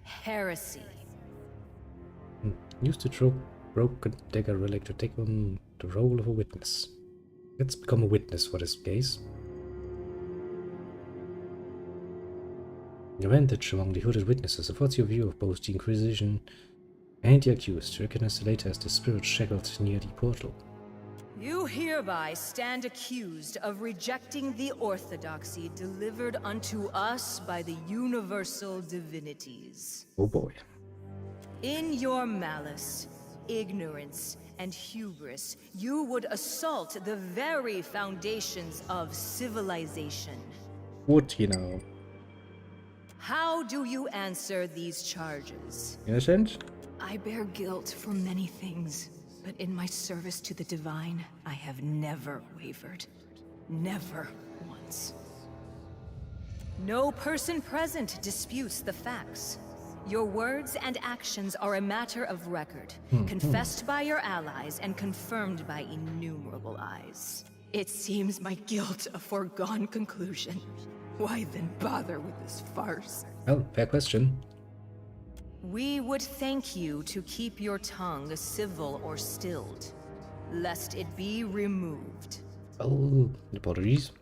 Heresy. Use the broken dagger relic to take on the role of a witness. Let's become a witness for this case. Advantage among the hooded witnesses affords you a view of both the Inquisition and the accused to recognize the later as the spirit shackled near the portal. You hereby stand accused of rejecting the orthodoxy delivered unto us by the universal divinities. Oh boy. In your malice, ignorance, and hubris, you would assault the very foundations of civilization. Would you know? How do you answer these charges? Innocent? I bear guilt for many things, but in my service to the divine, I have never wavered. Never once. No person present disputes the facts. Your words and actions are a matter of record, confessed by your allies and confirmed by innumerable eyes. It seems my guilt a foregone conclusion. Why then bother with this farce? Well, fair question. We would thank you to keep your tongue civil or stilled, lest it be removed. Oh, apologies.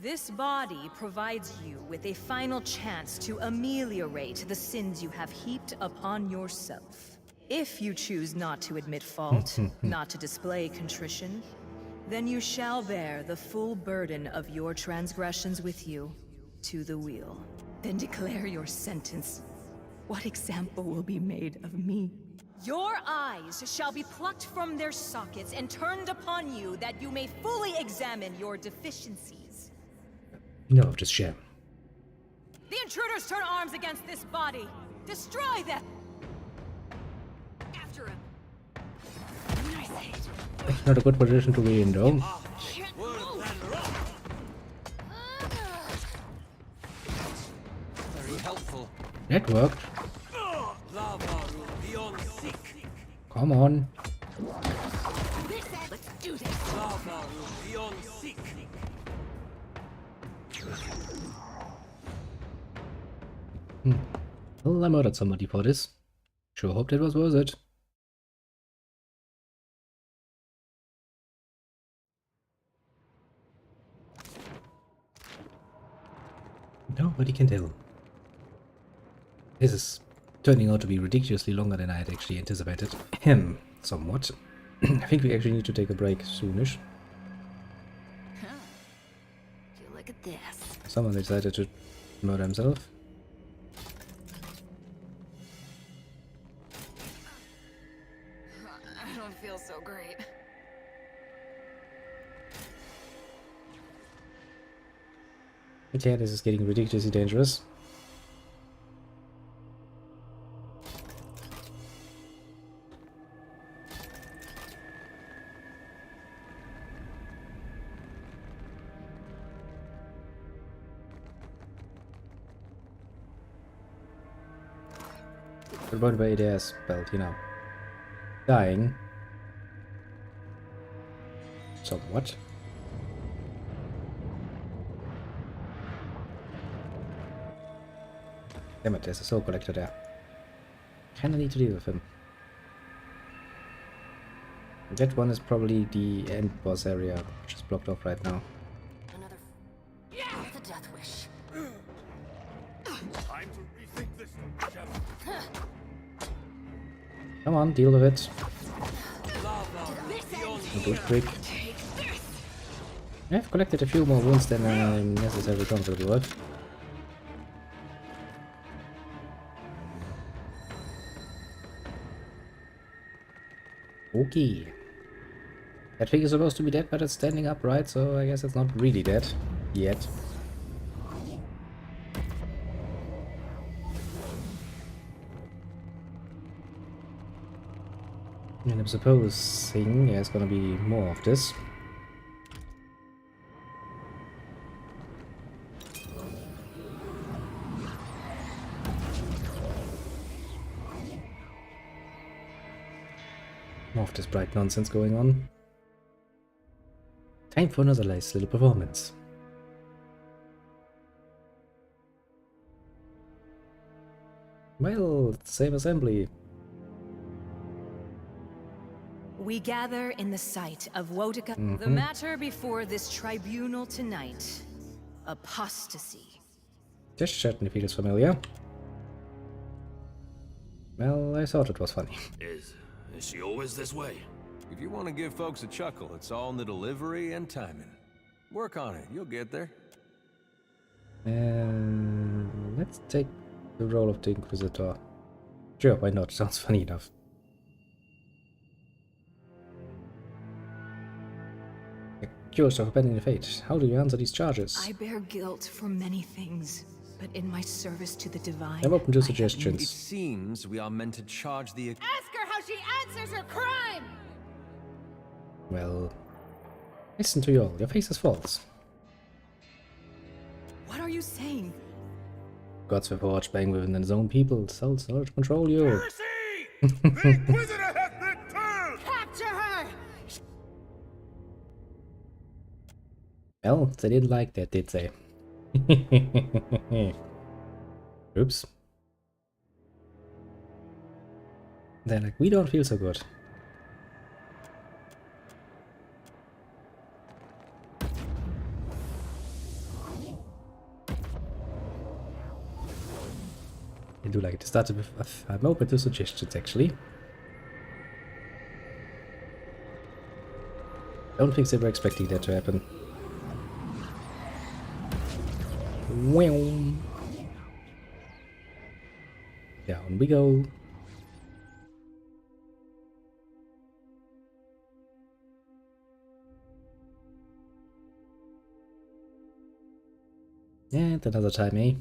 This body provides you with a final chance to ameliorate the sins you have heaped upon yourself. If you choose not to admit fault, not to display contrition, then you shall bear the full burden of your transgressions with you to the wheel. Then declare your sentence. What example will be made of me? Your eyes shall be plucked from their sockets and turned upon you that you may fully examine your deficiencies. No, just share. The intruders turn arms against this body. Destroy them! After him. It's not a good position to be in, though. Very helpful. That worked. Come on. Let's do this. Well, I murdered somebody for this. Sure hope that was worth it. Nobody can tell. This is turning out to be ridiculously longer than I had actually anticipated. Somewhat. I think we actually need to take a break soonish. Look at this. Someone decided to murder himself. I don't feel so great. Okay, this is getting ridiculously dangerous. But one way there is spelled, you know, dying. Somewhat. Damn it, there's a soul collector there. Kinda need to deal with him. That one is probably the end boss area, which is blocked off right now. The death wish. Time to rethink this, Chef. Come on, deal with it. Do it quick. I've collected a few more wounds than I'm necessarily comfortable with. Okay. That thing is supposed to be dead, but it's standing upright, so I guess it's not really dead yet. And I'm supposing there's gonna be more of this. More of this bright nonsense going on. Time for another nice little performance. Well, it's the same assembly. We gather in the sight of Wotica. The matter before this tribunal tonight. Apostasy. This certainly feels familiar. Well, I thought it was funny. Is she always this way? If you want to give folks a chuckle, it's all in the delivery and timing. Work on it, you'll get there. Let's take the role of the Inquisitor. Sure, why not? Sounds funny enough. Accused of abandoning fate. How do you answer these charges? I bear guilt for many things, but in my service to the divine, I'm open to It suggestions. seems we are meant to charge the... Ask her how she answers her crime! Well, listen to you all. Your face is false. What are you saying? Gods were forged bang within his own people. Souls in order to control you. Inquisitor has been turned! Capture her! Well, they didn't like that, did they? Oops. They're like, we don't feel so good. I do like it. Started with, I'm open to suggestions, actually. Don't think they were expecting that to happen. Wow. Down we go. And another time, eh?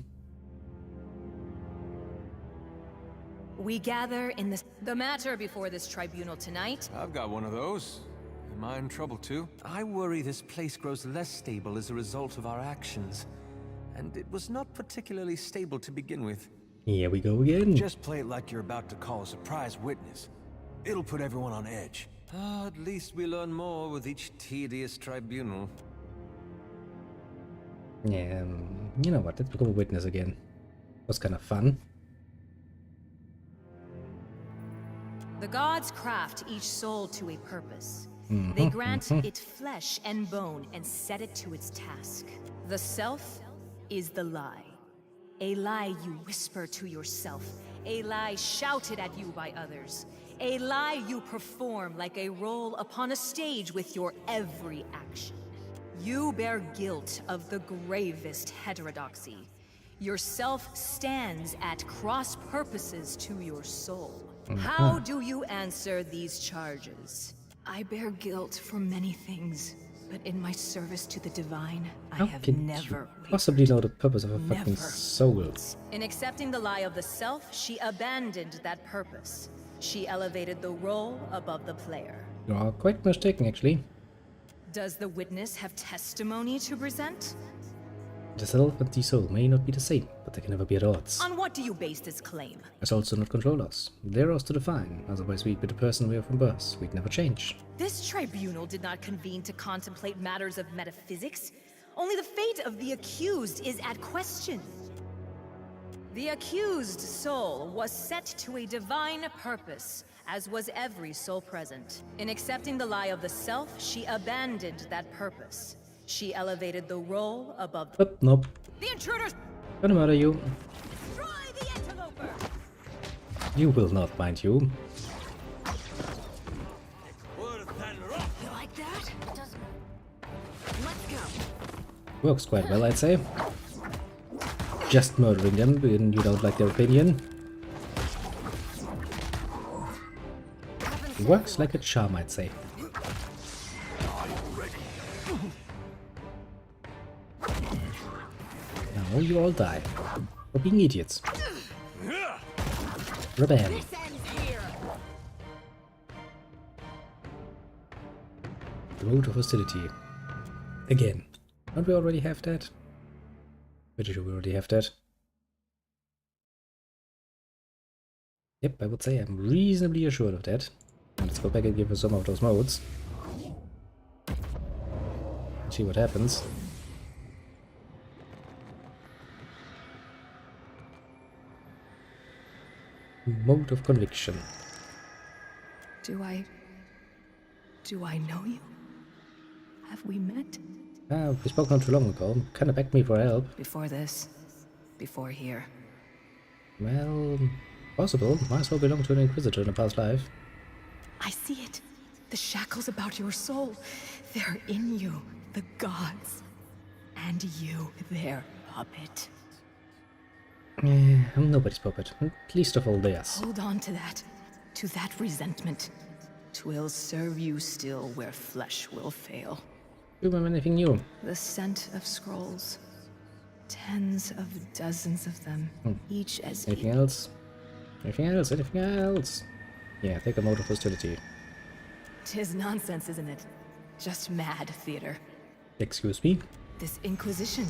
We gather in the matter before this tribunal tonight. I've got one of those. Am I in trouble too? I worry this place grows less stable as a result of our actions. And it was not particularly stable to begin with. Here we go again. Just play it like you're about to call a surprise witness. It'll put everyone on edge. At least we learn more with each tedious tribunal. Yeah, you know what, let's become a witness again. Was kind of fun. The gods craft each soul to a purpose. They grant it flesh and bone and set it to its task. The self is the lie. A lie you whisper to yourself. A lie shouted at you by others. A lie you perform like a role upon a stage with your every action. You bear guilt of the gravest heterodoxy. Your self stands at cross purposes to your soul. How do you answer these charges? I bear guilt for many things, but in my service to the divine, I have never possibly know the purpose of a fucking soul. In accepting the lie of the self, she abandoned that purpose. She elevated the role above the player. You are quite mistaken, actually. Does the witness have testimony to present? The self and the soul may not be the same, but they can never be at odds. On what do you base this claim? The souls do not control us. They're ours to define, otherwise we'd be the person we are from birth. We'd never change. This tribunal did not convene to contemplate matters of metaphysics. Only the fate of the accused is at question. The accused soul was set to a divine purpose, as was every soul present. In accepting the lie of the self, she abandoned that purpose. She elevated the role above the... Nope. The intruders! Gonna murder you. Destroy the interloper! You will not, mind you. You like that? Let's go. Works quite well, I'd say. Just murdering them when you don't like their opinion. Works like a charm, I'd say. Now you all die. For being idiots. Rebel. The road of hostility. Again. Don't we already have that? Pretty sure we already have that. Yep, I would say I'm reasonably assured of that. Let's go back and give her some of those modes. See what happens. Mode of conviction. Do I know you? Have we met? We spoke not too long ago. Kinda begged me for help. Before this? Before here? Well, possible. Might as well belong to an Inquisitor in a past life. I see it. The shackles about your soul. They're in you. The gods. And you, their puppet. I'm nobody's puppet. Least of all theirs. Hold on to that. To that resentment. 'Twill serve you still where flesh will fail. Do you remember anything new? The scent of scrolls. Tens of dozens of them. Each as Anything else? Anything else? Anything else? Yeah, take a mode of hostility. 'Tis nonsense, isn't it? Just mad theater. Excuse me? This Inquisition.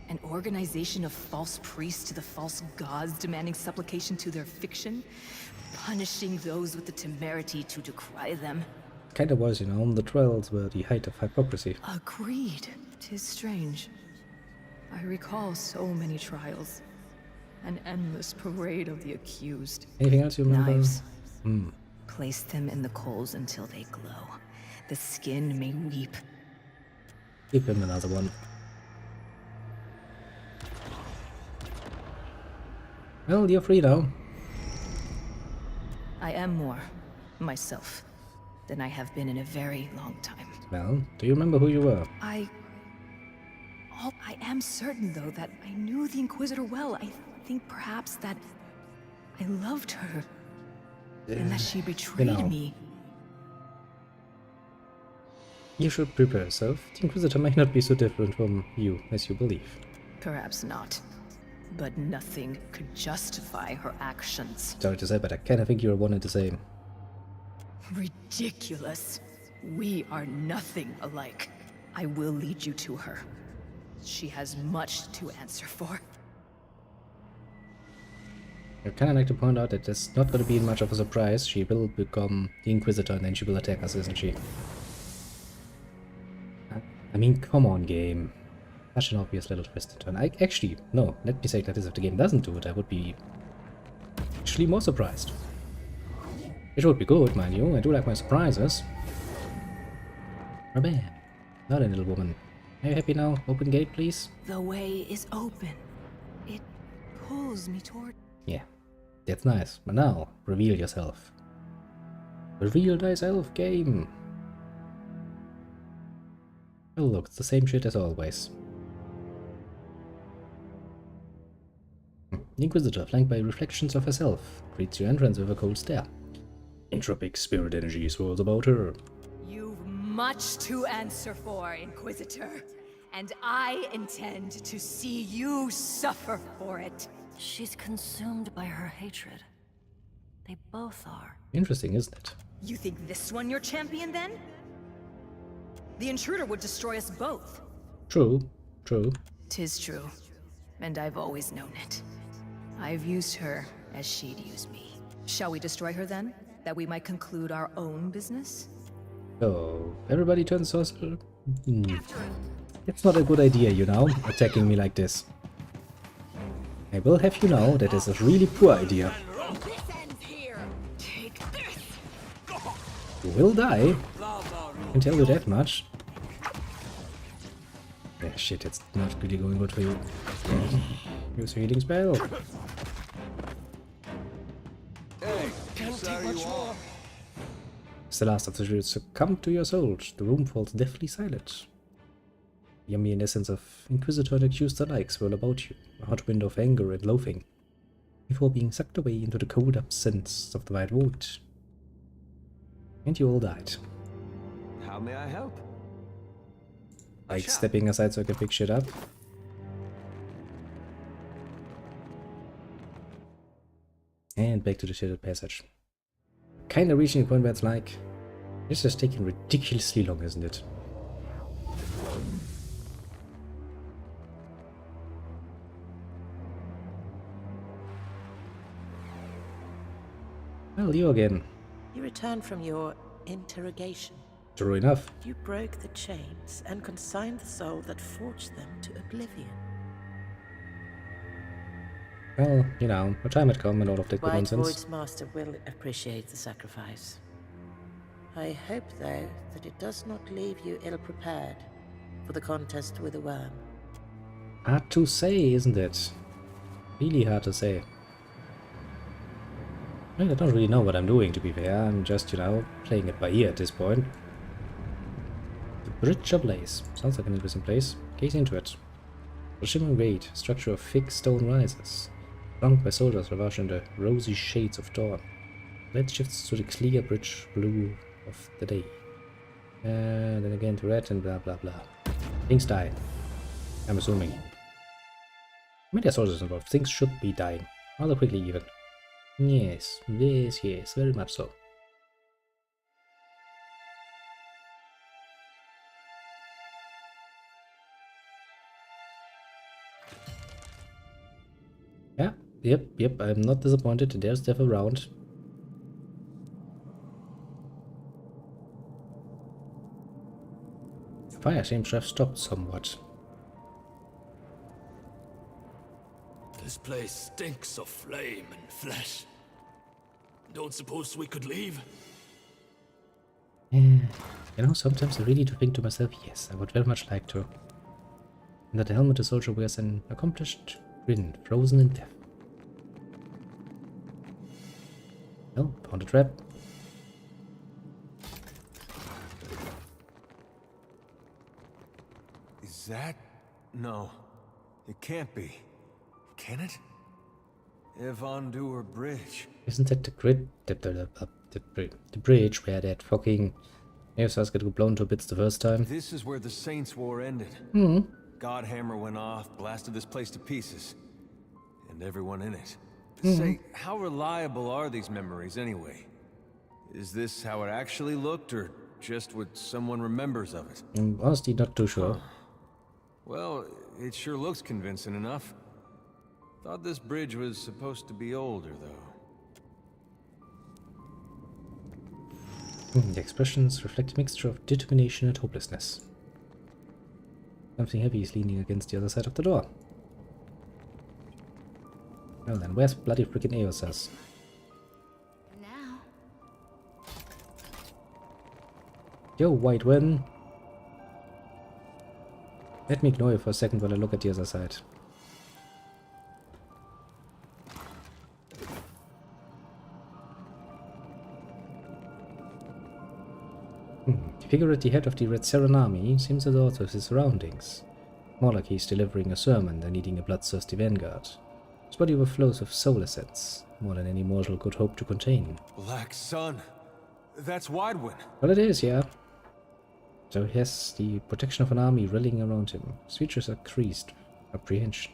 An organization of false priests to the false gods demanding supplication to their fiction. Punishing those with the temerity to decry them. Kinda was, you know, the trials were the height of hypocrisy. Agreed. 'Tis strange. I recall so many trials. An endless parade of the accused. Anything else you remember? Knives. Place them in the coals until they glow. The skin may weep. Give him another one. Well, you're free now. I am more myself than I have been in a very long time. Well, do you remember who you were? I am certain, though, that I knew the Inquisitor well. I think perhaps that I loved her. And that she betrayed me. You should prepare yourself. The Inquisitor may not be so different from you as you believe. Perhaps not. But nothing could justify her actions. Sorry to say, but I kinda think you're one and the same. Ridiculous. We are nothing alike. I will lead you to her. She has much to answer for. I'd kinda like to point out that it's not gonna be much of a surprise. She will become the Inquisitor and then she will attack us, isn't she? I mean, come on, game. Such an obvious little twist and turn. Actually, no, let me say that if the game doesn't do it, I would be actually more surprised. It would be good, mind you. I do like my surprises. Robert, not a little woman. Are you happy now? Open gate, please. The way is open. It pulls me toward... Yeah, that's nice. But now, reveal yourself. Reveal thyself, game. Oh look, it's the same shit as always. The Inquisitor, flanked by reflections of herself, greets your entrance with a cold stare. Entropic spirit energy swirls about her. You've much to answer for, Inquisitor. And I intend to see you suffer for it. She's consumed by her hatred. They both are. Interesting, isn't it? You think this one your champion, then? The intruder would destroy us both. True, true. 'Tis true. And I've always known it. I've used her as she'd use me. Shall we destroy her, then? That we might conclude our own business? Oh, everybody turns sorcerer? It's not a good idea, you know, attacking me like this. I will have you know that is a really poor idea. You will die. I can tell you that much. Yeah, shit, it's not really going good for you. Use a healing spell. Can't take much more. As the last of the shields succumb to your soul, the room falls deathly silent. The yummy essence of Inquisitor and accused alike swirl about you, a hot wind of anger and loathing, before being sucked away into the cold absence of the white void. And you all died. How may I help? Like stepping aside so I can pick shit up. And back to the shaded passage. Kinda reaching a point where it's like, this is taking ridiculously long, isn't it? Well, you again. You returned from your interrogation. True enough. You broke the chains and consigned the soul that forged them to oblivion. Well, you know, a time had come and all of that good White nonsense. Void's master will appreciate the sacrifice. I hope, though, that it does not leave you ill-prepared for the contest with the worm. Hard to say, isn't it? Really hard to say. I don't really know what I'm doing, to be fair. I'm just, you know, playing it by ear at this point. The bridge ablaze. Sounds like an interesting place. Gaze into it. A shimmering raid, structure of thick stone rises. Flanked by soldiers ravaged in the rosy shades of dawn. Light shifts to the clear bridge blue of the day. And then again to red and blah blah blah. Things die. I'm assuming. I mean, there are soldiers involved. Things should be dying. Rather quickly even. Yes, yes, very much so. Yeah, yep, I'm not disappointed. There's Death around. Fire seems to have stopped somewhat. This place stinks of flame and flesh. Don't suppose we could leave? Yeah, you know, sometimes I really do think to myself, yes, I would very much like to. And that the helmet the soldier wears an accomplished grin, frozen in death. Well, found a trap. Is that? No, it can't be. Can it? Evandur Bridge. Isn't that the grid? The bridge where that fucking Neosas got blown to bits the first time? This is where the Saints' War ended. Hmm. Godhammer went off, blasted this place to pieces. And everyone in it. Mhm. Say, how reliable are these memories anyway? Is this how it actually looked, or just what someone remembers of it? I'm honestly not too sure. Huh. Well, it sure looks convincing enough. Thought this bridge was supposed to be older, though. The expressions reflect a mixture of determination and hopelessness. Something heavy is leaning against the other side of the door. Well then, where's bloody freaking Eosas? Now. Yo, White One. Let me ignore you for a second while I look at the other side. The figure at the head of the Red Saren army seems at odds with his surroundings. More like he's delivering a sermon than leading a bloodthirsty vanguard. His body overflows with soul essence, more than any mortal could hope to contain. Black Sun. That's Widewind. Well, it is, yeah. So he has the protection of an army rallying around him. His features are creased with apprehension.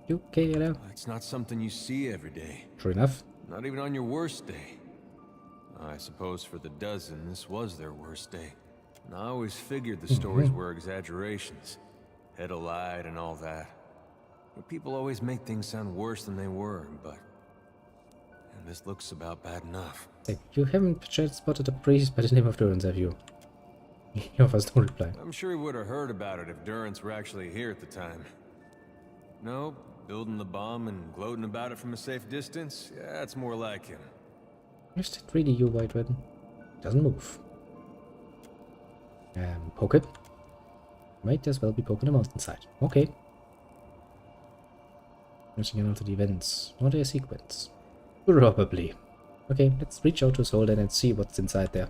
You okay, hello? It's not something you see every day. True enough. Not even on your worst day. I suppose for the dozen, this was their worst day. And I always figured the stories were exaggerations. Head alight and all that. But people always make things sound worse than they were, but... And this looks about bad enough. Hey, you haven't perchance spotted a priest by the name of Durance, have you? Your first don't reply. I'm sure he would have heard about it if Durance were actually here at the time. No, building the bomb and gloating about it from a safe distance? Yeah, that's more like him. Is that really you, White Red? Doesn't move. Poke it. Might as well be poking the mountainside. Okay. Rushing out to the events. Or their sequence. Probably. Okay, let's reach out to Soul then and see what's inside there.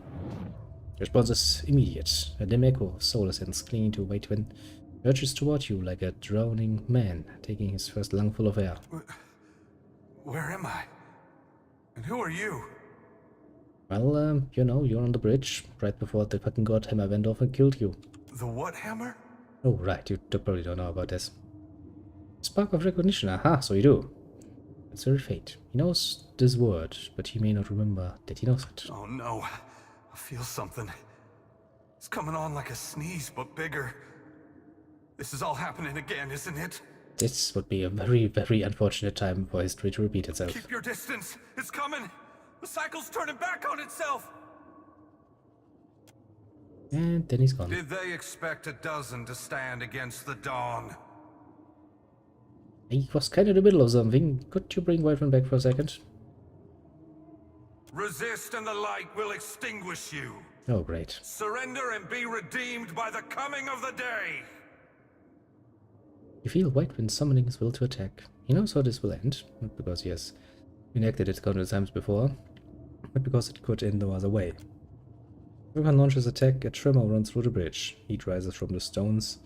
Response is immediate. A dim echo of soul essence clinging to White Wind urges toward you like a drowning man taking his first lungful of air. Where am I? And who are you? Well, you know, you're on the bridge right before the fucking god hammer went off and killed you. The what hammer? Oh, right, you probably don't know about this. Spark of recognition, aha, so you do. It's very fate. He knows this word, but he may not remember that he knows it. Oh no, I feel something. It's coming on like a sneeze, but bigger. This is all happening again, isn't it? This would be a very, very unfortunate time for history to repeat itself. Keep your distance. It's coming. The cycle's turning back on itself. And then he's gone. Did they expect a dozen to stand against the dawn? I was kind of in the middle of something. Could you bring Whiterun back for a second? Resist and the light will extinguish you. Oh, great. Surrender and be redeemed by the coming of the day. You feel Whiterun summoning his will to attack. He knows how this will end, not because he has enacted it countless times before, but because it could end no other way. Everyone launches attack, a tremor runs through the bridge. Heat rises from the stones,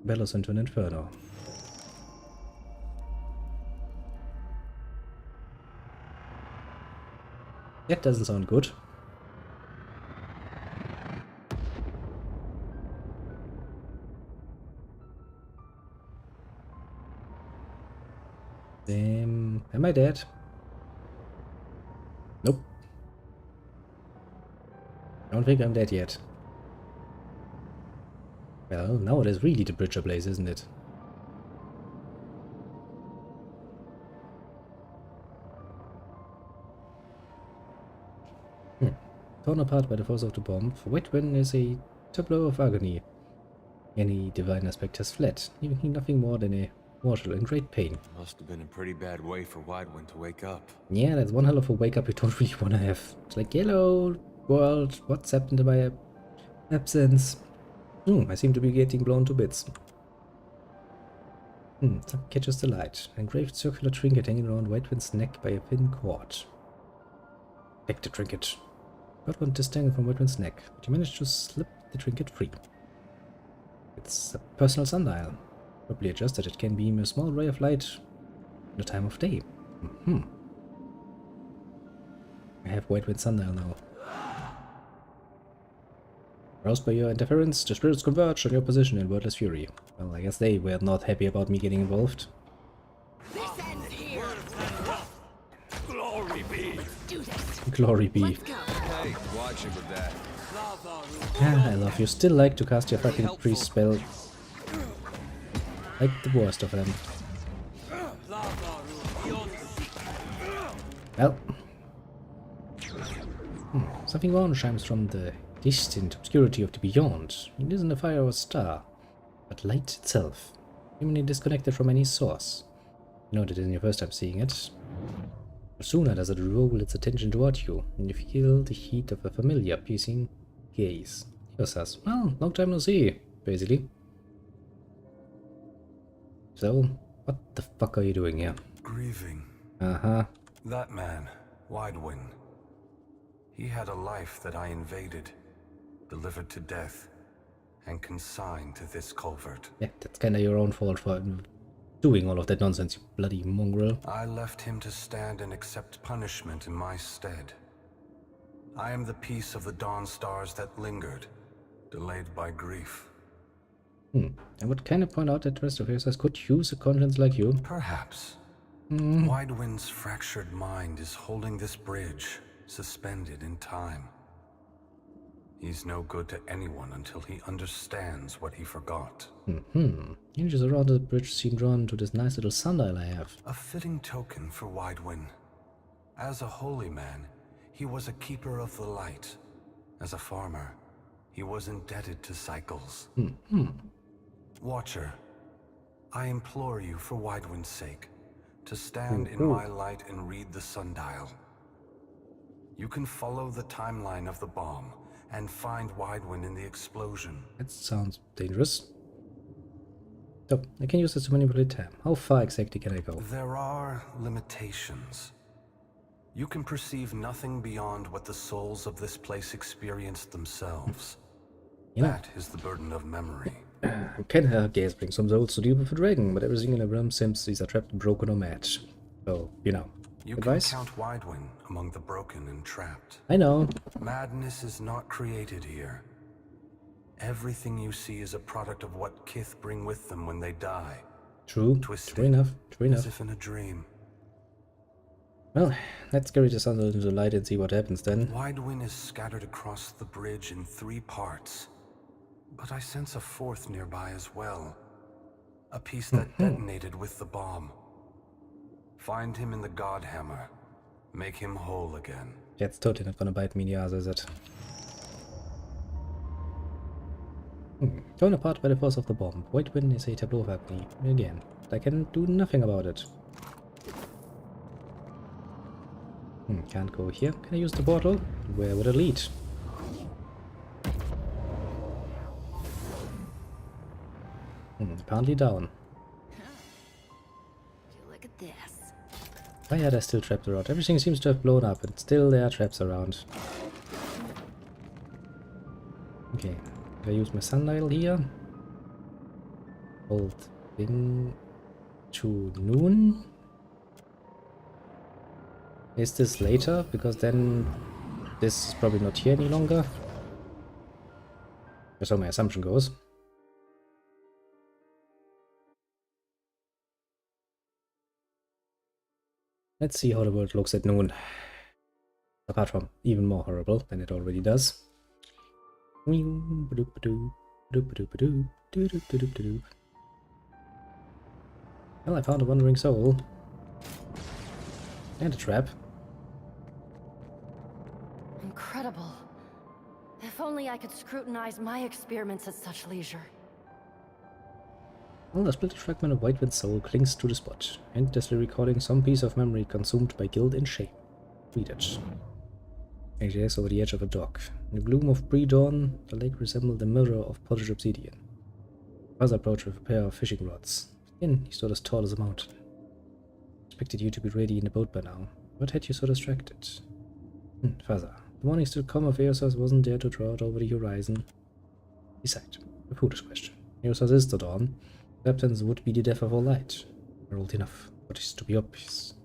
bellows into an inferno. That doesn't sound good. Am I dead? Nope. I don't think I'm dead yet. Well, now it is really the bridge ablaze, isn't it? Torn apart by the force of the bomb, Whiterun is a tableau of agony. Any divine aspect has fled, leaving him nothing more than a mortal in great pain. Must have been a pretty bad way for Whiterun to wake up. Yeah, that's one hell of a wake up you don't really want to have. It's like, hello, world, what's happened to my absence? I seem to be getting blown to bits. Some catches the light. An engraved circular trinket hanging around Whiterun's neck by a thin cord. Take the trinket. Got one distangled from Whiterun's neck, but you managed to slip the trinket free. It's a personal sundial. Probably adjusted, it can beam a small ray of light at the time of day. I have Whiterun's sundial now. Roused by your interference, the spirits converged on your position in wordless fury. Well, I guess they were not happy about me getting involved. This ends here. Glory be. Do this. Glory be. Hey, watch it with that. Ah, I love you. Still like to cast your fucking priest spell. Like the worst of them. Well. Something warm shines from the distant obscurity of the beyond. It isn't a fire or a star, but light itself, seemingly disconnected from any source. You know that isn't your first time seeing it. No sooner does it roll its attention toward you, and you feel the heat of a familiar, piercing gaze. He says, well, long time no see, basically. So, what the fuck are you doing here? Grieving. Uh-huh. That man, Whiterun. He had a life that I invaded, delivered to death, and consigned to this culvert. Yeah, that's kinda your own fault for doing all of that nonsense, you bloody mongrel. I left him to stand and accept punishment in my stead. I am the piece of the dawn stars that lingered, delayed by grief. I would kind of point out that the rest of you could use a conscience like you. Perhaps. Whiterun's fractured mind is holding this bridge, suspended in time. He's no good to anyone until he understands what he forgot. Angels around the bridge seem drawn to this nice little sundial I have. A fitting token for Whiterun. As a holy man, he was a keeper of the light. As a farmer, he was indebted to cycles. Watcher, I implore you for Whiterun's sake, to stand in my light and read the sundial. You can follow the timeline of the bomb and find Whiterun in the explosion. That sounds dangerous. So, I can use this to manipulate time. How far exactly can I go? There are limitations. You can perceive nothing beyond what the souls of this place experienced themselves. That is the burden of memory. I can bring some souls to deal with a dragon, but everything in the realm seems these are trapped, broken, or mad. So, you know. You advice? can count Whiterun among the broken and trapped. I know. Madness is not created here. Everything you see is a product of what Kith bring with them when they die. True. Twisted, True enough. True enough. as if in a dream. Well, let's carry the sun into the light and see what happens then. Whiterun is scattered across the bridge in 3 parts. But I sense a 4th nearby as well. A piece that detonated with the bomb. Find him in the Godhammer. Make him whole again. That's totally not gonna bite me in the ass, is it? Torn apart by the force of the bomb, Whiterun is a tableau of agony again. I can do nothing about it. Can't go here. Can I use the portal? Where would it lead? Apparently down. Look at this. Why are there still traps around? Everything seems to have blown up, and still there are traps around. Okay, I use my sundial here. Hold thing to noon. Is this later? Because then this is probably not here any longer. That's how my assumption goes. Let's see how the world looks at noon. Apart from even more horrible than it already does. Well, I found a wandering soul. And a trap. Incredible. If only I could scrutinize my experiments at such leisure. Well, a split fragment of White Wind's soul clings to the spot, endlessly recording some piece of memory consumed by guilt and shame. Read it. AJS over the edge of a dock. In the gloom of pre-dawn, the lake resembled a mirror of polished obsidian. Father approached with a pair of fishing rods. Again, he stood as tall as a mountain. Expected you to be ready in the boat by now. What had you so distracted? Father, the morning still calm of Eosas wasn't there to draw out over the horizon. He sighed. A foolish question. Eosas is the dawn. Absence would be the death of all light. We're old enough for this to be obvious.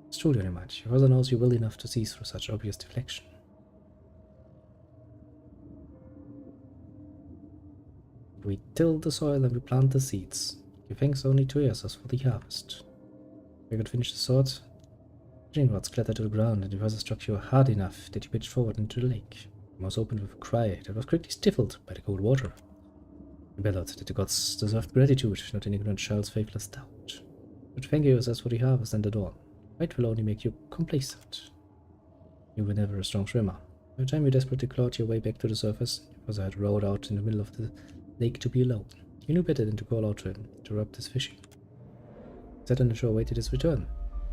It's truly on your mind. Your father knows you well enough to see through such obvious deflection. We till the soil and we plant the seeds. Give thanks only to Eosas for the harvest. We could finish the sword. Fishing rods clattered to the ground, and the father struck you hard enough that you pitched forward into the lake. Your mouth opened with a cry that was quickly stifled by the cold water. He bellowed that the gods deserved gratitude, not an ignorant child's faithless doubt. But thank you as for the harvest and the dawn. Fight will only make you complacent. You were never a strong swimmer. By the time you desperately clawed your way back to the surface, your father had rowed out in the middle of the lake to be alone. You knew better than to call out to him, interrupt his fishing. He sat on the shore, waited his return.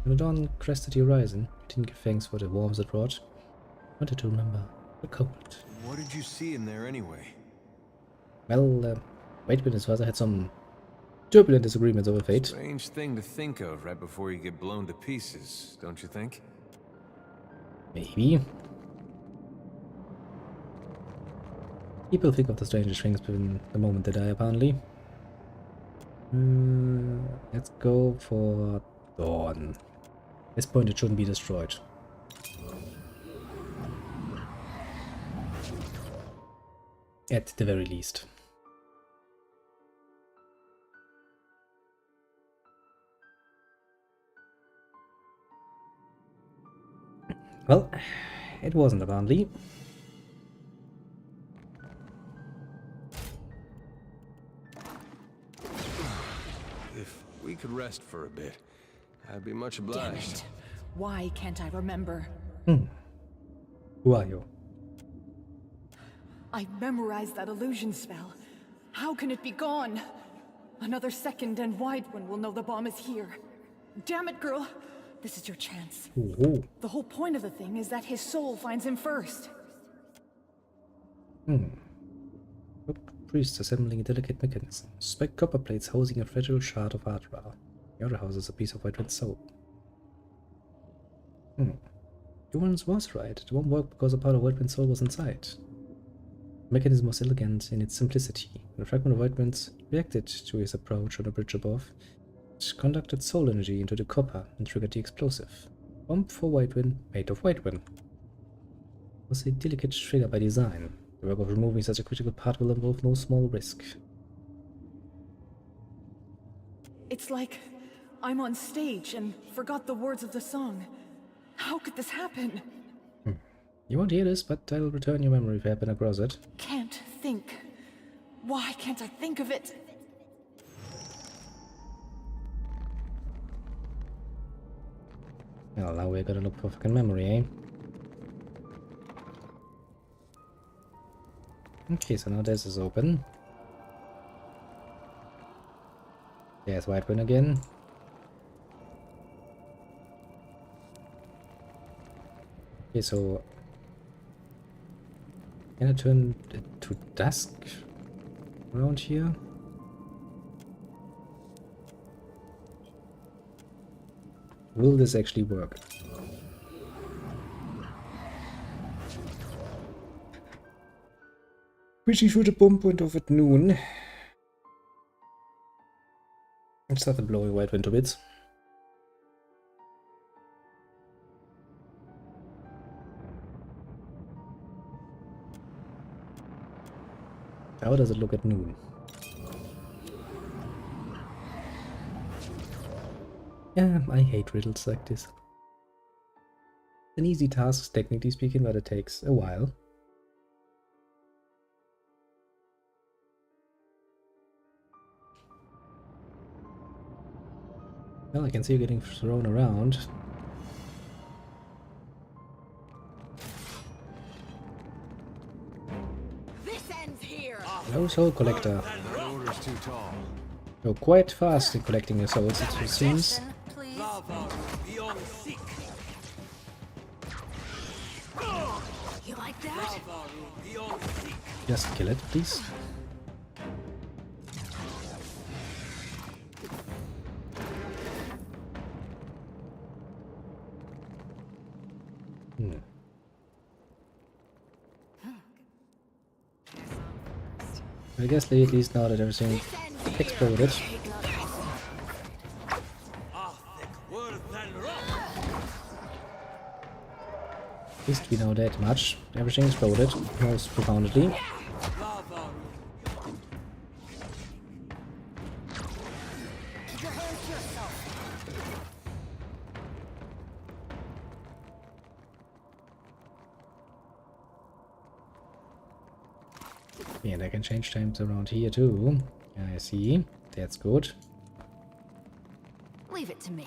When the dawn crested the horizon, he didn't give thanks for the warmth it brought. He wanted to remember the cold. What did you see in there anyway? Well, White Wind's father had some turbulent disagreements over fate. Strange thing to think of right before you get blown to pieces, don't you think? Maybe. People think of the strangest things within the moment they die, apparently. Let's go for Dawn. At this point, it shouldn't be destroyed. At the very least. Well, it wasn't apparently. If we could rest for a bit, I'd be much obliged. Damn it. Why can't I remember? Who are you? I memorized that illusion spell. How can it be gone? Another second and Widewind will know the bomb is here. Damn it, girl. This is your chance. Ooh. The whole point of the thing is that his soul finds him first. Priests assembling a delicate mechanism. Suspect copper plates housing a fragile shard of Adra. The other houses a piece of White Wind's soul. Johannes was right. It won't work because a part of White Wind's soul was inside. The mechanism was elegant in its simplicity. When a fragment of White Wind reacted to his approach on the bridge above, it conducted soul energy into the copper and triggered the explosive. Bomb for White Wind, made of White Wind. It was a delicate trigger by design. The work of removing such a critical part will involve no small risk. It's like I'm on stage and forgot the words of the song. How could this happen? You won't hear this, but I'll return your memory if you happen across it. Can't think. Why can't I think of it? Well, now we're gonna look for fucking memory, eh? Okay, so now this is open. There's White Wind again. Okay, so can I turn it to dusk around here? Will this actually work? Reaching through the bomb point off at noon. I started blowing White Wind to bits. How does it look at noon? Yeah, I hate riddles like this. An easy task, technically speaking, but it takes a while. Well, I can see you getting thrown around. This ends here. Hello, Soul Collector. Order's too tall. You're quite fast in collecting your souls, it seems. You like that? Just kill it, please. I guess they at least now that everything exploded. At least we know that much. Everything exploded, most profoundly. And I can change times around here too. I see. That's good. Leave it to me.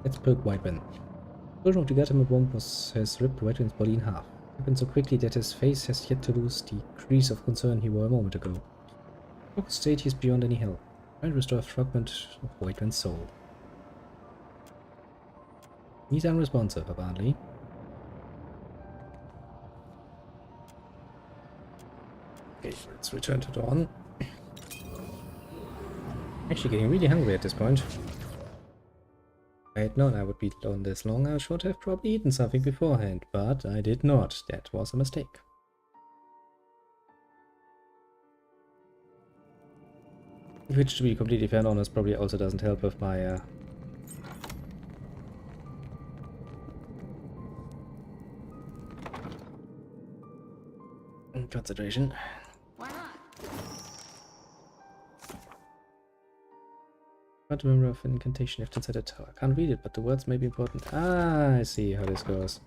Let's poke White Wind. The explosion of the Gautama bomb has ripped White Wind's body in half. It happened so quickly that his face has yet to lose the crease of concern he wore a moment ago. Focus state he is beyond any help. Try and restore a fragment of White Wind's soul. He's unresponsive, apparently. Okay, let's return to dawn. Actually getting really hungry at this point. If I had known I would be alone this long, I should have probably eaten something beforehand, but I did not. That was a mistake. Which, to be completely fair and honest, probably also doesn't help with my concentration. Why not? Can't remember of an incantation left inside the tower. Can't read it, but the words may be important. Ah, I see how this goes.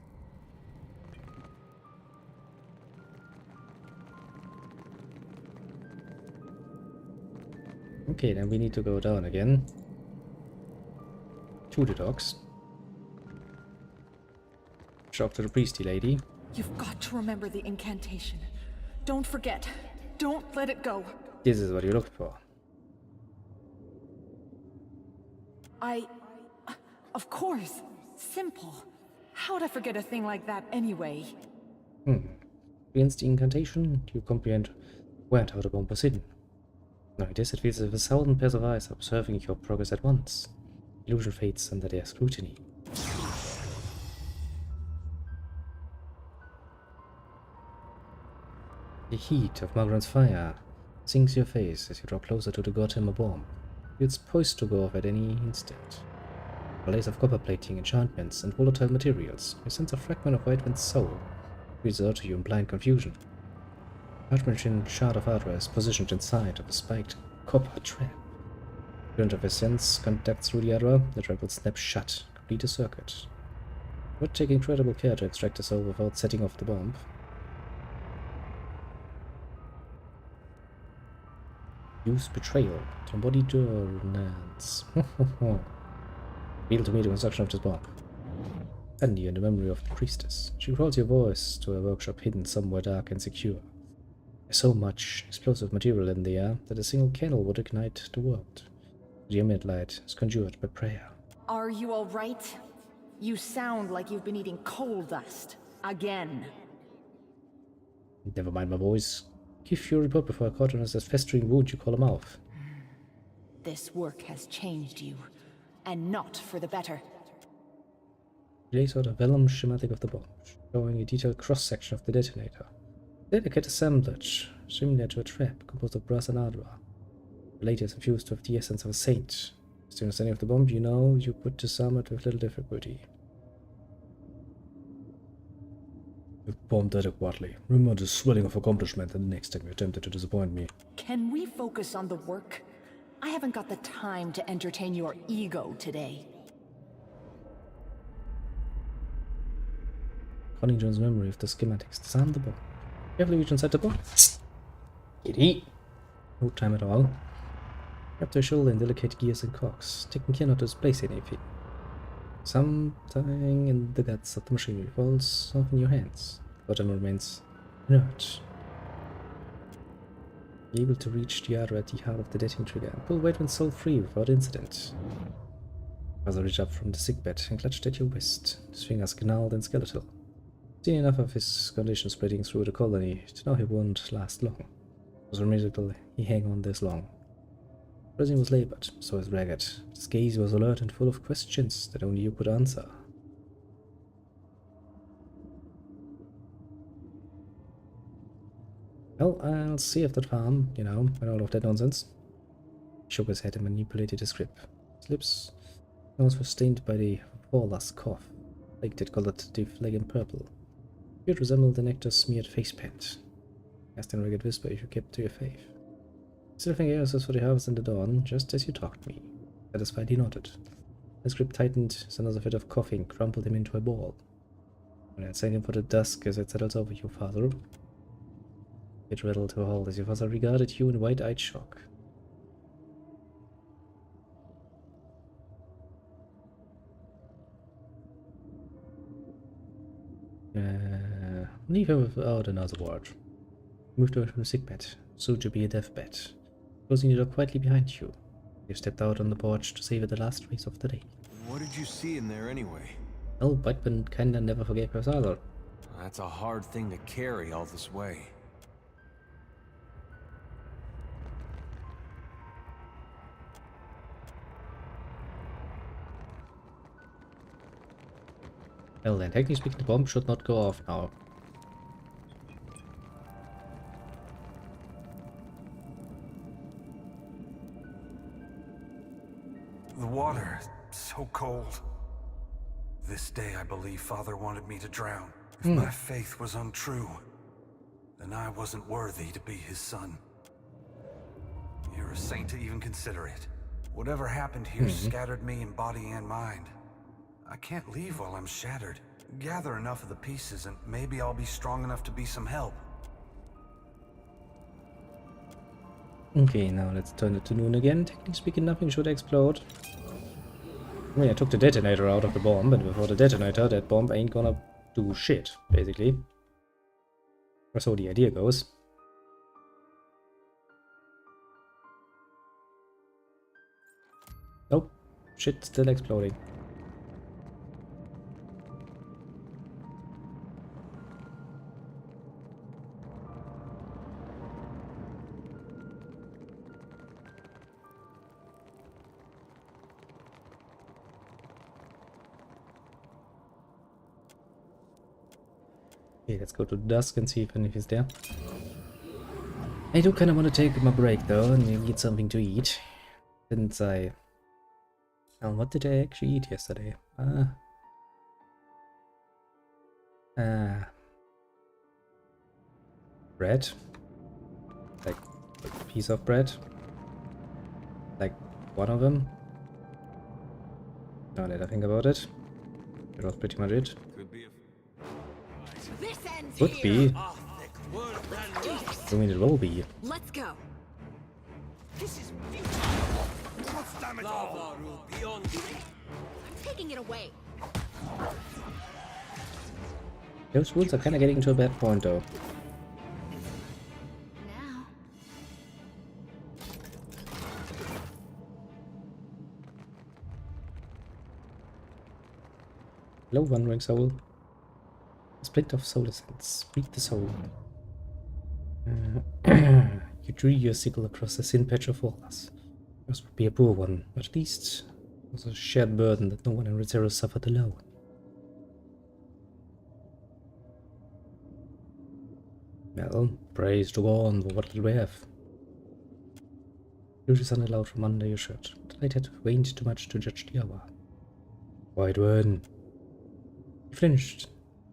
Okay, then we need to go down again. To the docks. Talk to the priesty lady. You've got to remember the incantation. Don't forget. Don't let it go. This is what you looked for. Of course. Simple. How'd I forget a thing like that anyway? Against the incantation, you comprehend where and how the bomb was hidden. Knowing this, it feels as if 1,000 pairs of eyes are observing your progress at once. Illusion fades under their scrutiny. The heat of Margaret's fire sinks your face as you draw closer to the Gautama bomb. It's poised to go off at any instant. A lace of copper plating, enchantments, and volatile materials. You sense a fragment of White Wind's soul reaches out to you in blind confusion. A parchment shard of hardware is positioned inside of a spiked copper trap. Current of essence conducts through the hardware. The trap will snap shut, complete a circuit. You would take incredible care to extract the soul without setting off the bomb. Use betrayal to embody dominance. Reveal to me the construction of this bomb. Handy in the memory of the priestess. She calls your voice to a workshop hidden somewhere dark and secure. There's so much explosive material in the air that a single candle would ignite the world. The imminent light is conjured by prayer. Are you all right? You sound like you've been eating coal dust. Again. Never mind my voice. Give your report before I caught on as a festering wound you call a mouth. This work has changed you, and not for the better. Lays out a vellum schematic of the bomb, showing a detailed cross-section of the detonator. Delicate assemblage, similar to a trap composed of brass and hardware. The later is infused with the essence of a saint. As the understanding of the bomb, you know you could disarm it with little difficulty. You've bombed adequately. Remember the swelling of accomplishment the next time you attempted to disappoint me. Can we focus on the work? I haven't got the time to entertain your ego today. Conning John's memory of the schematics. Disarm the bomb. Carefully reach inside the box. Kitty. No time at all. Grab their shoulder in delicate gears and cogs, taking care not to displace anything. Something in the guts of the machinery falls off in your hands. The bottom remains inert. Be able to reach the other at the heart of the dating trigger and pull Waitman's soul free without incident. Father reached up from the sickbed and clutched at your wrist, his fingers gnarled and skeletal. Seen enough of his condition spreading through the colony to know he won't last long. It was a miracle he hang on this long. Pressing was labored, so was ragged. His gaze was alert and full of questions that only you could answer. Well, I'll see if that farm, you know, and all of that nonsense. He shook his head and manipulated his grip. His lips, nose were stained by the Warlas cough, like that colored the flag in purple. It resembled an actor's smeared face paint. Asked in a ragged whisper if you kept to your faith. Still think heirs for the harvest in the dawn, just as you taught me. Satisfied, he nodded. His grip tightened as another fit of coughing crumpled him into a ball. When I had sent him for the dusk as it settles over you, father. It rattled to a halt as your father regarded you in wide-eyed shock. Leave him without another word. Moved away from the sickbed, soon to be a deathbed. Closing the door quietly behind you. You stepped out on the porch to savor the last rays of the day. What did you see in there anyway? Well, Whiteman kinda never forgave her father. That's a hard thing to carry all this way. Well then, technically speaking, the bomb should not go off now. The water, so cold. This day I believe Father wanted me to drown. If my faith was untrue, then I wasn't worthy to be his son. You're a saint to even consider it. Whatever happened here scattered me in body and mind. I can't leave while I'm shattered. Gather enough of the pieces and maybe I'll be strong enough to be some help. Okay, now let's turn it to noon again. Technically speaking, nothing should explode. I mean, I took the detonator out of the bomb, and before the detonator, that bomb ain't gonna do shit, basically. Or so the idea goes. Nope. Shit, still exploding. Okay, let's go to dusk and see if anything's there. I do kind of want to take my break though and maybe get something to eat. Since I... Oh, what did I actually eat yesterday? Bread. Like a piece of bread. Like one of them. Now that I think about it. That was pretty much it. Could be. I mean, it will be. Let's go. This is I'm taking it away. Those wounds are kind of getting to a bad point, though. Now. Hello, wandering soul. A split of soul essence. Speak the soul. You drew your sickle across the thin patch of walls. Yours would be a poor one, but at least it was a shared burden that no one in Rizero suffered alone. Well, praise to God for what little we have. You just allowed from under your shirt. The light had waned too much to judge the hour. White One. He flinched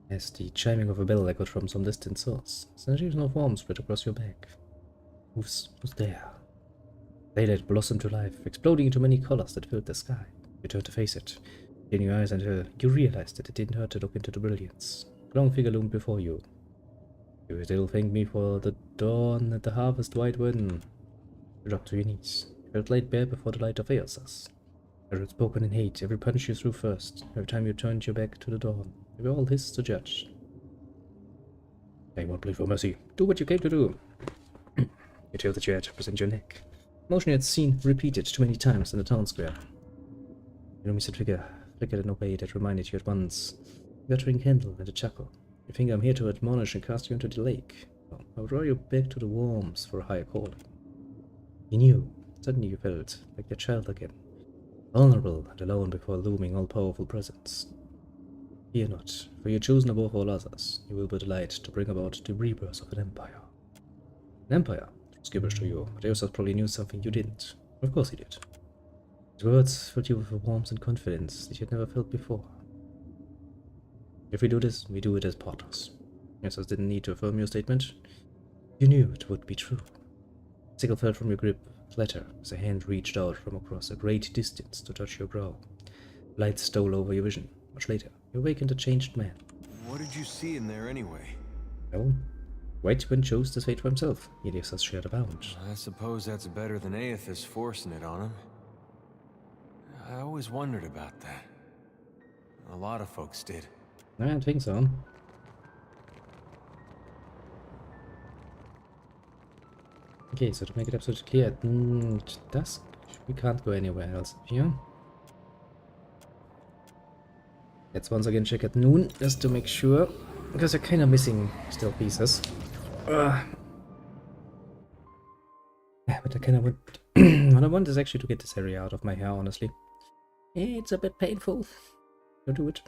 as the chiming of a bell echoed from some distant source. Sensations of warmth spread across your back. Who's there? Daylight blossomed to life, exploding into many colors that filled the sky. You turned to face it, in your eyes until you realized that it didn't hurt to look into the brilliance. A long figure loomed before you. You still thank me for the dawn and the harvest, White One. You dropped to your knees. You felt laid bare before the light of Eosas. You had spoken in hate, every punch you threw first, every time you turned your back to the dawn. They were all his to judge. I won't plead for mercy. Do what you came to do. You tilted your head to present your neck. Motion you had seen repeated too many times in the town square. Your illuminated figure flickered in a way that reminded you at once. A guttering candle and a chuckle. You think I'm here to admonish and cast you into the lake. No, I'll draw you back to the warmth for a higher calling. You knew. Suddenly you felt like your child again. Vulnerable and alone before a looming all-powerful presence. Fear not, for you're chosen above all others. You will be the light to bring about the rebirth of an empire. An empire? It was gibberish to you, but Eosas probably knew something you didn't. Of course he did. His words filled you with a warmth and confidence that you had never felt before. If we do this, we do it as partners. Eosas didn't need to affirm your statement. You knew it would be true. The sickle fell from your grip, flatter, as a hand reached out from across a great distance to touch your brow. Light stole over your vision. Much later, you awakened a changed man. What did you see in there anyway? Well, White One chose this fate for himself. Eosas shared a bound. I suppose that's better than Aethys forcing it on him. I always wondered about that. A lot of folks did. I don't think so. Okay, so to make it absolutely clear, at dusk, we can't go anywhere else here. Let's once again check at noon, just to make sure, because you're kind of missing still pieces. Yeah, but I kind of want... what I want is actually to get this area out of my hair, honestly. It's a bit painful. Don't do it.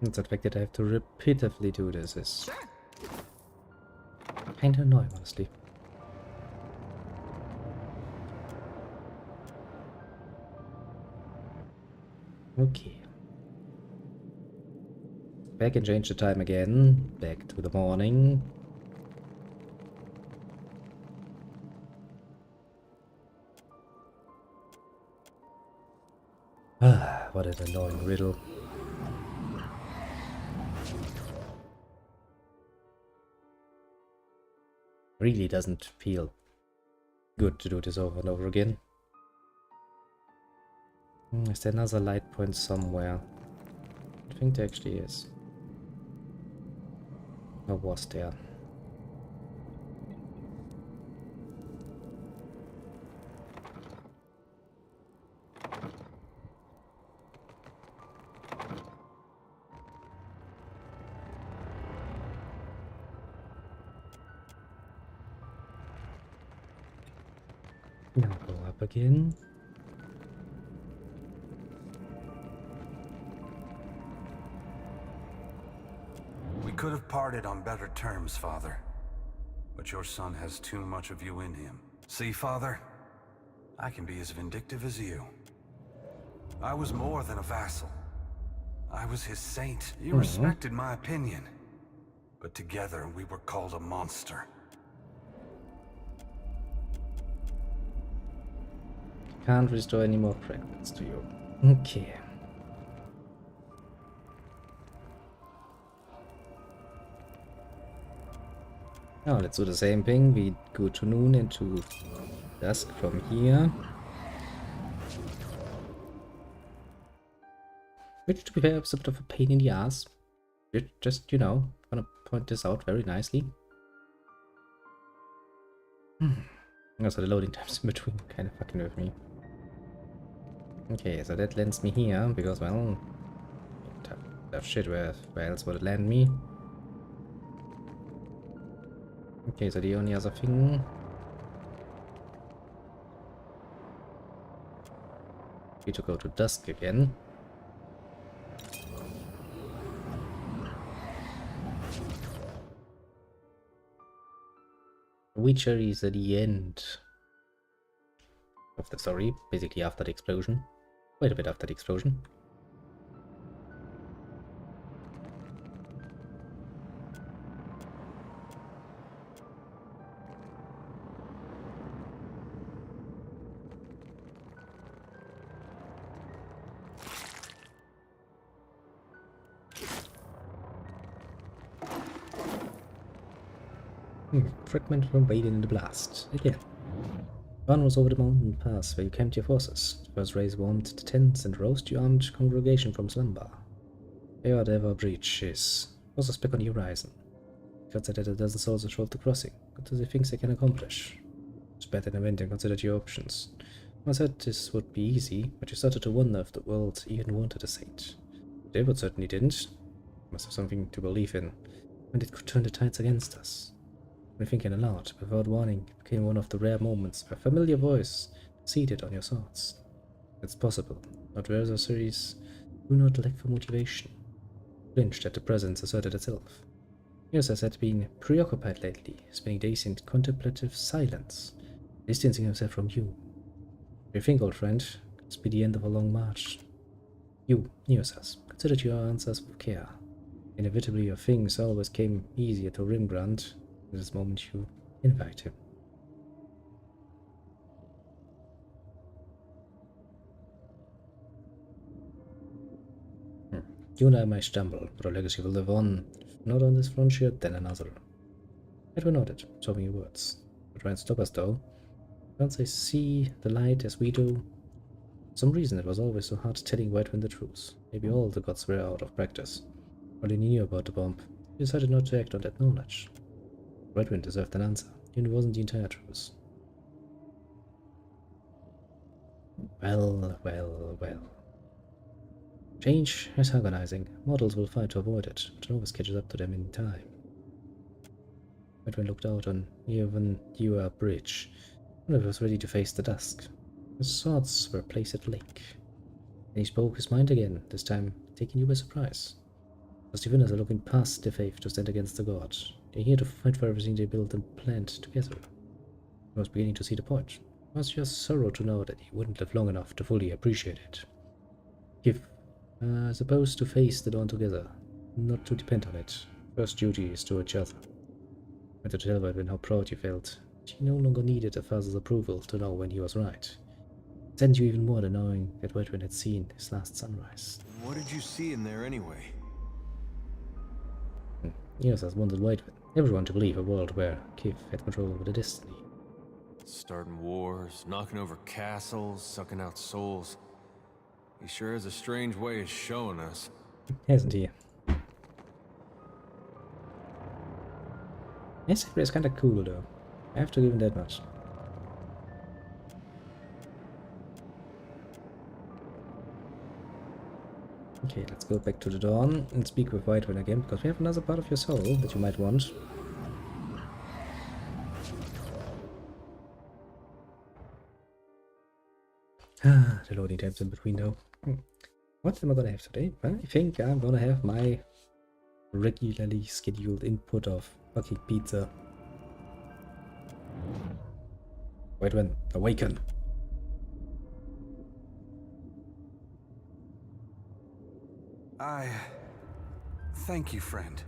The fact that I have to repeatedly do this is kind of annoying, honestly. Okay. Back and change the time again. Back to the morning. Ah, what an annoying riddle. Really doesn't feel good to do this over and over again. Is there another light point somewhere? I think there actually is. Or was there? Now go up again. We could have parted on better terms, Father. But your son has too much of you in him. See, Father? I can be as vindictive as you. I was more than a vassal. I was his saint. You respected my opinion. But together we were called a monster. Can't restore any more fragments to you. Okay. Now let's do the same thing. We go to noon and to dusk from here. Which, to be fair, is a bit of a pain in the ass. Just, you know, wanna point this out very nicely. Also, the loading times in between kind of fucking with me. Okay, so that lands me here, because, well, tough shit, where else would it land me? Okay, so the only other thing... we to go to dusk again. Witcher is at the end of the story, basically after the explosion. Quite a bit after the explosion. Fragment from Baden in the blast. Again. Dawn was over the mountain pass where you camped your forces. The first rays warmed the tents and roused your armed congregation from slumber. Whatever breach is, was a speck on the horizon. God said that a dozen souls patrolled the crossing. What do they think they can accomplish? Spat an event and considered your options. I said this would be easy, but you started to wonder if the world even wanted a saint. They would certainly didn't. Must have something to believe in, and it could turn the tides against us. When thinking aloud, without warning, it became one of the rare moments where a familiar voice seated on your thoughts. It's possible. Adversaries do not lack for motivation. Flinched at the presence asserted itself. Yours had been preoccupied lately, spending days in contemplative silence, distancing himself from you. You think, old friend, this be the end of a long march. You, Neosas, considered your answers with care. Inevitably, your things always came easier to Rimgrant at this moment you invite him. You and I may stumble, but our legacy will live on, if not on this frontier, then another. Edwin nodded, solving your words. But try and stop us, though. Once they see the light as we do, for some reason it was always so hard telling Whitewind the truth. Maybe all the gods were out of practice. All he knew about the bomb, he decided not to act on that knowledge. Whitewind deserved an answer, even if it wasn't the entire truth. Well, well, well. Change is agonizing. Mortals will fight to avoid it, but it always catches up to them in time. Whitewind looked out on even newer bridge, when he was ready to face the dusk. His thoughts were placed at the lake. And he spoke his mind again, this time taking you by surprise. The diviners are looking past their faith to stand against the god. They're here to fight for everything they built and planned together. He was beginning to see the point. It was just sorrow to know that he wouldn't live long enough to fully appreciate it. If supposed to face the dawn together, not to depend on it. First duty is to each other. I had to tell Whitewind how proud you felt. She no longer needed her father's approval to know when he was right. It saddened you even more than knowing that Whitewind had seen his last sunrise. What did you see in there anyway? Neosas wanted Whitewind, everyone to believe a world where Kif had control over the destiny. Starting wars, knocking over castles, sucking out souls. He sure has a strange way of showing us. Hasn't he? Yes, it's kind of cool though. I have to give him that much. Okay, let's go back to the dawn and speak with Whitewind again, because we have another part of your soul that you might want. Ah, the loading times in between though. What am I gonna have today? Well, I think I'm gonna have my regularly scheduled input of fucking pizza. Whitewind, awaken! Thank you, friend.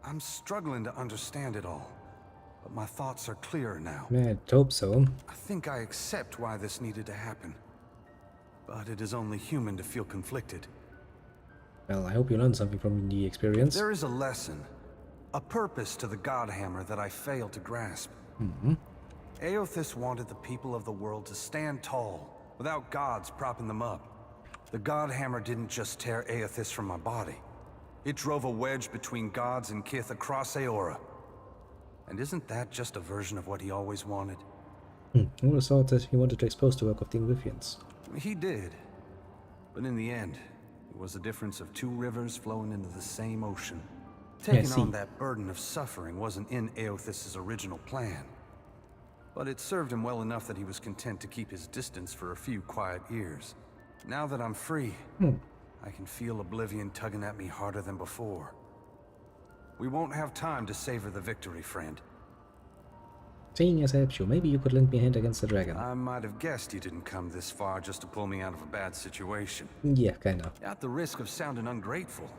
I'm struggling to understand it all, but my thoughts are clearer now. I hope so. I think I accept why this needed to happen, but it is only human to feel conflicted. Well, I hope you learned something from the experience. There is a lesson, A purpose to the Godhammer that I failed to grasp. Aothis wanted the people of the world to stand tall, without gods propping them up. The Godhammer didn't just tear Aothis from my body. It drove a wedge between gods and Kith across Aora. And isn't that just a version of what he always wanted? I would have thought that he wanted to expose the work of the Invivians. He did. But in the end, it was the difference of two rivers flowing into the same ocean. Taking on that burden of suffering wasn't in Aothis' original plan. But it served him well enough that he was content to keep his distance for a few quiet years. Now that I'm free, I can feel Oblivion tugging at me harder than before. We won't have time to savor the victory, friend. Seeing as helps you, maybe you could lend me a hand against the dragon. I might have guessed you didn't come this far just to pull me out of a bad situation. Yeah, kinda. At the risk of sounding ungrateful,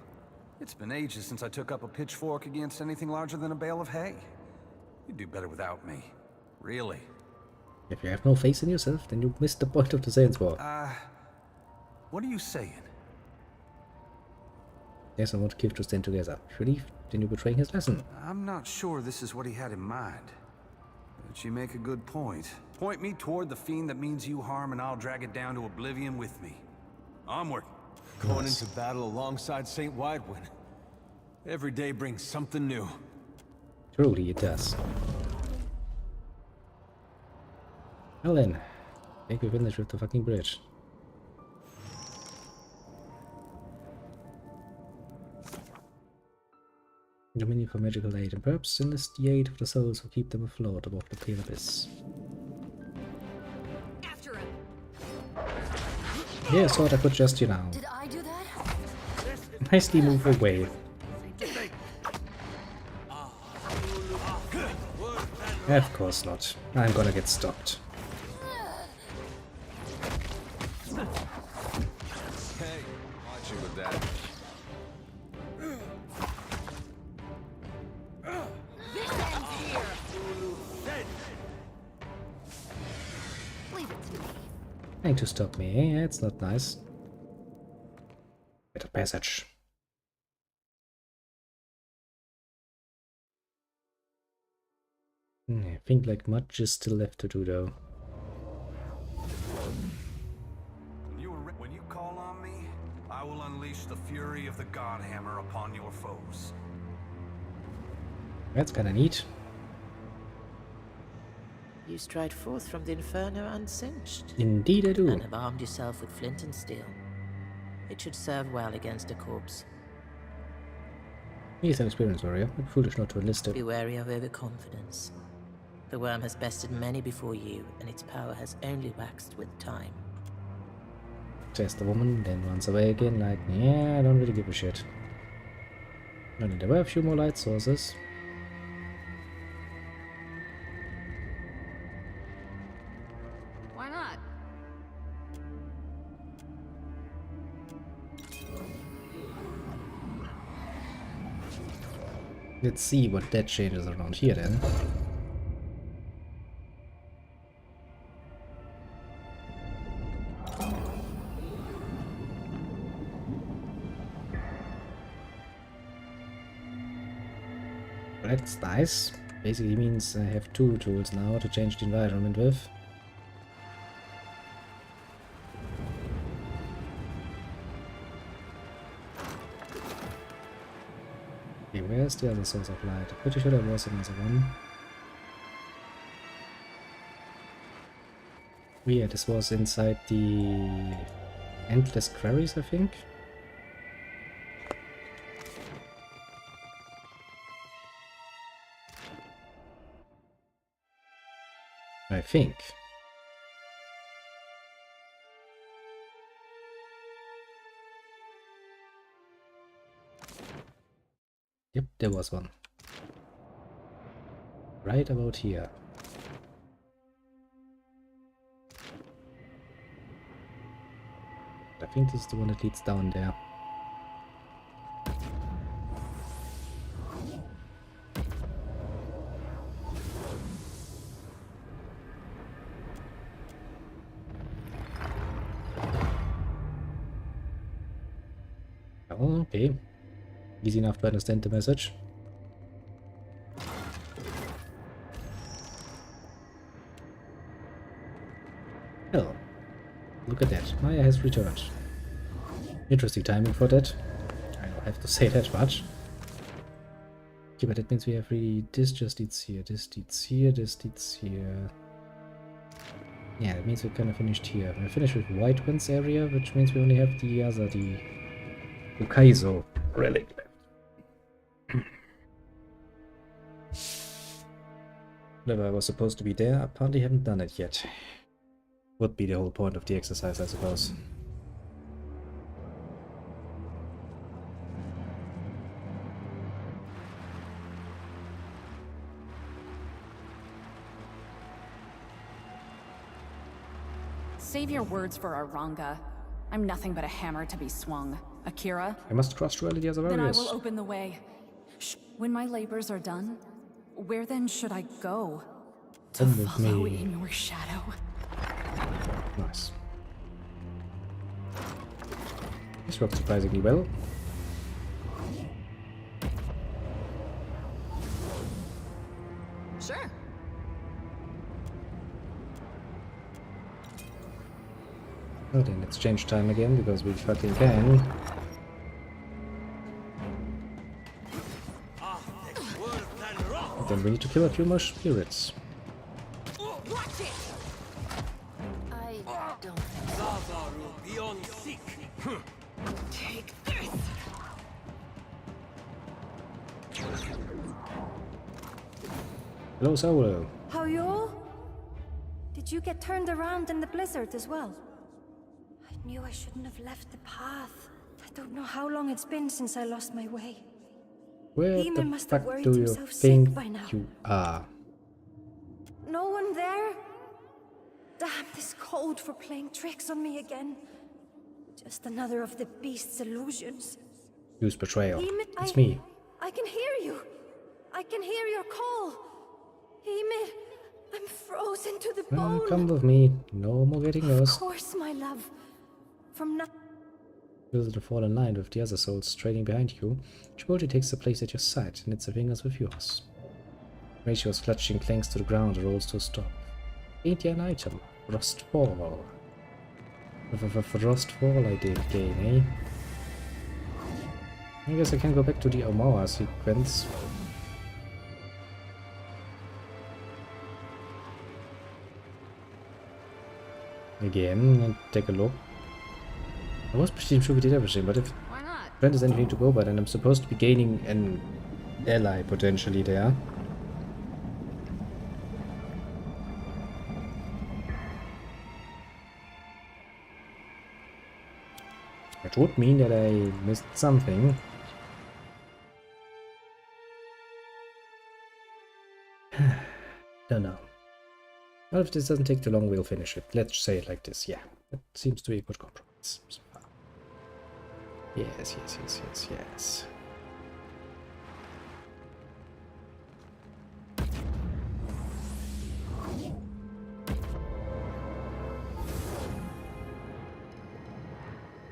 it's been ages since I took up a pitchfork against anything larger than a bale of hay. You'd do better without me. Really. If you have no faith in yourself, then you missed the point of the Saints' War. What are you saying? Yes, I want to keep to stand together. If you leave, then you're betraying his lesson. I'm not sure this is what he had in mind. But you make a good point. Point me toward the fiend that means you harm and I'll drag it down to oblivion with me. Onward. Going into battle alongside St. Widewind. Every day brings something new. Truly it does. Well then, I think we finished with the fucking bridge. The menu for magical aid, and perhaps enlist the aid of the souls who keep them afloat above the pale abyss. After him. Yeah, I thought I could just, you know, Did I do that? nicely move away. Of course not. I'm gonna get stopped. Hey, watch it with that. This ends here. Leave it to me. Trying to stop me, it's not nice. Better passage. I think like much is still left to do though. When you call on me, I will unleash the fury of the Godhammer upon your foes. That's kinda neat. You stride forth from the Inferno unsinged. Indeed I do. And have armed yourself with flint and steel. It should serve well against a corpse. He's an experienced warrior, but foolish not to enlist him. Be wary of overconfidence. The worm has bested many before you, and its power has only waxed with time. Says the woman, then runs away again like, yeah, I don't really give a shit. Only there were a few more light sources. Why not? Let's see what that changes around here then. That's nice. Basically means I have two tools now to change the environment with. Okay, where's the other source of light? I'm pretty sure there was another one. Oh yeah, this was inside the Endless Quarries, I think. I think. Yep, there was one. Right about here. I think this is the one that leads down there. Oh, okay. Easy enough to understand the message. Hell, look at that. Maya has returned. Interesting timing for that. I'll have to say that much. Okay, but that means we have really this just needs here, this needs here, this needs here. Yeah, that means we're kind of finished here. We're finished with White Winds area, which means we only have the other, the Ukaizo relic left. Whatever was supposed to be there, apparently haven't done it yet. Would be the whole point of the exercise, I suppose. Save your words for Aranga. I'm nothing but a hammer to be swung. Akira? I must cross through the other Then I areas. will open the way. When my labors are done, where then should I go? To Come with follow me. in your shadow. Nice. This worked surprisingly well. Sure. Oh, then let's change time again because we fucking can. And then we need to kill a few more spirits. Watch it. I don't think so. Take this. Hello, Saulo. How you all? Did you get turned around in the blizzard as well? I knew I shouldn't have left the path. I don't know how long it's been since I lost my way. Where Eamon the must have fuck worried do you himself think sick by now. you are? No one there? Damn this cold for playing tricks on me again. Just another of the beast's illusions. Use betrayal. Eamon, It's me. I can hear you. I can hear your call. Eamon, I'm frozen to the bone. Come with me. No more getting Of lost. course, my love. From nothing. Visit the fallen line with the other souls trailing behind you. Chipotle takes the place at your side and knits her fingers with yours. Ratio's clutching clangs to the ground and rolls to a stop. Ain't ya an item? Frostfall. Frostfall I did gain, eh? I guess I can go back to the Omawa sequence. Again, and take a look. I was pretty sure we did everything, but if Brent is anything to go by, then I'm supposed to be gaining an ally potentially there. It would mean that I missed something. Don't know. Well, if this doesn't take too long, we'll finish it. Let's say it like this. Yeah, that seems to be a good compromise so far. Yes, yes, yes, yes, yes.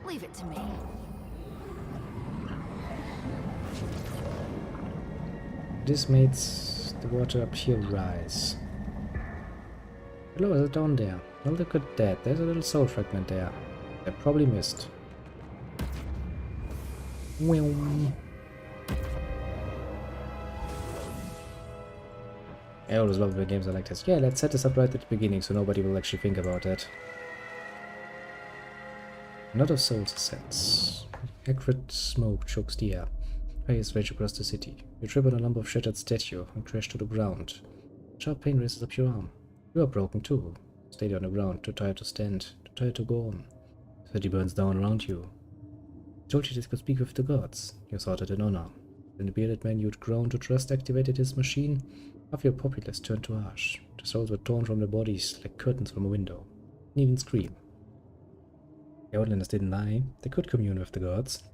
Leave it to me. This makes the water up here rise. Hello, is it down there? Well, look at that. There's a little soul fragment there. I probably missed. Well. I always love when games are like this. Yeah, let's set this up right at the beginning so nobody will actually think about that. Not of souls ascends. Acrid smoke chokes the air. Fires rage across the city. You trip on a lump of shattered statue and crash to the ground. Sharp pain races up your arm. You are broken too. Stay on the ground, too tired to stand, too tired to go on. The city burns down around you. I told you this could speak with the gods. You thought it an honor. Then the bearded man you'd grown to trust activated his machine. Half your populace turned to ash. The souls were torn from their bodies like curtains from a window. And even scream. The Outlanders didn't lie. They could commune with the gods.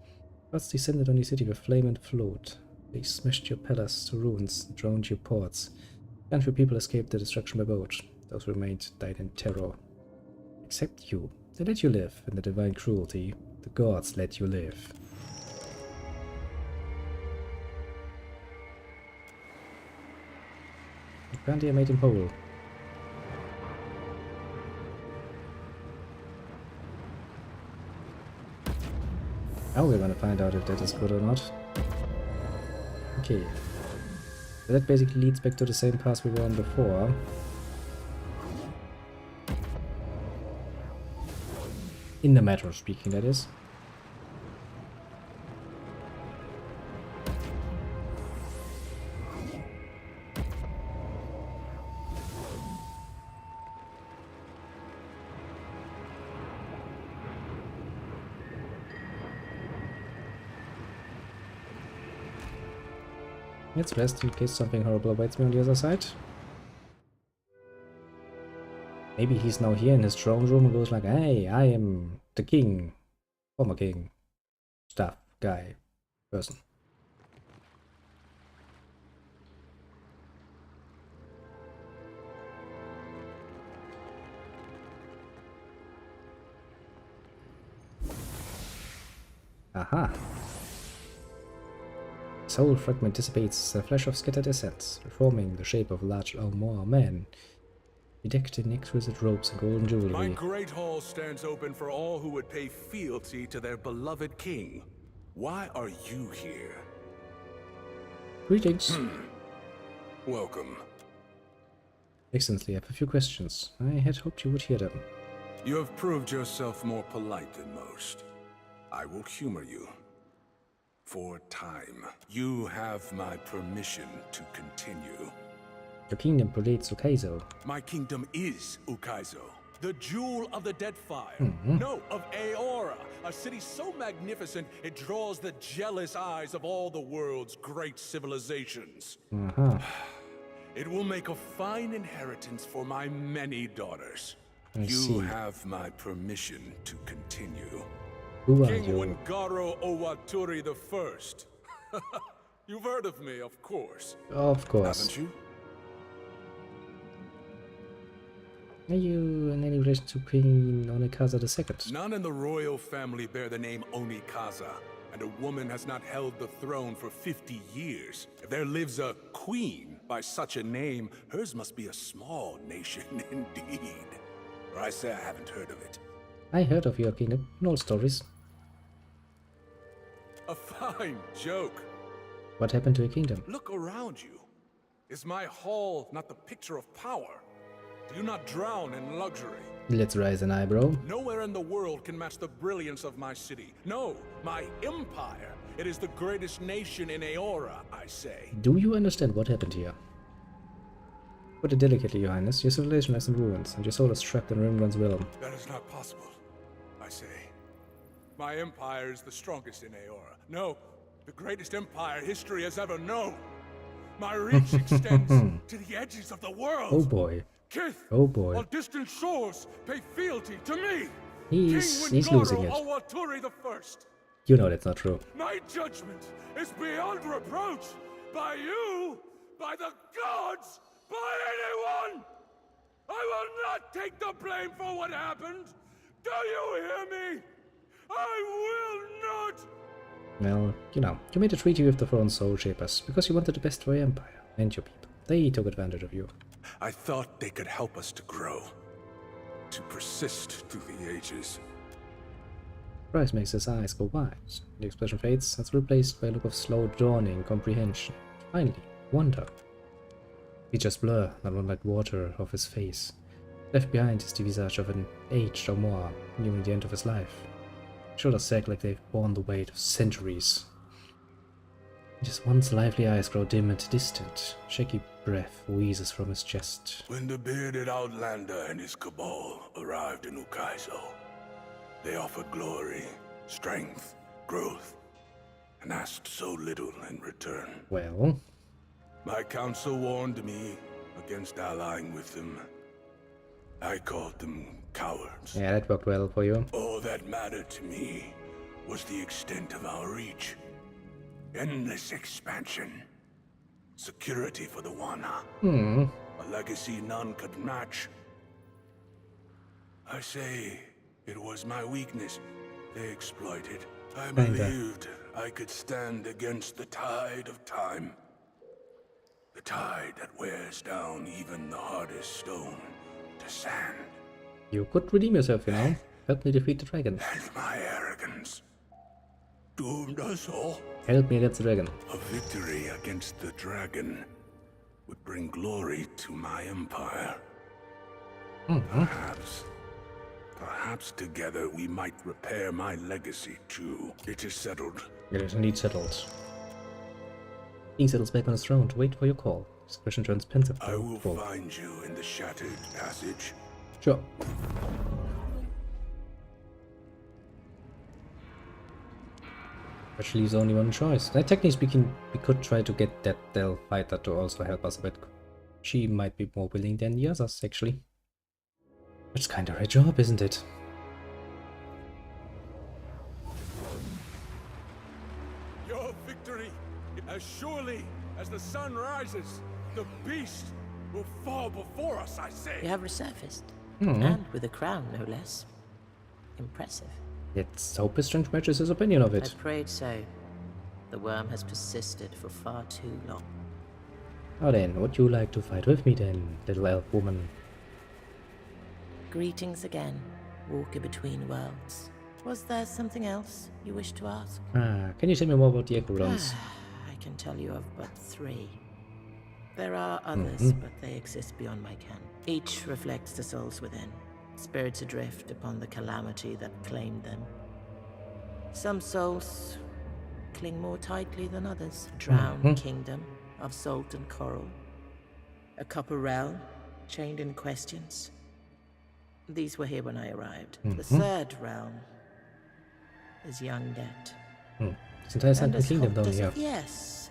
Gods descended on the city with flame and flood. They smashed your palace to ruins and drowned your ports. And few people escaped the destruction by boat. Those who remained died in terror. Except you. They let you live in the divine cruelty. The gods let you live. Apparently I made him whole. Now we're gonna find out if that is good or not. Okay. So that basically leads back to the same path we were on before. In the matter of speaking, that is. Let's rest in case something horrible awaits me on the other side. Maybe he's now here in his throne room and goes like, hey, I am the king. Former king. Stuff. Guy. Person. Aha. Soul fragment dissipates the flesh of scattered essence, forming the shape of a large or more man, bedecked in exquisite robes and golden jewelry. My great hall stands open for all who would pay fealty to their beloved king. Why are you here? Greetings. Welcome. Excellency, I have a few questions. I had hoped you would hear them. You have proved yourself more polite than most. I will humor you. For time. You have my permission to continue. Your kingdom predates Ukaizo. My kingdom is Ukaizo, the jewel of the Deadfire. Mm-hmm. No, of Aora, a city so magnificent it draws the jealous eyes of all the world's great civilizations. Uh-huh. It will make a fine inheritance for my many daughters. I You see. have my permission to continue. Who are King you? Wingaro Owaturi the First. You've heard of me, of course. Of course. Haven't you? Are you in any relation to Queen Onikaza II? None in the royal family bear the name Onikaza, and a woman has not held the throne for 50 years. If there lives a queen by such a name, hers must be a small nation indeed. Or I say I haven't heard of it. I heard of your kingdom in old stories. A fine joke. What happened to your kingdom? Look around you. Is my hall not the picture of power? Do you not drown in luxury? Let's raise an eyebrow. Nowhere in the world can match the brilliance of my city. No, my empire. It is the greatest nation in Aora, I say. Do you understand what happened here? Put it delicately, Your Highness. Your civilization lies in ruins, and your soul is trapped in Rimland's realm. That is not possible, I say. My empire is the strongest in Aora. No, the greatest empire history has ever known. My reach extends to the edges of the world. Oh boy. Kith, Oh boy. on distant shores, pay fealty to me. He's King losing it. Owaturi the First. You know that's not true. My judgment is beyond reproach by you, by the gods, by anyone. I will not take the blame for what happened. Do you hear me? I will not. Well, you know, you made a treaty with the foreign soul shapers because you wanted the best for your empire and your people. They took advantage of you. I thought they could help us to grow, to persist through the ages. Price makes his eyes go wide. The expression fades and is replaced by a look of slow dawning comprehension. Finally, wonder. Features blur, not one like water, off his face. Left behind is the visage of an aged or more, nearing the end of his life. Shoulders sag like they've borne the weight of centuries. His once lively eyes grow dim and distant. Shaky breath wheezes from his chest. When the bearded outlander and his cabal arrived in Ukaizo, they offered glory, strength, growth, and asked so little in return. Well? My council warned me against allying with them. I called them cowards. Yeah, that worked well for you. All that mattered to me was the extent of our reach. Endless expansion. Security for the Wana. A legacy none could match. I say, it was my weakness they exploited. I believed I could stand against the tide of time. The tide that wears down even the hardest stone to sand. You could redeem yourself, you know. Help me defeat the dragon. And my arrogance. doomed us all. Help me against the dragon. A victory against the dragon would bring glory to my empire. Perhaps together we might repair my legacy too. It is settled. It is indeed settled. King settles back on his throne to wait for your call. His expression turns pensive. I will find you in the shattered passage. Sure. Actually, there's only one choice. Technically speaking, we could try to get that Dell fighter to also help us a bit. She might be more willing than the others, actually. It's kind of her job, isn't it? Your victory, as surely as the sun rises, the beast will fall before us, I say. You have resurfaced. And with a crown, no less. Impressive. Let's hope his strength matches his opinion of it. I prayed so. The worm has persisted for far too long. Now then, would you like to fight with me then, little elf woman? Greetings again, walker between worlds. Was there something else you wish to ask? Can you tell me more about the Echo Realms? I can tell you of but 3. There are others, but they exist beyond my ken. Each reflects the souls within, spirits adrift upon the calamity that claimed them. Some souls cling more tightly than others. A drowned kingdom of salt and coral. A copper realm, chained in questions. These were here when I arrived. The 3rd realm is young yet. This entire Santal Kingdom down here. Yes.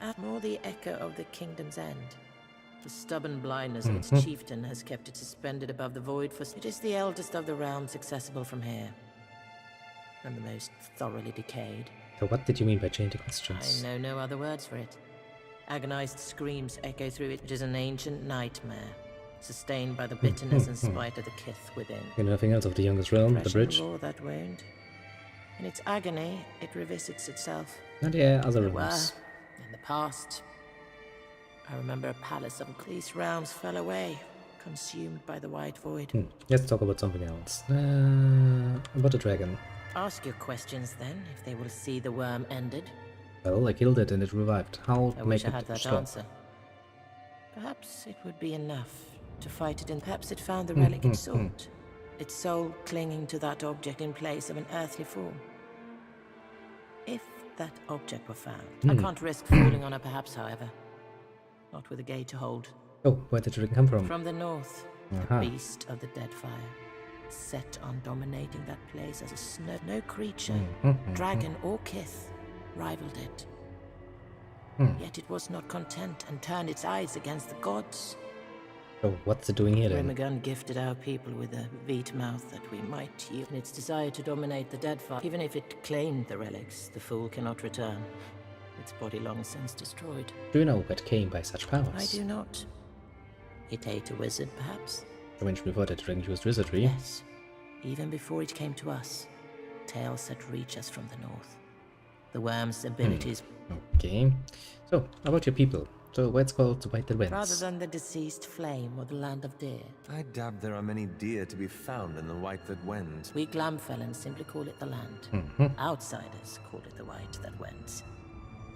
And more the echo of the kingdom's end. The stubborn blindness of its chieftain has kept it suspended above the void for... It is the eldest of the realms accessible from here. And the most thoroughly decayed. So what did you mean by chained questions? I know no other words for it. Agonized screams echo through it. It is an ancient nightmare, sustained by the bitterness and spite of the kith within. You know nothing else of the youngest realm, the bridge? That wound. In its agony, it revisits itself. And yeah, other realms. In the past, I remember a palace of these realms fell away, consumed by the white void. Let's talk about something else. About the dragon. Ask your questions then, if they will see the worm ended. Well, I killed it and it revived. How I make wish it I had that stop? answer. Perhaps it would be enough to fight it, and perhaps it found the relic it sought. Its soul clinging to that object in place of an earthly form. If that object were found, I can't risk falling on her perhaps, however. Not with a gate to hold. Oh, where did the dragon come from? From the north, the beast of the dead fire. Set on dominating that place as a snow. No creature, dragon or kith, rivaled it. Yet it was not content and turned its eyes against the gods. So what's it doing here then? Rimagun gifted our people with a beat mouth that we might use in its desire to dominate the dead fire. Even if it claimed the relics, the fool cannot return. Its body long since destroyed. Do you know where it came by such powers? I do not. It ate a wizard, perhaps? You mentioned before that the dragon used wizardry. Yes. Even before it came to us, tales had reached us from the north. The worm's abilities... Okay. So, about your people. So, why it's called the White That Wends? Rather than the deceased flame or the land of deer. I doubt there are many deer to be found in the White That Wends. We Glamfellans simply call it the land. Outsiders call it the White That Wends.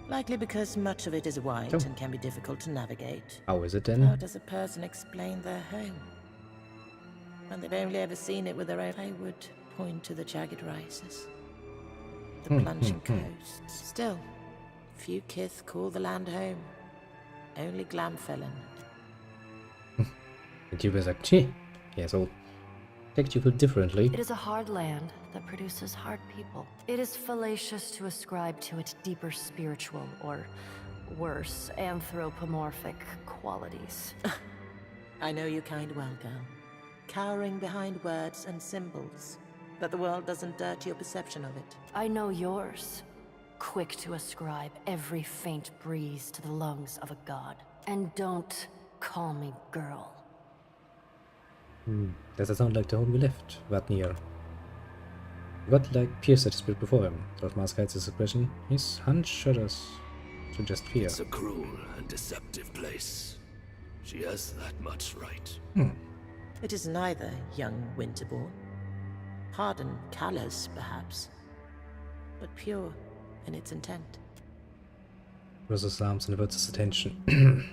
Likely because much of it is white and can be difficult to navigate. How is it then? How does a person explain their home? When they've only ever seen it with their own, I would point to the jagged rises, the plunging coasts. Still, few kith call the land home. Only Glamfellan. And you was like, gee, yeah, so take you feel differently. It is a hard land that produces hard people. It is fallacious to ascribe to it deeper spiritual or worse, anthropomorphic qualities. I know you kind well, girl. Cowering behind words and symbols, that the world doesn't dirt your perception of it. I know yours. Quick to ascribe every faint breeze to the lungs of a god. And don't call me girl. Does it sound like the home you left, Vatnir? What like pierced at his spirit before him? Throughout hides his expression. His hunch shudders to just fear. It's a cruel and deceptive place. She has that much right. It is neither, young Winterborn. Pardon callous, perhaps. but pure in its intent. Crosses arms and averts his attention.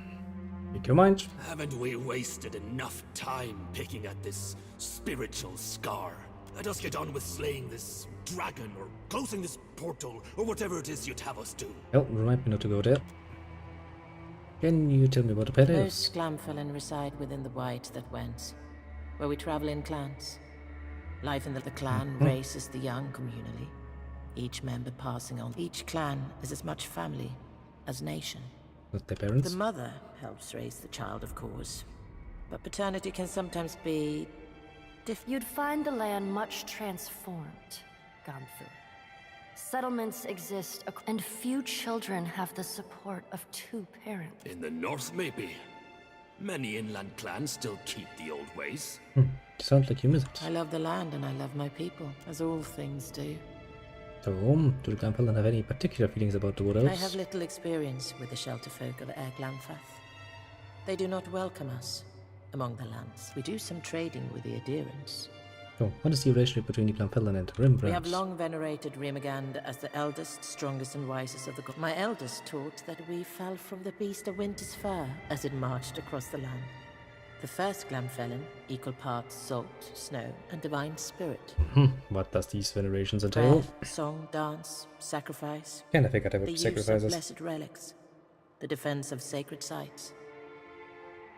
Make your mind. Haven't we wasted enough time picking at this spiritual scar? Let us get on with slaying this dragon, or closing this portal, or whatever it is you'd have us do. Oh, remind me not to go there. Can you tell me what a pet is? Most Glamfelin reside within the White that went, where we travel in clans. Life in the clan raises the young communally, each member passing on. Each clan is as much family as nation. Not their parents? The mother helps raise the child, of course, but paternity can sometimes be You'd find the land much transformed, Gonfu. Settlements exist, and few children have the support of two parents. In the north, maybe. Many inland clans still keep the old ways. Sounds like you miss it. I love the land and I love my people, as all things do. So, do the Glamfelin have any particular feelings about the Wood Elves? I have little experience with the shelter folk of Air Glamfath. They do not welcome us among the lands. We do some trading with the adherents. So, what is the relationship between the Glamfelin and Rembrandt? We have long venerated Rimagand as the eldest, strongest and wisest of the gods. My eldest taught that we fell from the beast of winter's fur as it marched across the land. The first Glamfelin, equal parts salt, snow, and divine spirit. What does these venerations entail? Prayer, song, dance, sacrifice. Kinda figured I would the sacrifices. use of blessed relics. The defense of sacred sites.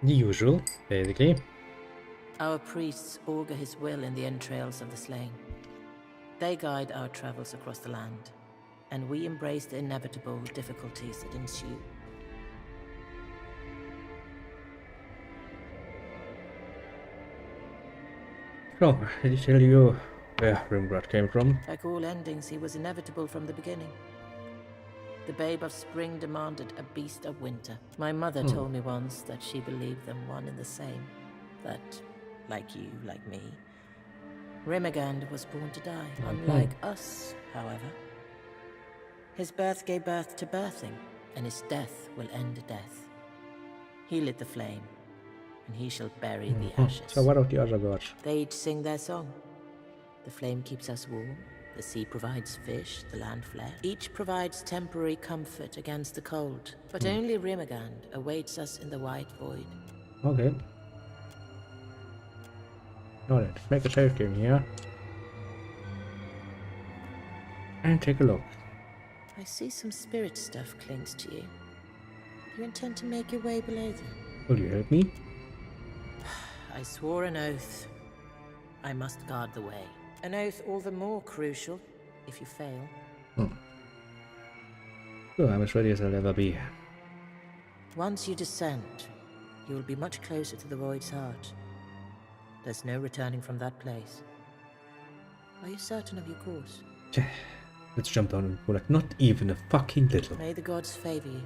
The usual, basically. Our priests augur his will in the entrails of the slain. They guide our travels across the land, and we embrace the inevitable difficulties that ensue. Oh, did he tell you where Rembrandt came from? Like all endings, he was inevitable from the beginning. The babe of spring demanded a beast of winter. My mother told me once that she believed them one and the same. That, like you, like me, Rimagand was born to die. Unlike us, however. His birth gave birth to birthing, and his death will end death. He lit the flame, and he shall bury the ashes. So what of the other gods? They each sing their song. The flame keeps us warm. The sea provides fish, the land flesh. Each provides temporary comfort against the cold. But only Rimagand awaits us in the white void. Okay. Alright, make a save game here. And take a look. I see some spirit stuff clings to you. Do you intend to make your way below them? Will you help me? I swore an oath. I must guard the way. An oath all the more crucial if you fail. So I'm as ready as I'll ever be. Once you descend, you will be much closer to the Void's heart. There's no returning from that place. Are you certain of your course? Let's jump down and go like not even a fucking little. May the gods favor you.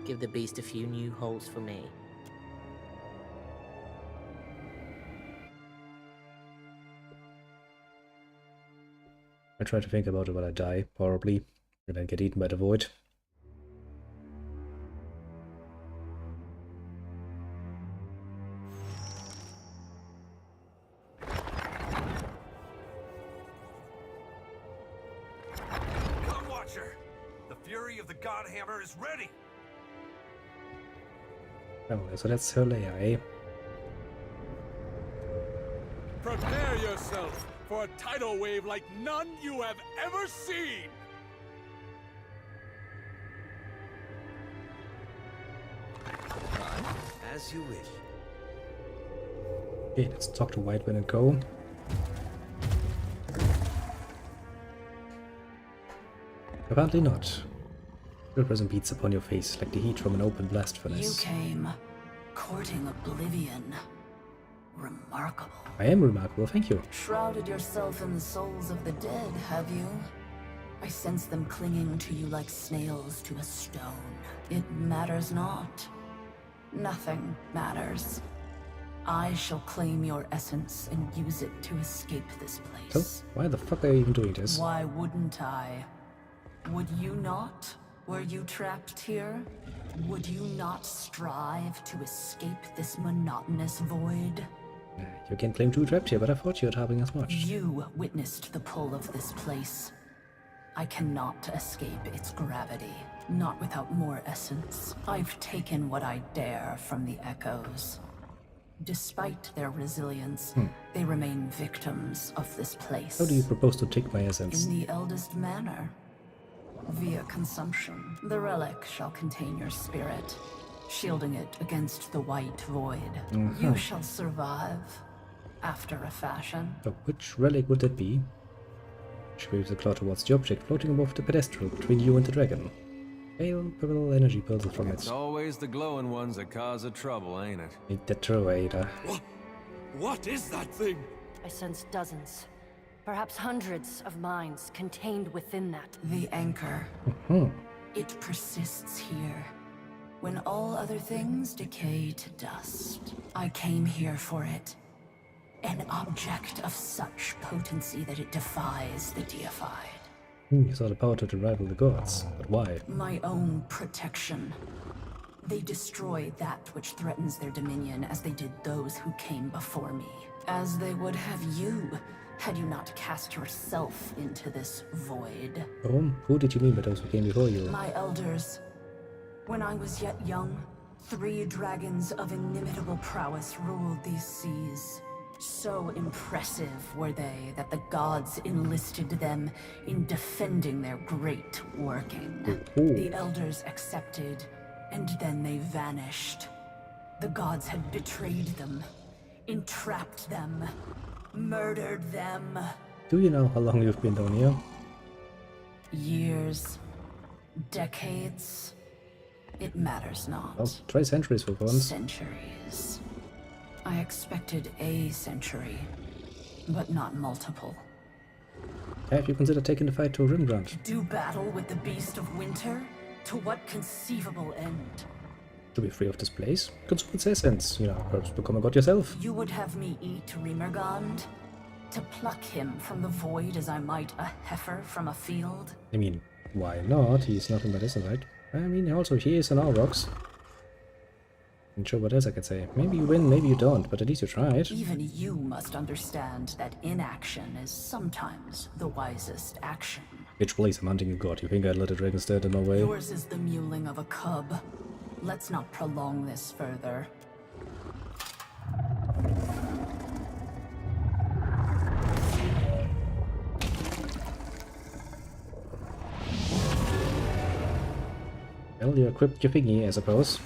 Give the beast a few new holes for me. I try to think about it while I die, probably, and then get eaten by the void. Come, Watcher! The fury of the Godhammer is ready! Oh, so that's her lair, eh? Prepare yourself for a tidal wave like none you have ever seen! As you wish. Okay, let's talk to Whitewind and go. Apparently not. Your present beats upon your face like the heat from an open blast furnace. You came courting oblivion. Remarkable. I am remarkable, thank you. Shrouded yourself in the souls of the dead, have you? I sense them clinging to you like snails to a stone. It matters not. Nothing matters. I shall claim your essence and use it to escape this place. So, why the fuck are you even doing this? Why wouldn't I? Would you not? Were you trapped here? Would you not strive to escape this monotonous void? You can claim to be trapped here, but I thought you were harboring as much. You witnessed the pull of this place. I cannot escape its gravity, not without more essence. I've taken what I dare from the echoes. Despite their resilience, they remain victims of this place. How do you propose to take my essence? In the eldest manner. Via consumption. The relic shall contain your spirit, shielding it against the white void. You shall survive, after a fashion. So which relic would that be? She waves a claw towards the object floating above the pedestal between you and the dragon. Pale purple energy pulses from it. It's always the glowing ones that cause the trouble, ain't it? Ain't that true, Ada? What is that thing? I sense dozens, perhaps hundreds of minds contained within that. The anchor. It persists here. When all other things decay to dust, I came here for it. An object of such potency that it defies the deified. You saw the power to rival the gods, but why? My own protection. They destroy that which threatens their dominion as they did those who came before me. As they would have you, had you not cast yourself into this void. Oh, who did you mean by those who came before you? My elders. When I was yet young, 3 dragons of inimitable prowess ruled these seas. So impressive were they that the gods enlisted them in defending their great working. The elders accepted, and then they vanished. The gods had betrayed them, entrapped them, murdered them. Do you know how long you've been down here? Years, decades, it matters not. Well, try centuries for once. Centuries. I expected a century, but not multiple. Have you considered taking the fight to Rimgrant? Do battle with the beast of winter? To what conceivable end? To be free of this place? Consume its essence, perhaps become a god yourself. You would have me eat Rimergand? To pluck him from the void as I might a heifer from a field? I mean, why not? He's nothing but innocent, right? I mean, also, he is an Aurochs. And sure, what else I could say? Maybe you win, maybe you don't, but at least you tried. Even you must understand that inaction is sometimes the wisest action. Bitch, please, I'm hunting a god. You think I'd let a dragon stare in my way? Yours is the mewling of a cub. Let's not prolong this further. Well, you equipped your thingy, I suppose.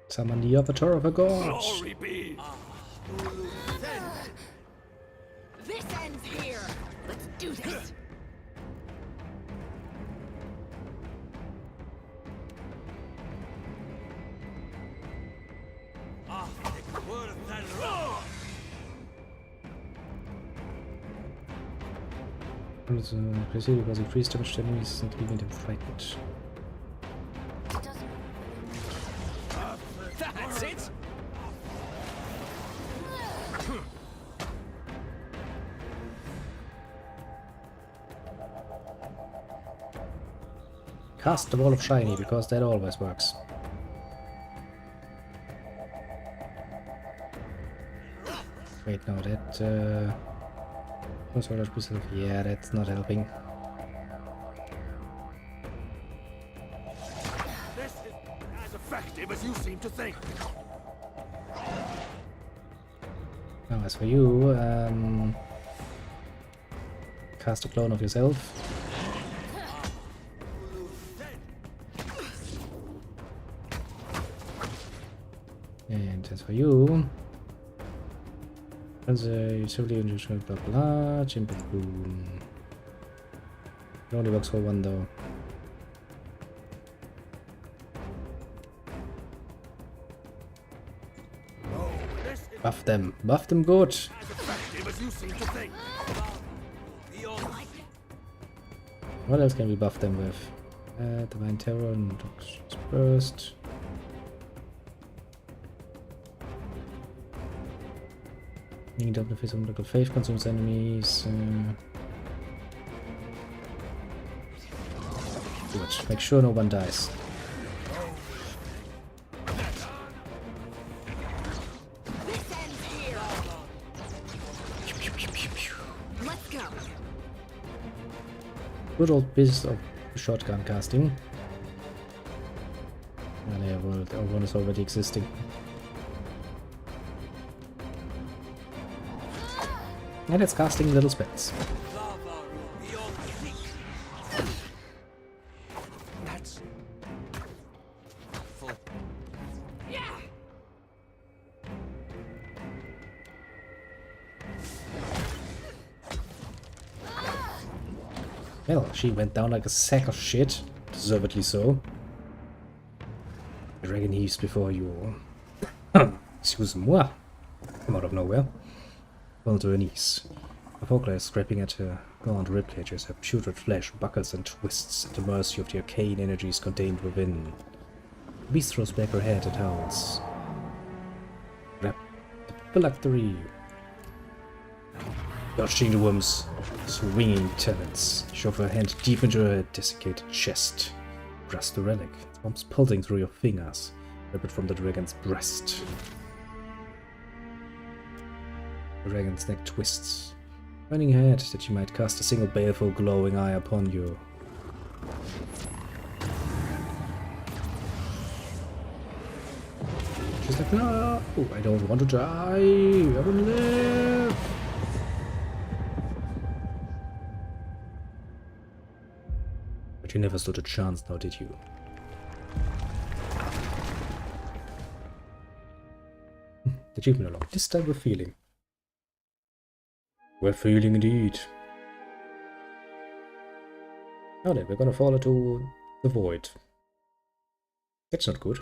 Summon the avatar of a god. Glory be. This ends here. Let's do this. Proceed because increase damage to enemies and leaving them frightened. That's it. Cast the Wall of Shiny, because that always works. Wait, no, that... yeah, that's not helping. This is as effective as you seem to think. Now, as for you, cast a clone of yourself. And as for you, utility injection, blah blah, Chimp Boom. It only works for one though. Buff them good. As effective as you seem to think. What else can we buff them with? Divine Terror and Toxin's Burst. Being double face of medical faith consumes enemies. Good. Make sure no one dies. Let's go. Good old business of shotgun casting. And yeah, well, one is already existing. And it's casting little spells. That's full. Well, she went down like a sack of shit. Deservedly so. Dragon heaves before you. Excuse-moi. Come out of nowhere. Fell to her knees. Her foreleg is scraping at her gaunt ribcages. Her putrid flesh buckles and twists at the mercy of the arcane energies contained within. The beast throws back her head and howls. Grab the phylactery. Dodging the worm's swinging talons. Shove her hand deep into her desiccated chest. Grasp the relic. The bombs pulsing through your fingers. Rip it from the dragon's breast. The dragon's neck twists, turning her head that she might cast a single baleful glowing eye upon you. She's like, no, I don't want to die, I want to live. But you never stood a chance now, did you? Did you even along this type of feeling? We're feeling indeed. Now then, we're gonna fall into the void. That's not good.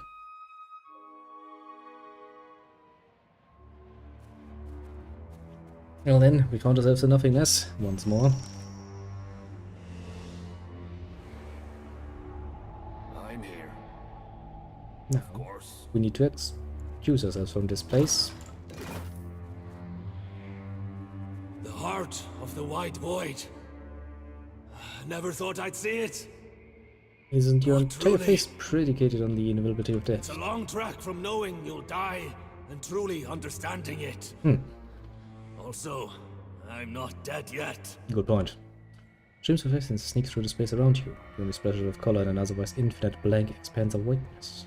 Well then, we found ourselves in nothingness once more. I'm here. Now, Of course. we need to excuse ourselves from this place. The heart of the white void. Never thought I'd see it. Isn't your entire truly. face predicated on the inevitability of death? It's a long track from knowing you'll die and truly understanding it. Also, I'm not dead yet. Good point. Streams of essence sneak through the space around you, giving splashes of color in an otherwise infinite blank expanse of whiteness.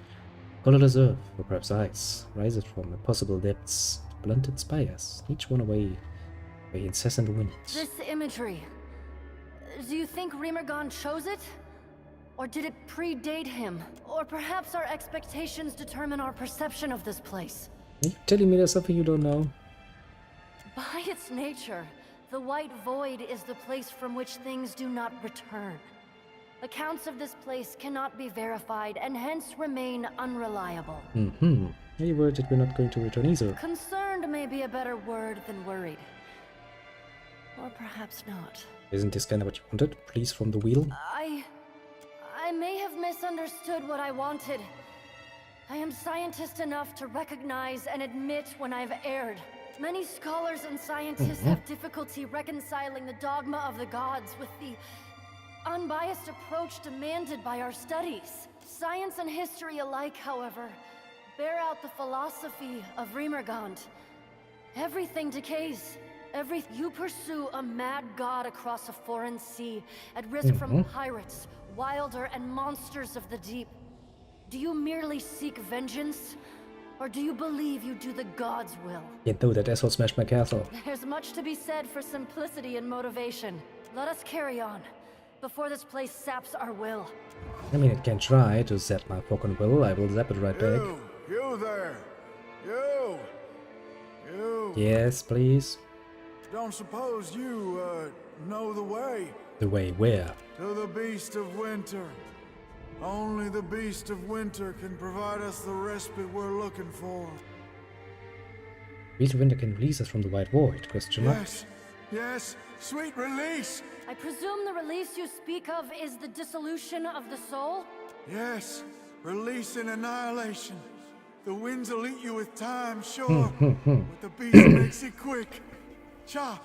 Colorless earth, or perhaps ice, rises from impossible depths, blunted spires, each one away by incessant wind. This imagery, do you think Rimergon chose it? Or did it predate him? Or perhaps our expectations determine our perception of this place? Are you telling me there's something you don't know? By its nature, the White Void is the place from which things do not return. Accounts of this place cannot be verified and hence remain unreliable. Any word that we're not going to return either. Concerned may be a better word than worried. Or perhaps not. Isn't this kind of what you wanted? Please from the wheel? I may have misunderstood what I wanted. I am scientist enough to recognize and admit when I've erred. Many scholars and scientists have difficulty reconciling the dogma of the gods with the unbiased approach demanded by our studies. Science and history alike, however, bear out the philosophy of Rimergand. Everything decays. You pursue a mad god across a foreign sea, at risk from pirates, wilder, and monsters of the deep. Do you merely seek vengeance? Or do you believe you do the god's will? Yeah, no, that asshole smashed my castle. There's much to be said for simplicity and motivation. Let us carry on, before this place saps our will. I mean, it can try to zap my fucking will. I will zap it right back. You there! You! Yes, please. Don't suppose you, know the way? The way where? To the Beast of Winter. Only the Beast of Winter can provide us the respite we're looking for. Beast of Winter can release us from the White Void, question mark. Yes, sweet release! I presume the release you speak of is the dissolution of the soul? Yes, release and annihilation. The winds will eat you with time, sure, but the beast makes it quick. Chop!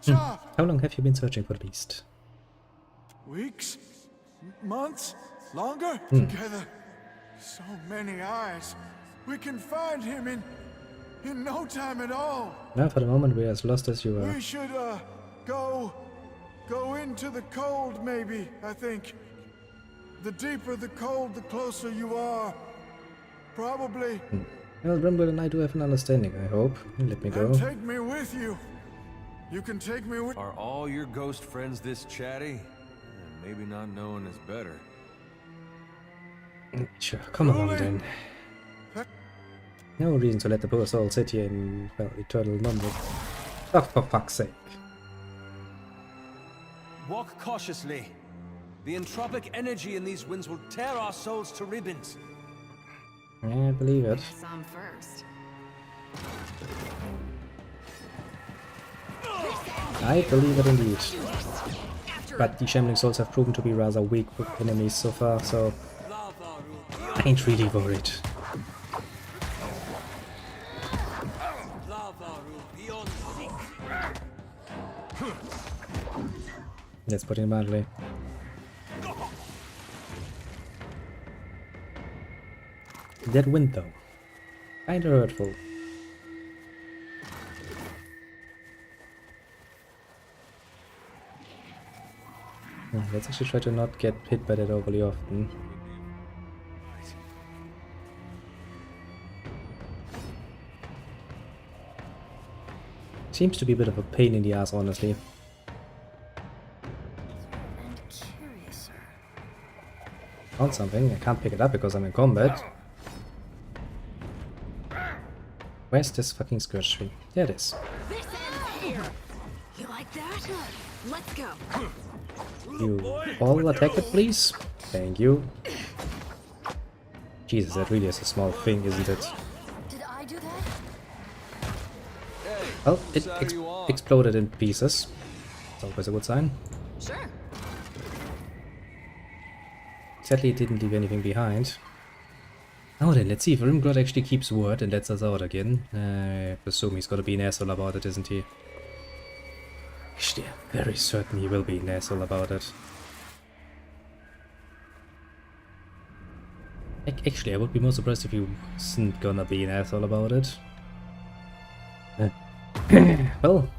Chop! How long have you been searching for the beast? Weeks? Months? Longer? Together. So many eyes. We can find him in no time at all. Now, for the moment, we're as lost as you are. We should, go into the cold, maybe, I think. The deeper the cold, the closer you are. Probably. Well, Rumble and I do have an understanding, I hope. Let me go. And take me with you. You can take me with... Are all your ghost friends this chatty? Maybe not knowing is better. Sure, come along then. No reason to let the poor soul sit here in, well, eternal number. Oh, for fuck's sake. Walk cautiously. The entropic energy in these winds will tear our souls to ribbons. Yeah, I believe it. Some first. I believe it indeed. But the shambling souls have proven to be rather weak enemies so far, so I ain't really worried. Let's put it mildly. That wind though, kinda hurtful. Let's actually try to not get hit by that overly often. Seems to be a bit of a pain in the ass, honestly. Found something. I can't pick it up because I'm in combat. Where's this fucking scourge tree? There it is. This ends here. You like that? Let's go. You all attack it, please? Thank you. Jesus, that really is a small thing, isn't it? Did I do that? Well, it exploded in pieces. It's always a good sign. Sure. Sadly, it didn't leave anything behind. Now then, let's see if Rimgrod actually keeps word and lets us out again. I presume he's gonna be an asshole about it, isn't he? Actually, I'm very certain he will be an asshole about it. Actually, I would be more surprised if he wasn't gonna be an asshole about it. Well,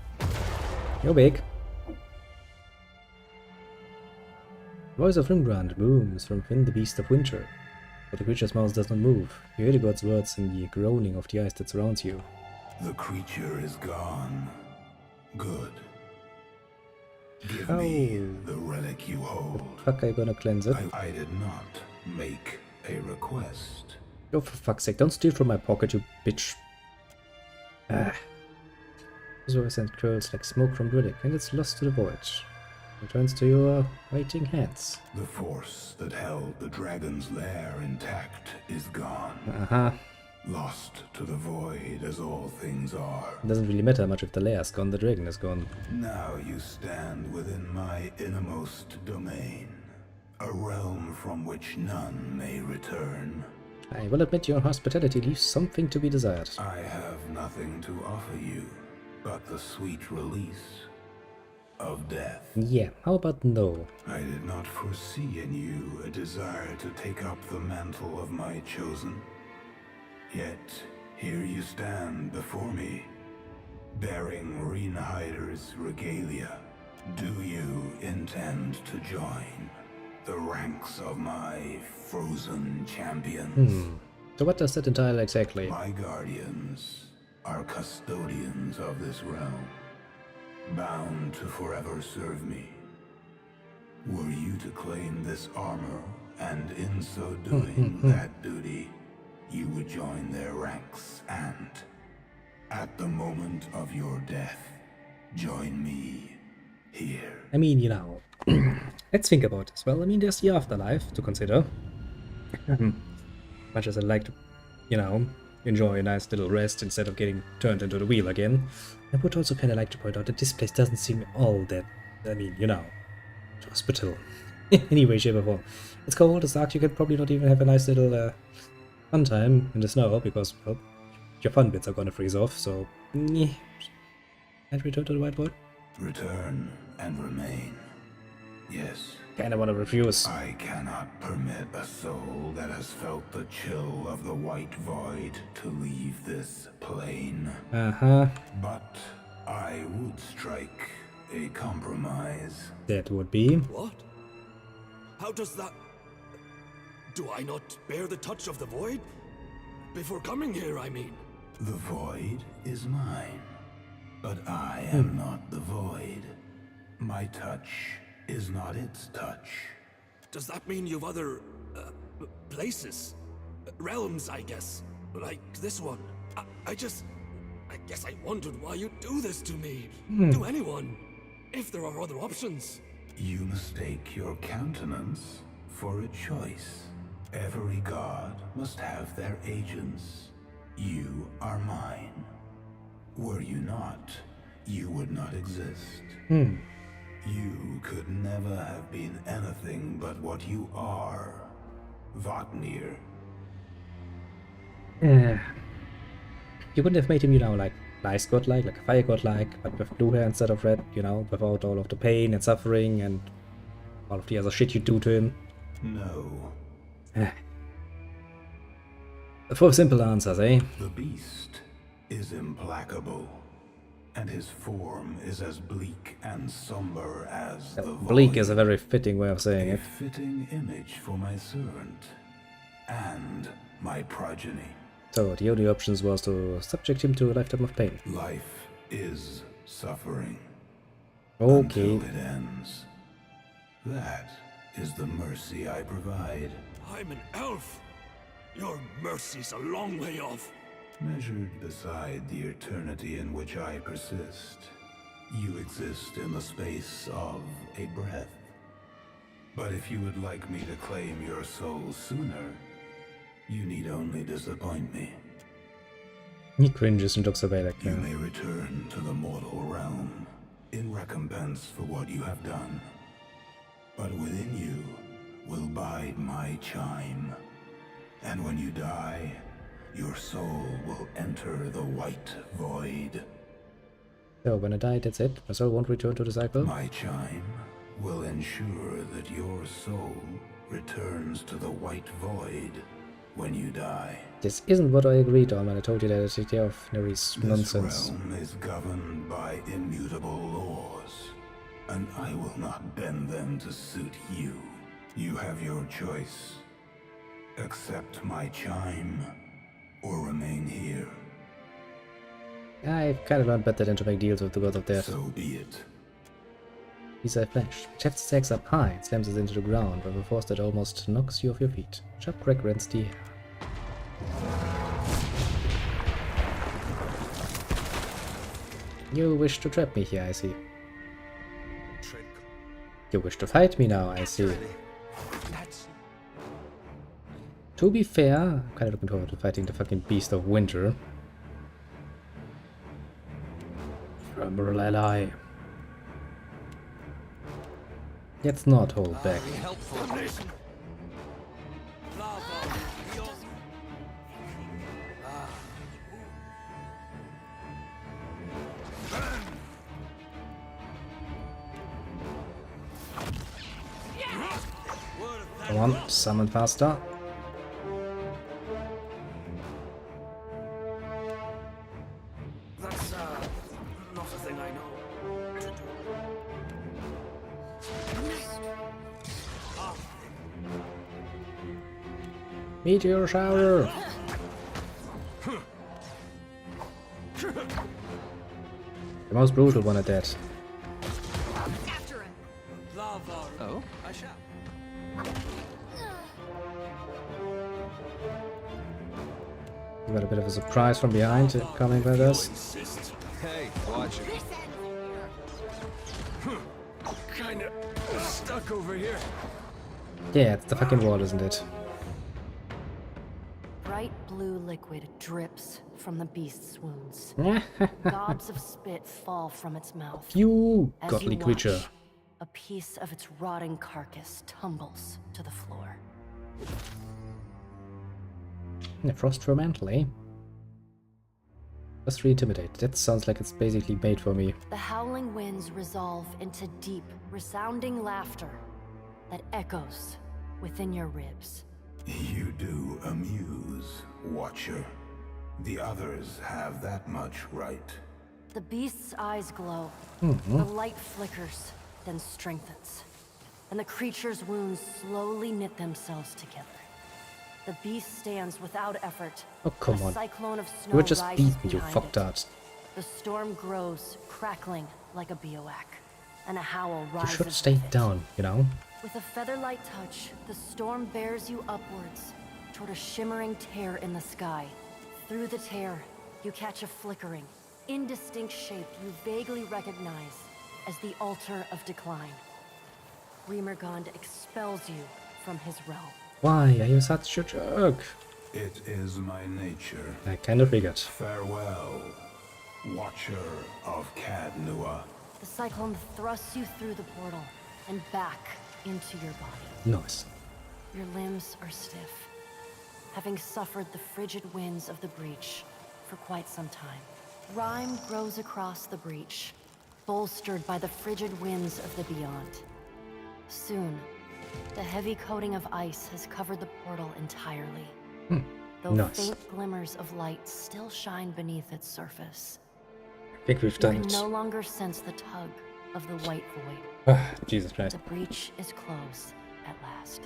you're big. Voice of Rimgrand booms from within the beast of winter. But the creature's mouth does not move. You hear the god's words in the groaning of the ice that surrounds you. The creature is gone. Good. Give How me the relic you hold. Fuck, are you gonna cleanse it? I did not make a request. Oh, for fuck's sake, don't steal from my pocket, you bitch. Ah. This voice sends curls like smoke from relic, and it's lost to the void. Returns to your waiting hands. The force that held the dragon's lair intact is gone. Uh-huh. Lost to the void as all things are. It doesn't really matter much if the lair's gone, the dragon is gone. Now you stand within my innermost domain. A realm from which none may return. I will admit your hospitality leaves something to be desired. I have nothing to offer you but the sweet release of death. Yeah, how about no? I did not foresee in you a desire to take up the mantle of my chosen. Yet, here you stand before me, bearing Reinhider's regalia. Do you intend to join the ranks of my frozen champions? So what does that entail exactly? My guardians are custodians of this realm, bound to forever serve me. Were you to claim this armor, and in so doing that duty, you would join their ranks and, at the moment of your death, join me here. I mean, you know, let's think about this. Well, I mean, there's the afterlife to consider. Much as I'd like to, you know, enjoy a nice little rest instead of getting turned into the wheel again, I would also kind of like to point out that this place doesn't seem all that, I mean, you know, hospital in any way, shape or form. It's cold, it's dark, you could probably not even have a nice little fun time in the snow because, well, your fun bits are gonna freeze off, so... Meh. And return to the White Void? Return and remain. Yes. Kinda wanna refuse. I cannot permit a soul that has felt the chill of the White Void to leave this plane. Uh-huh. But I would strike a compromise. That would be... What? How does that... Do I not bear the touch of the Void? Before coming here, I mean. The Void is mine, but I am not the Void. My touch is not its touch. Does that mean you've other... places? Realms, I guess. Like this one. I guess I wondered why you do this to me. To anyone. If there are other options. You mistake your countenance for a choice. Every god must have their agents. You are mine. Were you not, you would not exist. You could never have been anything but what you are, Vatnir. You wouldn't have made him, you know, like nice godlike, like a fire godlike, but with blue hair instead of red, you know, without all of the pain and suffering and all of the other shit you do to him. No. For simple answers, eh? The beast is implacable, and his form is as bleak and somber as the Bleak void. is a very fitting way of saying A it. fitting image for my servant and my progeny. So the only options was to subject him to a lifetime of pain. Life is suffering. Okay. Until it ends. That is the mercy I provide. I'm an elf. Your mercy's a long way off. Measured beside the eternity in which I persist, you exist in the space of a breath. But if you would like me to claim your soul sooner, you need only disappoint me. He cringes and looks away like You may return to the mortal realm in recompense for what you have done. But within you will bide my chime. And when you die, your soul will enter the White Void. So when I die, that's it? My soul won't return to the cycle? My chime will ensure that your soul returns to the White Void when you die. This isn't what I agreed on when I told you that I take care of Neri's nonsense. This realm is governed by immutable laws, and I will not bend them to suit you. You have your choice. Accept my chime, or remain here. I've kind of learned better than to make deals with the gods of death. So be it. Piece of flesh. Chef's stacks up high and slams it into the ground with a force that almost knocks you off your feet. Sharp crack rents the air. You wish to trap me here, I see. You wish to fight me now, I see. To be fair, I'm kind of looking forward to fighting the fucking Beast of Winter. Tremble ally. Let's not hold back. Come on, summon faster. That's not a thing I know to do. Meteor shower! The most brutal one at that. Oh? I shall. We got a bit of a surprise from behind coming with us. Hey, watch it. Kinda stuck over here. Yeah, it's the fucking wall, isn't it? Bright blue liquid drips from the beast's wounds. Gobs of spit fall from its mouth. You As godly watch, creature. A piece of its rotting carcass tumbles to the floor. Frost Fermental, eh? Just re-intimidate. That sounds like it's basically made for me. The howling winds resolve into deep, resounding laughter that echoes within your ribs. You do amuse, Watcher. The others have that much right. The beast's eyes glow. Mm-hmm. The light flickers, then strengthens. And the creature's wounds slowly knit themselves together. The beast stands without effort. Oh, come a on. cyclone of snow You were just rises beaten, you behind fucktard. it. The storm grows, crackling like a bivouac. And a howl You rises. should stay down, you know? With a feather-light touch, the storm bears you upwards toward a shimmering tear in the sky. Through the tear, you catch a flickering, indistinct shape you vaguely recognize as the Altar of Decline. Remergand expels you from his realm. Why are you such a jerk? It is my nature. I kind of figured. Farewell, Watcher of Cadnua. The cyclone thrusts you through the portal and back into your body. Nice. Your limbs are stiff, having suffered the frigid winds of the breach for quite some time. Rime grows across the breach, bolstered by the frigid winds of the beyond. Soon, the heavy coating of ice has covered the portal entirely. Though Nice. faint glimmers of light still shine beneath its surface. I think we've You done can it. no longer sense the tug of the white void. Ah, Jesus Christ. The breach is closed at last.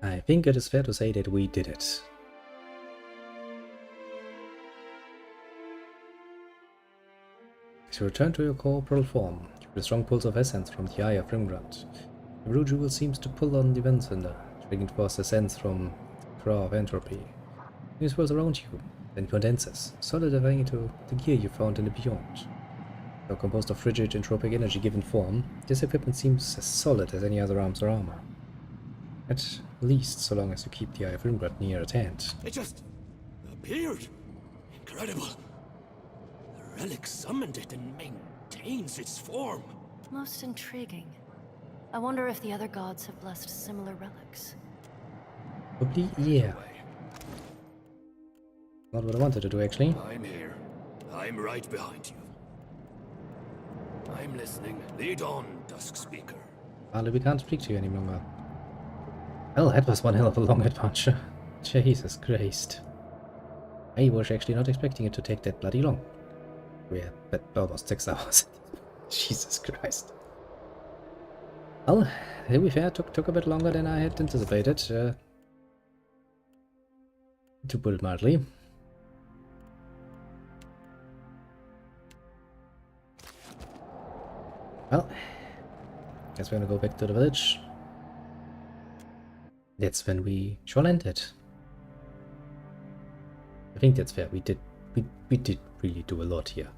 I think it is fair to say that we did it. As you return to your corporal form, you feel a strong pulse of essence from the eye of Rimgrant. The blue jewel seems to pull on the vent cylinder, bringing forth a sense from the core of entropy. It swirls around you, then condenses, solidifying into the gear you found in the beyond. Though composed of frigid entropic energy given form, this equipment seems as solid as any other arms or armor. At least so long as you keep the Eye of Rimgrant near at hand. It just appeared. Incredible. The relic summoned it and maintains its form. Most intriguing. I wonder if the other gods have blessed similar relics. Probably, yeah. Not what I wanted to do, actually. I'm here. I'm right behind you. I'm listening. Lead on, Dusk Speaker. Partly we can't speak to you any longer. Well, that was one hell of a long adventure. Jesus Christ. I was actually not expecting it to take that bloody long. We're at almost 6 hours. Jesus Christ. Well, to be fair, took a bit longer than I had anticipated. To put it mildly. Well, guess we're gonna go back to the village. That's when we shall end it. I think that's fair. We did really do a lot here.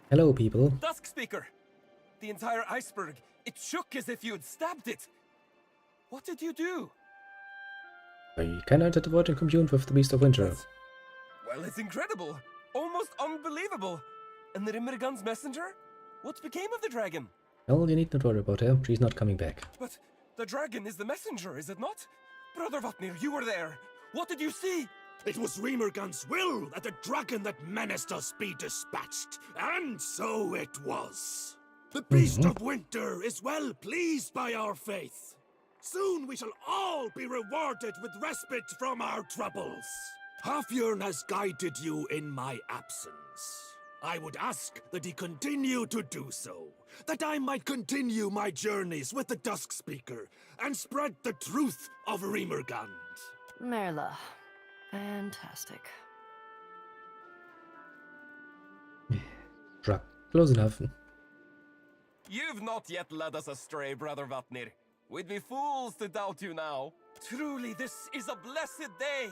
Hello, people. Dusk Speaker! The entire iceberg, it shook as if you had stabbed it. What did you do? I can enter the void and commune with the Beast of Winter. Well, it's incredible. Almost unbelievable. And the Rimmergun's messenger? What became of the dragon? Well, you need not worry about her. She's not coming back. But the dragon is the messenger, is it not? Brother Vatnir, you were there. What did you see? It was Remergand's will that the dragon that menaced us be dispatched, and so it was. The Beast of Winter is well pleased by our faith. Soon we shall all be rewarded with respite from our troubles. Halfjorn has guided you in my absence. I would ask that he continue to do so, that I might continue my journeys with the Dusk Speaker and spread the truth of Remergand. Merla. Fantastic. Truck. Close enough. You've not yet led us astray, Brother Vatnir. We'd be fools to doubt you now. Truly, this is a blessed day.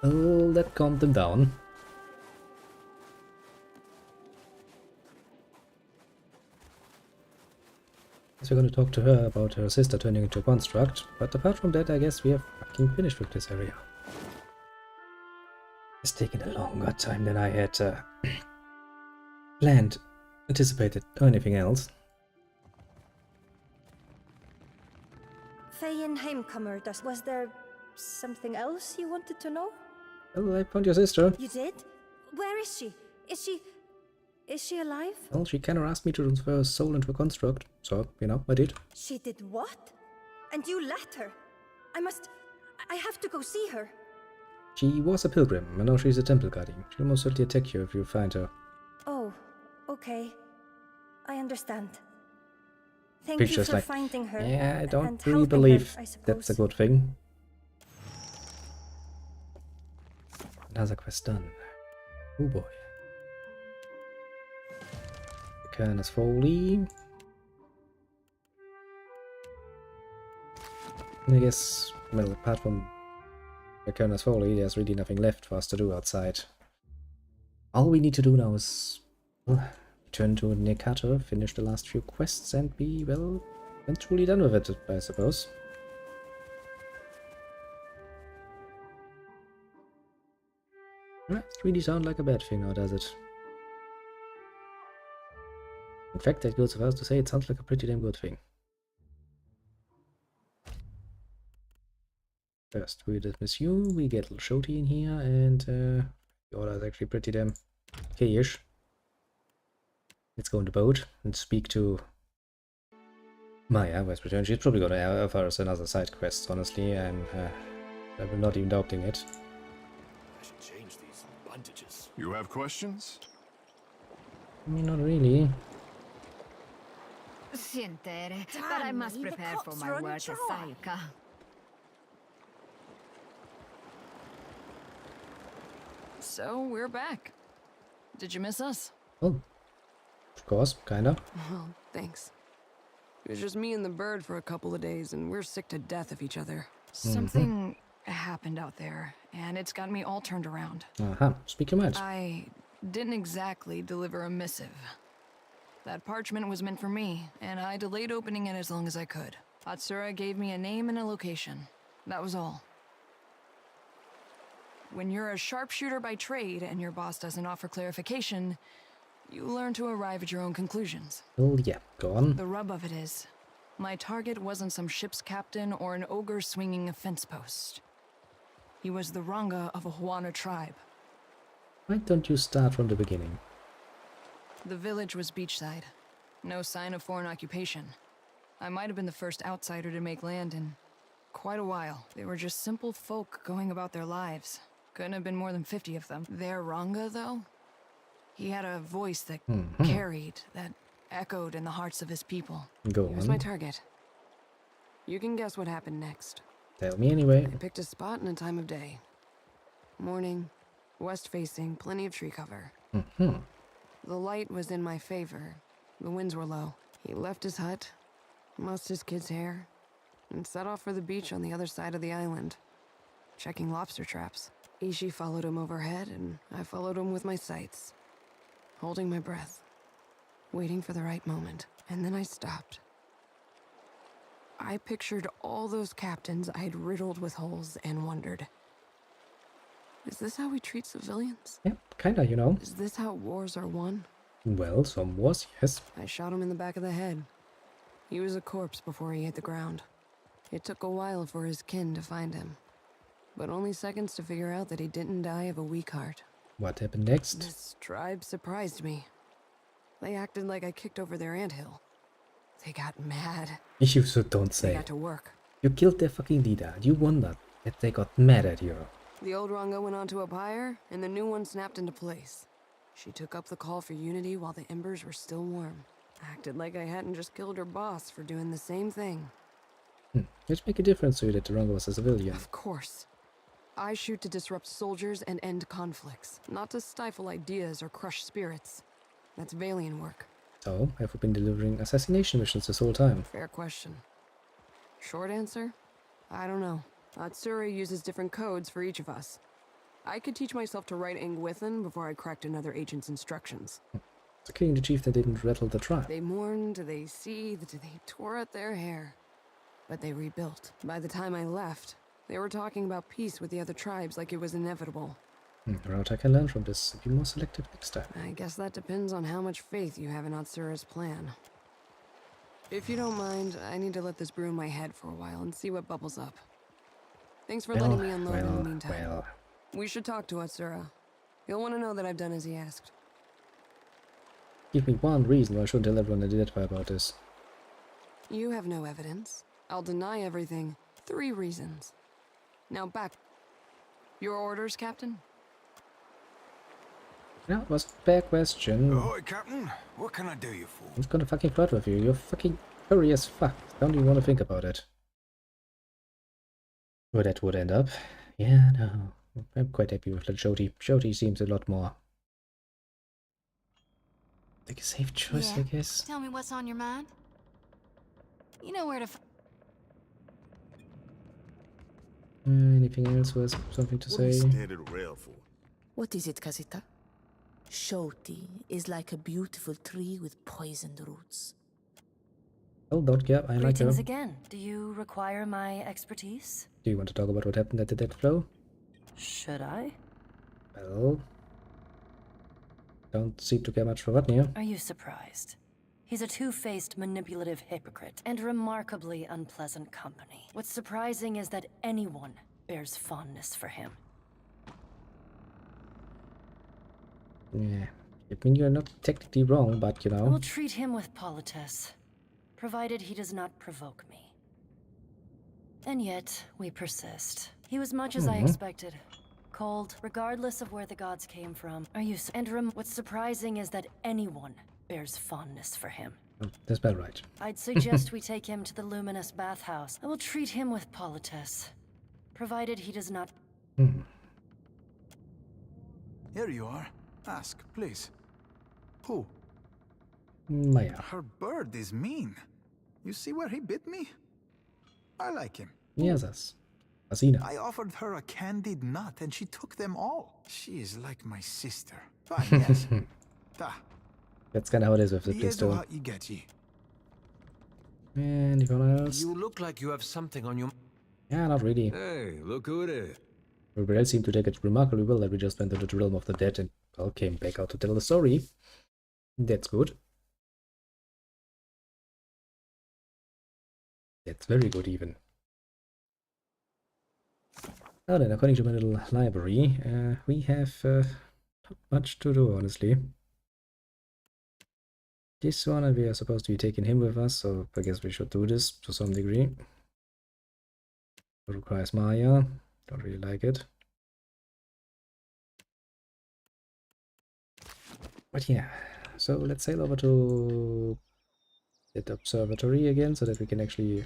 Oh, that calmed them down. So we're going to talk to her about her sister turning into a construct, but apart from that, I guess we have fucking finished with this area. It's taken a longer time than I had planned, anticipated, or anything else. Feyin Heimcomer, was there something else you wanted to know? Well, I found your sister. You did? Where is she? Is she alive? Well, she kinda asked me to transfer her soul into a construct, so, you know, I did. She did what? And you let her? I have to go see her. She was a pilgrim, and now she's a temple guardian. She'll most certainly attack you if you find her. Oh, okay. I understand. Thank Peach you just for like, finding her. yeah, I don't and really helping believe her, I suppose. that's a good thing. Another quest done. Oh boy. Cairns Foley. I guess, well, apart from Cairns Foley, there's really nothing left for us to do outside. All we need to do now is return to Nekata, finish the last few quests, and be, well, eventually done with it, I suppose. It really sounds like a bad thing now, does it? In fact, I'd go so far as to say it sounds like a pretty damn good thing. First, we dismiss you, we get Shoti in here, and the order is actually pretty damn okay-ish. Let's go on the boat and speak to Maya, Vice Return. She's probably going to offer us another side quest, honestly, and I'm not even doubting it. I should change these bandages. You have questions? I mean, not really. Sientere, but I must prepare for my work as Sayaka. So, we're back. Did you miss us? Oh, of course, kinda. Well, thanks. It was just me and the bird for a couple of days, and we're sick to death of each other. Something happened out there, and it's got me all turned around. Speak your mind. I didn't exactly deliver a missive. That parchment was meant for me, and I delayed opening it as long as I could. Atsura gave me a name and a location. That was all. When you're a sharpshooter by trade and your boss doesn't offer clarification, you learn to arrive at your own conclusions. Well, yeah, go on. The rub of it is, my target wasn't some ship's captain or an ogre swinging a fence post. He was the Ranga of a Huana tribe. Why don't you start from the beginning? The village was beachside. No sign of foreign occupation. I might have been the first outsider to make land in quite a while. They were just simple folk going about their lives. Couldn't have been more than 50 of them. Their Ranga, though? He had a voice that carried, that echoed in the hearts of his people. Go He was on. my target. You can guess what happened next. Tell me anyway. I picked a spot and a time of day. Morning, west-facing, plenty of tree cover. The light was in my favor. The winds were low. He left his hut, mussed his kid's hair, and set off for the beach on the other side of the island, checking lobster traps. Ishi followed him overhead, and I followed him with my sights, holding my breath, waiting for the right moment. And then I stopped. I pictured all those captains I'd riddled with holes and wondered, is this how we treat civilians? Yeah, kinda, you know. Is this how wars are won? Well, some was, yes. I shot him in the back of the head. He was a corpse before he hit the ground. It took a while for his kin to find him, but only seconds to figure out that he didn't die of a weak heart. What happened next? This tribe surprised me. They acted like I kicked over their anthill. They got mad. You so don't say. They got to work. You killed their fucking leader. You wondered that they got mad at you. The old Ranga went onto a pyre, and the new one snapped into place. She took up the call for unity while the embers were still warm. Acted like I hadn't just killed her boss for doing the same thing. It'd make a difference to you that the Ranga was a civilian. Of course. I shoot to disrupt soldiers and end conflicts, not to stifle ideas or crush spirits. That's Valian work. So, have you been delivering assassination missions this whole time? Fair question. Short answer? I don't know. Atsura uses different codes for each of us. I could teach myself to write Angwithan before I cracked another agent's instructions. So killing the chieftain didn't rattle the tribe. They mourned, they seethed, they tore at their hair. But they rebuilt. By the time I left, they were talking about peace with the other tribes like it was inevitable. What I can learn from this, be more selective next time. I guess that depends on how much faith you have in Atsura's plan. If you don't mind, I need to let this brew in my head for a while and see what bubbles up. Thanks for letting me unload in the meantime. We should talk to Atsura. He'll want to know that I've done as he asked. Give me one reason why I shouldn't tell everyone I did about this. You have no evidence. I'll deny everything. 3 reasons. Now back. Your orders, Captain? That was a fair question. Ahoy, Captain. What can I do you for? I'm gonna fucking flirt with you. You're fucking hurry as fuck. Don't even want to think about it. Where that would end up. Yeah, no. I'm quite happy with that Jody. Jody seems a lot more like a safe choice, I guess. Tell me what's on your mind. You know where to Anything else was something to say? What is it, Casita? Shoti is like a beautiful tree with poisoned roots. Oh, don't care. I like her. Greetings again. Do you require my expertise? Do you want to talk about what happened at the death flow? Should I? Well, don't seem to care much for Vatnir. Are you surprised? He's a two-faced, manipulative hypocrite and remarkably unpleasant company. What's surprising is that anyone bears fondness for him. Yeah, I mean, you're not technically wrong, but you know. I will treat him with politesse, provided he does not provoke me. And yet, we persist. He was much as I expected. Cold, regardless of where the gods came from. Are you what's surprising is that anyone bears fondness for him. That's about right. I'd suggest we take him to the luminous bathhouse. I will treat him with politesse, provided he does not... Here you are. Ask, please. Who? Maya. Her bird is mean. You see where he bit me? I like him. Yes, Asina. I offered her a candied nut and she took them all. She is like my sister. Fine, yes. That's kind of how it is with the place, though. Anyone else? You look like you have something on your... Yeah, not really. Hey, look who it is. Everybody else seemed to take it remarkably well that we just went into the realm of the dead and, well, came back out to tell the story. That's good. That's very good, even. Now then, according to my little library, we have not much to do, honestly. This one, we are supposed to be taking him with us, so I guess we should do this to some degree. It requires Maya. Don't really like it. But yeah, so let's sail over to the observatory again so that we can actually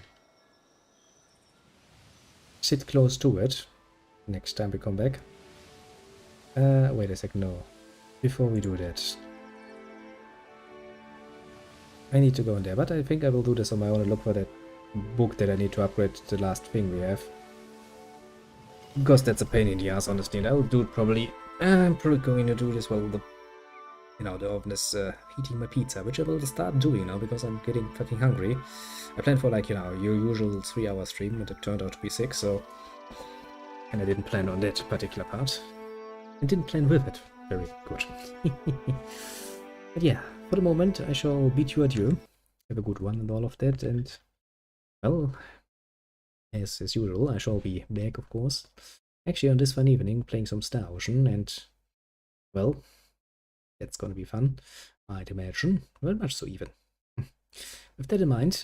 sit close to it next time we come back. Wait a sec, no. Before we do that, I need to go in there, but I think I will do this on my own and look for that book that I need to upgrade the last thing we have. Because that's a pain in the ass, honestly, and I will do it probably. I'm probably going to do this while the, you know, the oven is heating my pizza, which I will start doing now because I'm getting fucking hungry. I planned for, like, you know, your usual 3-hour stream, and it turned out to be 6, so... And I didn't plan on that particular part. And didn't plan with it. Very good. But yeah, for the moment, I shall bid you adieu. Have a good one and all of that, and... Well... As usual, I shall be back, of course. Actually, on this fun evening, playing some Star Ocean, and... Well... That's gonna be fun, I'd imagine. Very much so, even. With that in mind,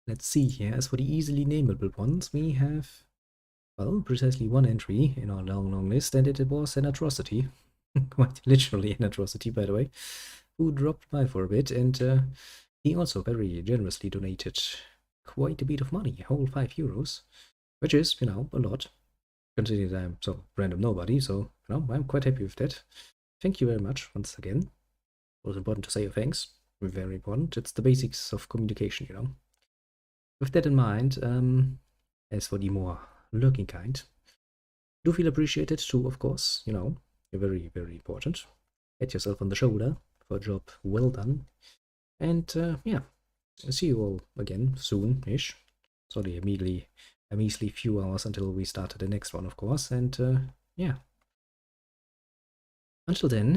let's see here. As for the easily nameable ones, we have, well, precisely one entry in our long list, and it was an atrocity. Quite literally an atrocity, by the way, who dropped by for a bit, and he also very generously donated quite a bit of money, a whole €5, which is, you know, a lot, considering that I'm so random nobody, so, you know, I'm quite happy with that. Thank you very much once again. It was important to say your thanks. Very important. It's the basics of communication, you know. With that in mind, as for the more lurking kind, do feel appreciated too, of course. You know, you're very, very important. Pat yourself on the shoulder for a job well done. And yeah, I'll see you all again soon-ish. Sorry, a measly few hours until we start the next one, of course. And yeah, Until then,